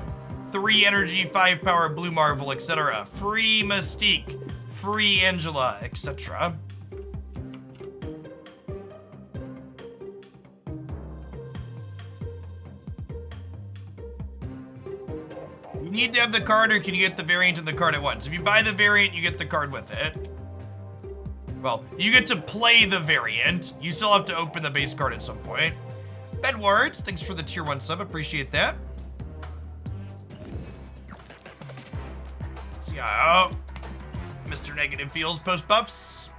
Speaker 1: 3 energy, 5 power, Blue Marvel, etc. Free Mystique, free Angela, etc. You need to have the card, or can you get the variant and the card at once? If you buy the variant, you get the card with it. Well, you get to play the variant. You still have to open the base card at some point. Bedwards, thanks for the tier 1 sub. Appreciate that. See how Mr. Negative feels post buffs.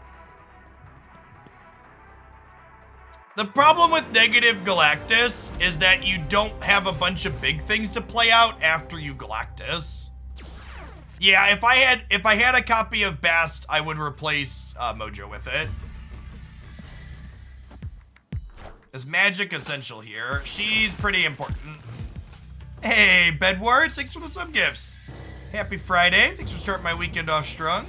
Speaker 1: The problem with Negative Galactus is that you don't have a bunch of big things to play out after you Galactus. Yeah, if I had a copy of Bast, I would replace Mojo with it. Is Magic essential here? She's pretty important. Hey, Bedwards, thanks for the sub gifts. Happy Friday. Thanks for starting my weekend off strong.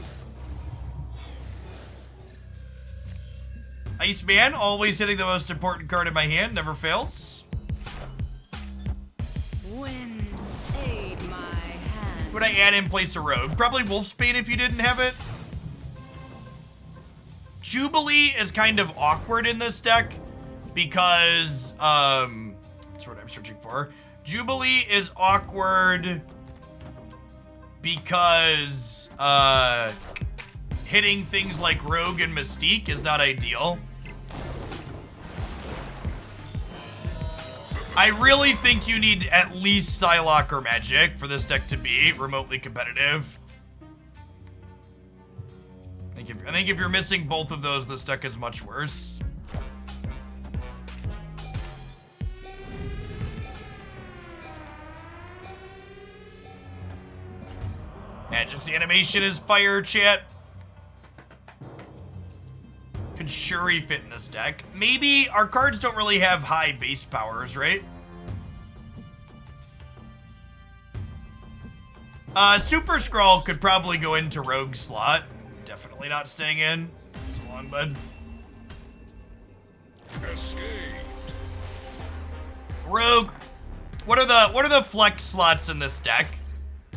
Speaker 1: Iceman, always hitting the most important card in my hand, never fails.
Speaker 3: Wind, aid my hand.
Speaker 1: Would I add in place a rogue? Probably Wolfsbane if you didn't have it. Jubilee is kind of awkward in this deck because, that's what I'm searching for. Jubilee is awkward because, hitting things like Rogue and Mystique is not ideal. I really think you need at least Psylocke or Magic for this deck to be remotely competitive. I think if you're missing both of those, this deck is much worse. Magic's animation is fire, chat. Could Shuri fit in this deck? Maybe. Our cards don't really have high base powers, right? Super Scroll could probably go into Rogue slot. Definitely not staying in. So long, bud.
Speaker 2: Escaped.
Speaker 1: Rogue. What are the flex slots in this deck?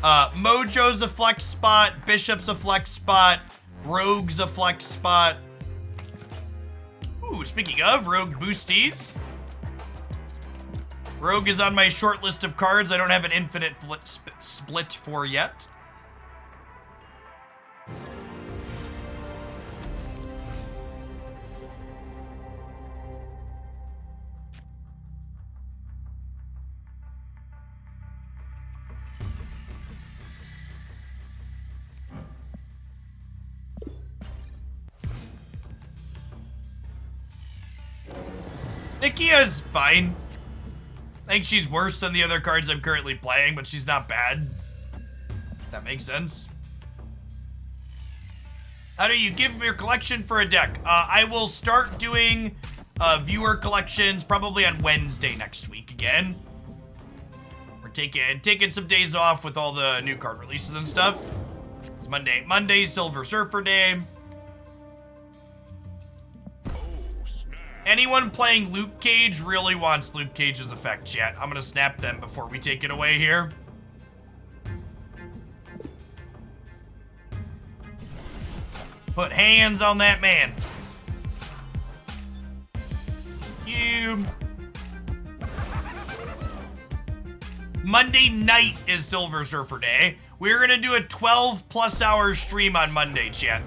Speaker 1: Mojo's a flex spot. Bishop's a flex spot. Rogue's a flex spot. Ooh, speaking of, Rogue boosties. Rogue is on my short list of cards I don't have an infinite split for yet. Nikia's fine. I think she's worse than the other cards I'm currently playing, but she's not bad. That makes sense. How do you give me your collection for a deck? I will start doing viewer collections probably on Wednesday next week again. We're taking some days off with all the new card releases and stuff. It's Monday, Silver Surfer Day. Anyone playing Luke Cage really wants Luke Cage's effect, chat. I'm gonna snap them before we take it away here. Put hands on that man. You. Monday night is Silver Surfer Day. We're gonna do a 12+ hour stream on Monday, chat.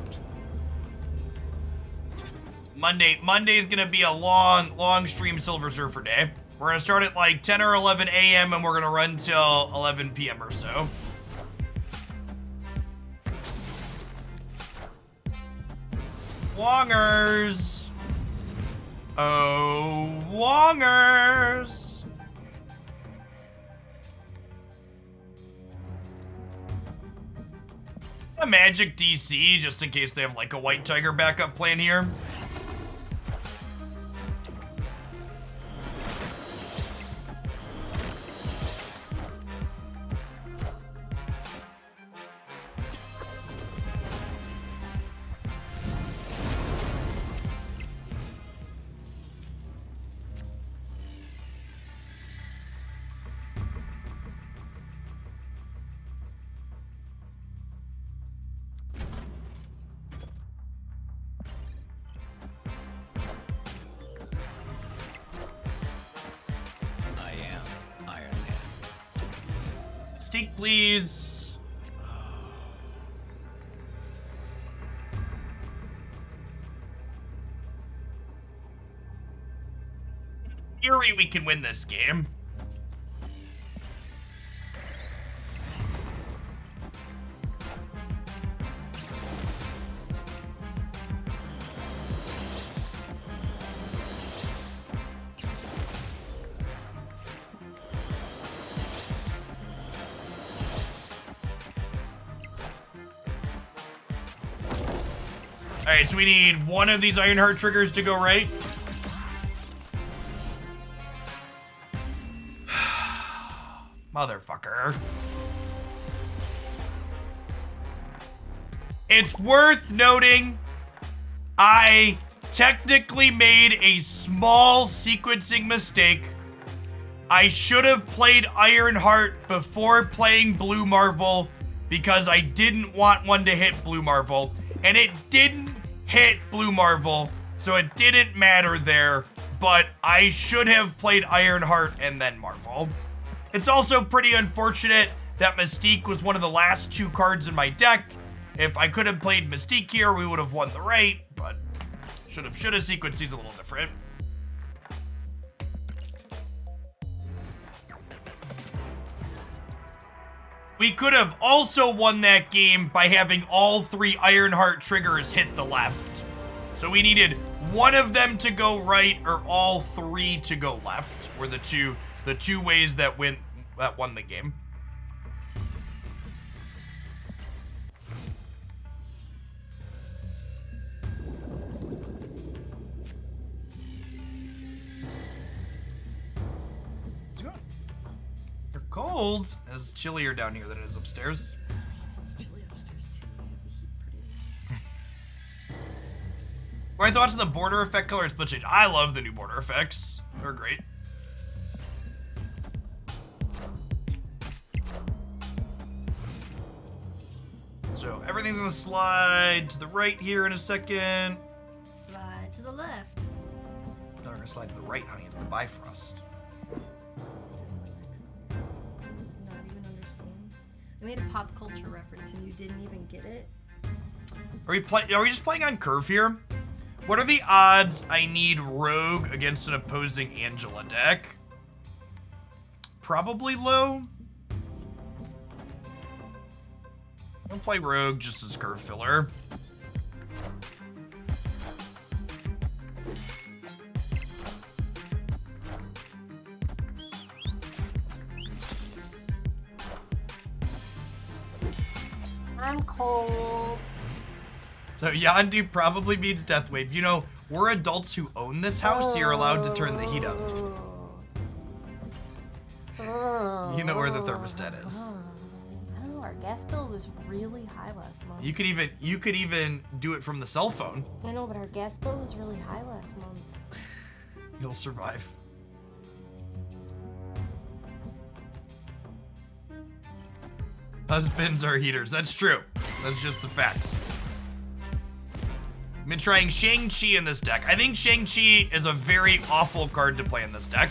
Speaker 1: Monday is gonna be a long stream Silver Surfer Day. We're gonna start at like 10 or 11 a.m. and we're gonna run till 11 p.m. or so. Wongers. Oh, Wongers. A Magic DC, just in case they have like a White Tiger backup plan here. Mystique, please. In theory, we can win this game. Alright, so we need one of these Ironheart triggers to go right. Motherfucker. It's worth noting, I technically made a small sequencing mistake. I should have played Ironheart before playing Blue Marvel because I didn't want one to hit Blue Marvel. And it didn't hit Blue Marvel, so it didn't matter there, but I should have played Ironheart and then Marvel. It's also pretty unfortunate that Mystique was one of the last two cards in my deck. If I could have played Mystique here, we would have won the right, but should have sequenced these a little different. We could have also won that game by having all three Ironheart triggers hit the left. So we needed one of them to go right or all three to go left were the two ways that won the game. Cold. It's chillier down here than it is upstairs.
Speaker 6: It's chilly upstairs too. We have the heat pretty.
Speaker 1: My thoughts on the border effect color and split change. I love the new border effects. They're great. So everything's gonna slide to the right here in a second.
Speaker 6: Slide to the left.
Speaker 1: No, we're gonna slide to the right, honey. It's the Bifrost.
Speaker 6: Not even understand. I made a pop culture reference and you didn't even get it.
Speaker 1: Are we just playing on curve here? What are the odds I need Rogue against an opposing Angela deck? Probably low. I'll play Rogue just as curve filler.
Speaker 6: I'm cold.
Speaker 1: So Yondu probably means Deathwave. You know, we're adults who own this house, so you're allowed to turn the heat up. You know where the thermostat is.
Speaker 6: I don't know, our gas bill was really high last month.
Speaker 1: You could even do it from the cell phone.
Speaker 6: I know, but our gas bill was really high last month.
Speaker 1: You'll survive. Husbands are heaters. That's true. That's just the facts. I've been trying Shang-Chi in this deck. I think Shang-Chi is a very awful card to play in this deck.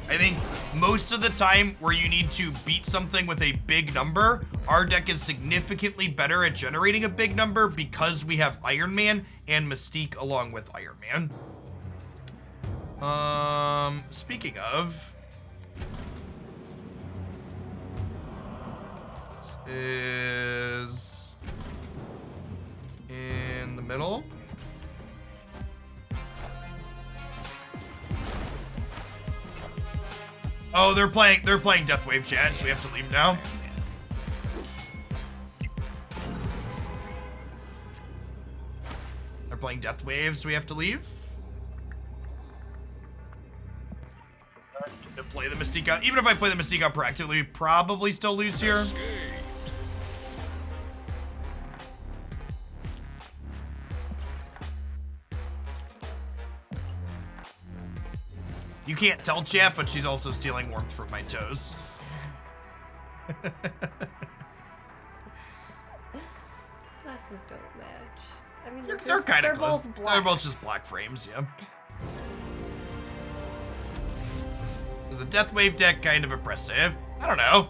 Speaker 1: I think most of the time where you need to beat something with a big number, our deck is significantly better at generating a big number because we have Iron Man and Mystique along with Iron Man. Speaking of... This is... in the middle. Oh, they're playing Deathwave chat, so we have to leave now. They're playing Deathwave, so we have to leave. To play the Mystique out. Even if I play the Mystique out proactively, we probably still lose here. You can't tell, chat, but she's also stealing warmth from my toes.
Speaker 6: Glasses don't match. I mean,
Speaker 1: They're kind of close.
Speaker 6: both black.
Speaker 1: They're both just black frames, yeah. Is the Deathwave deck kind of oppressive? I don't know.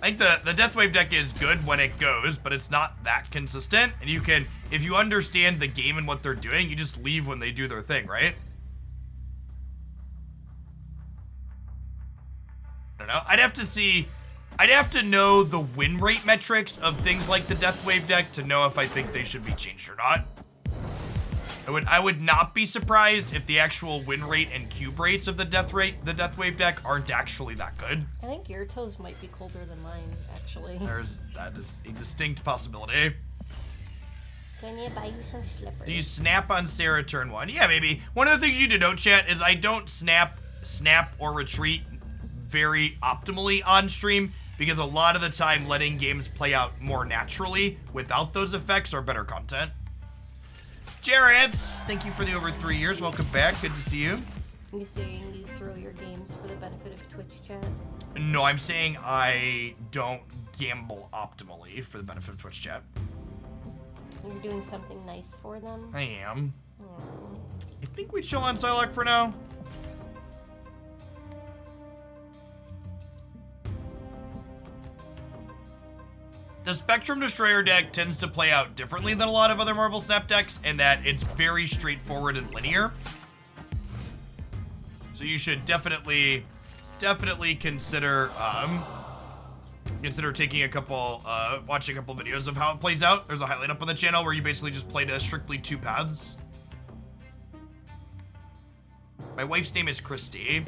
Speaker 1: I think the Deathwave deck is good when it goes, but it's not that consistent. And you can, if you understand the game and what they're doing, you just leave when they do their thing, right? I don't know. I'd have to know the win rate metrics of things like the Deathwave deck to know if I think they should be changed or not. I would not be surprised if the actual win rate and cube rates of the Deathwave deck aren't actually that good.
Speaker 6: I think your toes might be colder than mine, actually.
Speaker 1: That is a distinct possibility.
Speaker 6: Can you buy you some slippers?
Speaker 1: Do you snap on Sarah turn 1? Yeah, maybe. One of the things you need to note, chat, is I don't snap or retreat very optimally on stream because a lot of the time letting games play out more naturally without those effects are better content. Jareth, thank you for the over 3 years. Welcome back. Good to see you.
Speaker 6: You saying you throw your games for the benefit of Twitch chat?
Speaker 1: No, I'm saying I don't gamble optimally for the benefit of Twitch chat.
Speaker 6: You're doing something nice for them?
Speaker 1: I am.
Speaker 6: Aww.
Speaker 1: I think we chill on Psylocke for now. The Spectrum Destroyer deck tends to play out differently than a lot of other Marvel Snap decks in that it's very straightforward and linear. So you should definitely consider taking a couple, watching a couple videos of how it plays out. There's a highlight up on the channel where you basically just played strictly 2 paths. My wife's name is Christy,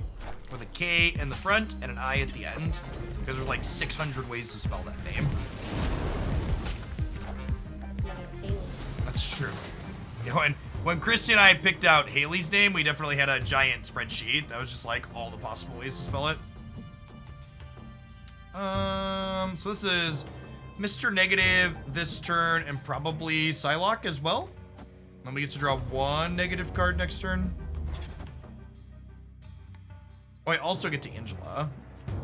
Speaker 1: with a K in the front and an I at the end, because there's like 600 ways to spell that name.
Speaker 6: It's Haley.
Speaker 1: That's true. Yeah, when Christy and I picked out Haley's name, we definitely had a giant spreadsheet that was just like all the possible ways to spell it. So this is Mr. Negative this turn and probably Psylocke as well. Then we get to draw 1 negative card next turn. Oh, I also get to Angela.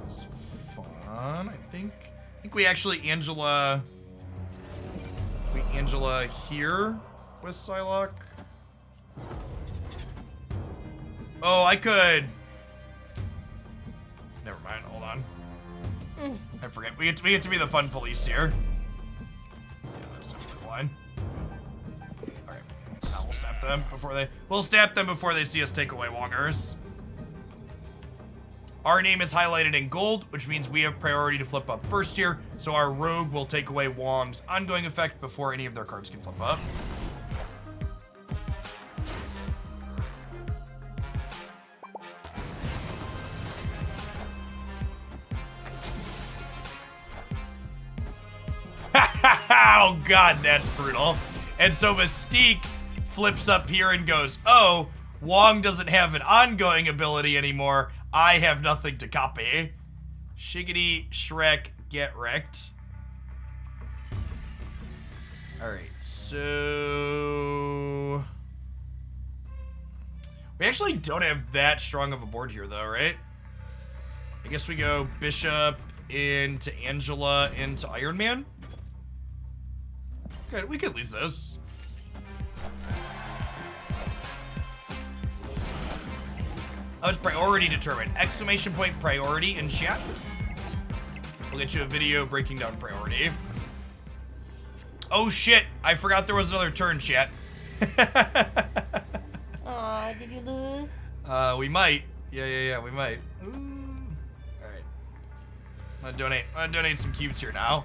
Speaker 1: It's fun, I think. I think we actually Angela here with Psylocke. Oh, I could. Never mind. Hold on. I forget. We get to be the fun police here. Yeah, that's definitely one. All right. Now we'll snap them before they see us take away Wongers. Our name is highlighted in gold, which means we have priority to flip up first here. So our rogue will take away Wong's ongoing effect before any of their cards can flip up. Oh god, that's brutal. And so Mystique flips up here and goes, oh, Wong doesn't have an ongoing ability anymore. I have nothing to copy. Shiggity Shrek, get wrecked. Alright, so... we actually don't have that strong of a board here though, right? I guess we go Bishop into Angela into Iron Man. Good, we could lose this. Oh, it's priority determined. Exclamation point priority in chat. We'll get you a video breaking down priority. Oh shit, I forgot there was another turn, chat.
Speaker 6: Aw, did you lose?
Speaker 1: We might. Yeah, we might. Ooh. Alright. I'm gonna donate some cubes here now.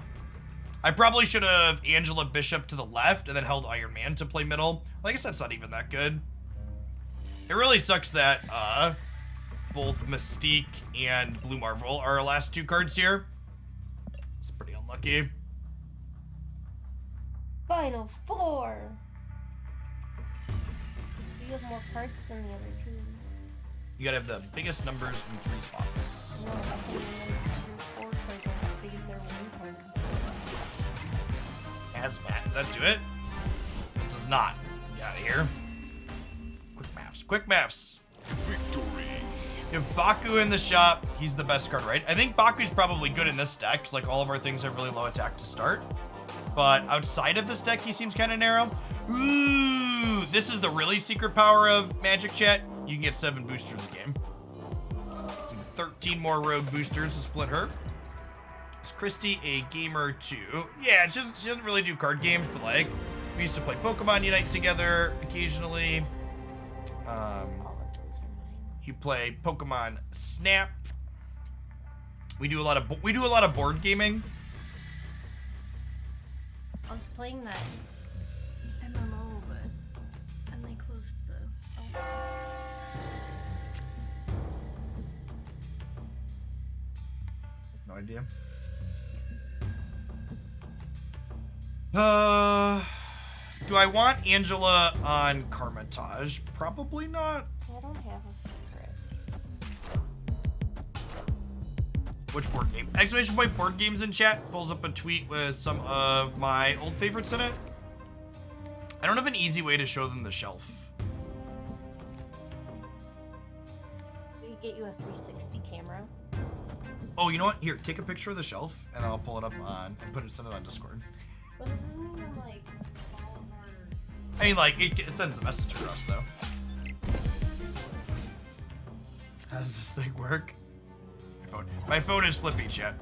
Speaker 1: I probably should have Angela Bishop to the left and then held Iron Man to play middle. Well, I guess that's not even that good. It really sucks that both Mystique and Blue Marvel are our last 2 cards here. It's pretty unlucky.
Speaker 6: Final 4. You have more cards than the other 2.
Speaker 1: You gotta have the biggest numbers in 3 spots.
Speaker 6: No, that's only your 4 cards are as big as their 1 card.
Speaker 1: Hazmat, does that do it? It does not. Get out of here. Quick maths.
Speaker 2: Victory.
Speaker 1: You have Baku in the shop. He's the best card, right? I think Baku's probably good in this deck, because like all of our things have really low attack to start. But outside of this deck, he seems kind of narrow. Ooh, this is the really secret power of Magic Chat. You can get 7 boosters a game. So 13 more rogue boosters to split her. Is Christy a gamer too? Yeah, she doesn't really do card games, but like, we used to play Pokemon Unite together occasionally. You play Pokemon Snap. We do a lot of board gaming.
Speaker 6: I was playing that MMO, but and they closed the alpha.
Speaker 1: No idea. Do I want Angela on Karmatage? Probably not.
Speaker 6: I don't have a favorite.
Speaker 1: Which board game? Exclamation point board games in chat pulls up a tweet with some of my old favorites in it. I don't have an easy way to show them the shelf.
Speaker 6: We could get you a 360 camera.
Speaker 1: Oh, you know what? Here, take a picture of the shelf, and I'll pull it up on and send it on Discord.
Speaker 6: But this isn't even like fall apart.
Speaker 1: I mean, like, it sends the message across, though. How does this thing work? My phone is flippy, chat.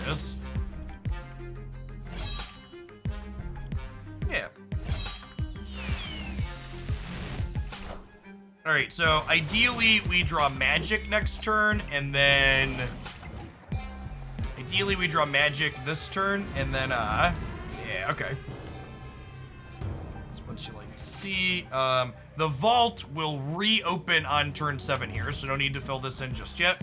Speaker 1: Atrocious. Yeah. Alright, so ideally we draw magic next turn, and then... ideally we draw magic this turn, and then, yeah, okay. That's what you like to see. The vault will reopen on turn 7 here, so no need to fill this in just yet.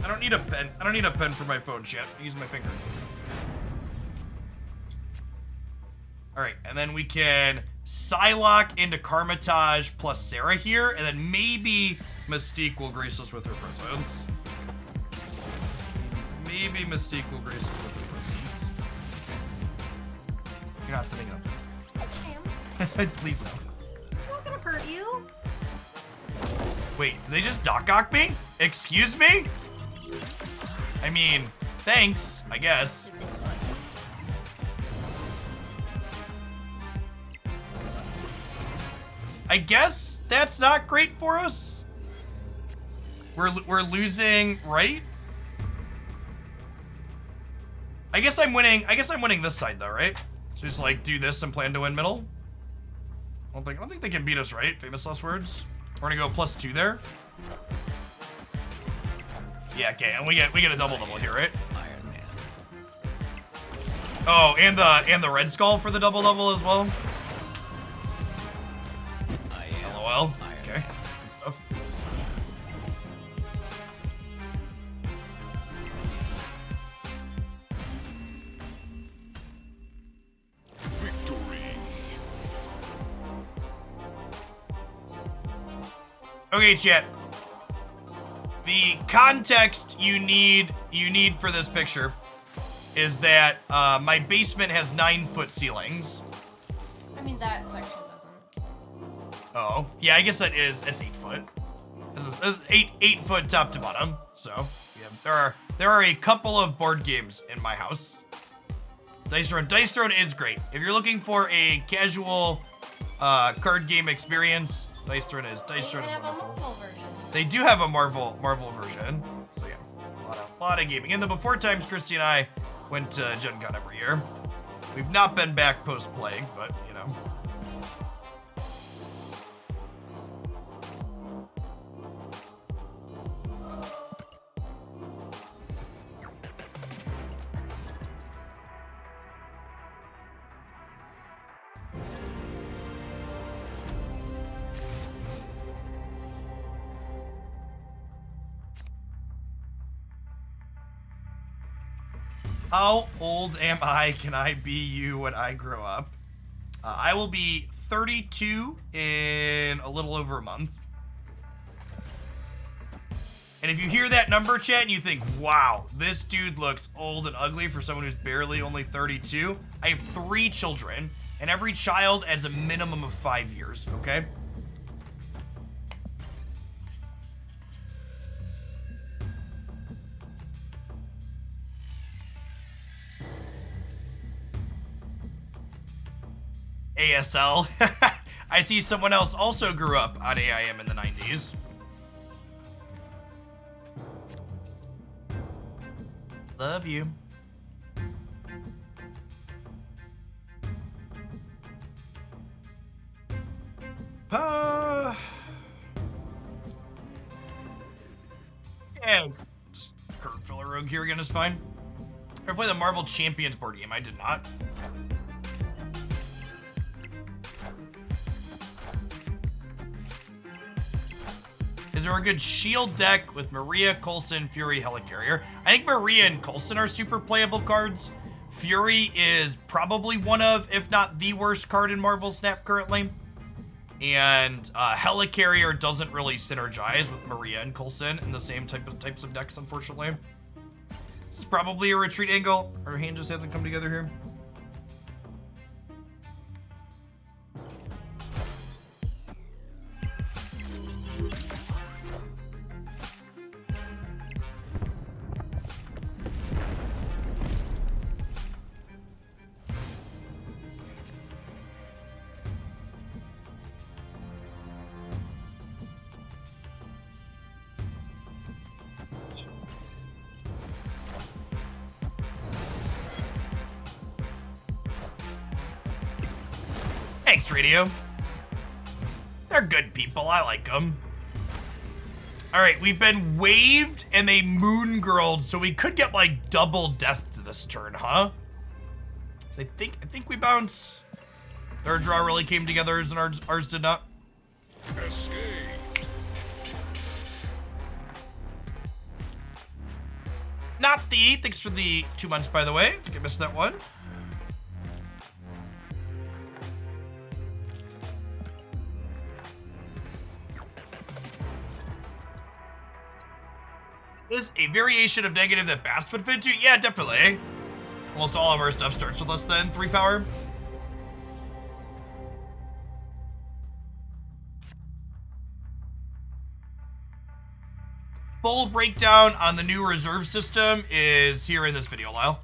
Speaker 1: I don't need a pen. I don't need a pen for my phone, chat. I use my finger. Alright, and then we can Psylocke into Karmatage plus Sarah here, and then maybe Mystique will grace us with her presence. Maybe Mystique will grace us with her presence. You're not sitting up.
Speaker 6: I am.
Speaker 1: Please no.
Speaker 6: It's not gonna hurt you.
Speaker 1: Wait, did they just dock me? Excuse me? I mean, thanks, I guess. I guess that's not great for us. We're losing, right? I guess I'm winning this side though, right? So just like do this and plan to win middle. I don't think they can beat us, right? Famous last words. We're gonna go +2 there. Yeah, okay, and we get a double here, right?
Speaker 5: Iron Man.
Speaker 1: Oh, and the Red Skull for the double as well.
Speaker 5: I am
Speaker 1: LOL.
Speaker 5: Iron
Speaker 1: Okay,
Speaker 5: Man.
Speaker 1: good stuff.
Speaker 2: Victory.
Speaker 1: Okay, chat. The context you need for this picture is that my basement has 9-foot ceilings.
Speaker 6: I mean, that section doesn't.
Speaker 1: Oh, yeah, I guess that's 8 foot. This is 8 foot top to bottom. So yeah, there are a couple of board games in my house. Dice Throne is great. If you're looking for a casual card game experience, Dice Throne is wonderful. They do have a Marvel version. So yeah, a lot of gaming. In the before times, Christy and I went to Gen Con every year. We've not been back post-plague, but you know. How old am I? Can I be you when I grow up? I will be 32 in a little over a month. And if you hear that number, chat, and you think, wow, this dude looks old and ugly for someone who's barely only 32, I have 3 children, and every child adds a minimum of 5 years, okay? ASL. I see someone else also grew up on AIM in the 90s. Love you. Yeah, Kurt Filler Rogue here again is fine. Ever play the Marvel Champions board game? I did not. Is there a good shield deck with Maria, Coulson, Fury, Helicarrier? I think Maria and Coulson are super playable cards. Fury is probably one of, if not the worst card in Marvel Snap currently. And Helicarrier doesn't really synergize with Maria and Coulson in the same types of decks, unfortunately. This is probably a retreat angle. Our hand just hasn't come together here. Thanks, Radio. They're good people. I like them. All right, we've been waved and they moon girled, so we could get like double death to this turn, huh? I think we bounce. Their draw really came together and ours did not.
Speaker 2: Escape.
Speaker 1: Not the. Thanks for the 2 months, by the way. I think I missed that one. Is a variation of negative that Bast would fit to? Yeah, definitely. Almost all of our stuff starts with less than 3 power. Full breakdown on the new reserve system is here in this video, Lyle.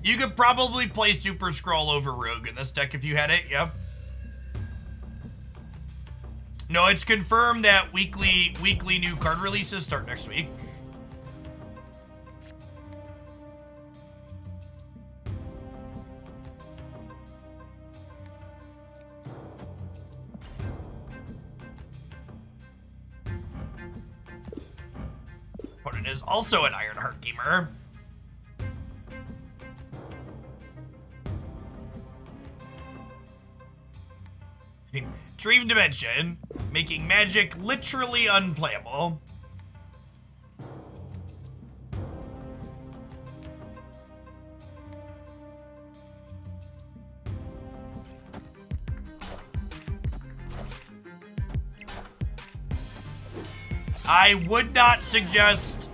Speaker 1: You could probably play Super Scroll over Rogue in this deck if you had it, yep. No, it's confirmed that weekly new card releases start next week. Opponent is also an Ironheart gamer. Dream Dimension, making Magic literally unplayable. I would not suggest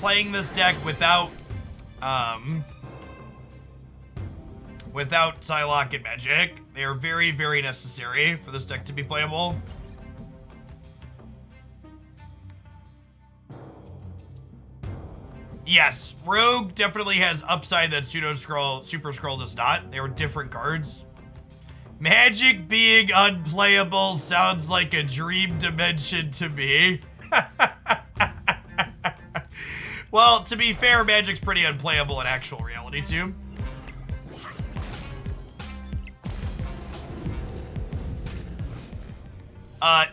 Speaker 1: playing this deck without Psylocke and Magic. They are very, very necessary for this deck to be playable. Yes, Rogue definitely has upside that Super Scroll does not. They are different cards. Magic being unplayable sounds like a Dream Dimension to me. Well, to be fair, Magic's pretty unplayable in actual reality too.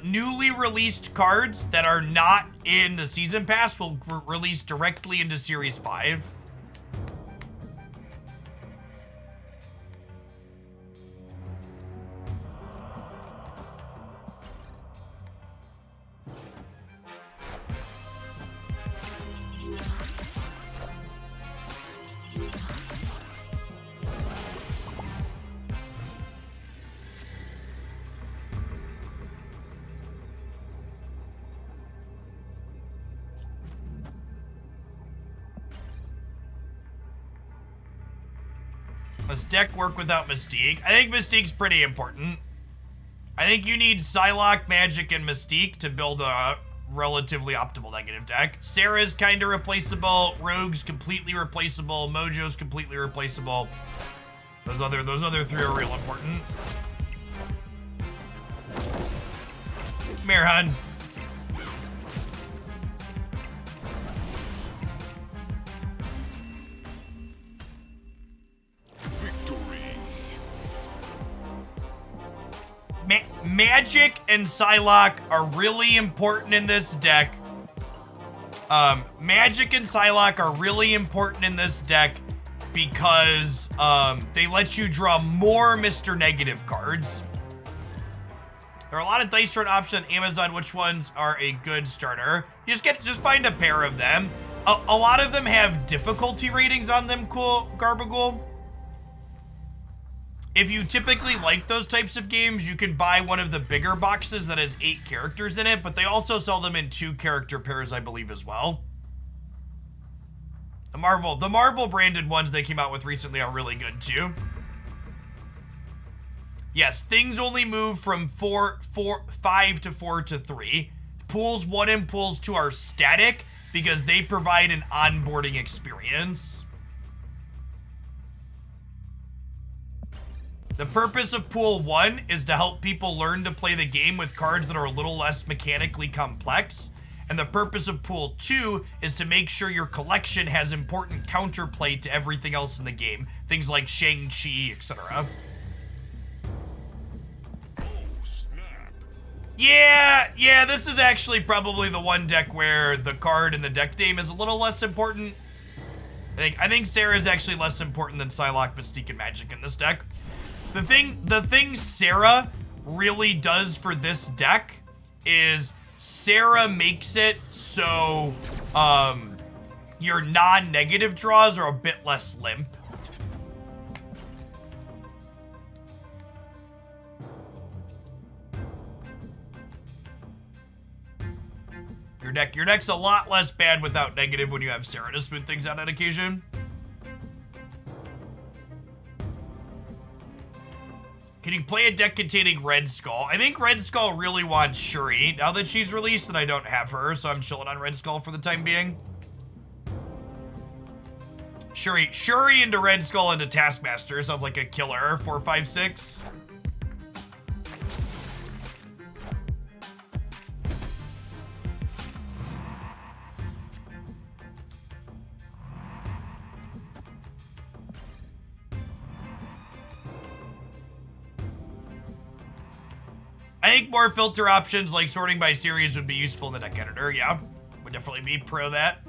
Speaker 1: Newly released cards that are not in the Season Pass will release directly into Series 5. Does deck work without Mystique? I think Mystique's pretty important. I think you need Psylocke, Magic, and Mystique to build a relatively optimal negative deck. Sarah's kind of replaceable. Rogue's completely replaceable. Mojo's completely replaceable. Those other 3 are real important. Mirhan. Magic and Psylocke are really important in this deck. Magic and Psylocke are really important in this deck because they let you draw more Mr. Negative cards. There are a lot of dice chart options on Amazon. Which ones are a good starter? You just find a pair of them. A lot of them have difficulty ratings on them, cool Garbagool. If you typically like those types of games, you can buy one of the bigger boxes that has 8 characters in it, but they also sell them in 2 character pairs, I believe, as well. The Marvel branded ones they came out with recently are really good too. Yes, things only move from 5 to 4 to 3. Pools 1 and pools 2 are static because they provide an onboarding experience. The purpose of Pool 1 is to help people learn to play the game with cards that are a little less mechanically complex. And the purpose of Pool 2 is to make sure your collection has important counterplay to everything else in the game. Things like Shang-Chi, etc.
Speaker 2: Oh, snap.
Speaker 1: Yeah, this is actually probably the one deck where the card in the deck name is a little less important. I think Sarah is actually less important than Psylocke, Mystique, and Magic in this deck. The thing Sarah really does for this deck is Sarah makes it so your non-negative draws are a bit less limp. Your deck's a lot less bad without negative when you have Sarah to smooth things out on occasion. Can you play a deck containing Red Skull? I think Red Skull really wants Shuri. Now that she's released and I don't have her, so I'm chilling on Red Skull for the time being. Shuri into Red Skull into Taskmaster sounds like a killer. 4, 5, 6. I think more filter options like sorting by series would be useful in the deck editor. Yeah, would definitely be pro that.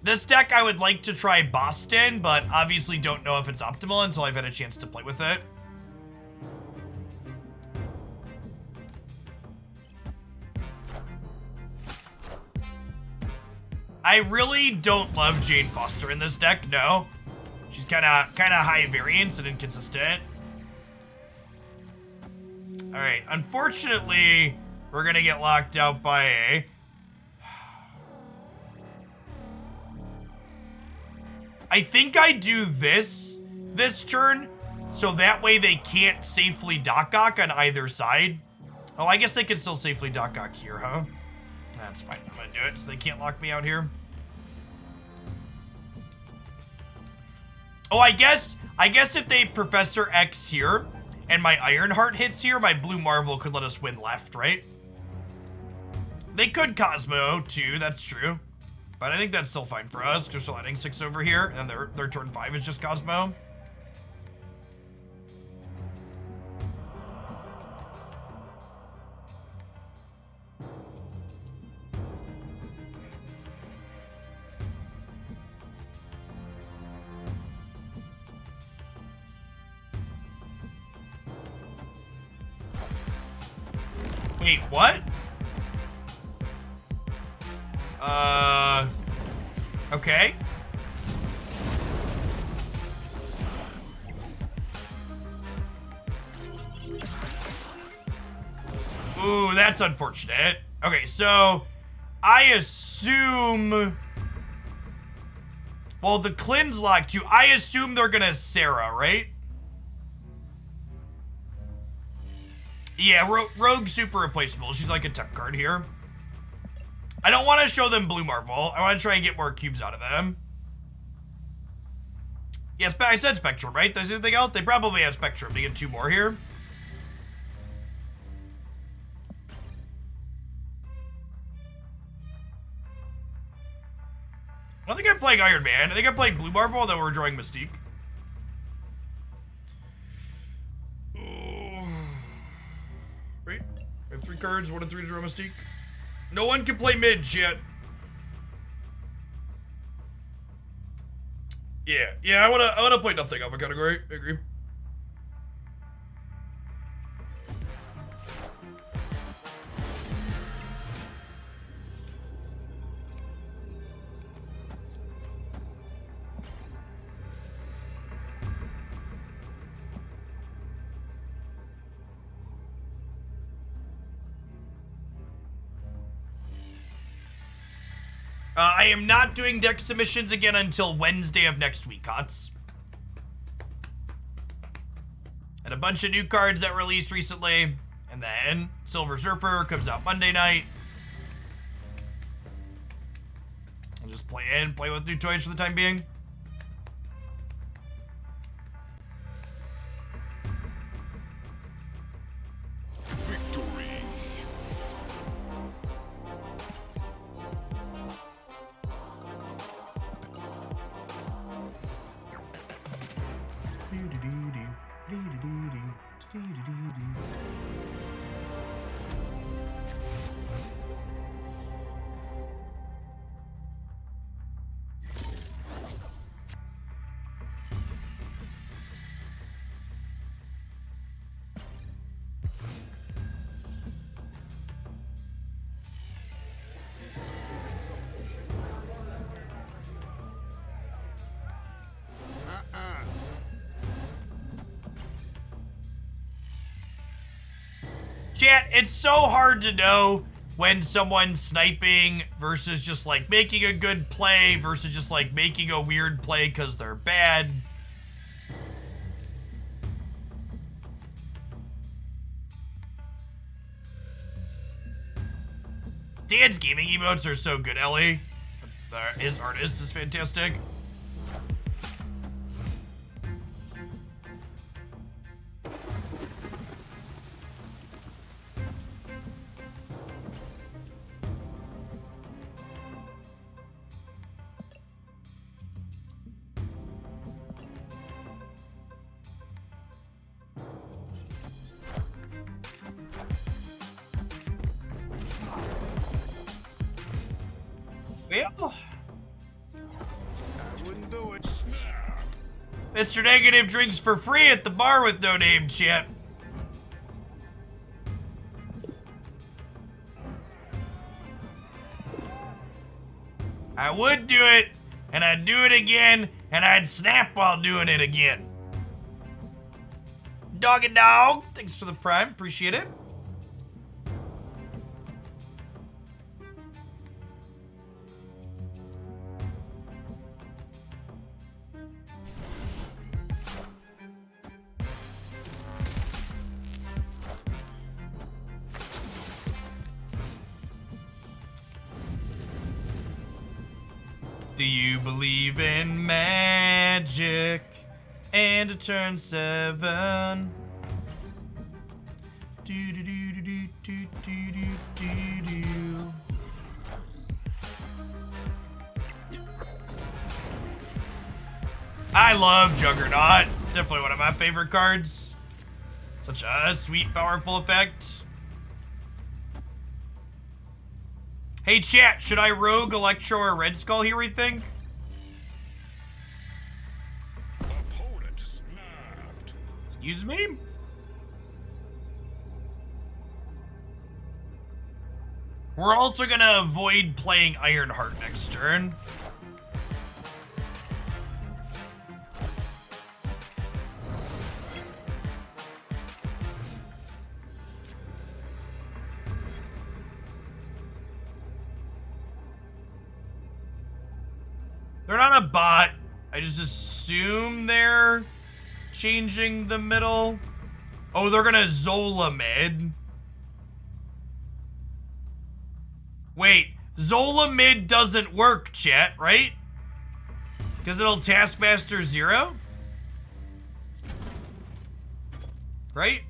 Speaker 1: This deck I would like to try Boston, but obviously don't know if it's optimal until I've had a chance to play with it. I really don't love Jane Foster in this deck, no. She's kind of high variance and inconsistent. All right, unfortunately, we're gonna get locked out by a. I think I do this turn, so that way they can't safely Doc-Ock on either side. Oh, I guess they can still safely Doc-Ock here, huh? That's fine, I'm gonna do it so they can't lock me out here. Oh, I guess if they Professor X here and my Ironheart hits here, my Blue Marvel could let us win left, right? They could Cosmo too, that's true. But I think that's still fine for us. They're still adding 6 over here, and their turn 5 is just Cosmo. Wait, what? Okay. Ooh, that's unfortunate. Okay, so I assume. Well, the Clin's locked too. I assume they're gonna Sarah, right? Yeah, Rogue super replaceable. She's like a tech card here. I don't want to show them Blue Marvel. I want to try and get more cubes out of them. Yes, I said Spectrum, right? There's anything else? They probably have Spectrum to get 2 more here. I don't think I'm playing Iron Man. I think I'm playing Blue Marvel, then we're drawing Mystique. Right? I have 3 cards, 1 and 3 to draw Mystique. No one can play mid yet. Yeah, I wanna play nothing alpha category. I agree. I am not doing deck submissions again until Wednesday of next week, Hots. And a bunch of new cards that released recently. And then Silver Surfer comes out Monday night. I'll just play with new toys for the time being. Chat, it's so hard to know when someone's sniping versus just like making a good play versus just like making a weird play because they're bad. Dan's gaming emotes are so good, Ellie. His artist is fantastic. Well,
Speaker 2: I wouldn't do it. Snap.
Speaker 1: Mr. Negative drinks for free at the bar with no name, chat. I would do it, and I'd do it again, and I'd snap while doing it again. Doggy dog, thanks for the prime, appreciate it. Do you believe in magic and a turn 7? Do do do do do do do do do do. I love Juggernaut. It's definitely one of my favorite cards. Such a sweet, powerful effect. Hey chat, should I rogue Electro or Red Skull here, we think?
Speaker 2: Opponent snapped.
Speaker 1: Excuse me? We're also gonna avoid playing Ironheart next turn. They're not a bot. I just assume they're changing the middle. Oh, they're gonna Zola mid. Wait, Zola mid doesn't work, chat, right? Because it'll Taskmaster 0? Right?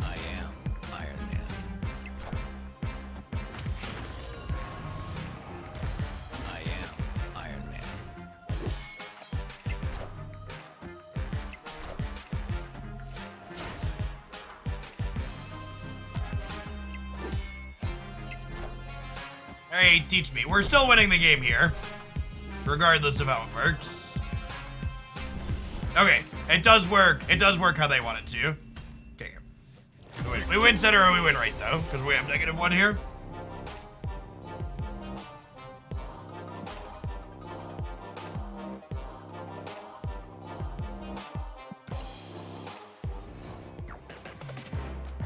Speaker 5: I am Iron Man. I am Iron Man.
Speaker 1: Hey, teach me. We're still winning the game here, regardless of how it works. Okay, it does work. It does work how they want it to. Okay, we win center or we win right though, because we have -1 here.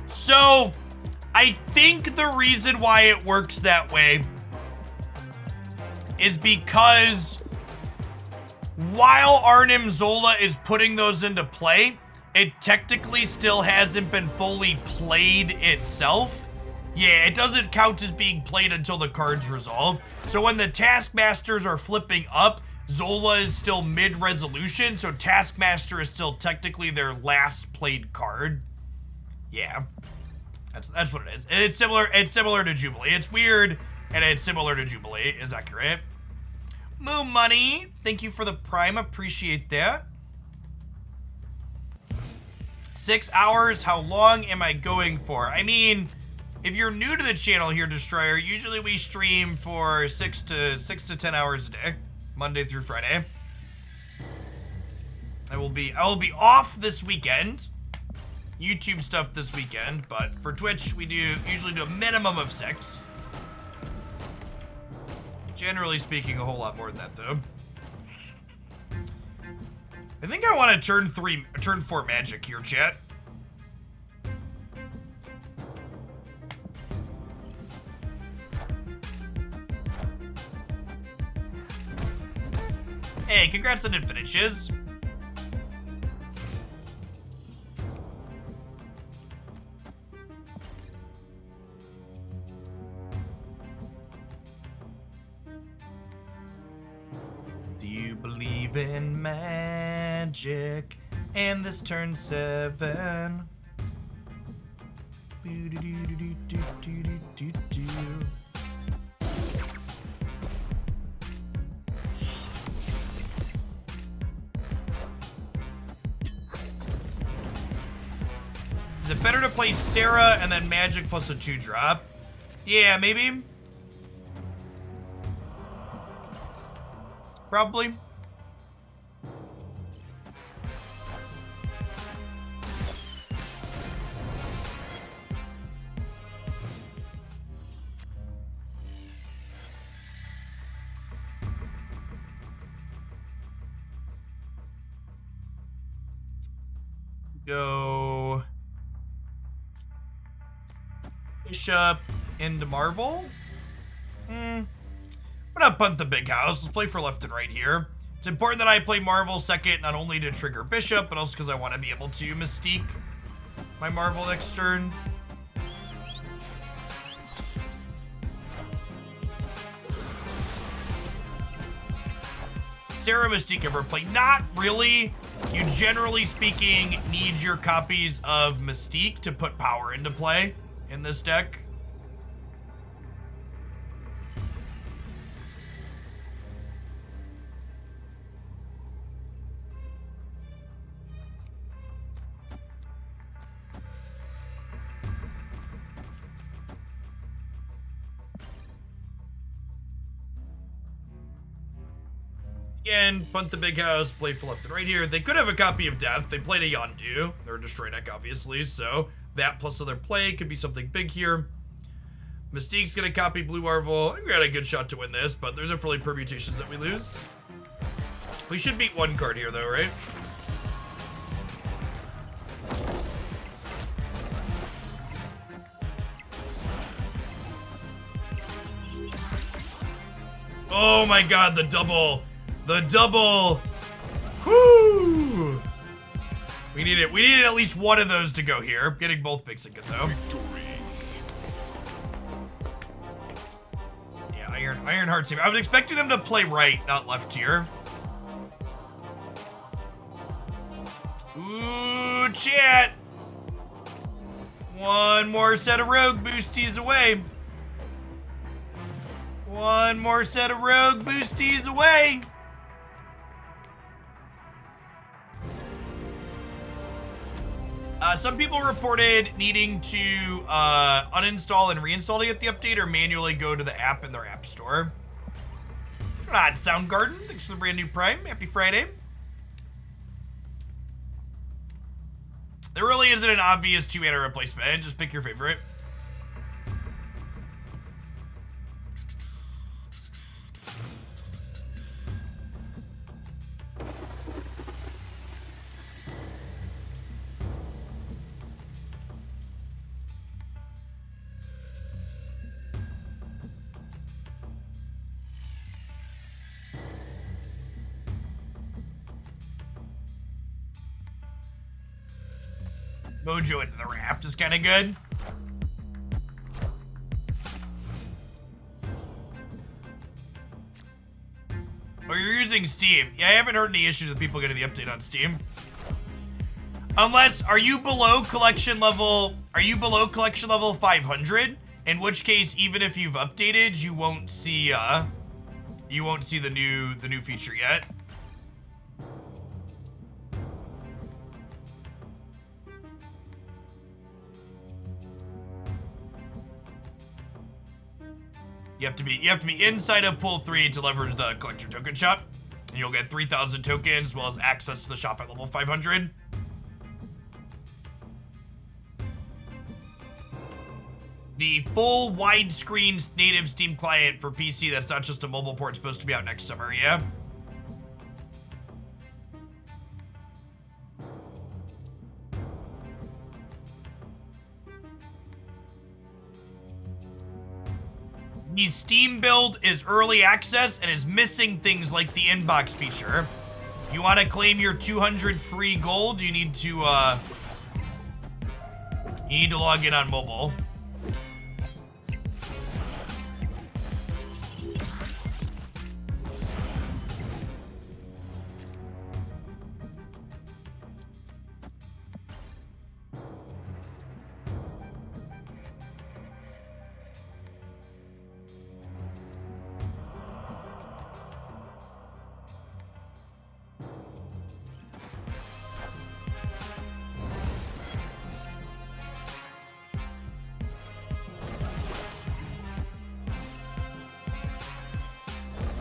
Speaker 1: So, I think the reason why it works that way is because while Arnim Zola is putting those into play, it technically still hasn't been fully played itself. Yeah, it doesn't count as being played until the card's resolved. So when the Taskmasters are flipping up, Zola is still mid-resolution, so Taskmaster is still technically their last played card. Yeah. That's what it is. And it's similar to Jubilee. It's weird, and it's similar to Jubilee. Is that correct? Moo Money, thank you for the prime. Appreciate that. 6 hours, how long am I going for? I mean, if you're new to the channel here, Destroyer, usually we stream for 6 to 10 hours a day, Monday through Friday. I will be off this weekend. YouTube stuff this weekend, but for Twitch we usually do a minimum of 6. Generally speaking, a whole lot more than that though. I think I want to turn 4 magic here, chat. Hey, congrats on Infinite Shiz. Do you believe in magic? And this turns 7. Is it better to play Sarah and then magic plus a 2-drop? Yeah, maybe. Probably. Go Bishop into Marvel. I'm gonna punt the big house. Let's play for left and right here. It's important that I play Marvel second, not only to trigger Bishop, but also because I want to be able to Mystique my Marvel next turn. Sarah Mystique ever play? Not really. You, generally speaking, need your copies of Mystique to put power into play in this deck. Again, punt the big house, play for left and right here. They could have a copy of Death. They played a Yondu. They're a destroy deck, obviously, so that plus other play could be something big here. Mystique's gonna copy Blue Marvel. I think we got a good shot to win this, but there's definitely permutations that we lose. We should beat one card here, though, right? Oh my god, the double. The double. Whoo! We needed at least one of those to go here. Getting both picks are good though. Yeah, Iron Heart's team. I was expecting them to play right, not left here. Ooh, chat. One more set of rogue boosties away. One more set of rogue boosties away. Some people reported needing to uninstall and reinstall to get the update or manually go to the app in their app store. Soundgarden, thanks for the brand new Prime. Happy Friday. There really isn't an obvious 2-mana replacement. Just pick your favorite. Mojo into the raft is kind of good. Oh, you're using Steam. Yeah, I haven't heard any issues with people getting the update on Steam. Unless, are you below collection level 500? In which case, even if you've updated, you won't see the new feature yet. You have to be inside of pool 3 to leverage the collector token shop. And you'll get 3,000 tokens as well as access to the shop at level 500. The full widescreen native Steam client for PC that's not just a mobile port is supposed to be out next summer, yeah? The Steam build is early access and is missing things like the inbox feature. If you want to claim your 200 free gold, you need to log in on mobile.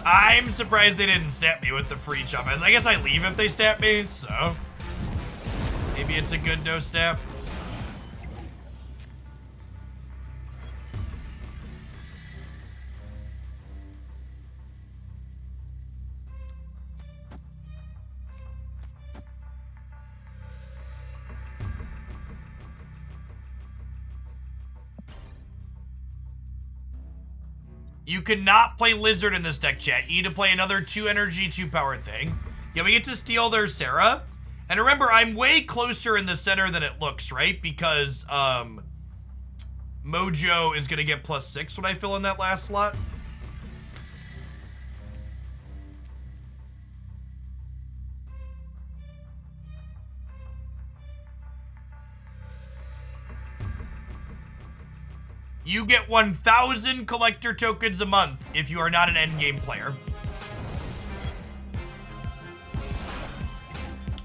Speaker 1: I'm surprised they didn't snap me with the free jump. I guess I leave if they snap me, so maybe it's a good no snap. You cannot play Lizard in this deck, chat. You need to play another 2 energy, 2 power thing. Yeah, we get to steal their Sarah. And remember, I'm way closer in the center than it looks, right? Because, Mojo is gonna get +6 when I fill in that last slot. You get 1,000 collector tokens a month if you are not an endgame player.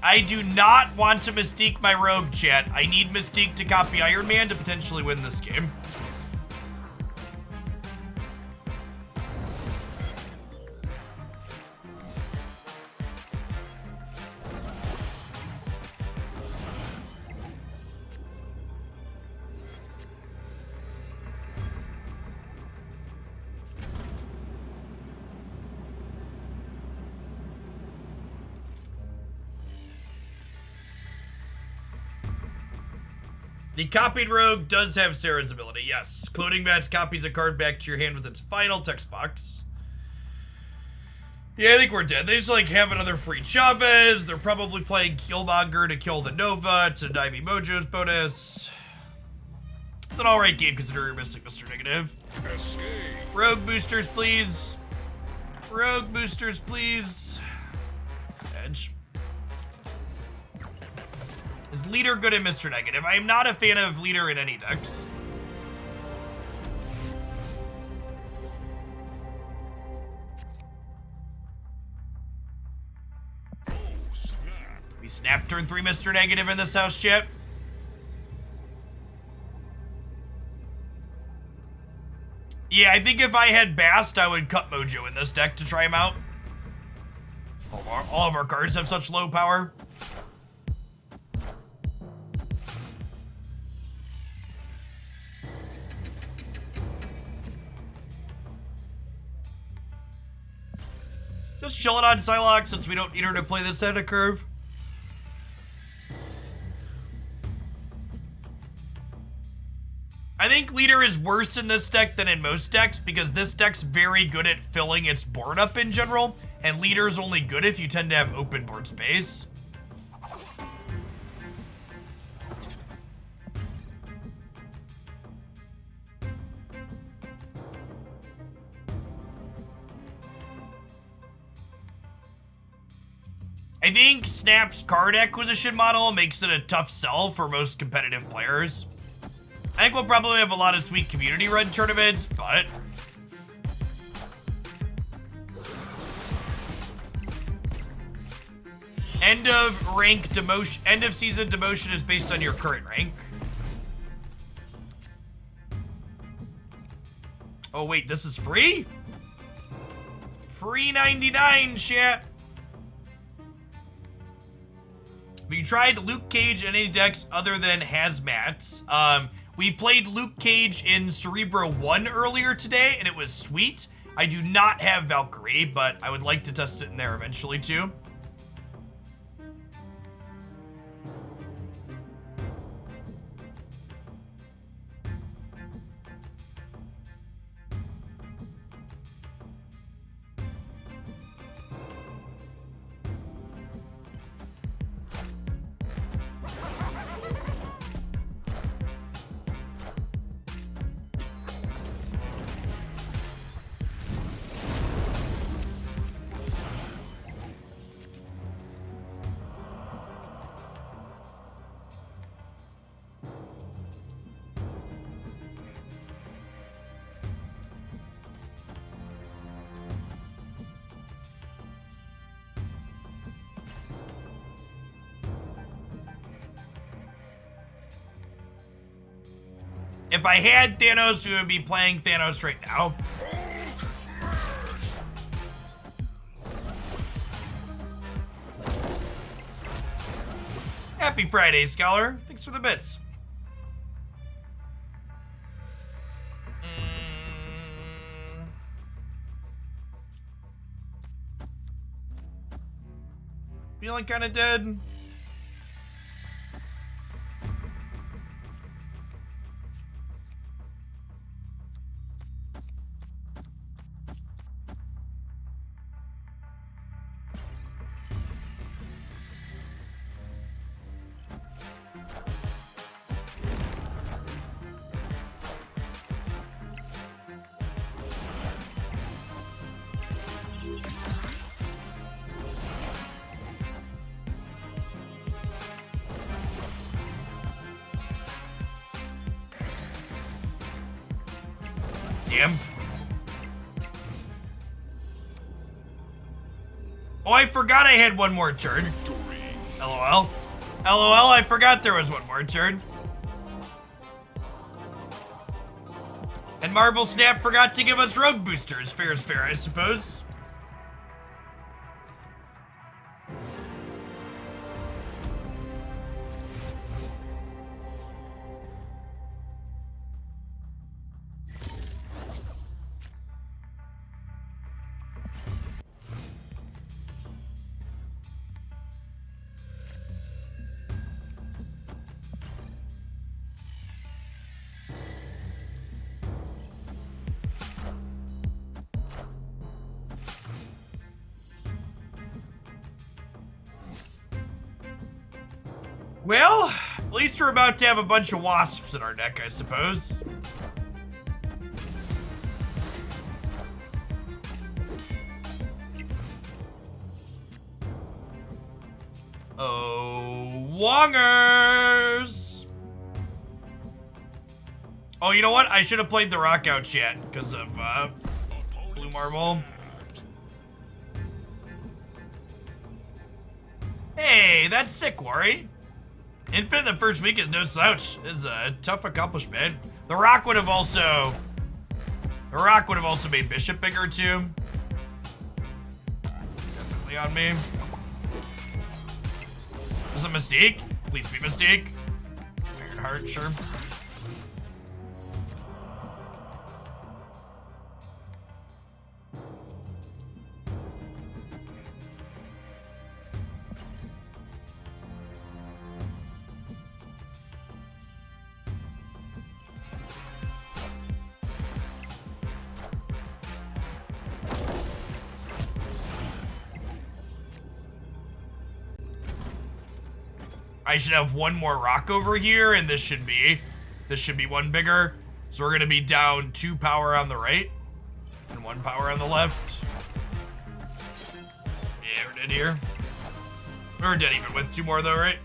Speaker 1: I do not want to Mystique my rogue, chat. I need Mystique to copy Iron Man to potentially win this game. The copied rogue does have Sarah's ability, yes. Clothing Match copies a card back to your hand with its final text box. Yeah, I think we're dead. They just, like, have another free Chavez. They're probably playing Killmonger to kill the Nova to deny me Mojo's bonus. It's an alright game considering you're missing Mr. Negative.
Speaker 2: Escape.
Speaker 1: Rogue boosters, please. Rogue boosters, please. Sedge. Is Leader good at Mr. Negative? I am not a fan of Leader in any decks.
Speaker 2: Oh, snap.
Speaker 1: We snap turn 3 Mr. Negative in this house, chat. Yeah, I think if I had Bast, I would cut Mojo in this deck to try him out. All of our cards have such low power. Just chill it on Psylocke since we don't need her to play this at a curve. I think Leader is worse in this deck than in most decks because this deck's very good at filling its board up in general, and Leader's only good if you tend to have open board space. I think Snap's card acquisition model makes it a tough sell for most competitive players. I think we'll probably have a lot of sweet community run tournaments, but end of season demotion is based on your current rank. Oh wait, this is free? Free 99, chat. you tried Luke Cage in any decks other than Hazmats? We played Luke Cage in Cerebro 1 earlier today, and it was sweet. I do not have Valkyrie, but I would like to test it in there eventually too. If I had Thanos, we would be playing Thanos right now. Happy Friday, Scholar. Thanks for the bits. Feeling kind of dead. Damn. Oh, I forgot I had one more turn. LOL. LOL, I forgot there was one more turn. And Marvel Snap forgot to give us rogue boosters. Fair is fair, I suppose. Well, at least we're about to have a bunch of wasps in our deck, I suppose. Oh, wongers! Oh, you know what? I should have played the rock out chat because of Blue Marble. Hey, that's sick, Worry. Infinite the first week is no slouch. This is a tough accomplishment. The rock would have also made Bishop bigger too. Definitely on me. Was it Mystique? Please be Mystique. Ironheart, sure. I should have one more rock over here, and this should be one bigger. So we're gonna be down 2 power on the right and 1 power on the left. Yeah, we're dead here. We're dead even with 2 more though, right?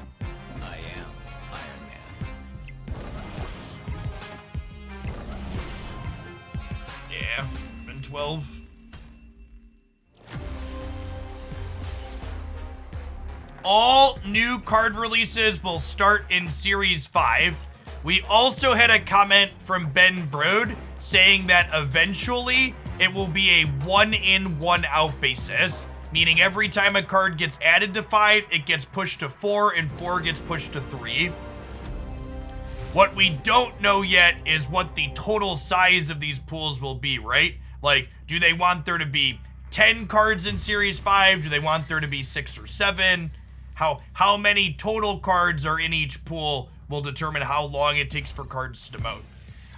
Speaker 5: I am Iron Man.
Speaker 1: Yeah, been 12. All new card releases will start in Series 5. We also had a comment from Ben Brode saying that eventually it will be a 1 in, 1 out basis. meaning every time a card gets added to 5, it gets pushed to 4, and 4 gets pushed to 3. What we don't know yet is what the total size of these pools will be, right? Like, do they want there to be 10 cards in Series 5? Do they want there to be 6 or 7? How many total cards are in each pool will determine how long it takes for cards to demote.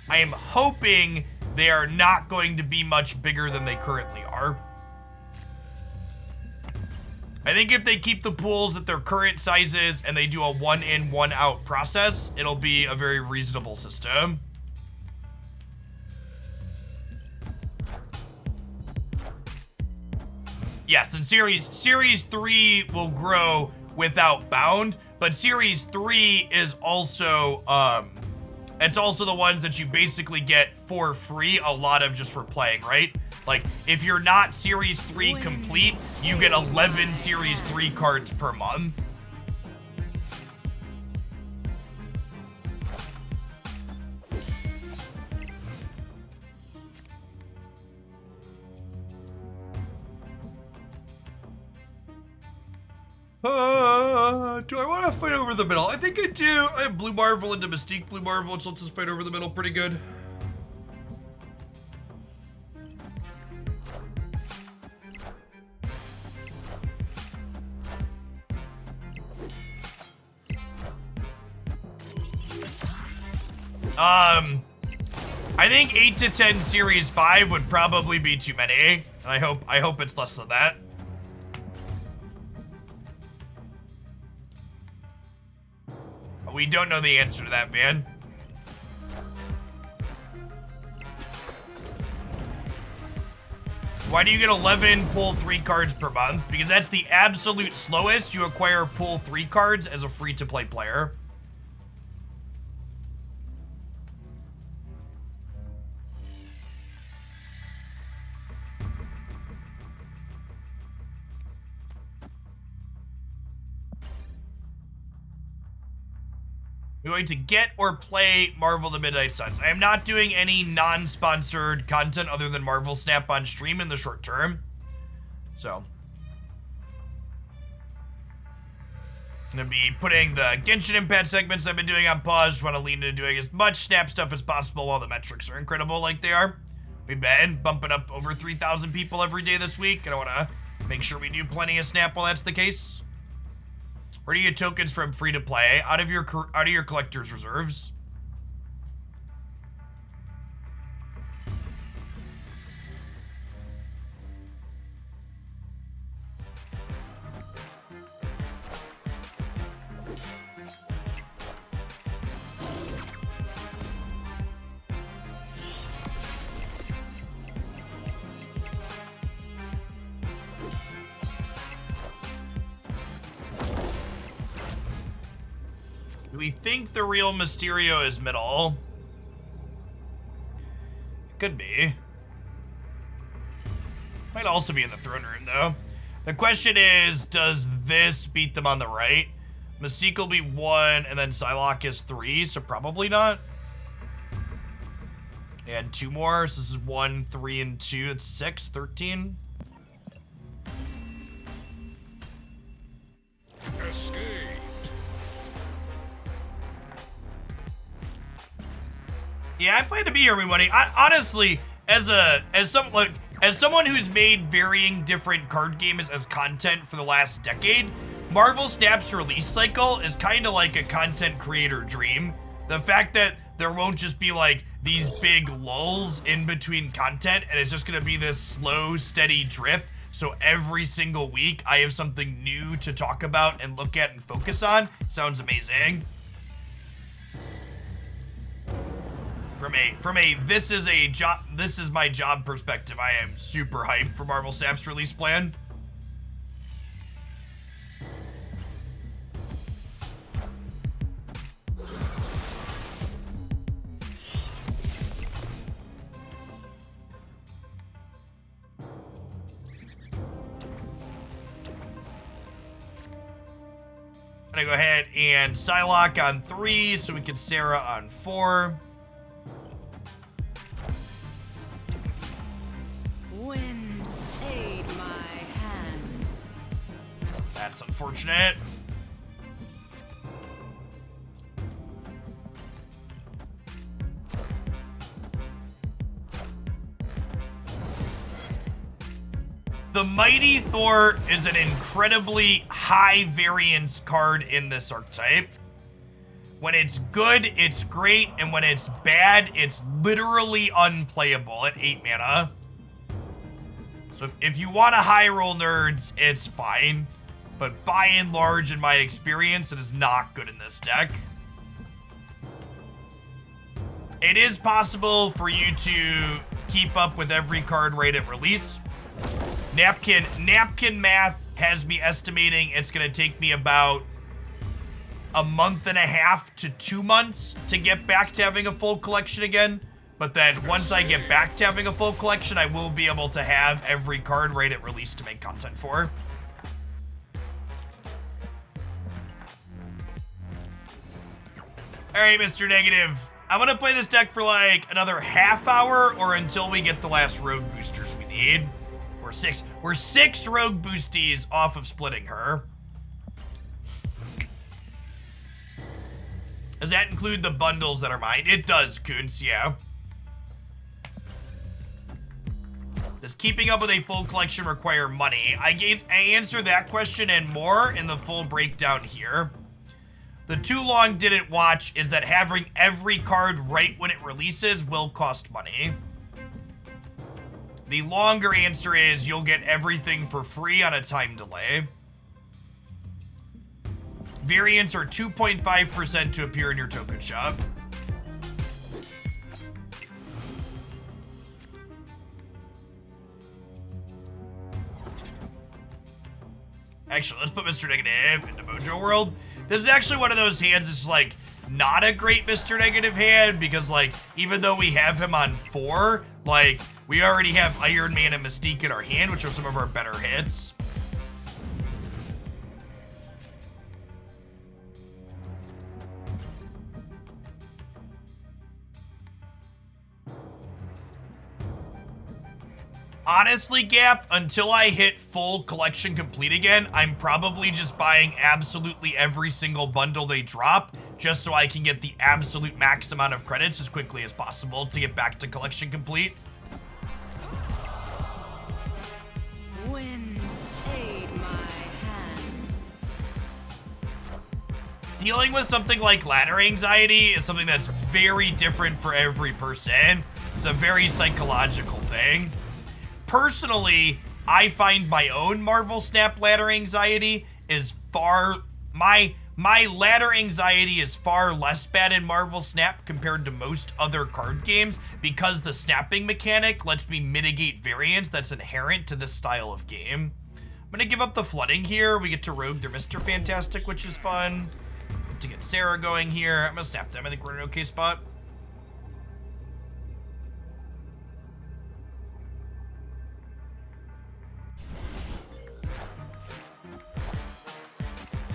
Speaker 1: I am hoping they are not going to be much bigger than they currently are. I think if they keep the pools at their current sizes and they do a 1 in, 1 out process, it'll be a very reasonable system. Yes, and Series 3 will grow without bound, but Series 3 is also, it's also the ones that you basically get for free, a lot of just for playing, right? Like, if you're not Series 3 complete, you get 11 Series 3 cards per month. Do I want to fight over the middle? I think I do. I have Blue Marvel into Mystique Blue Marvel, which lets us fight over the middle pretty good. I think 8 to 10 Series 5 would probably be too many. And I hope it's less than that. We don't know the answer to that, Van. Why do you get 11 pull 3 cards per month? Because that's the absolute slowest you acquire pull 3 cards as a free-to-play player. You're going to get or play Marvel the Midnight Suns. I am not doing any non-sponsored content other than Marvel Snap on stream in the short term. So. I'm going to be putting the Genshin Impact segments I've been doing on pause. Just want to lean into doing as much Snap stuff as possible while the metrics are incredible like they are. We've been bumping up over 3,000 people every day this week, and I want to make sure we do plenty of Snap while that's the case. Where do you get tokens from free to play? Out of your collector's reserves. We think the real Mysterio is middle. Could be. Might also be in the throne room, though. The question is, does this beat them on the right? Mystique will be 1, and then Psylocke is 3, so probably not. And 2 more, so this is 1, 3, and 2. It's 6, 13.
Speaker 2: Escape.
Speaker 1: Yeah, I plan to be here, everybody. Honestly, as someone who's made varying different card games as content for the last decade, Marvel Snap's release cycle is kind of like a content creator dream. The fact that there won't just be like these big lulls in between content, and it's just gonna be this slow, steady drip. So every single week, I have something new to talk about and look at and focus on. Sounds amazing. From a this is my job perspective, I am super hyped for Marvel Snap's release plan. I'm gonna go ahead and Psylocke on 3 so we can Sarah on 4.
Speaker 3: Wind, aid my hand.
Speaker 1: That's unfortunate. The Mighty Thor is an incredibly high variance card in this archetype. When it's good, it's great, and when it's bad, it's literally unplayable at 8 mana. So if you want to high roll nerds, it's fine. But by and large, in my experience, it is not good in this deck. It is possible for you to keep up with every card right at release. Napkin math has me estimating it's going to take me about a month and a half to 2 months to get back to having a full collection again. But then once I get back to having a full collection, I will be able to have every card right at release to make content for. Alright, Mr. Negative. I'm gonna play this deck for like another half hour or until we get the last rogue boosters we need. We're six rogue boosties off of splitting her. Does that include the bundles that are mine? It does, Kuntz, yeah. Does keeping up with a full collection require money? I answered that question and more in the full breakdown here. The too long didn't watch is that having every card right when it releases will cost money. The longer answer is you'll get everything for free on a time delay. Variants are 2.5% to appear in your token shop. Actually, let's put Mr. Negative into Mojo World. This is actually one of those hands that's like not a great Mr. Negative hand because like even though we have him on 4, like we already have Iron Man and Mystique in our hand, which are some of our better hits. Honestly, Gap, until I hit full collection complete again, I'm probably just buying absolutely every single bundle they drop just so I can get the absolute max amount of credits as quickly as possible to get back to collection complete.
Speaker 3: Wind, aid my hand.
Speaker 1: Dealing with something like ladder anxiety is something that's very different for every person. It's a very psychological thing. Personally, I find my own Marvel Snap ladder anxiety is far... My ladder anxiety is far less bad in Marvel Snap compared to most other card games because the snapping mechanic lets me mitigate variance that's inherent to this style of game. I'm gonna give up the flooding here. We get to rogue their Mr. Fantastic, which is fun. To get Sarah going here. I'm gonna snap them. I think we're in an okay spot.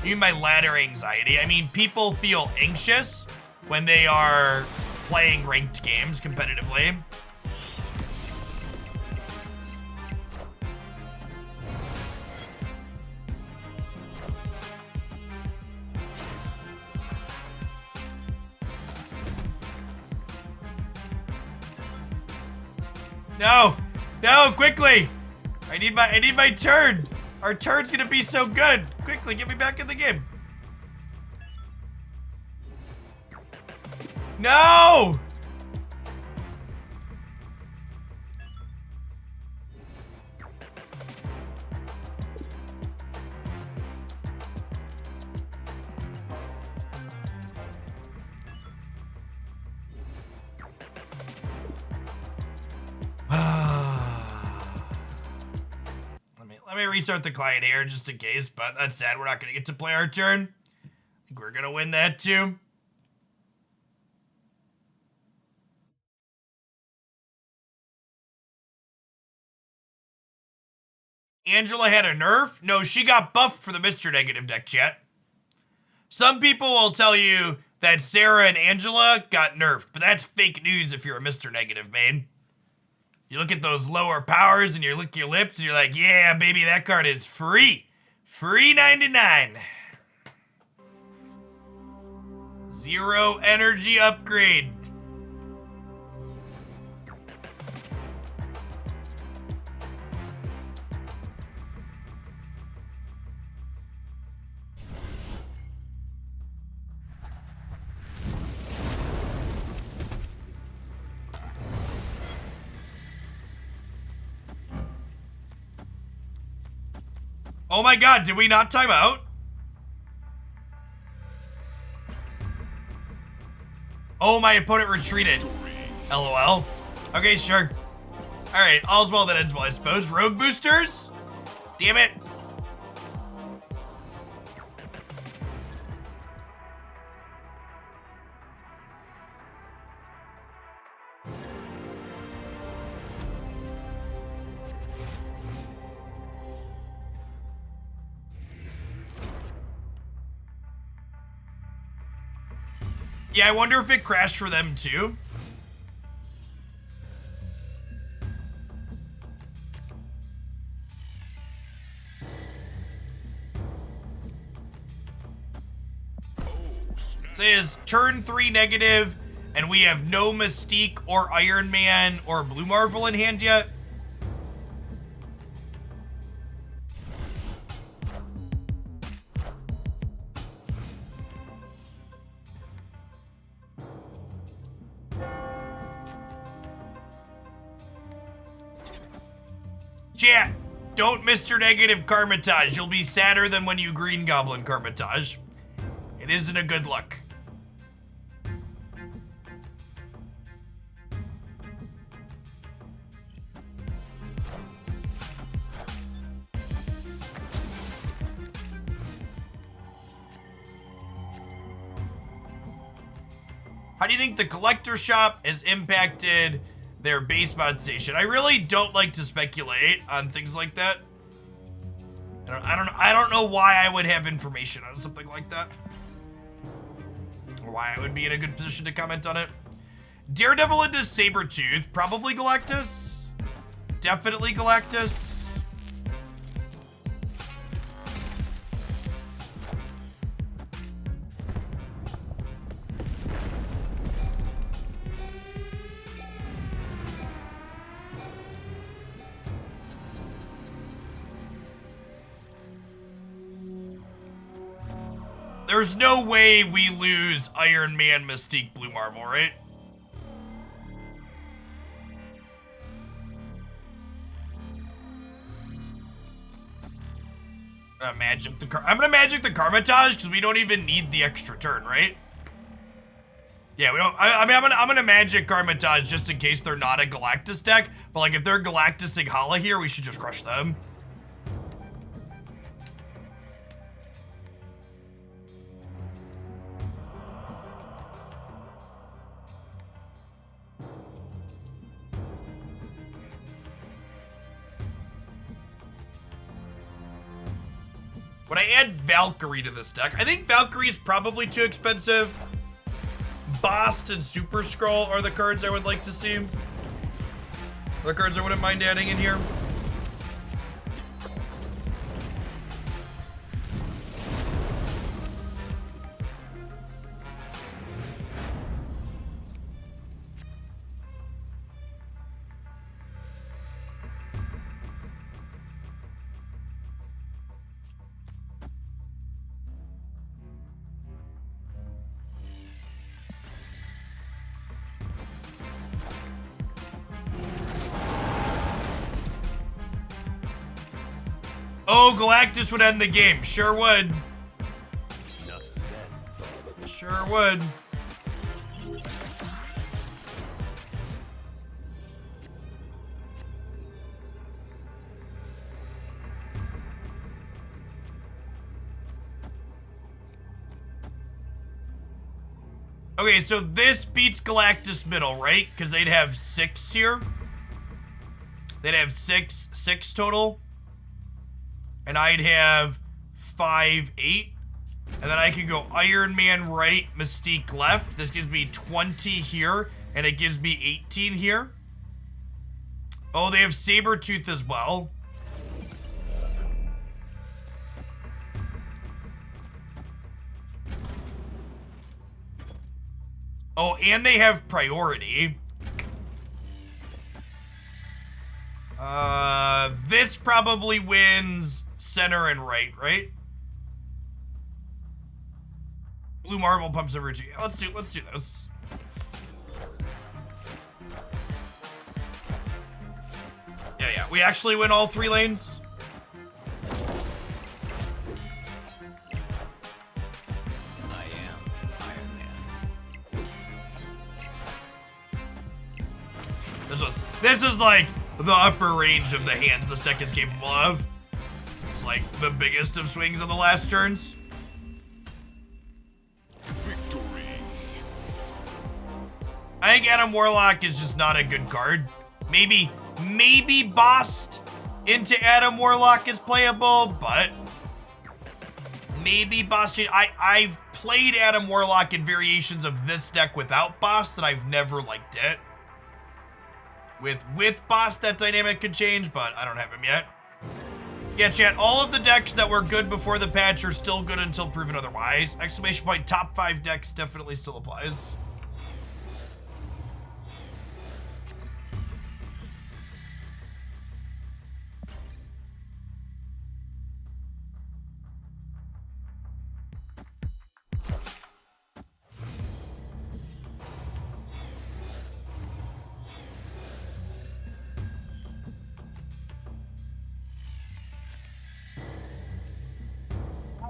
Speaker 1: Even my ladder anxiety. I mean, people feel anxious when they are playing ranked games competitively. No! No, quickly! I need my turn! Our turn's gonna be so good! Quickly, get me back in the game! No! Let me restart the client here just in case, but that's sad. We're not going to get to play our turn. I think we're going to win that too. Angela had a nerf? No, she got buffed for the Mr. Negative deck, chat. Some people will tell you that Sarah and Angela got nerfed, but that's fake news if you're a Mr. Negative main. You look at those lower powers and you lick your lips and you're like, yeah, baby, that card is free. Free 99. 0 energy upgrade. Oh my god, did we not time out? Oh, my opponent retreated. LOL. Okay, sure. Alright, all's well that ends well, I suppose. Rogue boosters? Damn it. Yeah, I wonder if it crashed for them too. Says turn 3 negative, and we have no Mystique or Iron Man or Blue Marvel in hand yet. Chat, don't Mr. Negative Karmatage. You'll be sadder than when you Green Goblin Karmatage. It isn't a good look. How do you think the collector shop has impacted their base mod station? I really don't like to speculate on things like that. I don't know why I would have information on something like that, or why I would be in a good position to comment on it. Daredevil into Sabretooth, probably Galactus. Definitely Galactus. There's no way we lose Iron Man, Mystique, Blue Marvel, right? I'm gonna magic the Karmatage because we don't even need the extra turn, right? Yeah, we don't. I mean, I'm gonna magic Karmatage just in case they're not a Galactus deck. But like, if they're Galactusing Hala here, we should just crush them. Would I add Valkyrie to this deck? I think Valkyrie is probably too expensive. Bast and Super Scroll are the cards I would like to see. The cards I wouldn't mind adding in here. Oh, Galactus would end the game. Sure would.
Speaker 5: Enough said.
Speaker 1: Sure would. Okay, so this beats Galactus middle, right? Because they'd have 6 here. They'd have six total. And I'd have 5, 8. And then I could go Iron Man right, Mystique left. This gives me 20 here, and it gives me 18 here. Oh, they have Sabretooth as well. Oh, and they have priority. This probably wins center and right? Blue Marvel pumps over G. Let's do this. Yeah. We actually win all 3 lanes.
Speaker 5: I am Iron Man.
Speaker 1: This is like the upper range of the hands this deck is capable of. It's like the biggest of swings on the last turns.
Speaker 2: Victory.
Speaker 1: I think Adam Warlock is just not a good card. Maybe Bost into Adam Warlock is playable, but maybe Bost. I've played Adam Warlock in variations of this deck without Bost, and I've never liked it. With Bost, that dynamic could change, but I don't have him yet. Yeah, chat, all of the decks that were good before the patch are still good until proven otherwise. Exclamation point, top 5 decks definitely still applies.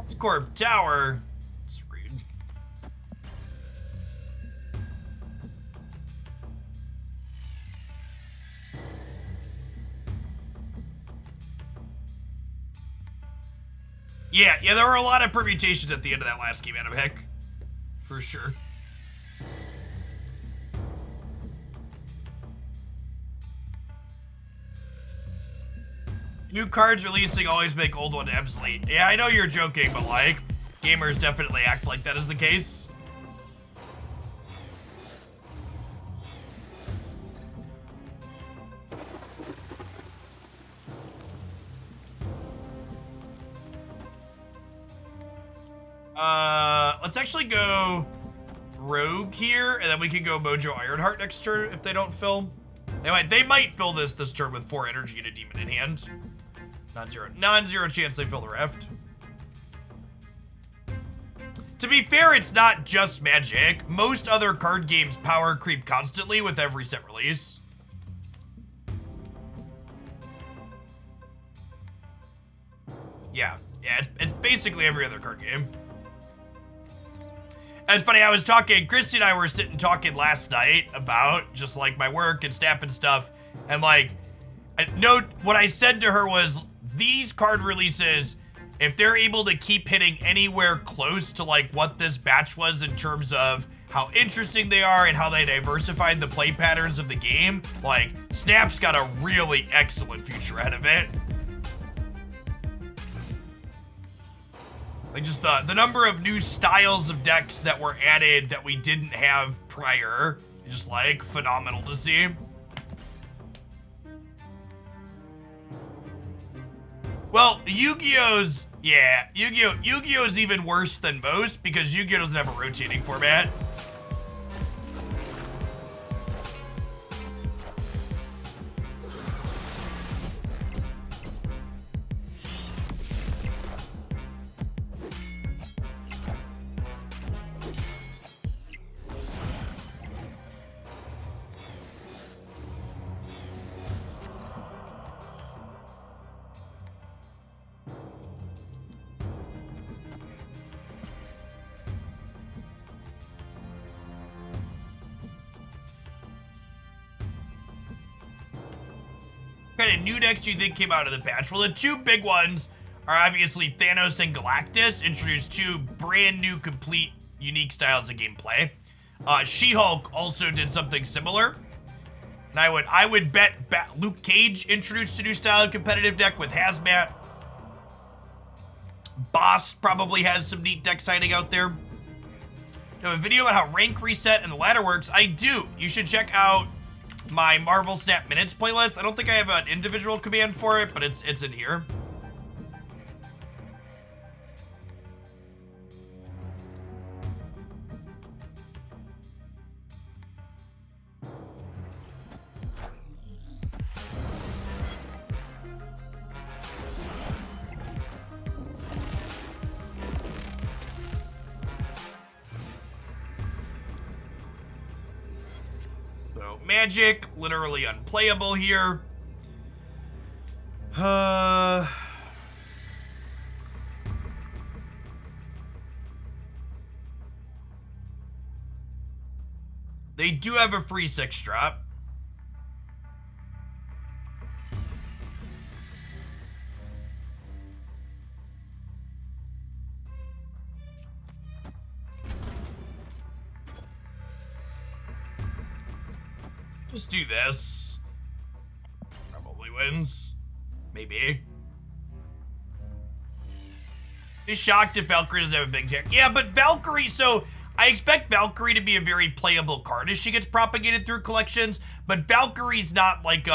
Speaker 1: Scorp Tower. It's rude. Yeah, there were a lot of permutations at the end of that last game, Adam Heck. For sure. New cards releasing always make old ones obsolete. Yeah, I know you're joking, but like, gamers definitely act like that is the case. Let's actually go Rogue here, and then we can go Mojo Ironheart next turn if they don't fill. They might fill this turn with 4 energy and a demon in hand. Non-zero chance they fill the Rift. To be fair, it's not just Magic. Most other card games power creep constantly with every set release. Yeah, it's basically every other card game. And it's funny, Christy and I were sitting talking last night about just like my work and snap and stuff. And like, what I said to her was, these card releases, if they're able to keep hitting anywhere close to like what this batch was in terms of how interesting they are and how they diversified the play patterns of the game, like Snap's got a really excellent future ahead of it. Like just the number of new styles of decks that were added that we didn't have prior, just like phenomenal to see. Well, Yu-Gi-Oh's, yeah, Yu-Gi-Oh's even worse than most because Yu-Gi-Oh doesn't have a rotating format. What kind of new decks do you think came out of the patch? Well, the 2 big ones are obviously Thanos and Galactus, introduced 2 brand new, complete, unique styles of gameplay. She-Hulk also did something similar. And I would bet Luke Cage introduced a new style of competitive deck with Hazmat. Boss probably has some neat decks hiding out there. You have a video about how rank reset and the ladder works? I do. You should check out my Marvel Snap Minutes playlist. I don't think I have an individual command for it, but it's in here. no magic, literally unplayable here. They do have a free 6-drop. Just do this. Probably wins. Maybe. Be shocked if Valkyrie doesn't have a big kick. Yeah, but Valkyrie, so I expect Valkyrie to be a very playable card as she gets propagated through collections, but Valkyrie's not like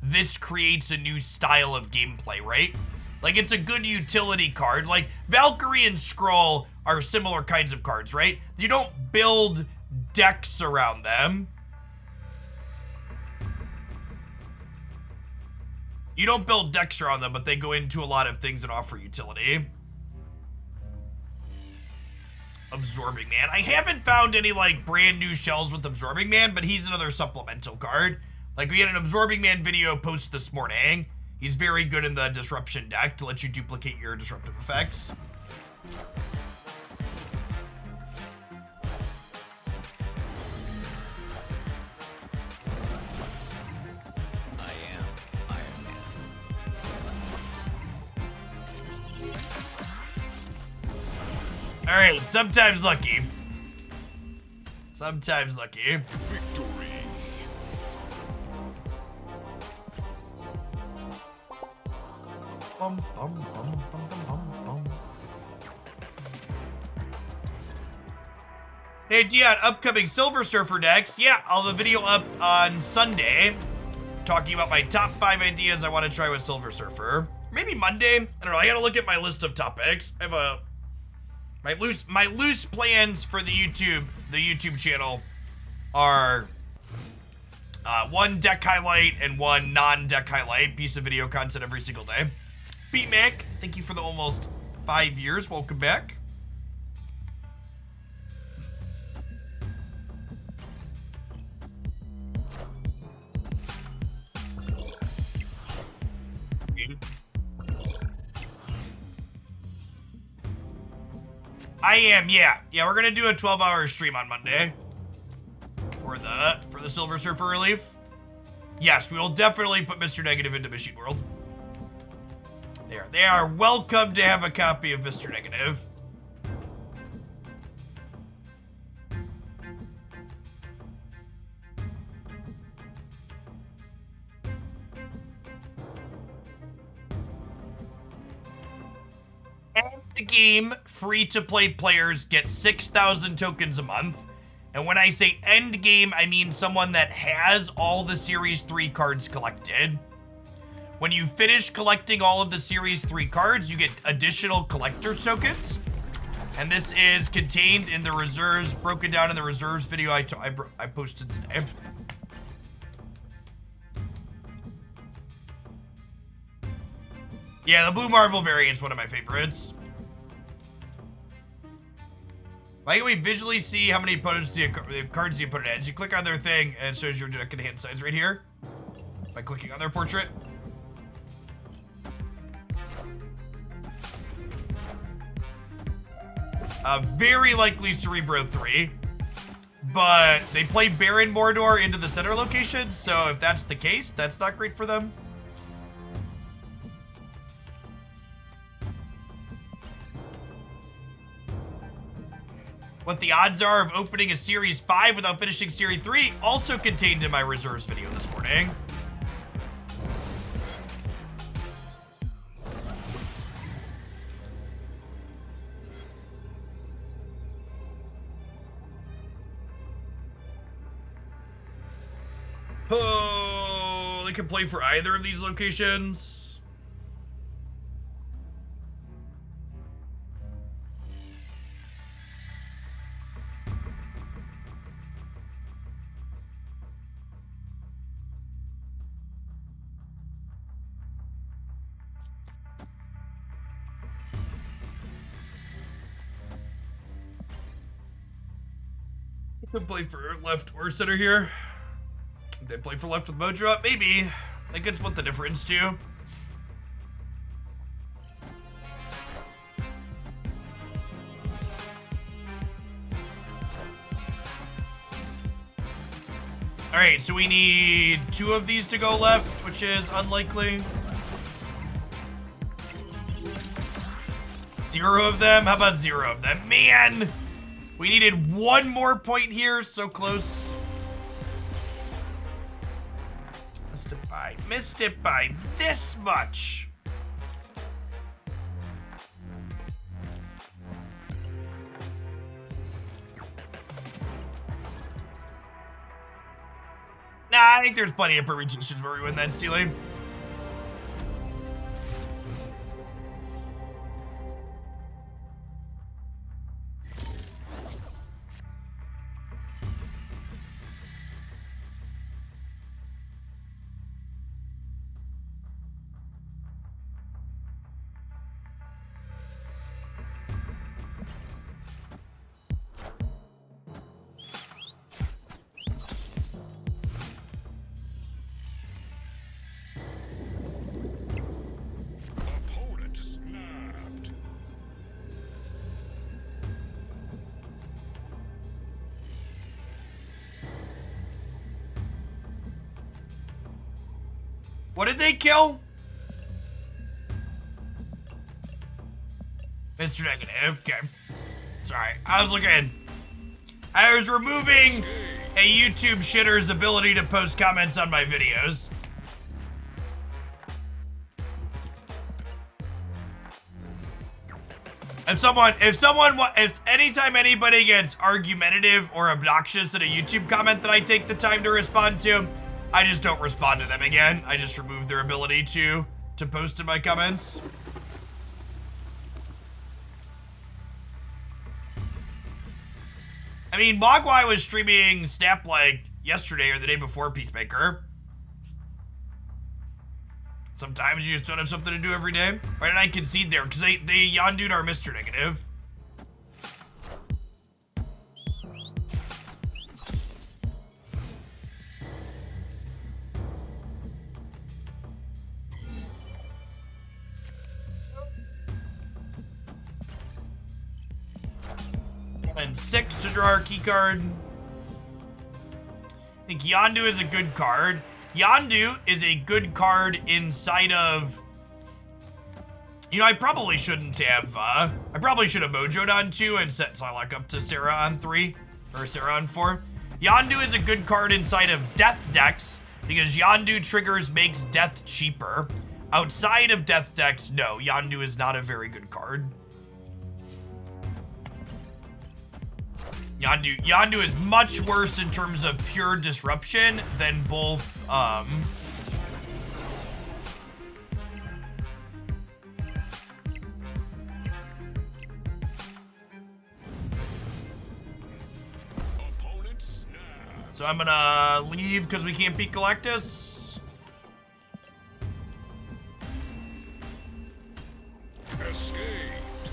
Speaker 1: this creates a new style of gameplay, right? Like, it's a good utility card. Like, Valkyrie and Skrull are similar kinds of cards, right? You don't build decks around them. You don't build decks around them, but they go into a lot of things that offer utility. Absorbing Man. I haven't found any, like, brand new shells with Absorbing Man, but he's another supplemental card. Like, we had an Absorbing Man video post this morning. He's very good in the Disruption deck to let you duplicate your disruptive effects. Alright, sometimes lucky. Sometimes lucky.
Speaker 2: Victory.
Speaker 4: Bum, bum, bum, bum, bum, bum.
Speaker 1: Hey Dion, upcoming Silver Surfer decks. Yeah, I'll have a video up on Sunday talking about my top 5 ideas I want to try with Silver Surfer. Maybe Monday. I don't know. I gotta look at my list of topics. I have my loose plans for the YouTube channel are one deck highlight and one non-deck highlight piece of video content every single day. Beat Mac, thank you for the almost 5 years. Welcome back. I am, yeah. Yeah, we're gonna do a 12-hour stream on Monday for the Silver Surfer relief. Yes, we will definitely put Mr. Negative into Machine World. They are welcome to have a copy of Mr. Negative. End game free-to-play players get 6,000 tokens a month. And when I say end game, I mean someone that has all the Series 3 cards collected. When you finish collecting all of the Series 3 cards, you get additional collector tokens. And this is contained in the reserves, broken down in the reserves video I posted today. Yeah, the Blue Marvel variant's one of my favorites. Why can we visually see how many opponents the cards the opponent has? You click on their thing and it shows your deck and hand size right here by clicking on their portrait. Very likely Cerebro 3, but they play Baron Mordor into the center location, so if that's the case, that's not great for them. What the odds are of opening a Series 5 without finishing Series 3, also contained in my reserves video this morning. Oh, they can play for either of these locations. They can play for left or center here. They play for left with Mojo up? Maybe. They could split the difference too. Alright, so we need 2 of these to go left, which is unlikely. 0 of them? How about 0 of them? Man! We needed 1 more point here, so close. Missed it by this much. Nah, I think there's plenty of permutations where we win that, Steely.
Speaker 2: Opponent snapped.
Speaker 1: What did they kill? Mr. Negative, okay. Sorry, I was removing a YouTube shitter's ability to post comments on my videos. If anytime anybody gets argumentative or obnoxious in a YouTube comment that I take the time to respond to, I just don't respond to them again. I just remove their ability to post in my comments. I mean, Mogwai was streaming Snap like yesterday or the day before Peacemaker. Sometimes you just don't have something to do every day. Why did I concede there? Because they Yondu'd our Mr. Negative. And 6 to draw our key card. I think Yondu is a good card. Yondu is a good card inside of... You know, I probably shouldn't have... I probably should have Mojo'd on 2 and set Psylocke up to Sarah on 3. Or Sarah on 4. Yondu is a good card inside of Death decks because Yondu triggers makes death cheaper. Outside of Death decks, no, Yondu is not a very good card. Yondu is much worse in terms of pure disruption than both,
Speaker 2: Opponent snapped.
Speaker 1: So I'm gonna leave because we can't beat Galactus.
Speaker 2: Escaped.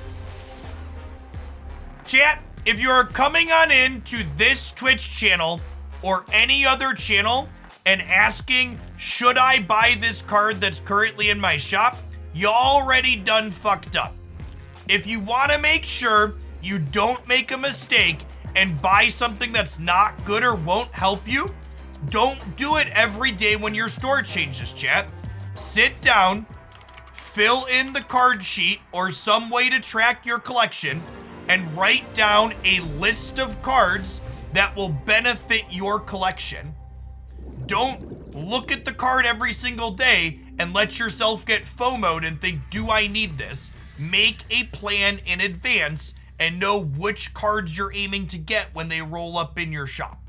Speaker 1: Chat, if you're coming on into this Twitch channel or any other channel and asking, should I buy this card that's currently in my shop, you already done fucked up. If you want to make sure you don't make a mistake and buy something that's not good or won't help you, don't do it every day when your store changes, chat. Sit down, fill in the card sheet or some way to track your collection, and write down a list of cards that will benefit your collection. Don't look at the card every single day and let yourself get FOMO'd and think, do I need this? Make a plan in advance and know which cards you're aiming to get when they roll up in your shop.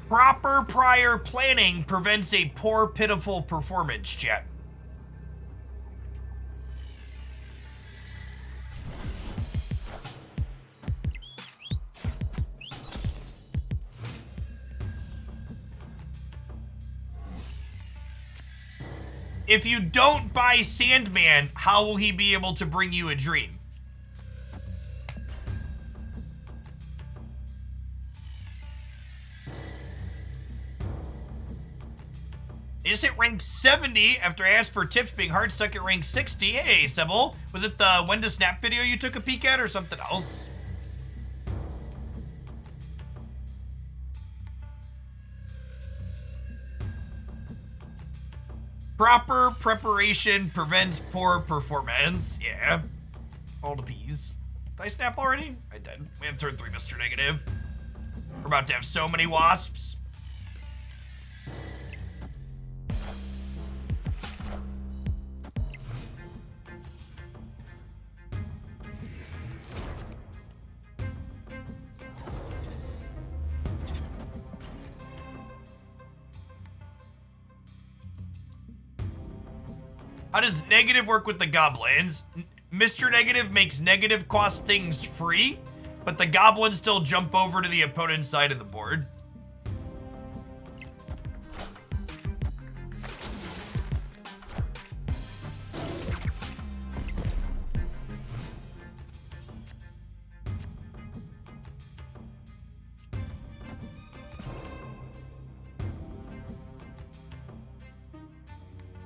Speaker 1: Proper prior planning prevents a poor, pitiful performance, chat. If you don't buy Sandman, how will he be able to bring you a dream? I just hit rank 70 after I asked for tips being hard stuck at rank 60. Hey, Sybil. Was it the when to snap video you took a peek at or something else? Proper preparation prevents poor performance. Yeah. All the P's. Did I snap already? I did. We have turn 3, Mr. Negative. We're about to have so many wasps. How does negative work with the goblins? Mr. Negative makes negative cost things free, but the goblins still jump over to the opponent's side of the board.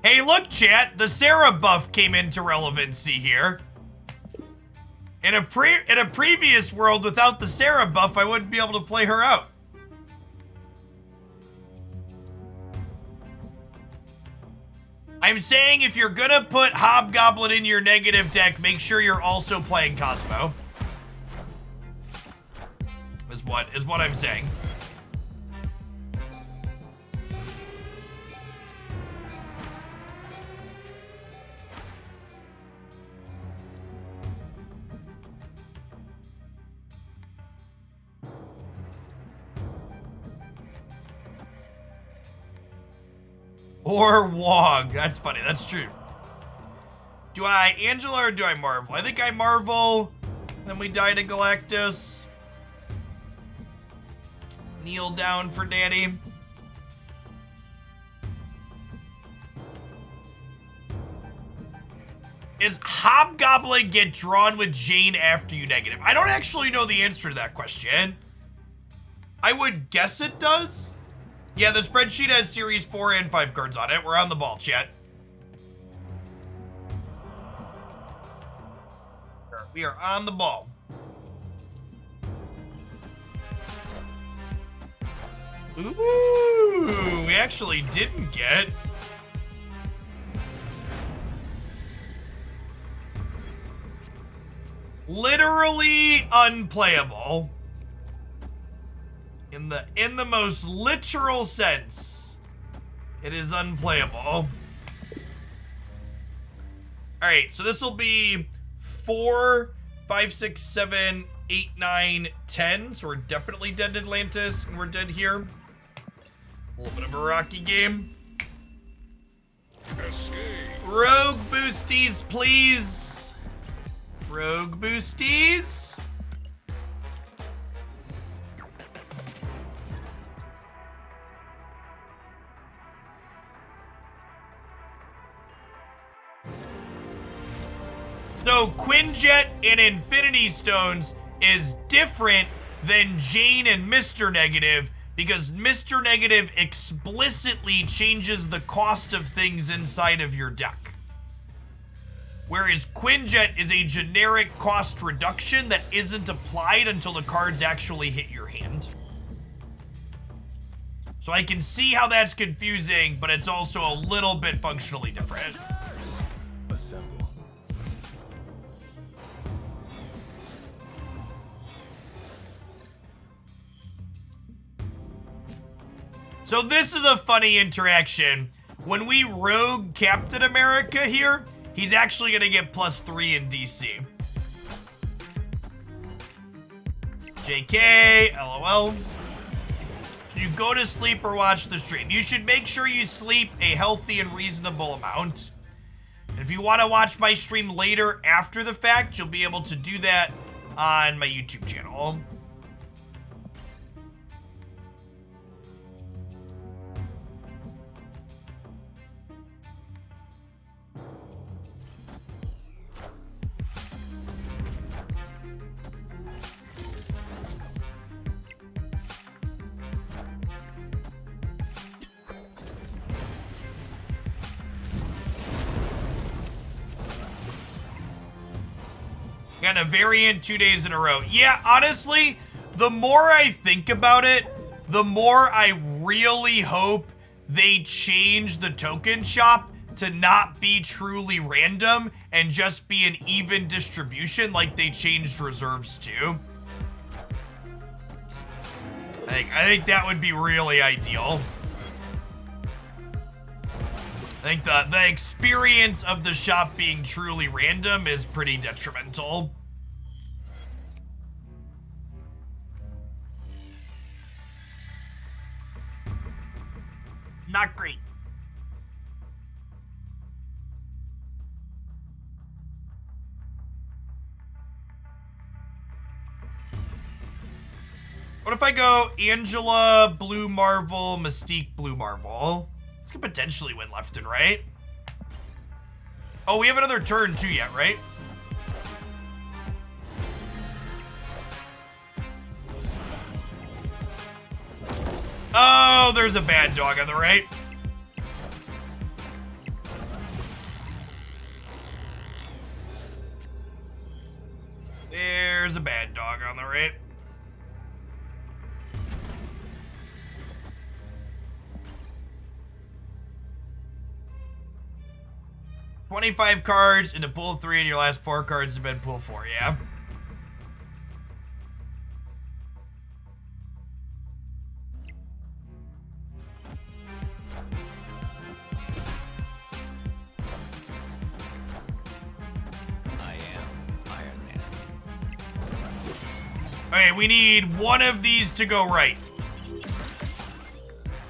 Speaker 1: Hey, look, chat, the Sarah buff came into relevancy here. In a previous world without the Sarah buff, I wouldn't be able to play her out. I'm saying if you're gonna put Hobgoblin in your negative deck, make sure you're also playing Cosmo. Is what I'm saying. Or Wong. That's funny. That's true. Do I Angela or do I Marvel? I think I Marvel. Then we die to Galactus. Kneel down for Daddy. Is Hobgoblin get drawn with Jane after you negative? I don't actually know the answer to that question. I would guess it does. Yeah, the spreadsheet has series 4 and 5 cards on it. We're on the ball, chat. We are on the ball. Ooh, we actually didn't get. Literally unplayable. In the most literal sense, it is unplayable. All right, so this will be 4, 5, 6, 7, 8, 9, 10. So we're definitely dead in Atlantis, and we're dead here. A little bit of a rocky game.
Speaker 2: Escape.
Speaker 1: Rogue boosties, please. Rogue boosties. So Quinjet and Infinity Stones is different than Jane and Mr. Negative because Mr. Negative explicitly changes the cost of things inside of your deck. Whereas Quinjet is a generic cost reduction that isn't applied until the cards actually hit your hand. So I can see how that's confusing, but it's also a little bit functionally different.
Speaker 5: Assemble.
Speaker 1: So this is a funny interaction. When we rogue Captain America here, he's actually gonna get +3 in DC. JK, LOL. Should you go to sleep or watch the stream? You should make sure you sleep a healthy and reasonable amount. And if you want to watch my stream later after the fact, you'll be able to do that on my YouTube channel. Got a variant 2 days in a row. Yeah, honestly, the more I think about it, the more I really hope they change the token shop to not be truly random and just be an even distribution like they changed reserves to. I think that would be really ideal. I think the experience of the shop being truly random is pretty detrimental. Not great. What if I go Angela, Blue Marvel, Mystique, Blue Marvel? This could potentially win left and right. Oh, we have another turn too yet, right? Oh, there's a bad dog on the right. There's a bad dog on the right. $25 cards into pool 3, and your last 4 cards have been pool 4, yeah?
Speaker 5: I am Iron Man.
Speaker 1: Okay, we need one of these to go right.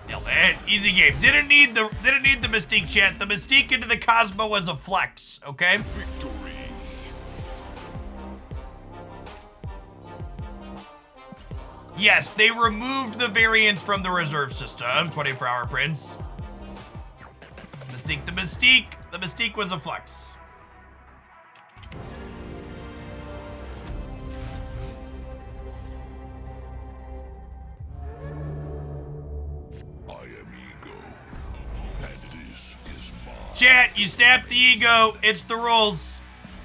Speaker 1: Nailed it. Easy game. Didn't need the Mystique chat. The Mystique into the Cosmo was a flex, okay?
Speaker 2: Victory.
Speaker 1: Yes, they removed the variance from the reserve system. 24-hour Prince. Mystique, the Mystique was a flex.
Speaker 2: I am ego, and this is mine.
Speaker 1: Chat, you snap the ego. It's the rules.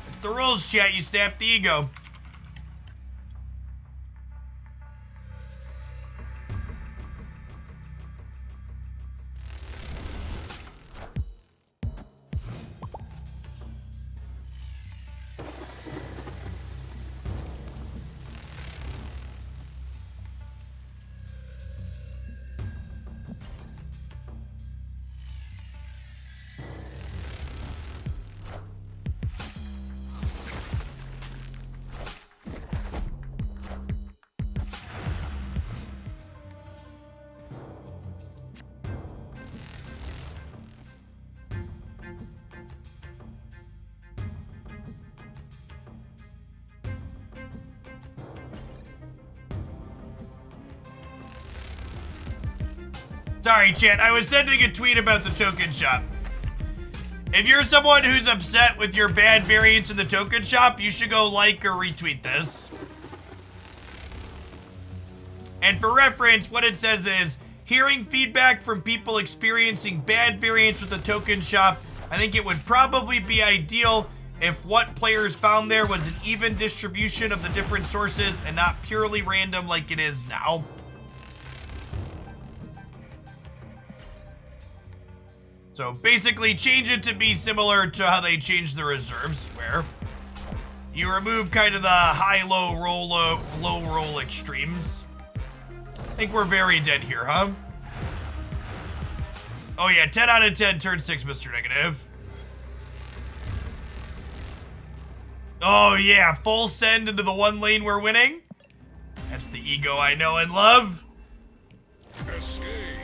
Speaker 1: It's the rules, chat. You snap the ego. Sorry, chat. I was sending a tweet about the token shop. If you're someone who's upset with your bad variants in the token shop, you should go like or retweet this. And for reference, what it says is, hearing feedback from people experiencing bad variants with the token shop, I think it would probably be ideal if what players found there was an even distribution of the different sources and not purely random like it is now. So basically change it to be similar to how they changed the reserves, where you remove kind of the high-low roll, low-roll extremes. I think we're very dead here, huh? Oh yeah, 10 out of 10, turn 6, Mr. Negative. Oh yeah, full send into the one lane we're winning. That's the ego I know and love.
Speaker 2: Escaped.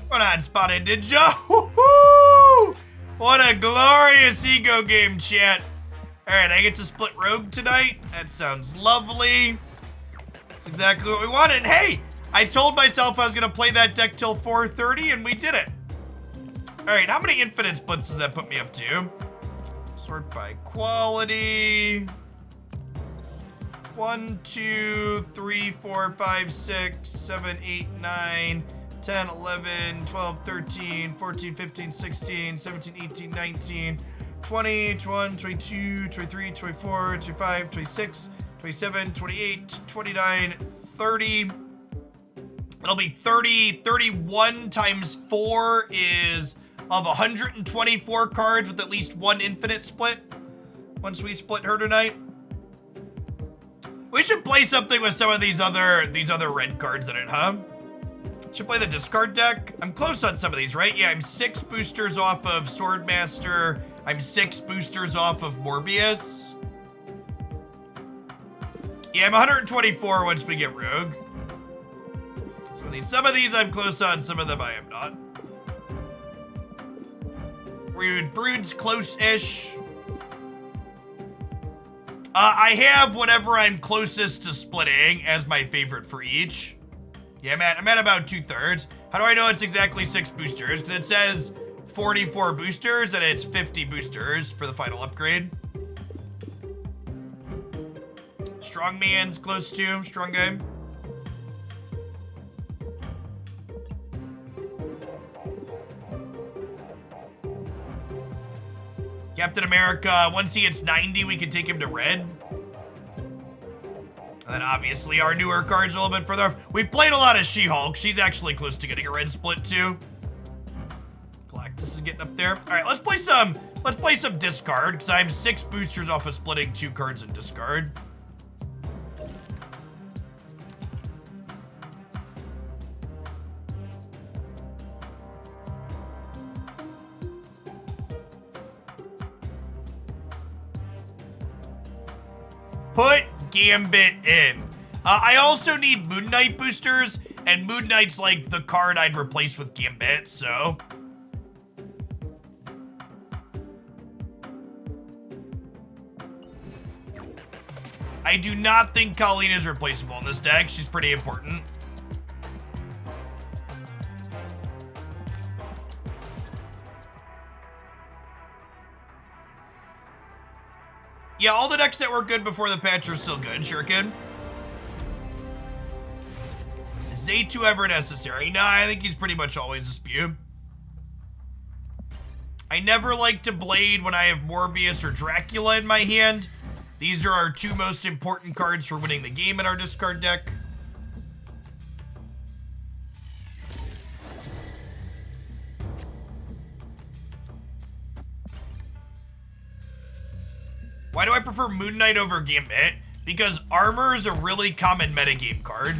Speaker 1: What on, Spotted Ninja? Woohoo! What a glorious ego game, chat. Alright, I get to split rogue tonight. That sounds lovely. That's exactly what we wanted. And hey, I told myself I was going to play that deck till 4:30, and we did it. Alright, how many infinite splits does that put me up to? Sort by quality. 1, 2, 3, 4, 5, 6, 7, 8, 9, 10, 11, 12, 13, 14, 15, 16, 17, 18, 19, 20, 21, 22, 23, 24, 25, 26, 27, 28, 29, 30. It'll be 30. 31 times 4 is of 124 cards with at least one infinite split. Once we split her tonight. We should play something with some of these other red cards in it, huh? Should play the discard deck. I'm close on some of these, right? Yeah, I'm 6 boosters off of Swordmaster. I'm 6 boosters off of Morbius. Yeah, I'm 124 once we get Rogue. Some of these I'm close on, some of them I am not. Brood's close-ish. I have whatever I'm closest to splitting as my favorite for each. Yeah, I'm at about 2/3. How do I know it's exactly 6 boosters? Because it says 44 boosters and it's 50 boosters for the final upgrade. Strongman's close to, strong guy. Captain America, once he hits 90, we can take him to red. And then obviously our newer cards are a little bit further off. We've played a lot of She-Hulk. She's actually close to getting a red split too. Galactus is getting up there. All right, let's play some discard, because I'm 6 boosters off of splitting 2 cards in discard. Put Gambit in. I also need Moon Knight boosters, and Moon Knight's like the card I'd replace with Gambit, so. I do not think Colleen is replaceable in this deck. She's pretty important. Yeah, all the decks that were good before the patch are still good, Shuriken. Is A2 ever necessary? Nah, I think he's pretty much always a spew. I never like to blade when I have Morbius or Dracula in my hand. These are our 2 most important cards for winning the game in our discard deck. Why do I prefer Moon Knight over Gambit? Because Armor is a really common metagame card.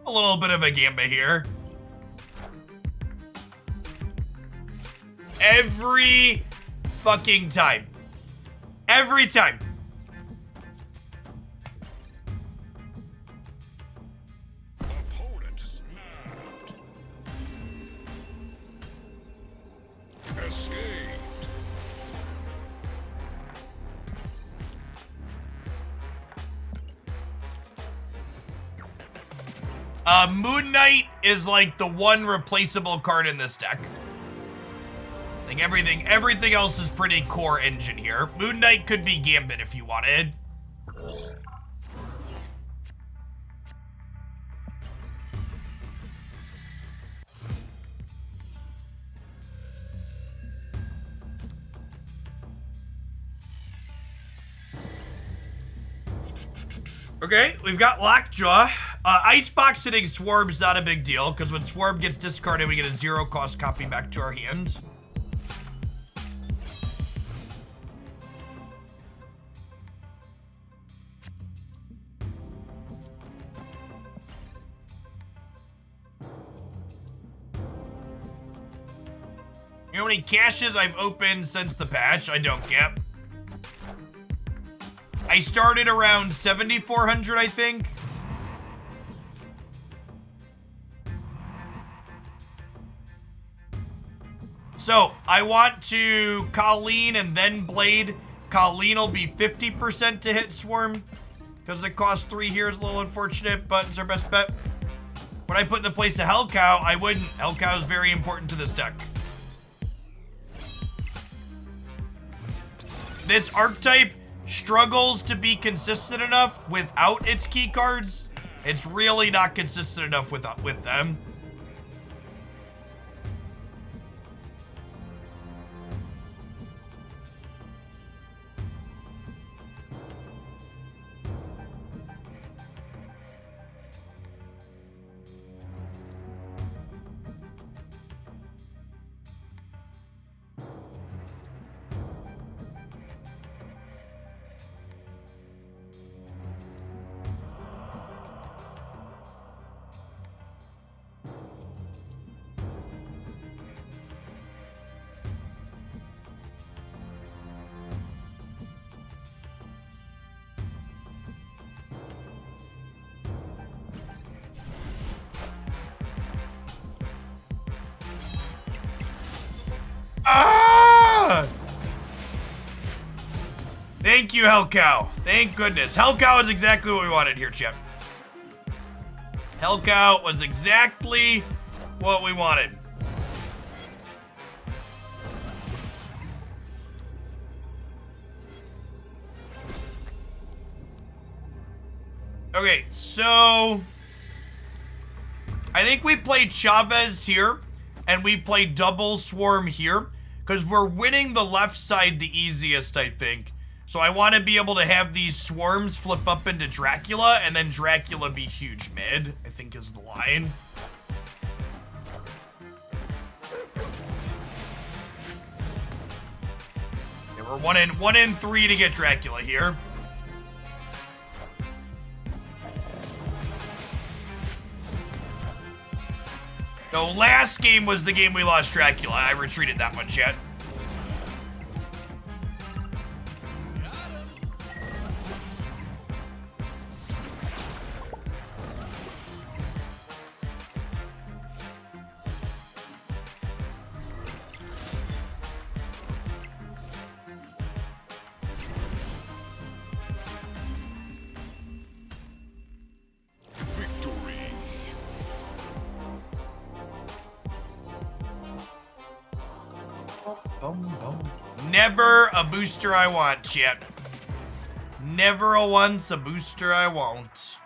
Speaker 1: A little bit of a Gambit here. Every fucking time. Every time.
Speaker 2: Opponent snapped. Escaped.
Speaker 1: Moon Knight is like the one replaceable card in this deck. Like everything else is pretty core engine here. Moon Knight could be Gambit if you wanted. Okay, we've got Lockjaw. Icebox hitting Swarm's not a big deal, because when Swarm gets discarded, we get a 0-cost copy back to our hand. You know how many caches I've opened since the patch? I don't get. I started around 7,400, I think. So, I want to Colleen and then Blade Colleen will be 50% to hit Swarm. Because it costs 3 here is a little unfortunate, but it's our best bet. When I put in the place of Hell Cow, I wouldn't. Hell Cow is very important to this deck. This archetype struggles to be consistent enough without its key cards. It's really not consistent enough with them. Ah! Thank you, Hell Cow. Thank goodness. Hell Cow is exactly what we wanted here, Chip. Hell Cow was exactly what we wanted. Okay, so I think we played Chavez here, and we played double Swarm here, because we're winning the left side the easiest, I think. So I want to be able to have these Swarms flip up into Dracula, and then Dracula be huge mid, I think is the line. Yeah, we're one in 3 to get Dracula here. No, last game was the game we lost Dracula. I retreated that much yet. Never a booster I want, chat. Never a once a booster I want.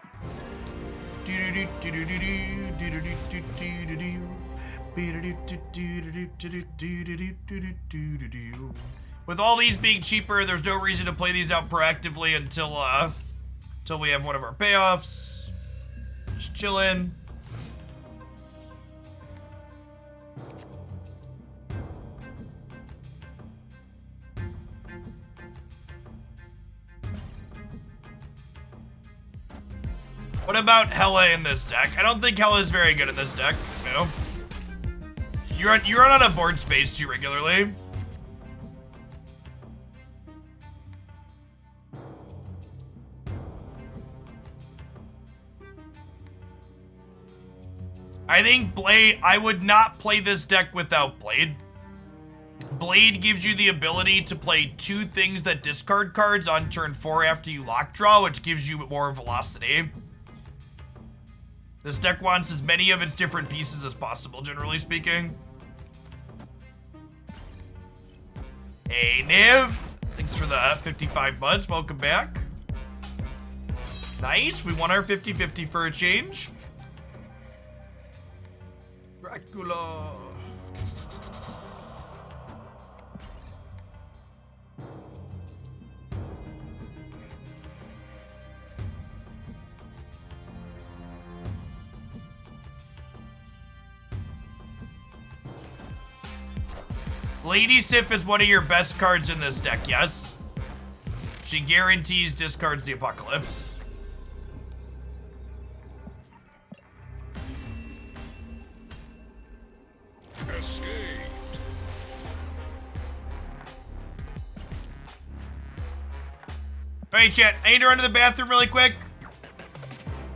Speaker 1: With all these being cheaper, there's no reason to play these out proactively until we have one of our payoffs. Just chillin'. What about Hella in this deck? I don't think Hella is very good in this deck. No. You run out of board space too regularly. I think Blade, I would not play this deck without Blade. Blade gives you the ability to play 2 things that discard cards on turn 4 after you lock draw, which gives you more velocity. This deck wants as many of its different pieces as possible, generally speaking. Hey, Niv. Thanks for the 55 months. Welcome back. Nice. We won our 50-50 for a change. Dracula. Lady Sif is one of your best cards in this deck, yes? She guarantees discards the Apocalypse.
Speaker 2: Escaped.
Speaker 1: Alright, chat. I need to run to the bathroom really quick.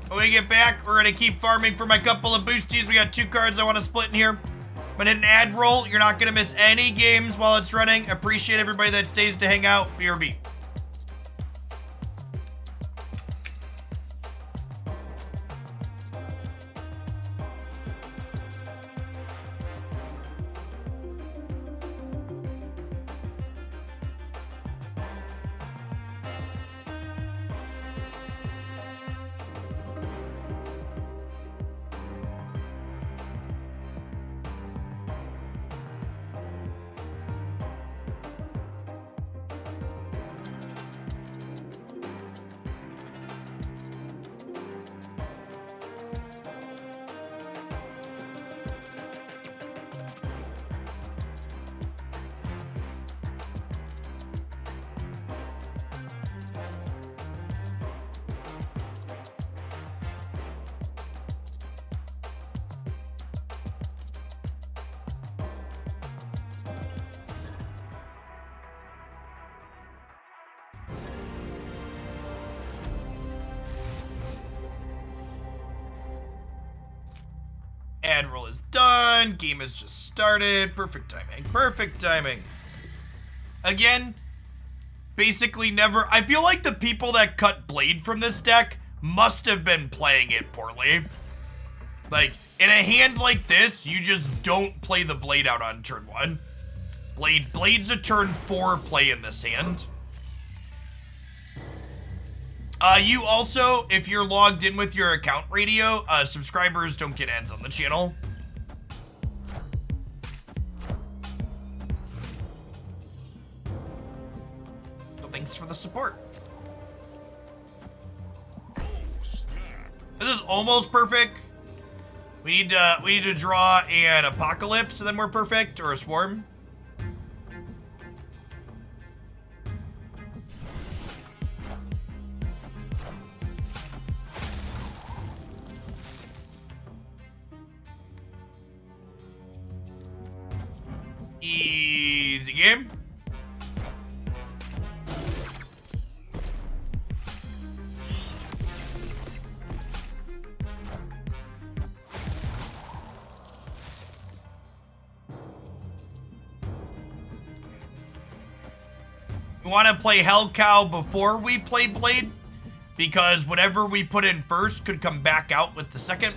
Speaker 1: When we get back, we're going to keep farming for my couple of boosties. We got 2 cards I want to split in here. But in an ad roll, you're not going to miss any games while it's running. Appreciate everybody that stays to hang out. BRB. Admiral is done. Game has just started. Perfect timing. Perfect timing. Again, basically never... I feel like the people that cut Blade from this deck must have been playing it poorly. Like, in a hand like this, you just don't play the Blade out on turn 1. Blade's a turn 4 play in this hand. You also, if you're logged in with your account radio, subscribers don't get ads on the channel. So thanks for the support. This is almost perfect. We need to draw an Apocalypse and then we're perfect, or a Swarm. Easy game. We want to play Hell Cow before we play Blade, because whatever we put in first could come back out with the second.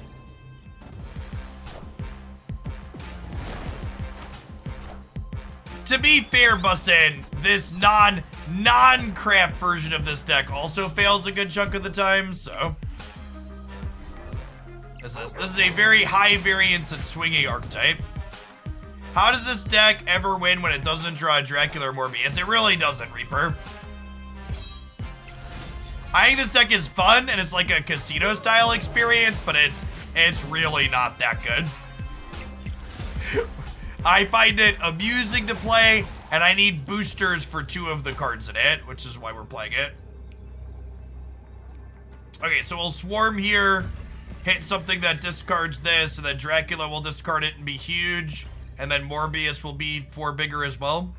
Speaker 1: To be fair, Bussin, this non-crap version of this deck also fails a good chunk of the time, so... This is a very high variance and swinging archetype. How does this deck ever win when it doesn't draw a Dracula or Morbius? It really doesn't, Reaper. I think this deck is fun, and it's like a casino-style experience, but it's really not that good. I find it amusing to play, and I need boosters for 2 of the cards in it, which is why we're playing it. Okay, so we'll Swarm here, hit something that discards this, and then Dracula will discard it and be huge, and then Morbius will be 4 bigger as well.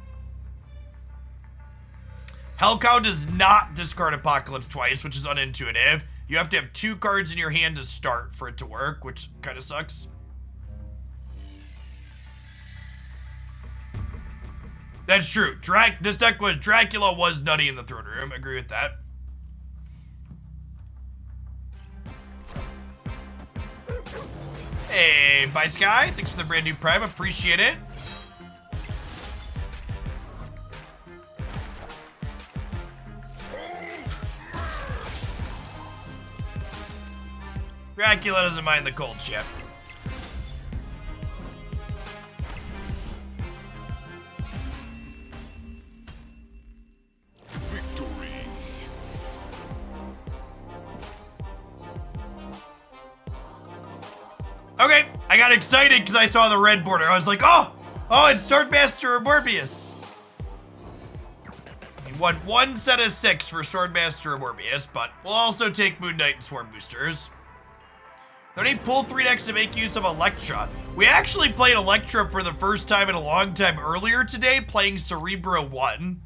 Speaker 1: Hellcow does not discard Apocalypse twice, which is unintuitive. You have to have 2 cards in your hand to start for it to work, which kind of sucks. That's true. This deck was Dracula was nutty in the throne room. Agree with that. Hey, bye Sky. Thanks for the brand new Prime. Appreciate it. Dracula doesn't mind the cold chip. Okay, I got excited because I saw the red border. I was like, oh, it's Swordmaster or Morbius. We won 1 set of 6 for Swordmaster or Morbius, but we'll also take Moon Knight and Swarm boosters. Don't need pull 3 decks to make use of Electra. We actually played Electra for the first time in a long time earlier today, playing Cerebro 1. And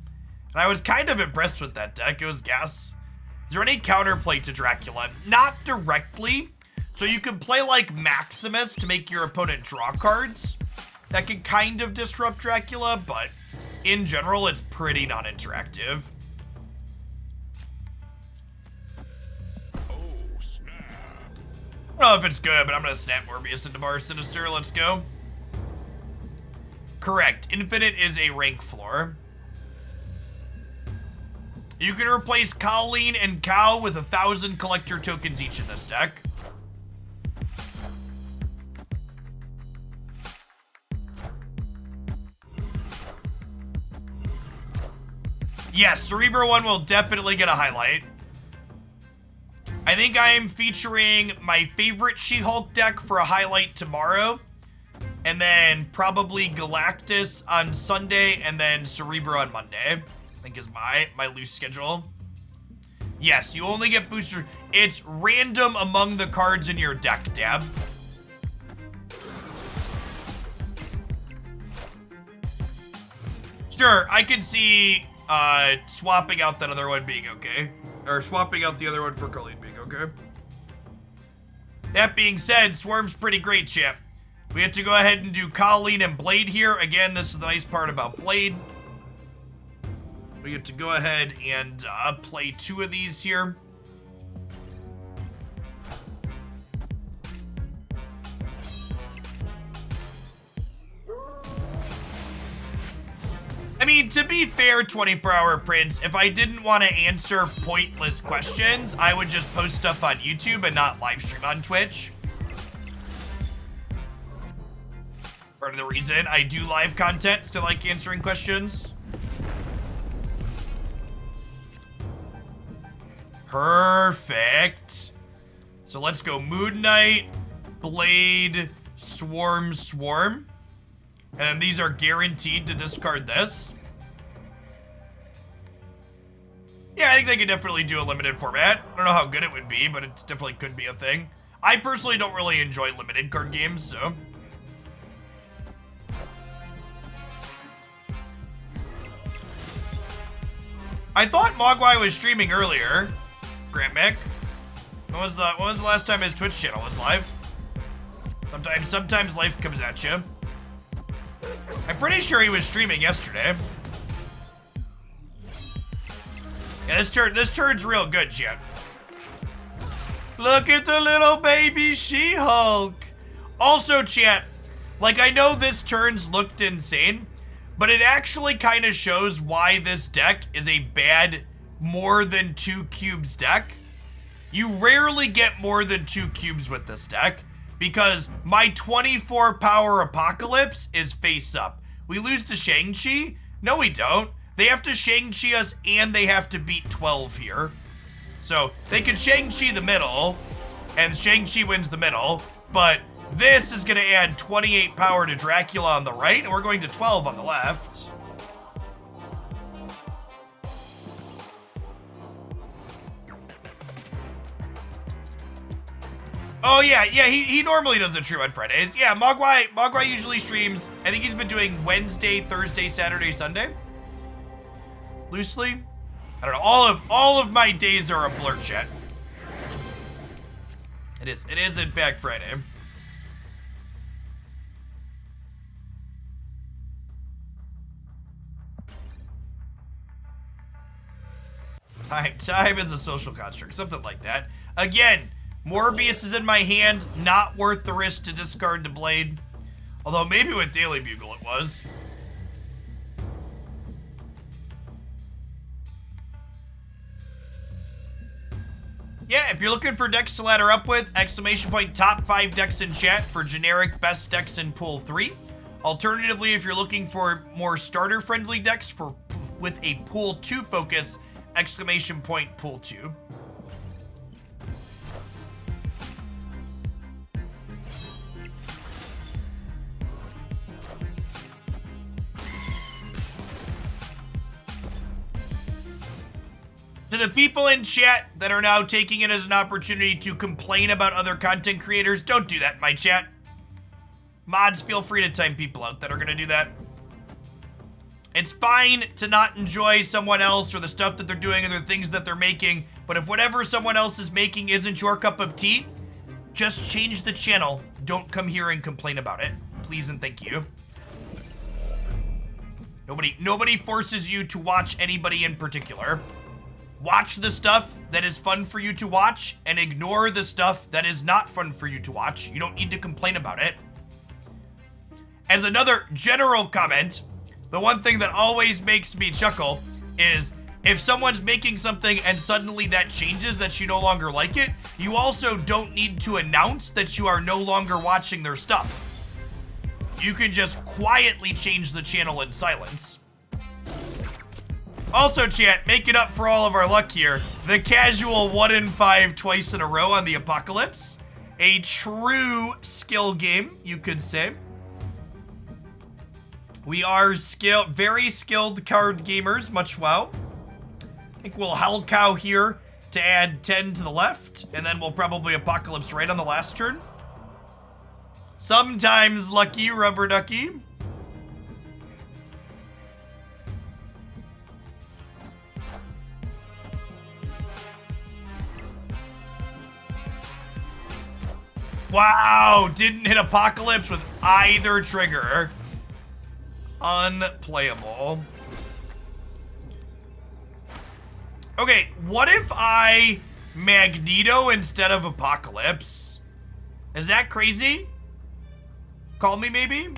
Speaker 1: I was kind of impressed with that deck. It was gas. Is there any counterplay to Dracula? Not directly. So you can play like Maximus to make your opponent draw cards. That can kind of disrupt Dracula, but in general, it's pretty non-interactive.
Speaker 2: Oh, snap.
Speaker 1: I don't know if it's good, but I'm going to snap Morbius into Bar Sinister. Let's go. Correct. Infinite is a rank floor. You can replace Colleen and Cow with 1,000 collector tokens each in this deck. Yes, Cerebro 1 will definitely get a highlight. I think I am featuring my favorite She-Hulk deck for a highlight tomorrow. And then probably Galactus on Sunday, and then Cerebro on Monday. I think is my loose schedule. Yes, you only get booster. It's random among the cards in your deck, Dab. Sure, I can see swapping out that other one being okay. Or swapping out the other one for Colleen being okay. That being said, Swarm's pretty great, chap. We have to go ahead and do Colleen and Blade here. Again, this is the nice part about Blade. We get to go ahead and play 2 of these here. I mean, to be fair, 24-Hour Prince, if I didn't want to answer pointless questions, I would just post stuff on YouTube and not live stream on Twitch. Part of the reason I do live content is to like answering questions. Perfect. So let's go Moon Knight, Blade, Swarm, Swarm. And these are guaranteed to discard this. Yeah, I think they could definitely do a limited format. I don't know how good it would be, but it definitely could be a thing. I personally don't really enjoy limited card games, so. I thought Mogwai was streaming earlier. Grant Mick. When was the last time his Twitch channel was live? Sometimes life comes at you. I'm pretty sure he was streaming yesterday. Yeah, this turn's real good, chat. Look at the little baby She-Hulk. Also, chat, like, I know this turns looked insane, but it actually kind of shows why this deck is a bad more than 2 cubes deck. You rarely get more than 2 cubes with this deck, because my 24 power Apocalypse is face up. We lose to Shang-Chi? No, we don't. They have to Shang-Chi us and they have to beat 12 here. So they can Shang-Chi the middle and Shang-Chi wins the middle, but this is gonna add 28 power to Dracula on the right and we're going to 12 on the left. Oh yeah, he normally does a stream on Fridays. Yeah, Mogwai usually streams. I think he's been doing Wednesday, Thursday, Saturday, Sunday. Loosely. I don't know. All of my days are a blur, chat. It is in fact Friday. Time is a social construct, something like that. Again, Morbius is in my hand, not worth the risk to discard the Blade. Although maybe with Daily Bugle it was. Yeah, if you're looking for decks to ladder up with, exclamation point top 5 decks in chat for generic best decks in pool 3. Alternatively, if you're looking for more starter friendly decks with a pool 2 focus, exclamation point pool 2. To the people in chat that are now taking it as an opportunity to complain about other content creators, don't do that in my chat. Mods, feel free to time people out that are gonna do that. It's fine to not enjoy someone else or the stuff that they're doing or the things that they're making, but if whatever someone else is making isn't your cup of tea, just change the channel. Don't come here and complain about it. Please and thank you. Nobody forces you to watch anybody in particular. Watch the stuff that is fun for you to watch and ignore the stuff that is not fun for you to watch. You don't need to complain about it. As another general comment, the one thing that always makes me chuckle is if someone's making something and suddenly that changes, that you no longer like it, you also don't need to announce that you are no longer watching their stuff. You can just quietly change the channel in silence. Also, chat, make it up for all of our luck here. The casual 1 in 5 twice in a row on the Apocalypse. A true skill game, you could say. We are very skilled card gamers, much wow. I think we'll Hell Cow here to add 10 to the left, and then we'll probably Apocalypse right on the last turn. Sometimes lucky, rubber ducky. Wow, didn't hit Apocalypse with either trigger. Unplayable. Okay, what if I Magneto instead of Apocalypse? Is that crazy? Call me maybe?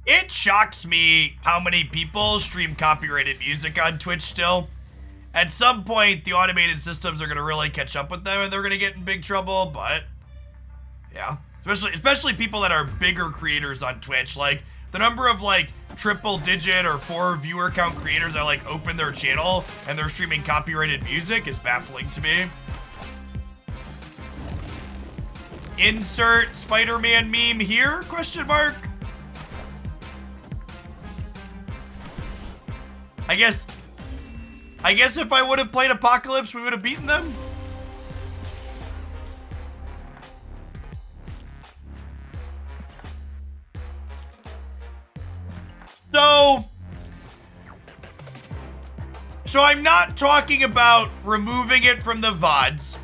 Speaker 1: It shocks me how many people stream copyrighted music on Twitch still. At some point, the automated systems are going to really catch up with them and they're going to get in big trouble, but yeah. Especially people that are bigger creators on Twitch. Like, the number of, like, triple digit or 4 viewer count creators that, like, open their channel and they're streaming copyrighted music is baffling to me. Insert Spider-Man meme here? Question mark. I guess if I would have played Apocalypse, we would have beaten them. So I'm not talking about removing it from the VODs,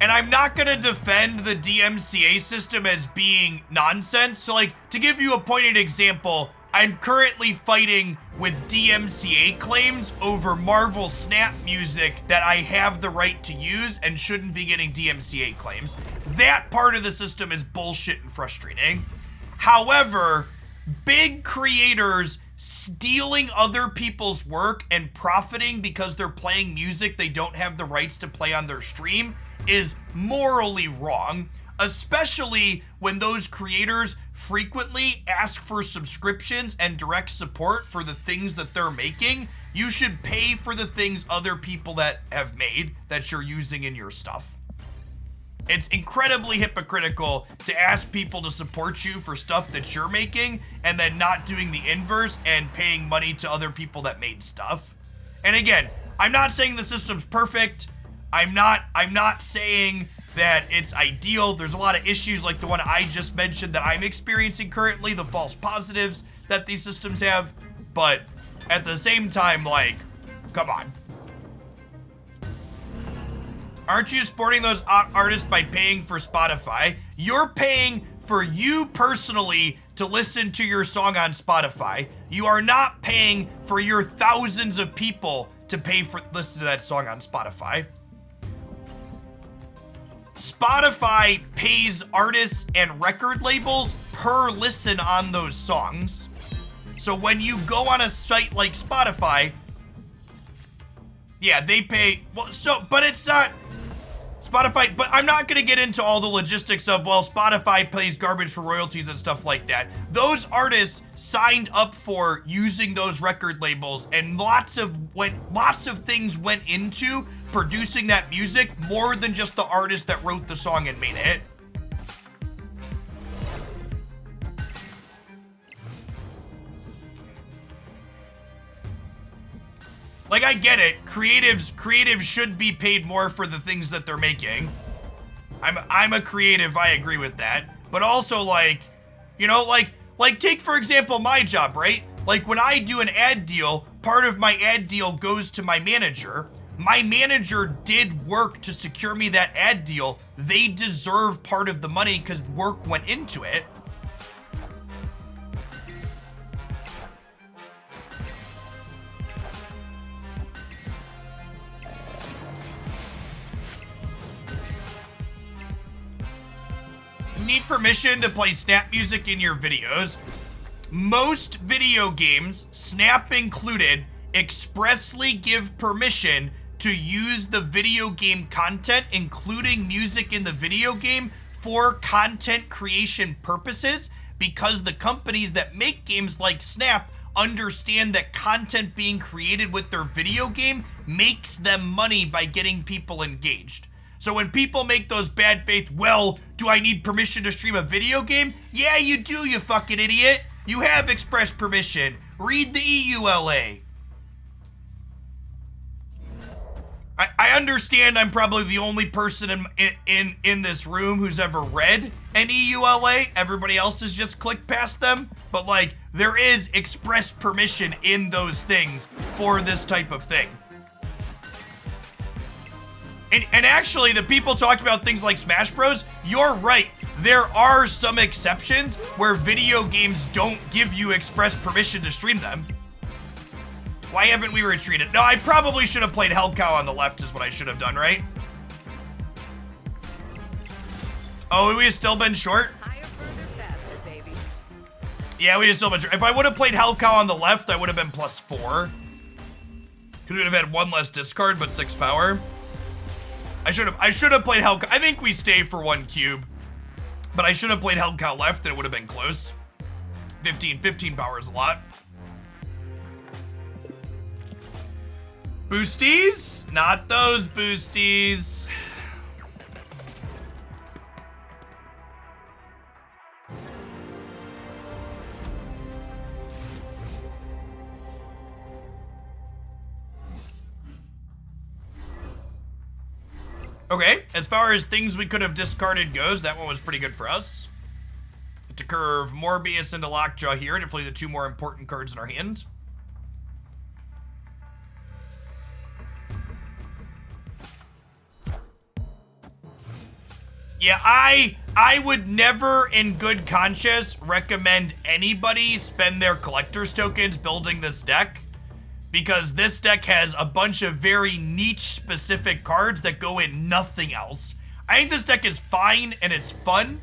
Speaker 1: and I'm not gonna defend the DMCA system as being nonsense. So, like, to give you a pointed example, I'm currently fighting with DMCA claims over Marvel Snap music that I have the right to use and shouldn't be getting DMCA claims. That part of the system is bullshit and frustrating. However, big creators stealing other people's work and profiting because they're playing music they don't have the rights to play on their stream is morally wrong, especially when those creators frequently ask for subscriptions and direct support for the things that they're making. You should pay for the things other people that have made that you're using in your stuff. It's incredibly hypocritical to ask people to support you for stuff that you're making and then not doing the inverse and paying money to other people that made stuff. And again, I'm not saying the system's perfect. I'm not saying that it's ideal. There's a lot of issues like the one I just mentioned that I'm experiencing currently, the false positives that these systems have. But at the same time, like, come on. Aren't you supporting those artists by paying for Spotify? You're paying for you personally to listen to your song on Spotify. You are not paying for your thousands of people to pay for listen to that song on Spotify. Spotify pays artists and record labels per listen on those songs. So when you go on a site like Spotify, yeah, they pay, well, so, but it's not Spotify, but I'm not gonna get into all the logistics of, well, Spotify pays garbage for royalties and stuff like that. Those artists signed up for using those record labels, and lots of things went into producing that music, more than just the artist that wrote the song and made it. Like, I get it. Creatives should be paid more for the things that they're making. I'm a creative, I agree with that. But also, like, you know, like take, for example, my job, right? Like, when I do an ad deal, part of my ad deal goes to my manager. My manager did work to secure me that ad deal. They deserve part of the money because work went into it. You need permission to play Snap music in your videos. Most video games, Snap included, expressly give permission to use the video game content, including music in the video game, for content creation purposes, because the companies that make games like Snap understand that content being created with their video game makes them money by getting people engaged. So when people make those bad faith, well, do I need permission to stream a video game? Yeah, you do, you fucking idiot. You have express permission. Read the EULA. I understand I'm probably the only person in this room who's ever read an EULA. Everybody else has just clicked past them. But like, there is express permission in those things for this type of thing. And actually, the people talking about things like Smash Bros, you're right. There are some exceptions where video games don't give you express permission to stream them. Why haven't we retreated? No, I probably should have played Hell Cow on the left is what I should have done, right? Oh, we have still been short?
Speaker 3: Higher, further, faster, baby.
Speaker 1: Yeah, we have still been short. If I would have played Hell Cow on the left, I would have been +4. Could we would have had 1 less discard, but 6 power. I should have played Hell Cow. I think we stay for 1 cube. But I should have played Hell Cow left and it would have been close. 15 power is a lot. Boosties? Not those boosties. Okay, as far as things we could have discarded goes, that one was pretty good for us. To curve Morbius into Lockjaw here to play the 2 more important cards in our hand. Yeah, I would never in good conscience recommend anybody spend their collector's tokens building this deck. Because this deck has a bunch of very niche-specific cards that go in nothing else. I think this deck is fine and it's fun.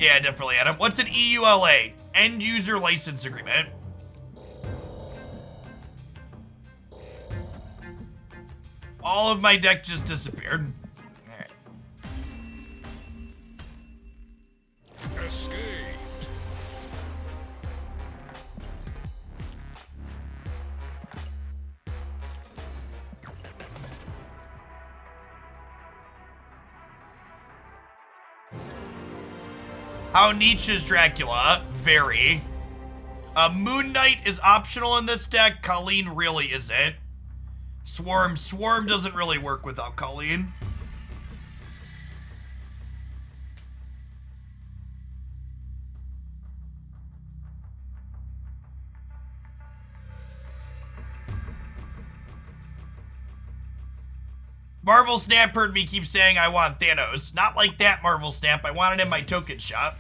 Speaker 1: Yeah, definitely, Adam. What's an EULA? End User License Agreement. All of my deck just disappeared.
Speaker 2: Escaped.
Speaker 1: How niche is Dracula? Very. Moon Knight is optional in this deck. Colleen really isn't. Swarm doesn't really work without Colleen. Marvel Snap heard me keep saying I want Thanos. Not like that, Marvel Snap. I want it in my token shop.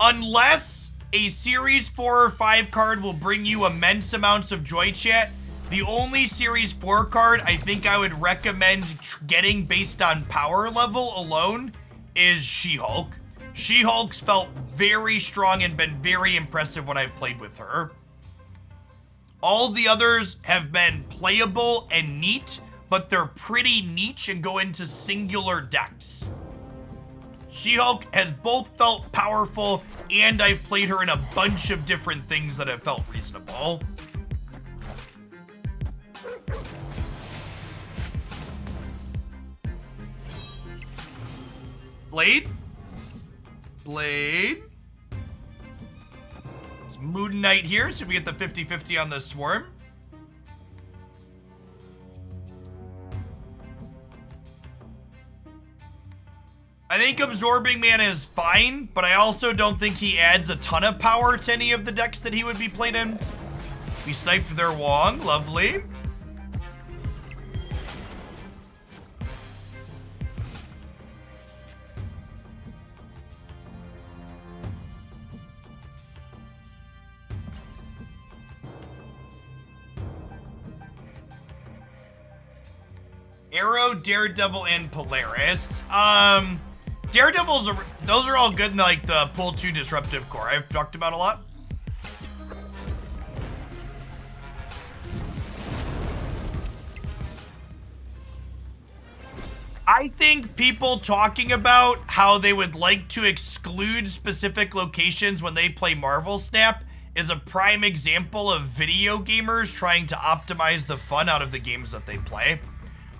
Speaker 1: Unless a Series 4 or 5 card will bring you immense amounts of joy, chat, the only Series 4 card I think I would recommend getting based on power level alone is She-Hulk. She-Hulk's felt very strong and been very impressive when I've played with her. All the others have been playable and neat, but they're pretty niche and go into singular decks. She-Hulk has both felt powerful, and I've played her in a bunch of different things that have felt reasonable. Blade? It's Moon Knight here, so we get the 50-50 on the Swarm. I think Absorbing Mana is fine, but I also don't think he adds a ton of power to any of the decks that he would be played in. We sniped their Wong, lovely. Arrow, Daredevil, and Polaris. Daredevils are, those are all good in like the pull 2 disruptive core I've talked about a lot. I think people talking about how they would like to exclude specific locations when they play Marvel Snap is a prime example of video gamers trying to optimize the fun out of the games that they play.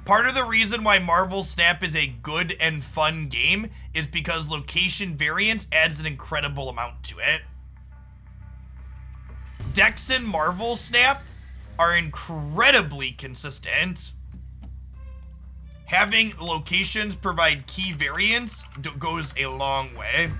Speaker 1: Part of the reason why Marvel Snap is a good and fun game is because location variance adds an incredible amount to it. Decks in Marvel Snap are incredibly consistent. Having locations provide key variance goes a long way.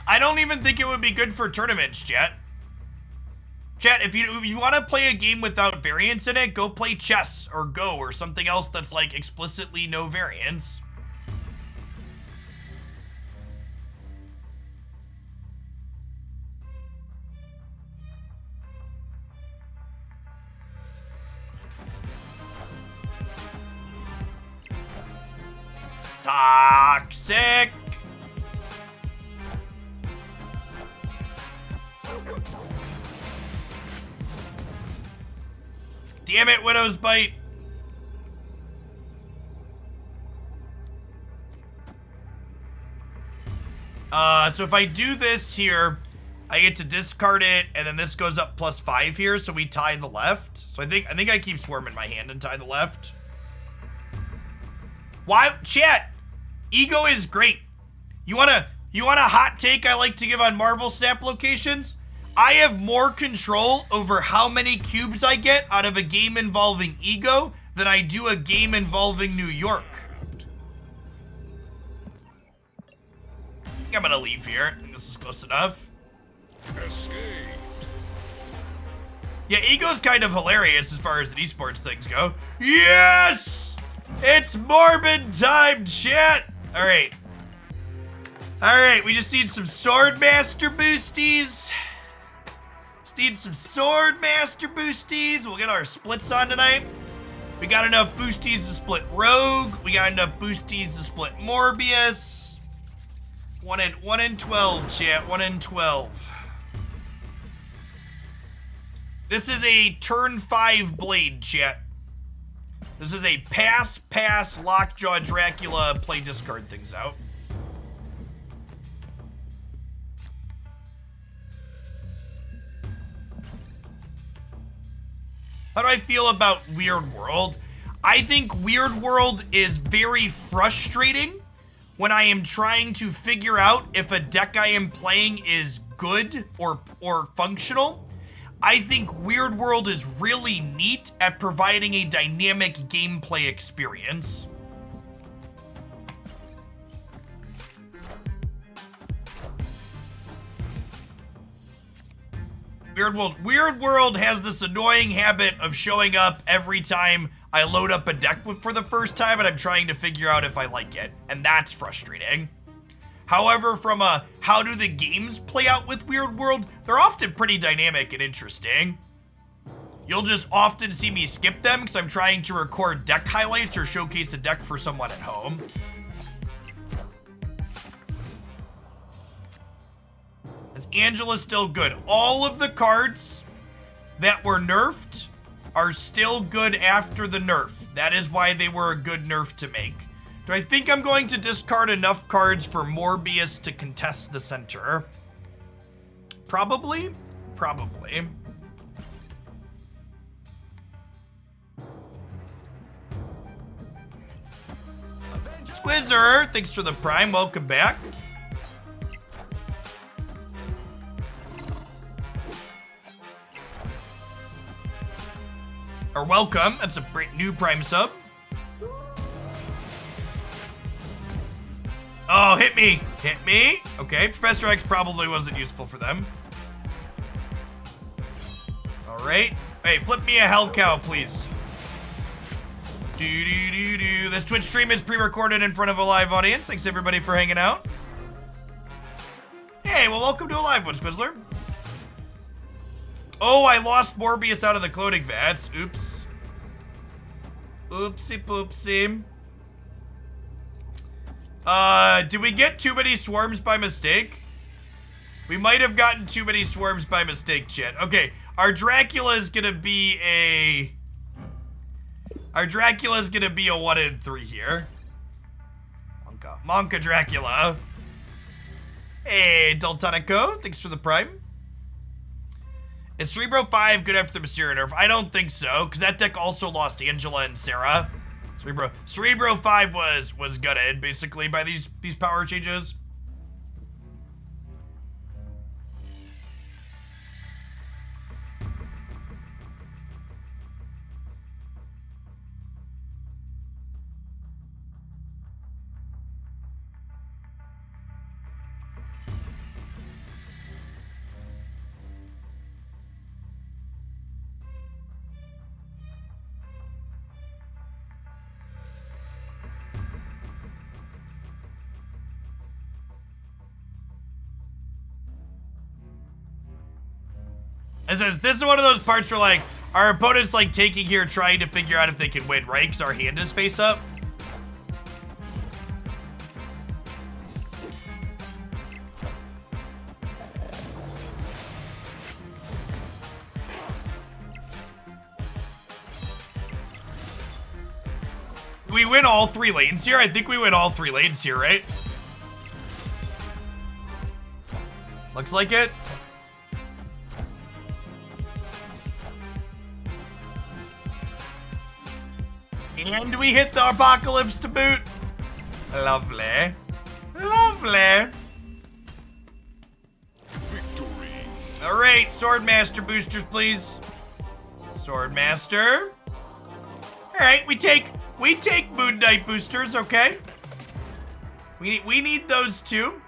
Speaker 1: I don't even think it would be good for tournaments, chat. Chat, if you want to play a game without variance in it, go play chess or Go or something else that's like explicitly no variance. Toxic. Damn it, Widow's Bite. So if I do this here, I get to discard it, and then this goes up +5 here, so we tie the left. So I think I keep Swarm in my hand and tie the left. Why, chat? Ego is great. You want a hot take I like to give on Marvel Snap locations? I have more control over how many cubes I get out of a game involving Ego than I do a game involving New York. I'm gonna leave here. I think this is close enough.
Speaker 2: Escaped.
Speaker 1: Yeah, Ego's kind of hilarious as far as the esports things go. Yes! It's Morbid time, chat! Alright. Alright, we just need some Swordmaster boosties. Just need some Swordmaster boosties. We'll get our splits on tonight. We got enough boosties to split Rogue. We got enough boosties to split Morbius. 1 in 12, chat. 1 in 12. This is a turn 5 blade, chat. This is a pass, Lockjaw Dracula, play discard things out. How do I feel about Weird World? I think Weird World is very frustrating when I am trying to figure out if a deck I am playing is good or functional. I think Weird World is really neat at providing a dynamic gameplay experience. Weird World has this annoying habit of showing up every time I load up a deck for the first time and I'm trying to figure out if I like it, and that's frustrating. However, from a how do the games play out with Weird World, they're often pretty dynamic and interesting. You'll just often see me skip them because I'm trying to record deck highlights or showcase a deck for someone at home. Is Angela still good? All of the cards that were nerfed are still good after the nerf. That is why they were a good nerf to make. Do I think I'm going to discard enough cards for Morbius to contest the center? Probably. Probably. Squizzer, thanks for the prime. Welcome back. Or welcome. That's a brand new prime sub. Oh, hit me. Hit me. Okay, Professor X probably wasn't useful for them. All right. Hey, flip me a hell cow, please. Do. This Twitch stream is pre-recorded in front of a live audience. Thanks everybody for hanging out. Hey, well, welcome to a live one, Squizzler. Oh, I lost Morbius out of the cloning vats. Oops. Oopsie poopsie. Did we get too many swarms by mistake? We might have gotten too many swarms by mistake, chat. Okay, our Dracula is gonna be a... Our Dracula is gonna be a 1 in 3 here. Monka Dracula. Hey, Daltonico, thanks for the prime. Is Cerebro 5 good after the Mysterio nerf? I don't think so, because that deck also lost Angela and Sarah. Cerebro 5 was gutted, basically, by these power changes. It says, this is one of those parts where, like, our opponent's, like, taking here trying to figure out if they can win, right? Because our hand is face up. We win all 3 lanes here? I think we win all 3 lanes here, right? Looks like it. And we hit the apocalypse to boot. Lovely. Lovely.
Speaker 2: Victory.
Speaker 1: All right, Swordmaster boosters, please. Swordmaster. All right, we take Moon Knight boosters, okay? We need those too.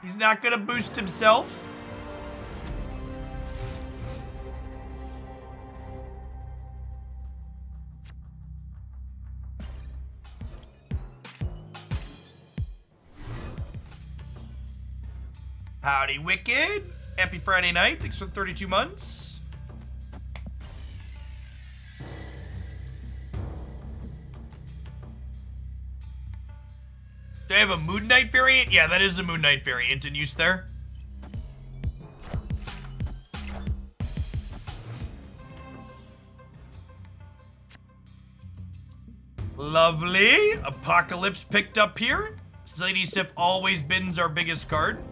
Speaker 1: He's not gonna boost himself. Howdy, Wicked. Happy Friday night. Thanks for the 32 months. Do I have a Moon Knight variant? Yeah, that is a Moon Knight variant in use there. Lovely. Apocalypse picked up here. Lady Sif always bins our biggest card.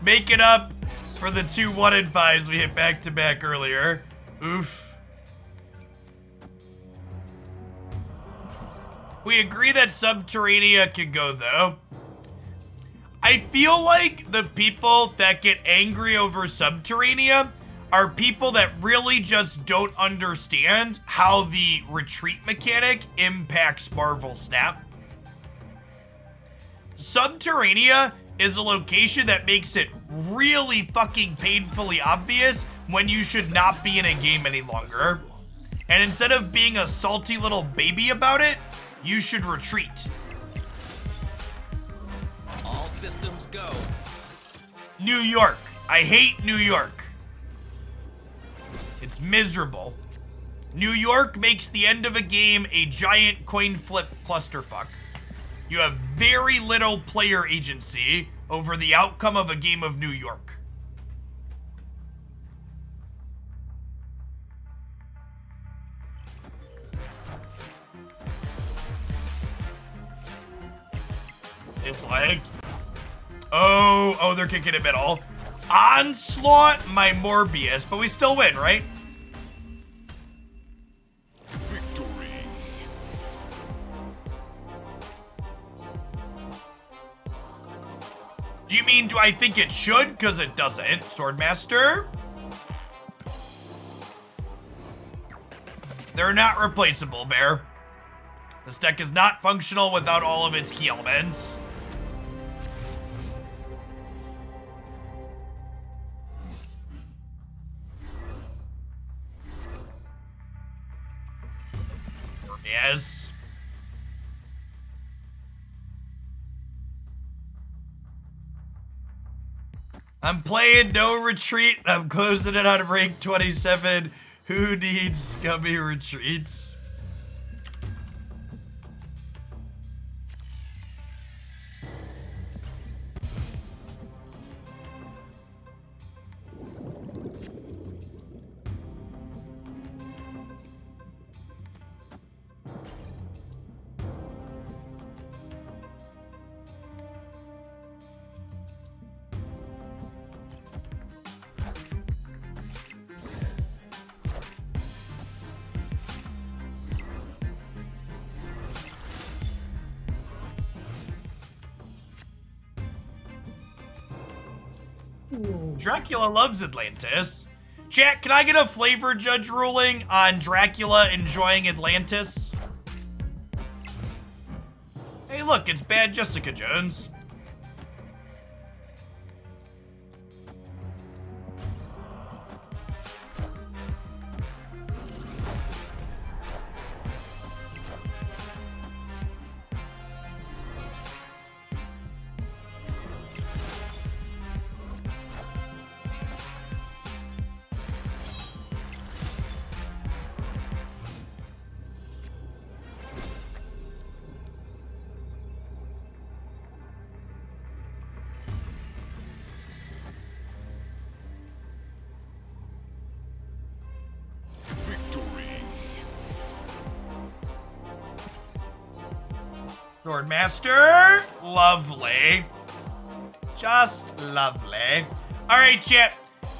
Speaker 1: Make it up for the 2 1-in-5s we hit back to back earlier. Oof. We agree that Subterranea can go though. I feel like the people that get angry over Subterranea are people that really just don't understand how the retreat mechanic impacts Marvel Snap. Subterranea is a location that makes it really fucking painfully obvious when you should not be in a game any longer. And instead of being a salty little baby about it, you should retreat.
Speaker 5: All systems go.
Speaker 1: New York. I hate New York. It's miserable. New York makes the end of a game a giant coin flip clusterfuck. You have very little player agency over the outcome of a game of New York. It's like, oh, they're kicking it middle. Onslaught, my Morbius, but we still win, right? Do you mean, do I think it should? Because it doesn't. Swordmaster. They're not replaceable, Bear. This deck is not functional without all of its key elements. Yes. I'm playing no retreat. I'm closing it on rank 27. Who needs scummy retreats? Dracula loves Atlantis. Chat, can I get a flavor judge ruling on Dracula enjoying Atlantis? Hey, look, it's Bad Jessica Jones. Swordmaster, lovely. Just lovely. All right, chat.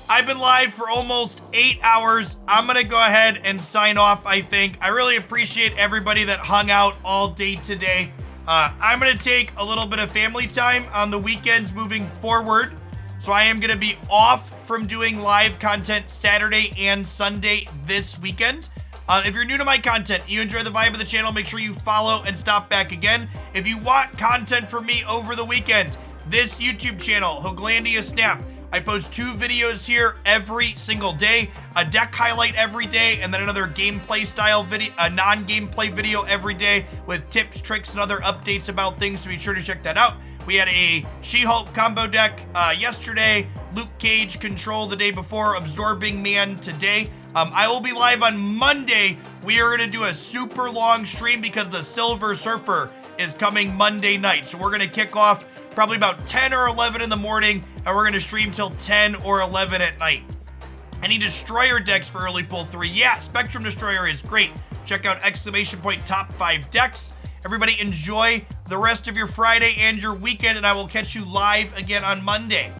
Speaker 1: I've been live for almost 8 hours. I'm gonna go ahead and sign off, I think. I really appreciate everybody that hung out all day today. I'm gonna take a little bit of family time on the weekends moving forward. So I am gonna be off from doing live content Saturday and Sunday this weekend. If you're new to my content, you enjoy the vibe of the channel, make sure you follow and stop back again. If you want content from me over the weekend, this YouTube channel, Hooglandia Snap, I post 2 videos here every single day, a deck highlight every day, and then another gameplay style video, a non-gameplay video every day with tips, tricks, and other updates about things, so be sure to check that out. We had a She-Hulk combo deck yesterday, Luke Cage control the day before, Absorbing Man today. I will be live on Monday. We are going to do a super long stream because the Silver Surfer is coming Monday night. So we're going to kick off probably about 10 or 11 in the morning, and we're going to stream till 10 or 11 at night. Any Destroyer decks for early pull 3? Yeah, Spectrum Destroyer is great. Check out ! top 5 decks. Everybody enjoy the rest of your Friday and your weekend, and I will catch you live again on Monday.